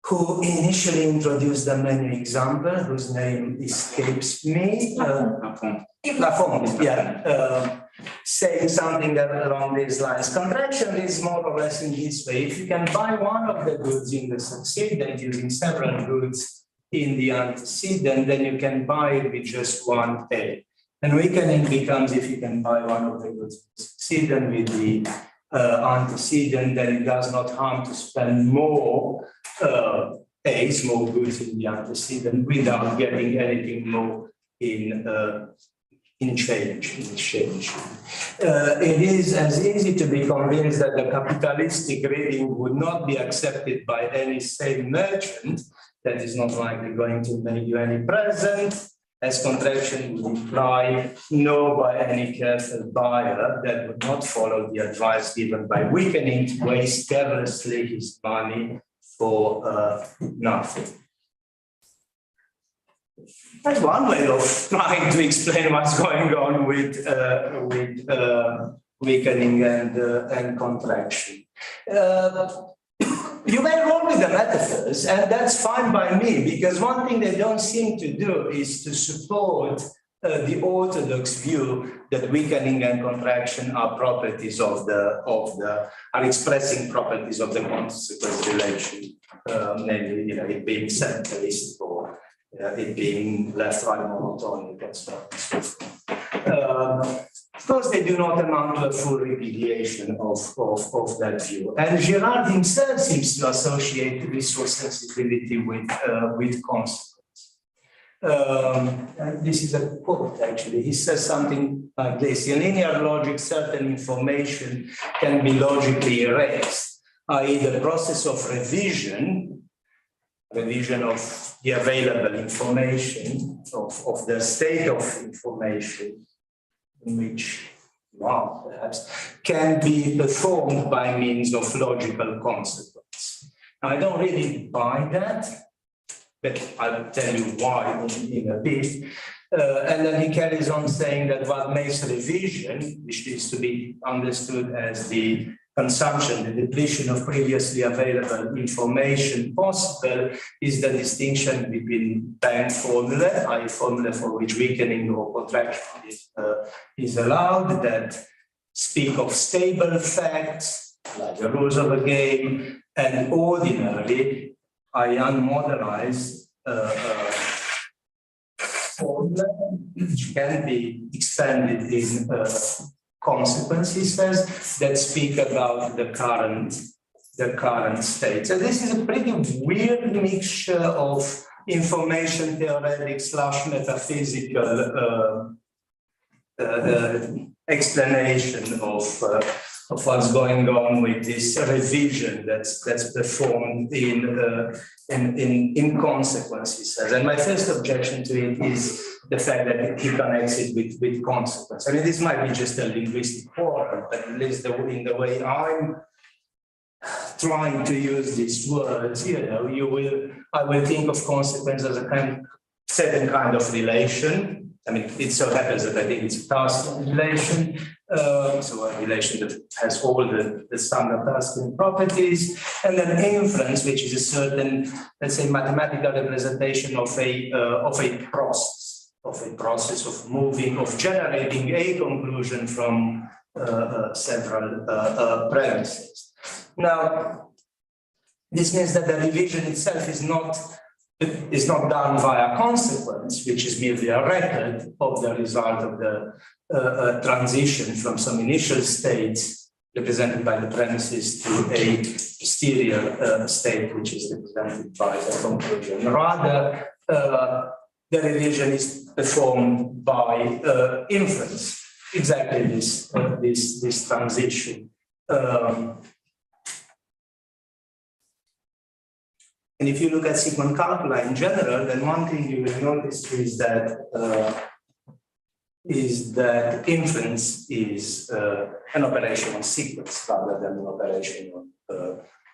who initially introduced the menu example, whose name escapes me. Lafont, yeah. Saying something along these lines. Contraction is more or less in this way. If you can buy one of the goods in the succeedent using several goods in the antecedent, then you can buy it with just one A. And weakening becomes if you can buy one of the goods in the succeedent with the antecedent, then it does not harm to spend more A's, more goods in the antecedent without getting anything more in exchange. It is as easy to be convinced that the capitalistic reading would not be accepted by any sane merchant that is not likely going to make you any present, as contraction would imply, nor by any careful buyer that would not follow the advice given by weakening to waste carelessly his money for nothing. That's one way of trying to explain what's going on with weakening and contraction. You may roll with the metaphors, and that's fine by me, because one thing they don't seem to do is to support the orthodox view that weakening and contraction are properties are expressing properties of the consequence relation, namely, it being centralist or it being left-right monotonic and so on and so forth. Of course, they do not amount to a full repudiation of that view. And Girard himself seems to associate resource sensitivity with consequence. This is a quote, actually. He says something like this: in linear logic, certain information can be logically erased, i.e. the process of revision of the available information, of the state of information in which one perhaps, can be performed by means of logical consequence. Now, I don't really buy that, but I'll tell you why in a bit. And then he carries on saying that what makes revision, which is to be understood as the consumption, the depletion of previously available information possible, is the distinction between bank formula, i.e. formula for which weakening or contraction is allowed, that speak of stable facts, like the rules of a game, and ordinary, i.e. unmodelized formula, which can be expanded in consequence, he says, that speak about the current state. So this is a pretty weird mixture of information theoretic / metaphysical explanation of what's going on with this revision that's performed in consequence, he says. And my first objection to it is the fact that he connects it with consequence. I mean, this might be just a linguistic quarrel, but at least in the way I'm trying to use these words, I will think of consequence as a certain kind of relation. I mean, it so happens that I think it's a task relation, so a relation that has all the standard tasking properties, and then inference, which is a certain, let's say, mathematical representation of a process of moving, of generating a conclusion from several premises. Now, this means that the revision itself is not done via consequence, which is merely a record of the result of the transition from some initial state represented by the premises to a posterior state, which is represented by the conclusion. Rather, the revision is performed by inference, exactly this transition. And if you look at sequence calculi in general, then one thing you will notice is that inference is an operation on sequence rather than an operation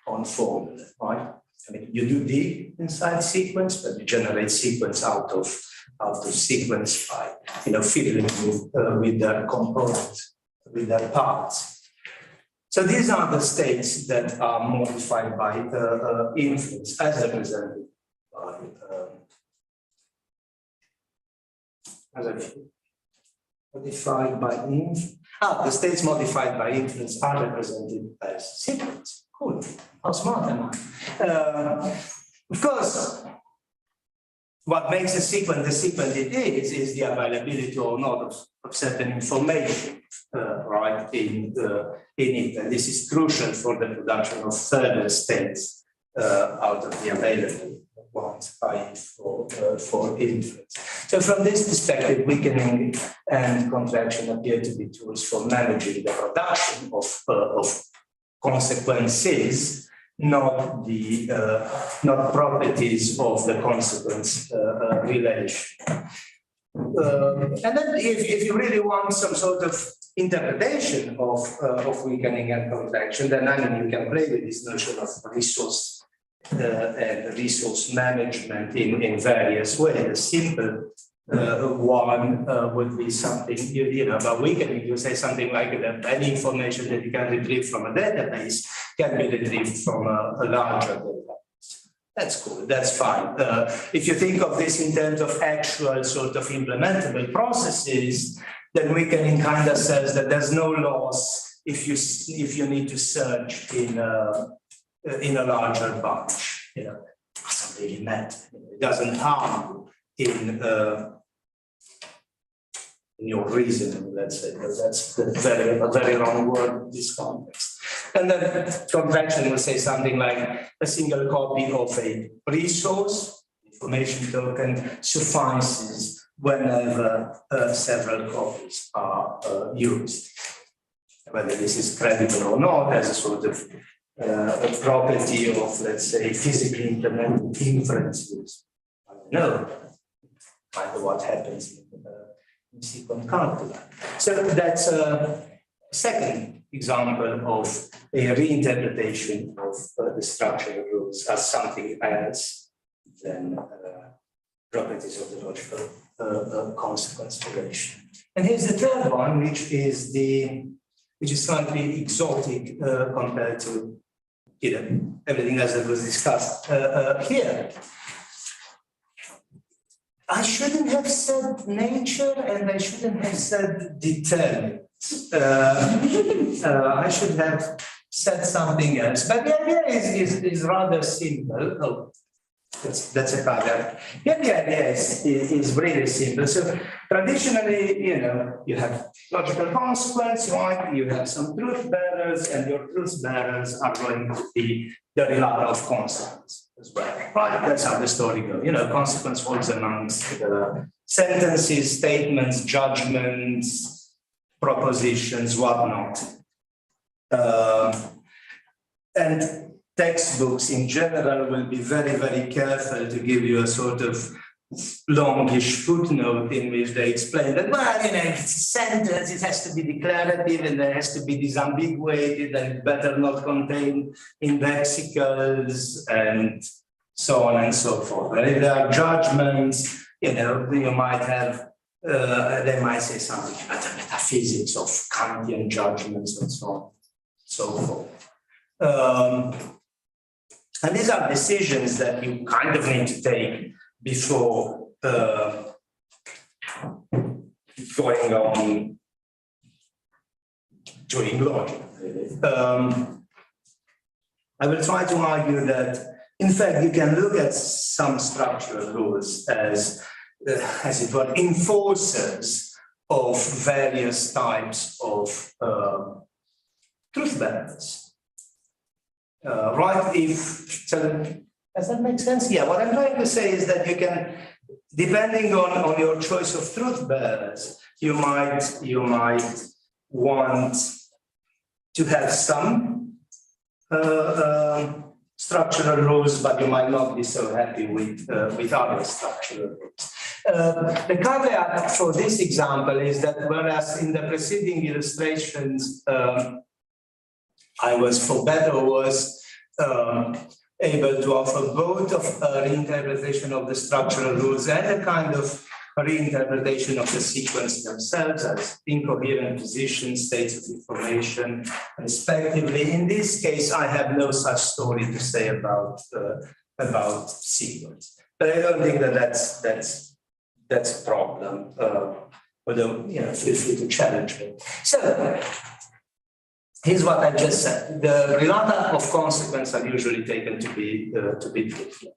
on formula, right? I mean, you do dig inside sequence, but you generate sequence out of sequence by fiddling with their components, with their parts. So these are the states that are modified by inference as represented by the states modified by inference are represented as sequence. Cool. How smart am I? Of course, what makes a sequence the sequence it is the availability or not of certain information, right, in it. And this is crucial for the production of further states out of the available ones, i.e. for inference. So from this perspective, weakening and contraction appear to be tools for managing the production of consequences, not properties of the consequence relation. And then if you really want some sort of interpretation of weakening and contraction, then you can play with this notion of resource and resource management in various ways. A simple one would be something, about weakening, you say something like that any information that you can retrieve from a database can be retrieved from a larger database. That's cool, that's fine. If you think of this in terms of actual sort of implementable processes, then weakening kind of says that there's no loss if you need to search in a larger bunch. It doesn't really matter. It doesn't harm in your reasoning, let's say, because that's a very wrong word in this context. And then contraction will say something like a single copy of a resource, information token, suffices whenever several copies are used. Whether this is credible or not as a sort of a property of, let's say, physically implemented inferences. I don't know. Kind of what happens in sequence calculi. So that's second example of a reinterpretation of the structural rules as something else than properties of the logical consequence relation. And here's the third one, which is slightly exotic compared to everything else that was discussed here. I shouldn't have said nature, and I shouldn't have said determinant. I should have said something else, but the idea is rather simple. Oh, that's a caveat. Yeah, the idea is really simple. So traditionally, you have logical consequence, right? You have some truth bearers, and your truth bearers are going to be the result of consequence as well, right? That's how the story goes. Consequence falls amongst sentences, statements, judgments, propositions, whatnot. And textbooks in general will be very, very careful to give you a sort of longish footnote in which they explain that, well, it's a sentence, it has to be declarative and it has to be disambiguated and it better not contain indexicals and so on and so forth. But if there are judgments, you might have, they might say something about the metaphysics of Kantian judgments and so on and so forth. And these are decisions that you kind of need to take before going on doing logic. I will try to argue that, in fact, you can look at some structural rules as it were, enforcers of various types of truth bearers. Right, does that make sense? Yeah, what I'm trying to say is that you can, depending on your choice of truth bearers, you might want to have some structural rules, but you might not be so happy with other structural rules. The caveat for this example is that whereas in the preceding illustrations, I was, for better or worse, able to offer both of reinterpretation of the structural rules and a kind of reinterpretation of the sequence themselves as incoherent positions, states of information, respectively. In this case, I have no such story to say about sequence. But I don't think that that's a problem. Although, feel free to challenge me. So, here's what I just said. The relata of consequence are usually taken to be truthful.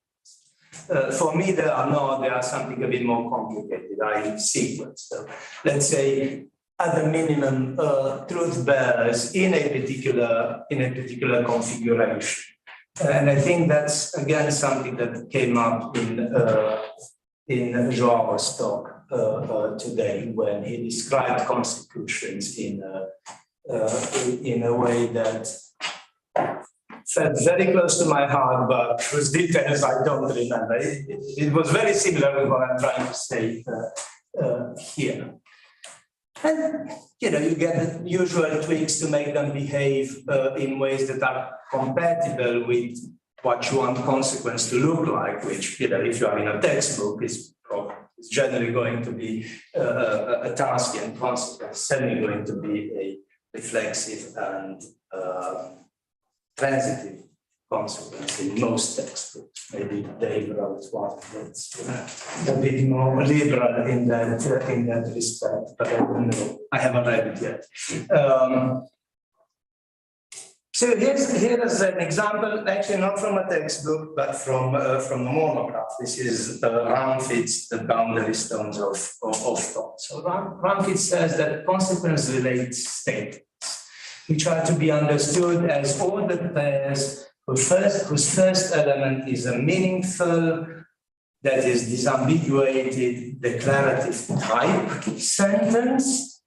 For me, there are something a bit more complicated, i.e. sequence. So let's say at the minimum, truth bearers in a particular configuration. And I think that's again something that came up in Joao's talk today when he described consecutions in a way that felt very close to my heart, but whose details I don't remember. It was very similar to what I'm trying to say here. And you get the usual tweaks to make them behave in ways that are compatible with what you want consequence to look like, which, if you are in a textbook, is generally going to be a Tarskian consequence, certainly going to be a reflexive and transitive consequence in most textbooks. Maybe Dave wrote one that's a bit more liberal in that respect, but I don't know. I haven't read it yet. So here's an example, actually not from a textbook, but from a monograph. This is Ramfit's The Boundary Stones of Thought. So Ramfit says that consequence relates statements, which are to be understood as ordered pairs whose first element is a meaningful, that is disambiguated, declarative type sentence,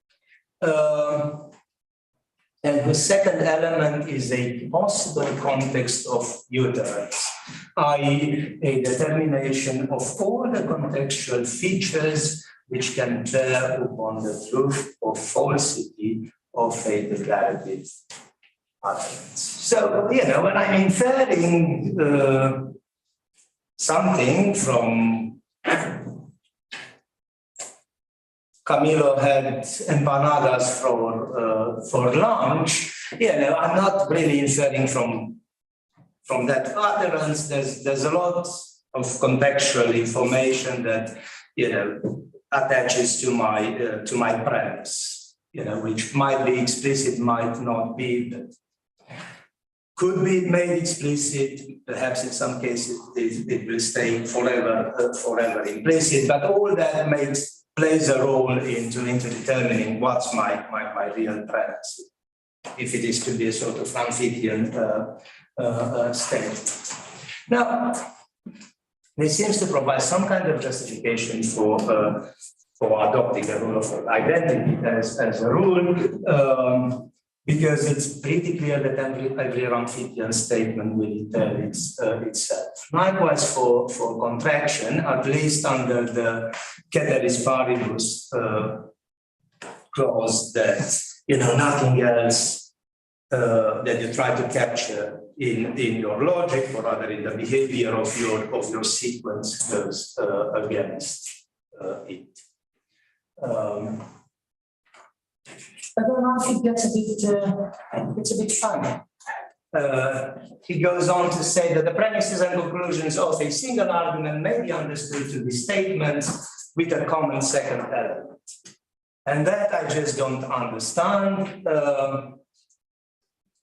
and the second element is a possible context of utterance, i.e. a determination of all the contextual features which can bear upon the truth or falsity of a declarative utterance. So, when I'm inferring something from Camilo had empanadas for lunch, I'm not really inferring from that utterance. There's a lot of contextual information that attaches to my premise, which might be explicit, might not be, but could be made explicit. Perhaps in some cases it will stay forever implicit. But all that plays a role into determining what's my real premise, if it is to be a sort of Amphithean state. Now, this seems to provide some kind of justification for adopting a rule of identity as a rule, because it's pretty clear that every Amphithean statement will tell itself. Likewise for contraction, at least under the ceteris paribus clause, that nothing else that you try to capture in your logic, or rather in the behavior of your sequence, goes against it. I don't know if it gets a bit funny. He goes on to say that the premises and conclusions of a single argument may be understood to be statements with a common second element. And that I just don't understand.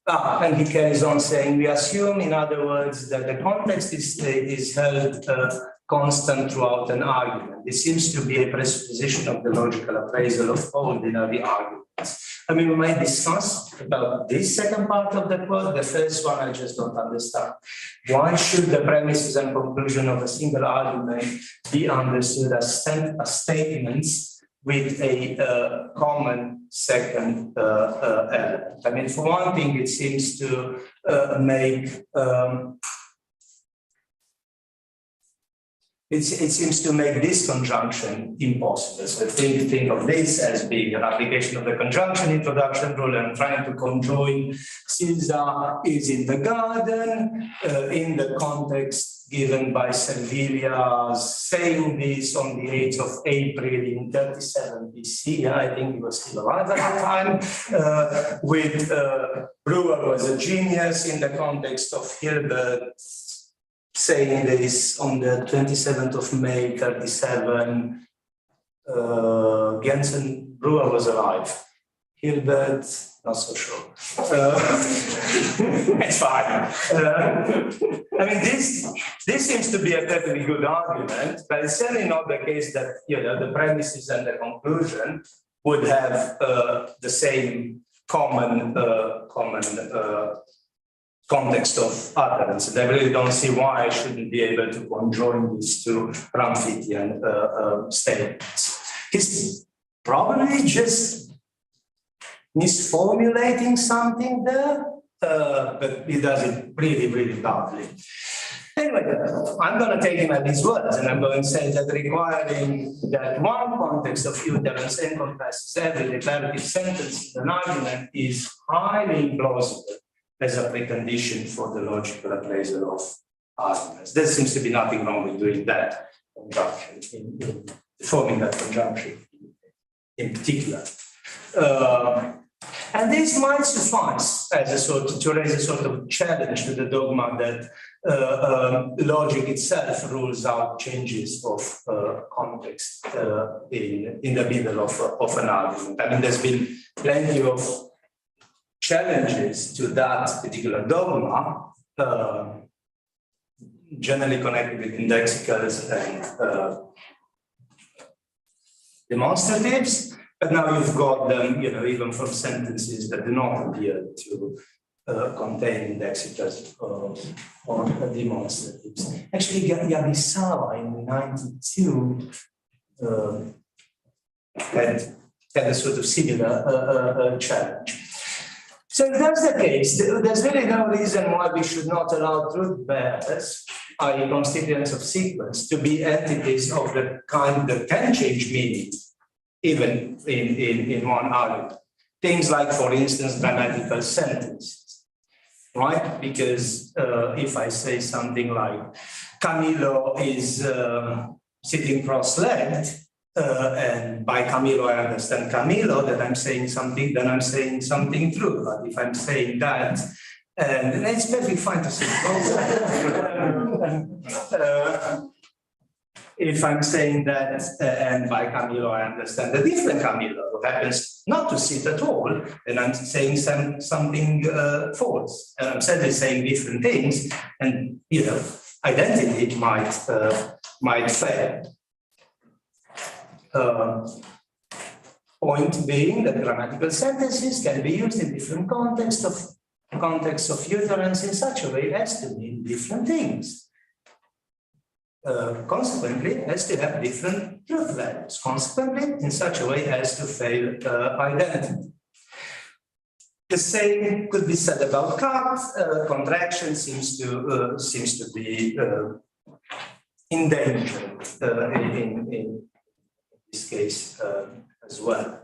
And he carries on saying, we assume, in other words, that the context is held constant throughout an argument. This seems to be a presupposition of the logical appraisal of ordinary arguments. I mean, we might discuss about this second part of the quote. The first one I just don't understand. Why should the premises and conclusion of a single argument be understood as statements with a common second element? I mean, for one thing, it seems to make it seems to make this conjunction impossible. So think of this as being an application of the conjunction introduction rule and trying to conjoin Caesar is in the garden in the context given by Servilia's saying this on the 8th of April in 37 BC. I think he was still alive at the time. With Brewer was a genius in the context of Hilbert saying this on the 27th of May, 37. Brewer was alive. Hilbert, not so sure. It's fine. I mean, this seems to be a perfectly good argument, but it's certainly not the case that the premises and the conclusion would have the same common context of utterance. And I really don't see why I shouldn't be able to conjoin these two Amphithean statements. He's probably just misformulating something there, but he does it really, really badly. Anyway, I'm going to take him at his words, and I'm going to say that requiring that one context of utterance encompasses every declarative sentence in an argument is highly implausible as a precondition for the logical appraisal of arguments. There seems to be nothing wrong with doing that conjunction, in forming that conjunction in particular. And this might suffice as to raise a sort of challenge to the dogma that logic itself rules out changes of context in the middle of an argument. I mean, there's been plenty of challenges to that particular dogma, generally connected with indexicals and demonstratives, but now you've got them, even from sentences that do not appear to contain indexicals or demonstratives. Actually, Yabisawa in 92 had a sort of similar challenge. So if that's the case, there's really no reason why we should not allow truth bearers, i.e. constituents of sequence, to be entities of the kind that can change meaning, even in one argument. things like, for instance, grammatical sentences, right? Because if I say something like Camilo is sitting cross-legged, and by Camilo I understand Camilo, that I'm saying something, then I'm saying something true. But if I'm saying that, and it's perfectly fine to say if I'm saying that, and by Camilo I understand a different Camilo who happens not to sit at all, then I'm saying something false. And I'm certainly saying different things, and identity might fail. Point being that grammatical sentences can be used in different contexts of utterance in such a way as to mean different things. Consequently, as to have different truth values. Consequently, in such a way as to fail identity. The same could be said about Kant. Contraction seems to be endangered in this case as well.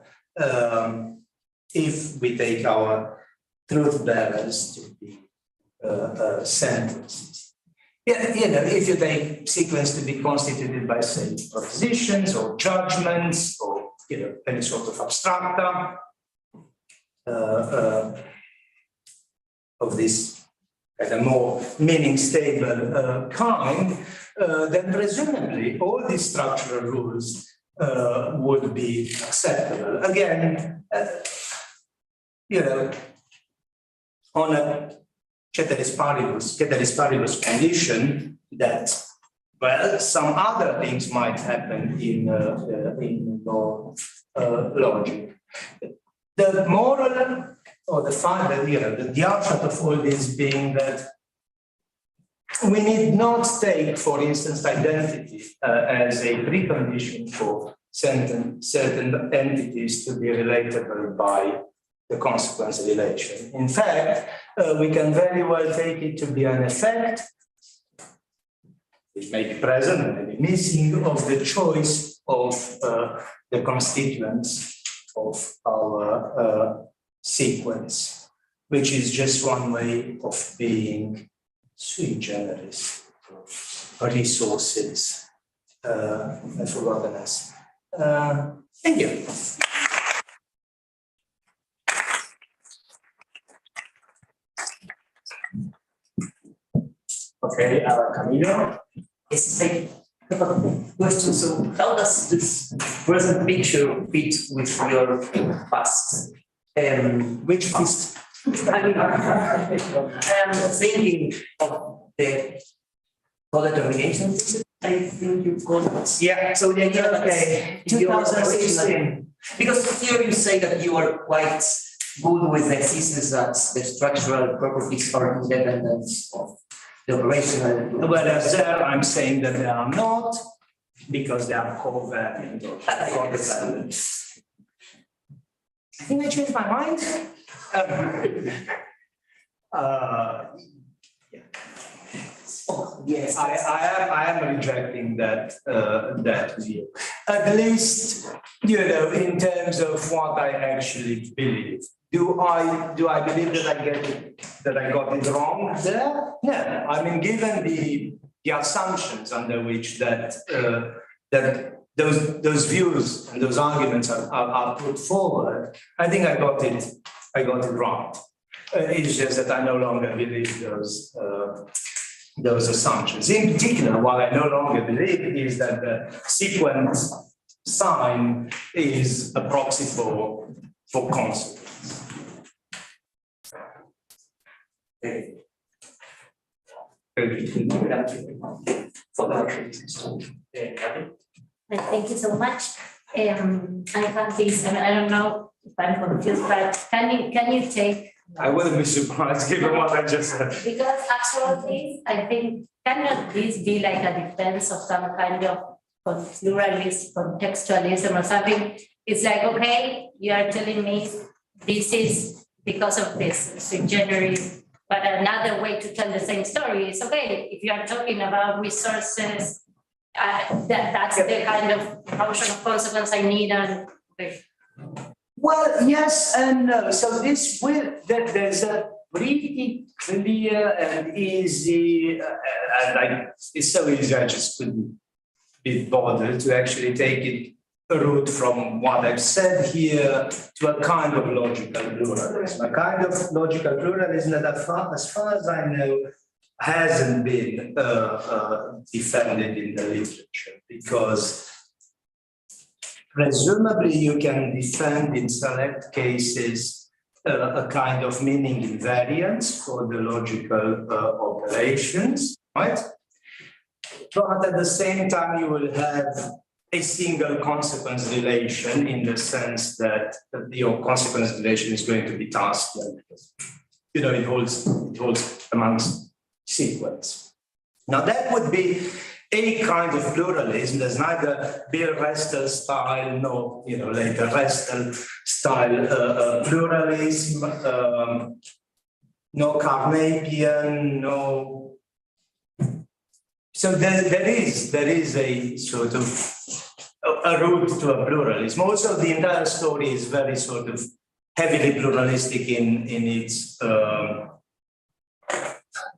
If we take our truth bearers to be sentences. If you take sequence to be constituted by, say, propositions or judgments or any sort of abstracta of this kind of more meaning stable kind, then presumably all these structural rules would be acceptable. Again, on a ceteris paribus condition that, well, some other things might happen in logic. The moral or the upshot of all this being that we need not take, for instance, identity as a precondition for certain entities to be relatable by the consequence relation. In fact, we can very well take it to be an effect, which may be present and may be missing, of the choice of the constituents of our sequence, which is just one way of being sui generis, resources. I've forgotten this. Thank you. Okay, Camilo. It's a question. So, how does this present picture fit with your past? Which past? I mean, I'm thinking of the co-determination. I think you call it. Yeah. So the idea that 2016. Because here you say that you are quite good with the thesis that the structural properties are independent of the operational. Whereas there I'm saying that they are not, because they are covariant or codependent. I think I changed my mind. Yes, I am rejecting that view. At least, in terms of what I actually believe. Do I believe that I got it wrong there? No. I mean, given the assumptions under which that those views and those arguments are put forward, I think I got it wrong. It's just that I no longer believe those assumptions. In particular, what I no longer believe is that the sequence sign is a proxy for consequence. Thank you so much. I have this, and I don't know if I'm confused, but can you take? I wouldn't be surprised given what I just said. Because actually, I think cannot this be like a defense of some kind of pluralist contextualism or something? It's like, okay, you are telling me this is because of this sui generis, but another way to tell the same story is, okay, if you are talking about resources, that's the kind of notion of consequence I need. And okay. Well, yes and no. So this will, there's a pretty clear and easy, it's so easy, I just couldn't be bothered to actually take it a route from what I've said here to a kind of logical pluralism. A kind of logical pluralism that as far as I know, hasn't been defended in the literature, because presumably you can defend in select cases a kind of meaning invariance for the logical operations, right? But at the same time, you will have a single consequence relation in the sense that your consequence relation is going to be task-length. You know, it holds amongst sequence. Now that would be a kind of pluralism. There's neither Bill Restel style, nor later Restel style pluralism, no Carnapian, no. So there is a sort of a route to a pluralism. Also, the entire story is very sort of heavily pluralistic in its.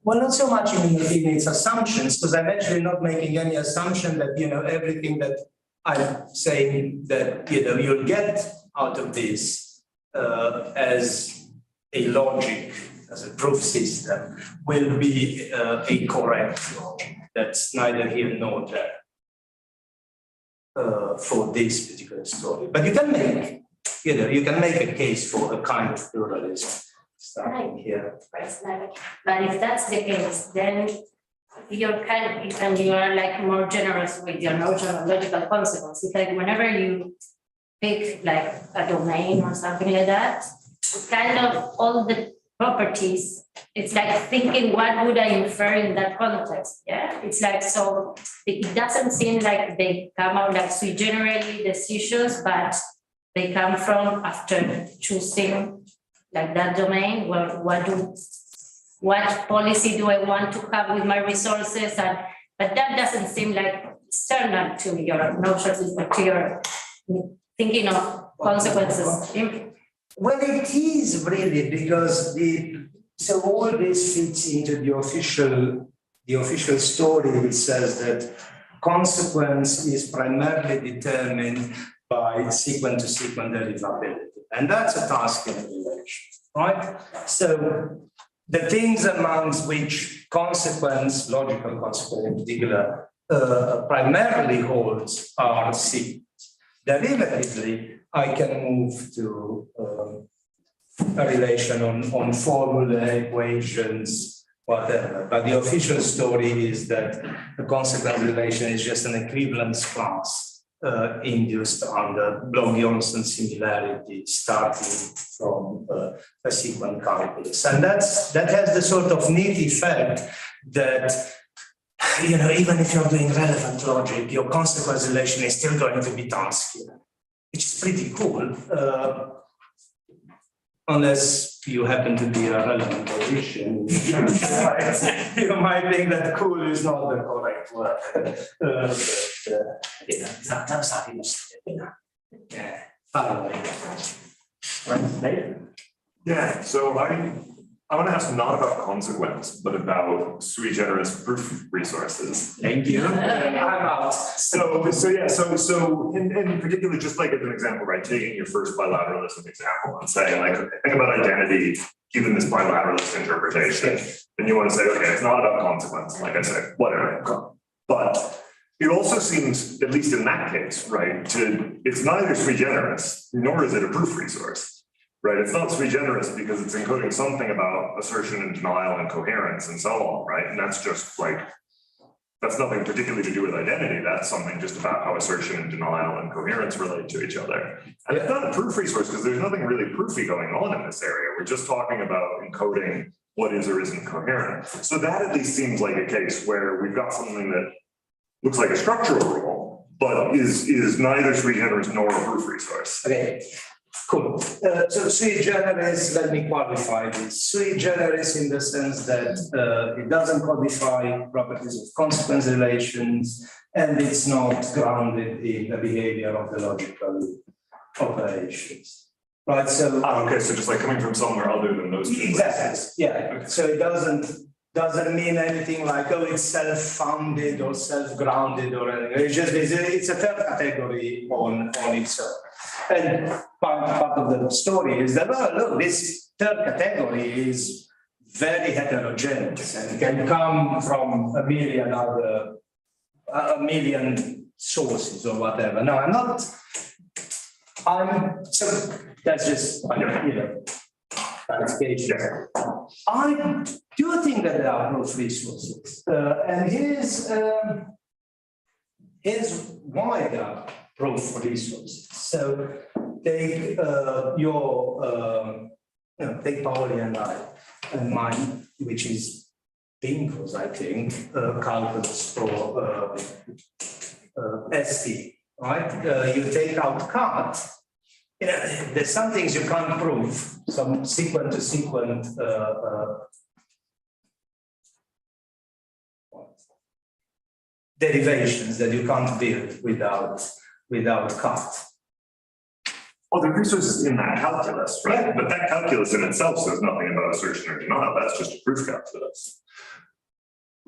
Well, not so much in its assumptions, because I'm actually not making any assumption that everything that I'm saying that you'll get out of this as a logic, as a proof system, will be a correct logic. That's neither here nor there for this particular story. But you can make, you can make a case for a kind of pluralism. Starting here. But if that's the case, then you're you are like more generous with your notion of logical consequence. It's like whenever you pick like a domain or something like that, kind of all the properties, it's like thinking what would I infer in that context? Yeah, it's like, so it doesn't seem like they come out like sui generis decisions, but they come from after choosing like that domain, well, what policy do I want to have with my resources? But that doesn't seem like external to your notions, to your thinking of consequences. Well, it is really, because so all this fits into the official story, which says that consequence is primarily determined by sequence-to-sequence derivability. And that's a task in relation, right? So the things amongst which consequence, logical consequence in particular, primarily holds are sequence. Derivatively, I can move to a relation on formula, equations, whatever. But the official story is that the consequence relation is just an equivalence class induced under Bloch-Johnson similarity starting from a sequence calculus. And that has the sort of neat effect that, even if you're doing relevant logic, your consequence relation is still going to be Tanskian, which is pretty cool, unless you happen to be a relevant position. You might think that cool is not the correct word. Yeah, so I want to ask not about consequence, but about sui generis proof resources. Thank you. I'm out. So in particular, just like as an example, right, taking your first bilateralism example and saying, like, think about identity given this bilateralist interpretation, and you want to say, okay, it's not about consequence, like I said, whatever. But it also seems, at least in that case, right, it's neither sui generis, nor is it a proof resource. Right, it's not sui generis because it's encoding something about assertion and denial and coherence and so on, right? And that's just like, that's nothing particularly to do with identity. That's something just about how assertion and denial and coherence relate to each other. And it's not a proof resource because there's nothing really proofy going on in this area. We're just talking about encoding what is or isn't coherent. So that at least seems like a case where we've got something that looks like a structural rule, but is neither sui generis nor a proof resource. Okay. Cool. So sui generis, let me qualify this. Sui generis in the sense that it doesn't codify properties of consequence relations, and it's not grounded in the behavior of the logical operations. right? So. Okay, so just like coming from somewhere other than those two. Exactly, yeah. So it doesn't mean anything like, oh, it's self-founded or self-grounded or anything. It's a third category on its own. And part of the story is that, oh, look, this third category is very heterogeneous and can come from a million sources or whatever. No, so that's just, clarification. I do think that there are proof resources, and here's why there are proof resources. So take take Pauli and mine, which is Pinko's, I think, calculus for ST, right? You take out cut. There's some things you can't prove, some sequence to sequence derivations that you can't build without cut. Well, the resources in that calculus, right? Yeah. But that calculus in itself says nothing about assertion or denial. That's just a proof calculus.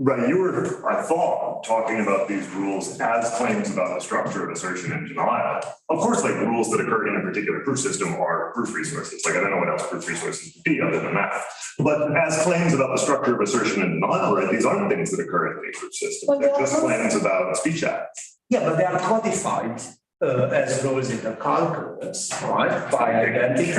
Right, you were, I thought, talking about these rules as claims about the structure of assertion and denial. Of course, like rules that occur in a particular proof system are proof resources. Like I don't know what else proof resources would be other than that. But as claims about the structure of assertion and denial, right, these aren't things that occur in any proof system. Well, they're just claims about speech acts. Yeah, but they are codified as rules in the calculus, right? By identity.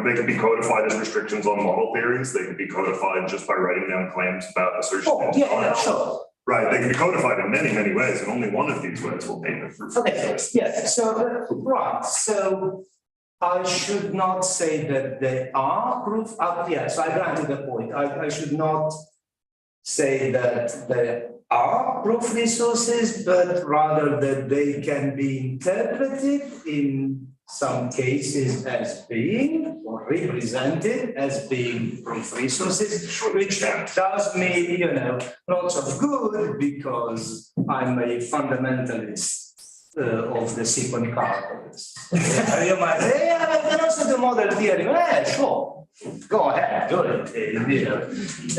They can be codified as restrictions on model theories. They can be codified just by writing down claims about assertion. Oh, yeah, sure. Right, they can be codified in many, many ways, and only one of these ways will make the proof. Okay, yeah, so, right, so I should not say that they are proof, yeah, so I granted the point. I should not say that they are proof resources, but rather that they can be interpreted in some cases as being or represented as being proof resources, which does me, lots of good because I'm a fundamentalist of the sequence calculus. You might say, yeah, but also the model theory. Yeah, sure, go ahead, do it.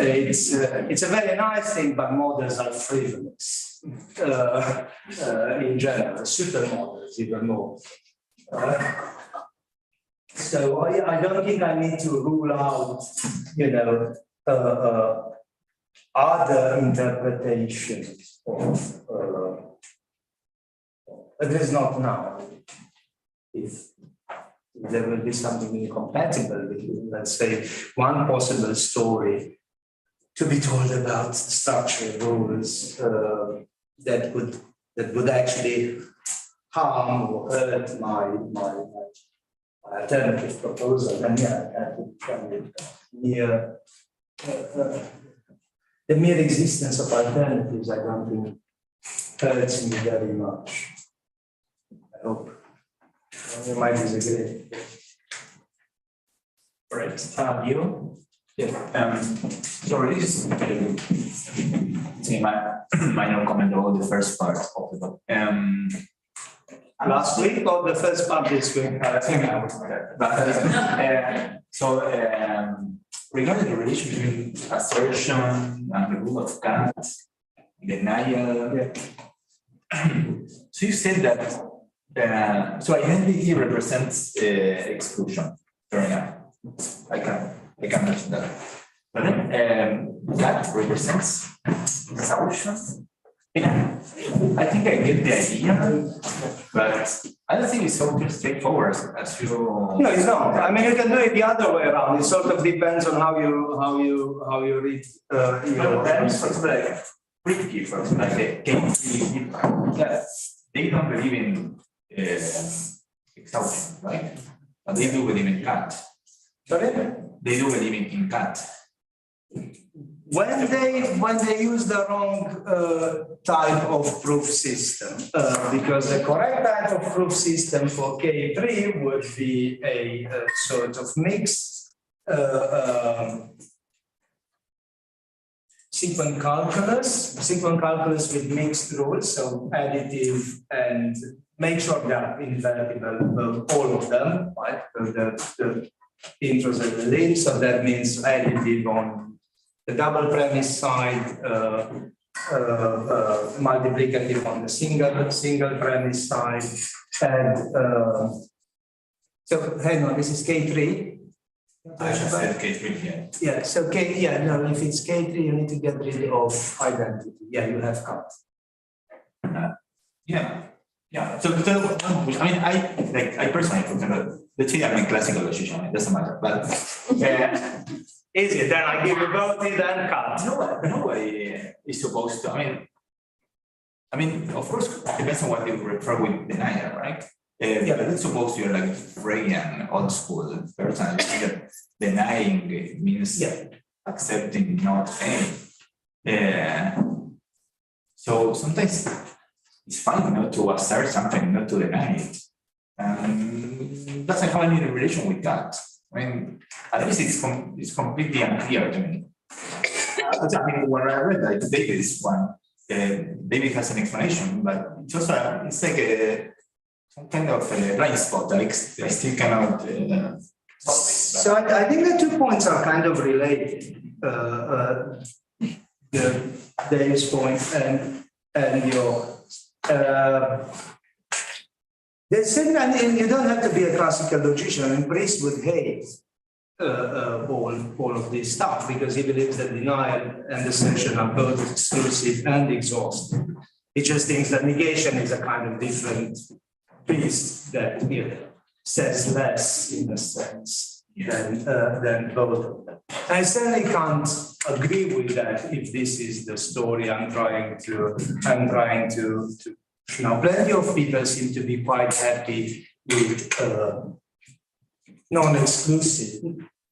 It's a very nice thing, but models are frivolous in general. Supermodels even more. So I don't think I need to rule out, other interpretations of, at least not now. If there will be something incompatible with, let's say, one possible story to be told about structural rules that would actually harm or hurt my alternative proposal, and yeah, the mere existence of alternatives, I don't think hurts me very much. I hope you might disagree. Right, you? Yeah. Sorry, just say my minor comment on the first part of the book. Last week or the first part this week? Regarding the relation between assertion and the rule of Kant, denial. So you said that so identity represents exclusion. Fair enough. I can mention that. But then that represents assumption. Yeah, I think I get the idea, but I don't think it's so straightforward as you. No, it's not. I mean, you can do it the other way around. It sort of depends on how you read. There's sort of like tricky for like the game they don't believe in exhaustion, right? But they do believe in Kant. Sorry? They do believe in Kant. When they use the wrong type of proof system, because the correct type of proof system for K3 would be a sort of mixed. sequence calculus with mixed rules, so additive and make sure they are invertible, all of them, right? So the intros and the libs, so that means additive on the double premise side, multiplicative on the single premise side, and so hang on, this is K3. I just said K3, yeah. Yeah, so if it's K3, you need to get rid of identity. Yeah, you have cut. Yeah. So I mean, I personally, for example, let's say I'm in classical logician, it doesn't matter, but easy, then I give a vote, then cut. No way is supposed to, I mean, of course, it depends on what you refer with denial, right? Yeah, but let's suppose you're like Freudian old school person, that denying means accepting not A. So sometimes it's fine not to assert something, not to deny it. Doesn't have any relation with that. I mean, at least it's completely unclear to me. I mean, when I read like this one, maybe it has an explanation, but it's also it's like some kind of blind spot. I still cannot solve it. So I think the 2 points are kind of related. Dave's point and your. There's certain, and you don't have to be a classical logician. I mean, Priest would hate all of this stuff because he believes that denial and assertion are both exclusive and exhaustive. He just thinks that negation is a kind of different beast that says less in a sense than both of them. I certainly can't agree with that if this is the story I'm trying to plenty of people seem to be quite happy with non-exclusive,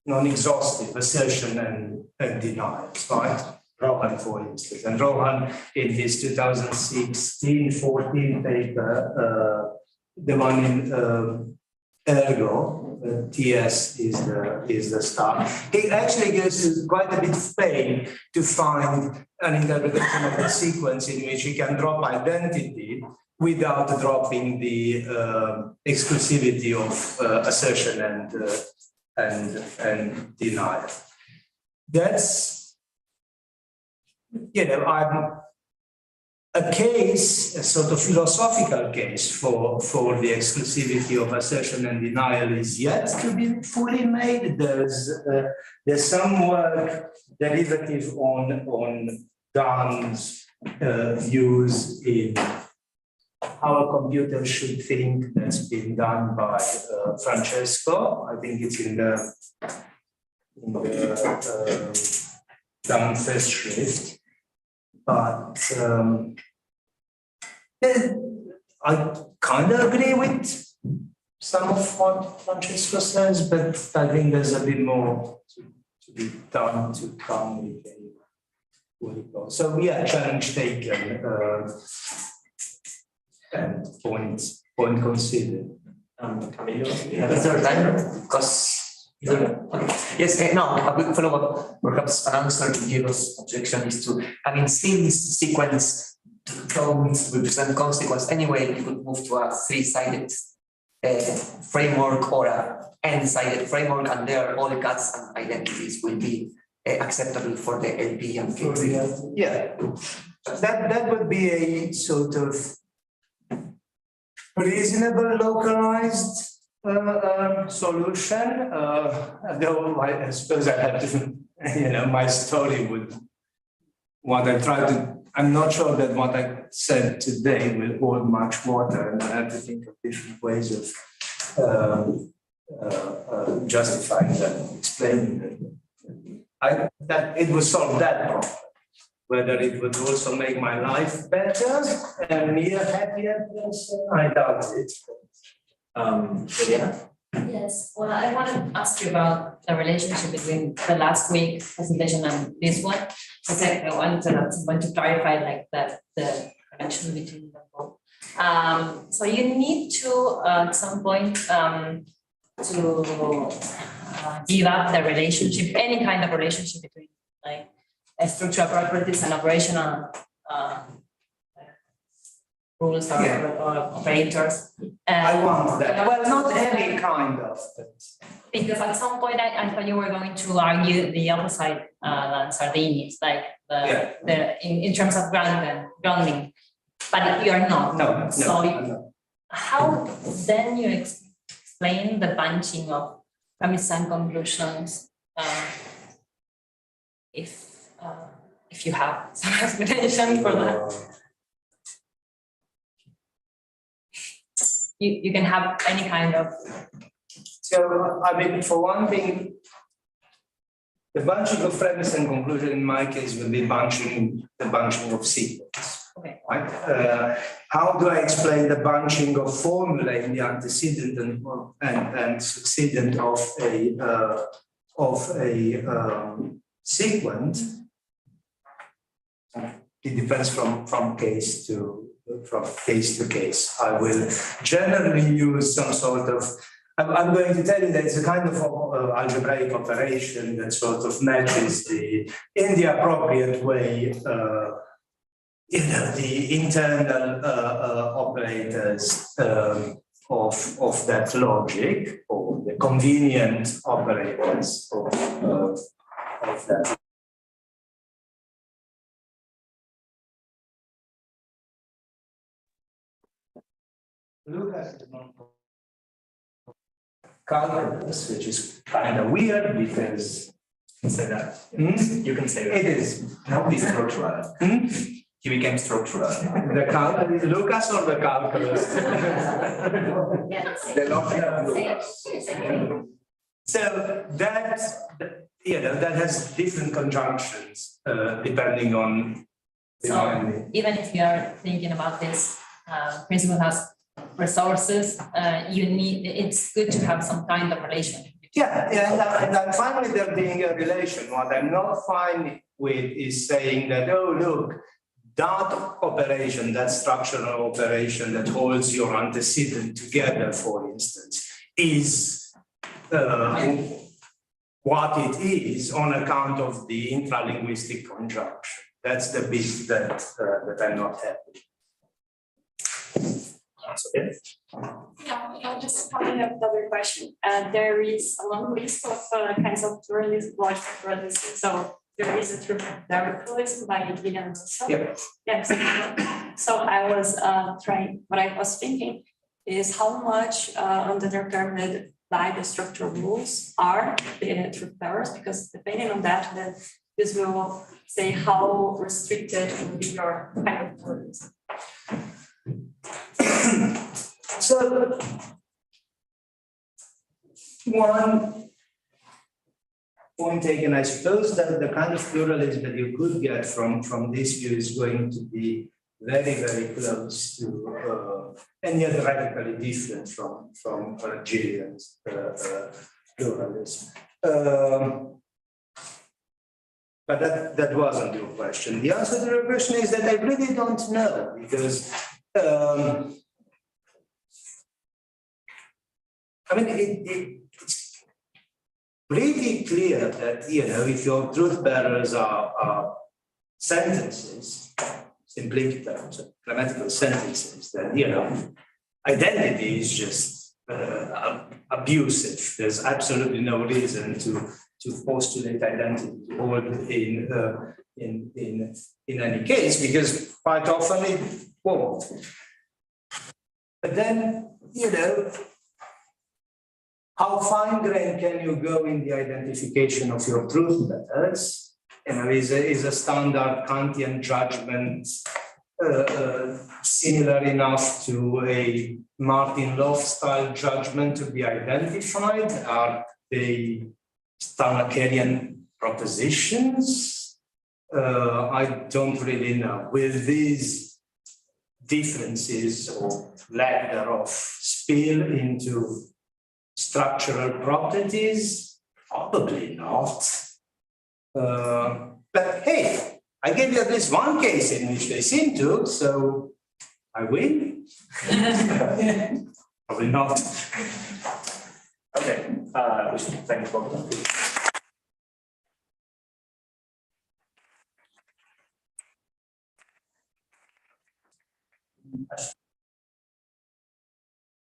non-exhaustive assertion and denials, right? Rohan, for instance. And Rohan, in his 2016-14 paper, the one in Ergo, TS is the star. He actually goes to quite a bit of pain to find an interpretation of the sequence in which he can drop identity without dropping the exclusivity of assertion and denial. That's, I'm a case, a sort of philosophical case for the exclusivity of assertion and denial is yet to be fully made. There's some work derivative on Dunn's views in how a computer should think that's been done by Francesco. I think it's in the Dunn Festschrift. But I kind of agree with some of what Francesco says, but I think there's a bit more to be done to come with it. So challenge taken and point considered. Camilo, is there time? Because yes, a quick follow-up. Perhaps an answer to Giro's objection is to, since sequence don't represent consequence anyway, you could move to a three-sided framework or a n-sided framework, and there all cuts and identities will be acceptable for the LP and K3. Yeah, that would be a sort of reasonable localized solution, though I suppose I have to, my story would, what I try to, I'm not sure that what I said today will hold much water, and I have to think of different ways of justifying that, explaining that. That it would solve that problem. Whether it would also make my life better and me a happier person, I doubt it. Yes, well, I want to ask you about the relationship between the last week presentation and this one. I want to clarify the connection between them both. So you need to at some point to give up the relationship, any kind of relationship between structural properties and operational rules or, Yeah. or operators. I want that. Well, not any kind of. Because at some point I thought you were going to argue the opposite than Sardinians, like in terms of grounding, but you are not. No, so no. How then you explain the bunching of premises and conclusions if you have some explanation for that? You can have any kind of. So, I mean, for one thing, the bunching of premise and conclusion in my case will be the bunching of sequence. Okay. Right? How do I explain the bunching of formula in the antecedent and succedent of a sequence? It depends from case to case. I will generally use some sort of. I'm going to tell you that it's a kind of algebraic operation that sort of matches in the appropriate way, the internal operators of that logic, or the convenient operators of that. Look at the calculus, which is kind of weird because. You can say that. You can say that. It is. Now he's structural. He became structural. The calculus, Lucas or the calculus? The logic of Lucas. So that has different conjunctions depending on. So even if you are thinking about this principle has resources, it's good to have some kind of relation. And I'm fine with there being a relation. What I'm not fine with is saying that, oh, look, that operation, that structural operation that holds your antecedent together, for instance, is what it is on account of the intralinguistic conjunction. That's the bit that I'm not happy. Yeah, just coming up with another question. There is a long list of kinds of pluralism, logical pluralism. So there is a pluralism by William Wilson. Yep. Yeah, so I was what I was thinking is how much undetermined by the structural rules are the truth tellers, because depending on that, then this will say how restricted will be your kind of pluralism. So, one point taken, I suppose that the kind of pluralism that you could get from this view is going to be very, very close to, and yet radically different from Gillian's pluralism. But that wasn't your question. The answer to your question is that I really don't know, because I mean, it's pretty clear that, if your truth bearers are sentences, simplistic terms, grammatical sentences, then, identity is just abusive. There's absolutely no reason to postulate identity to hold in any case, because quite often it won't. But then, how fine-grained can you go in the identification of your truth bearers? Is a standard Kantian judgment similar enough to a Martin Love-style judgment to be identified? Are they Stalnakerian propositions? I don't really know. Will these differences or lack thereof spill into structural properties? Probably not. But hey, I gave you at least one case in which they seem to, so I win. Probably not. Okay, we should thank you both.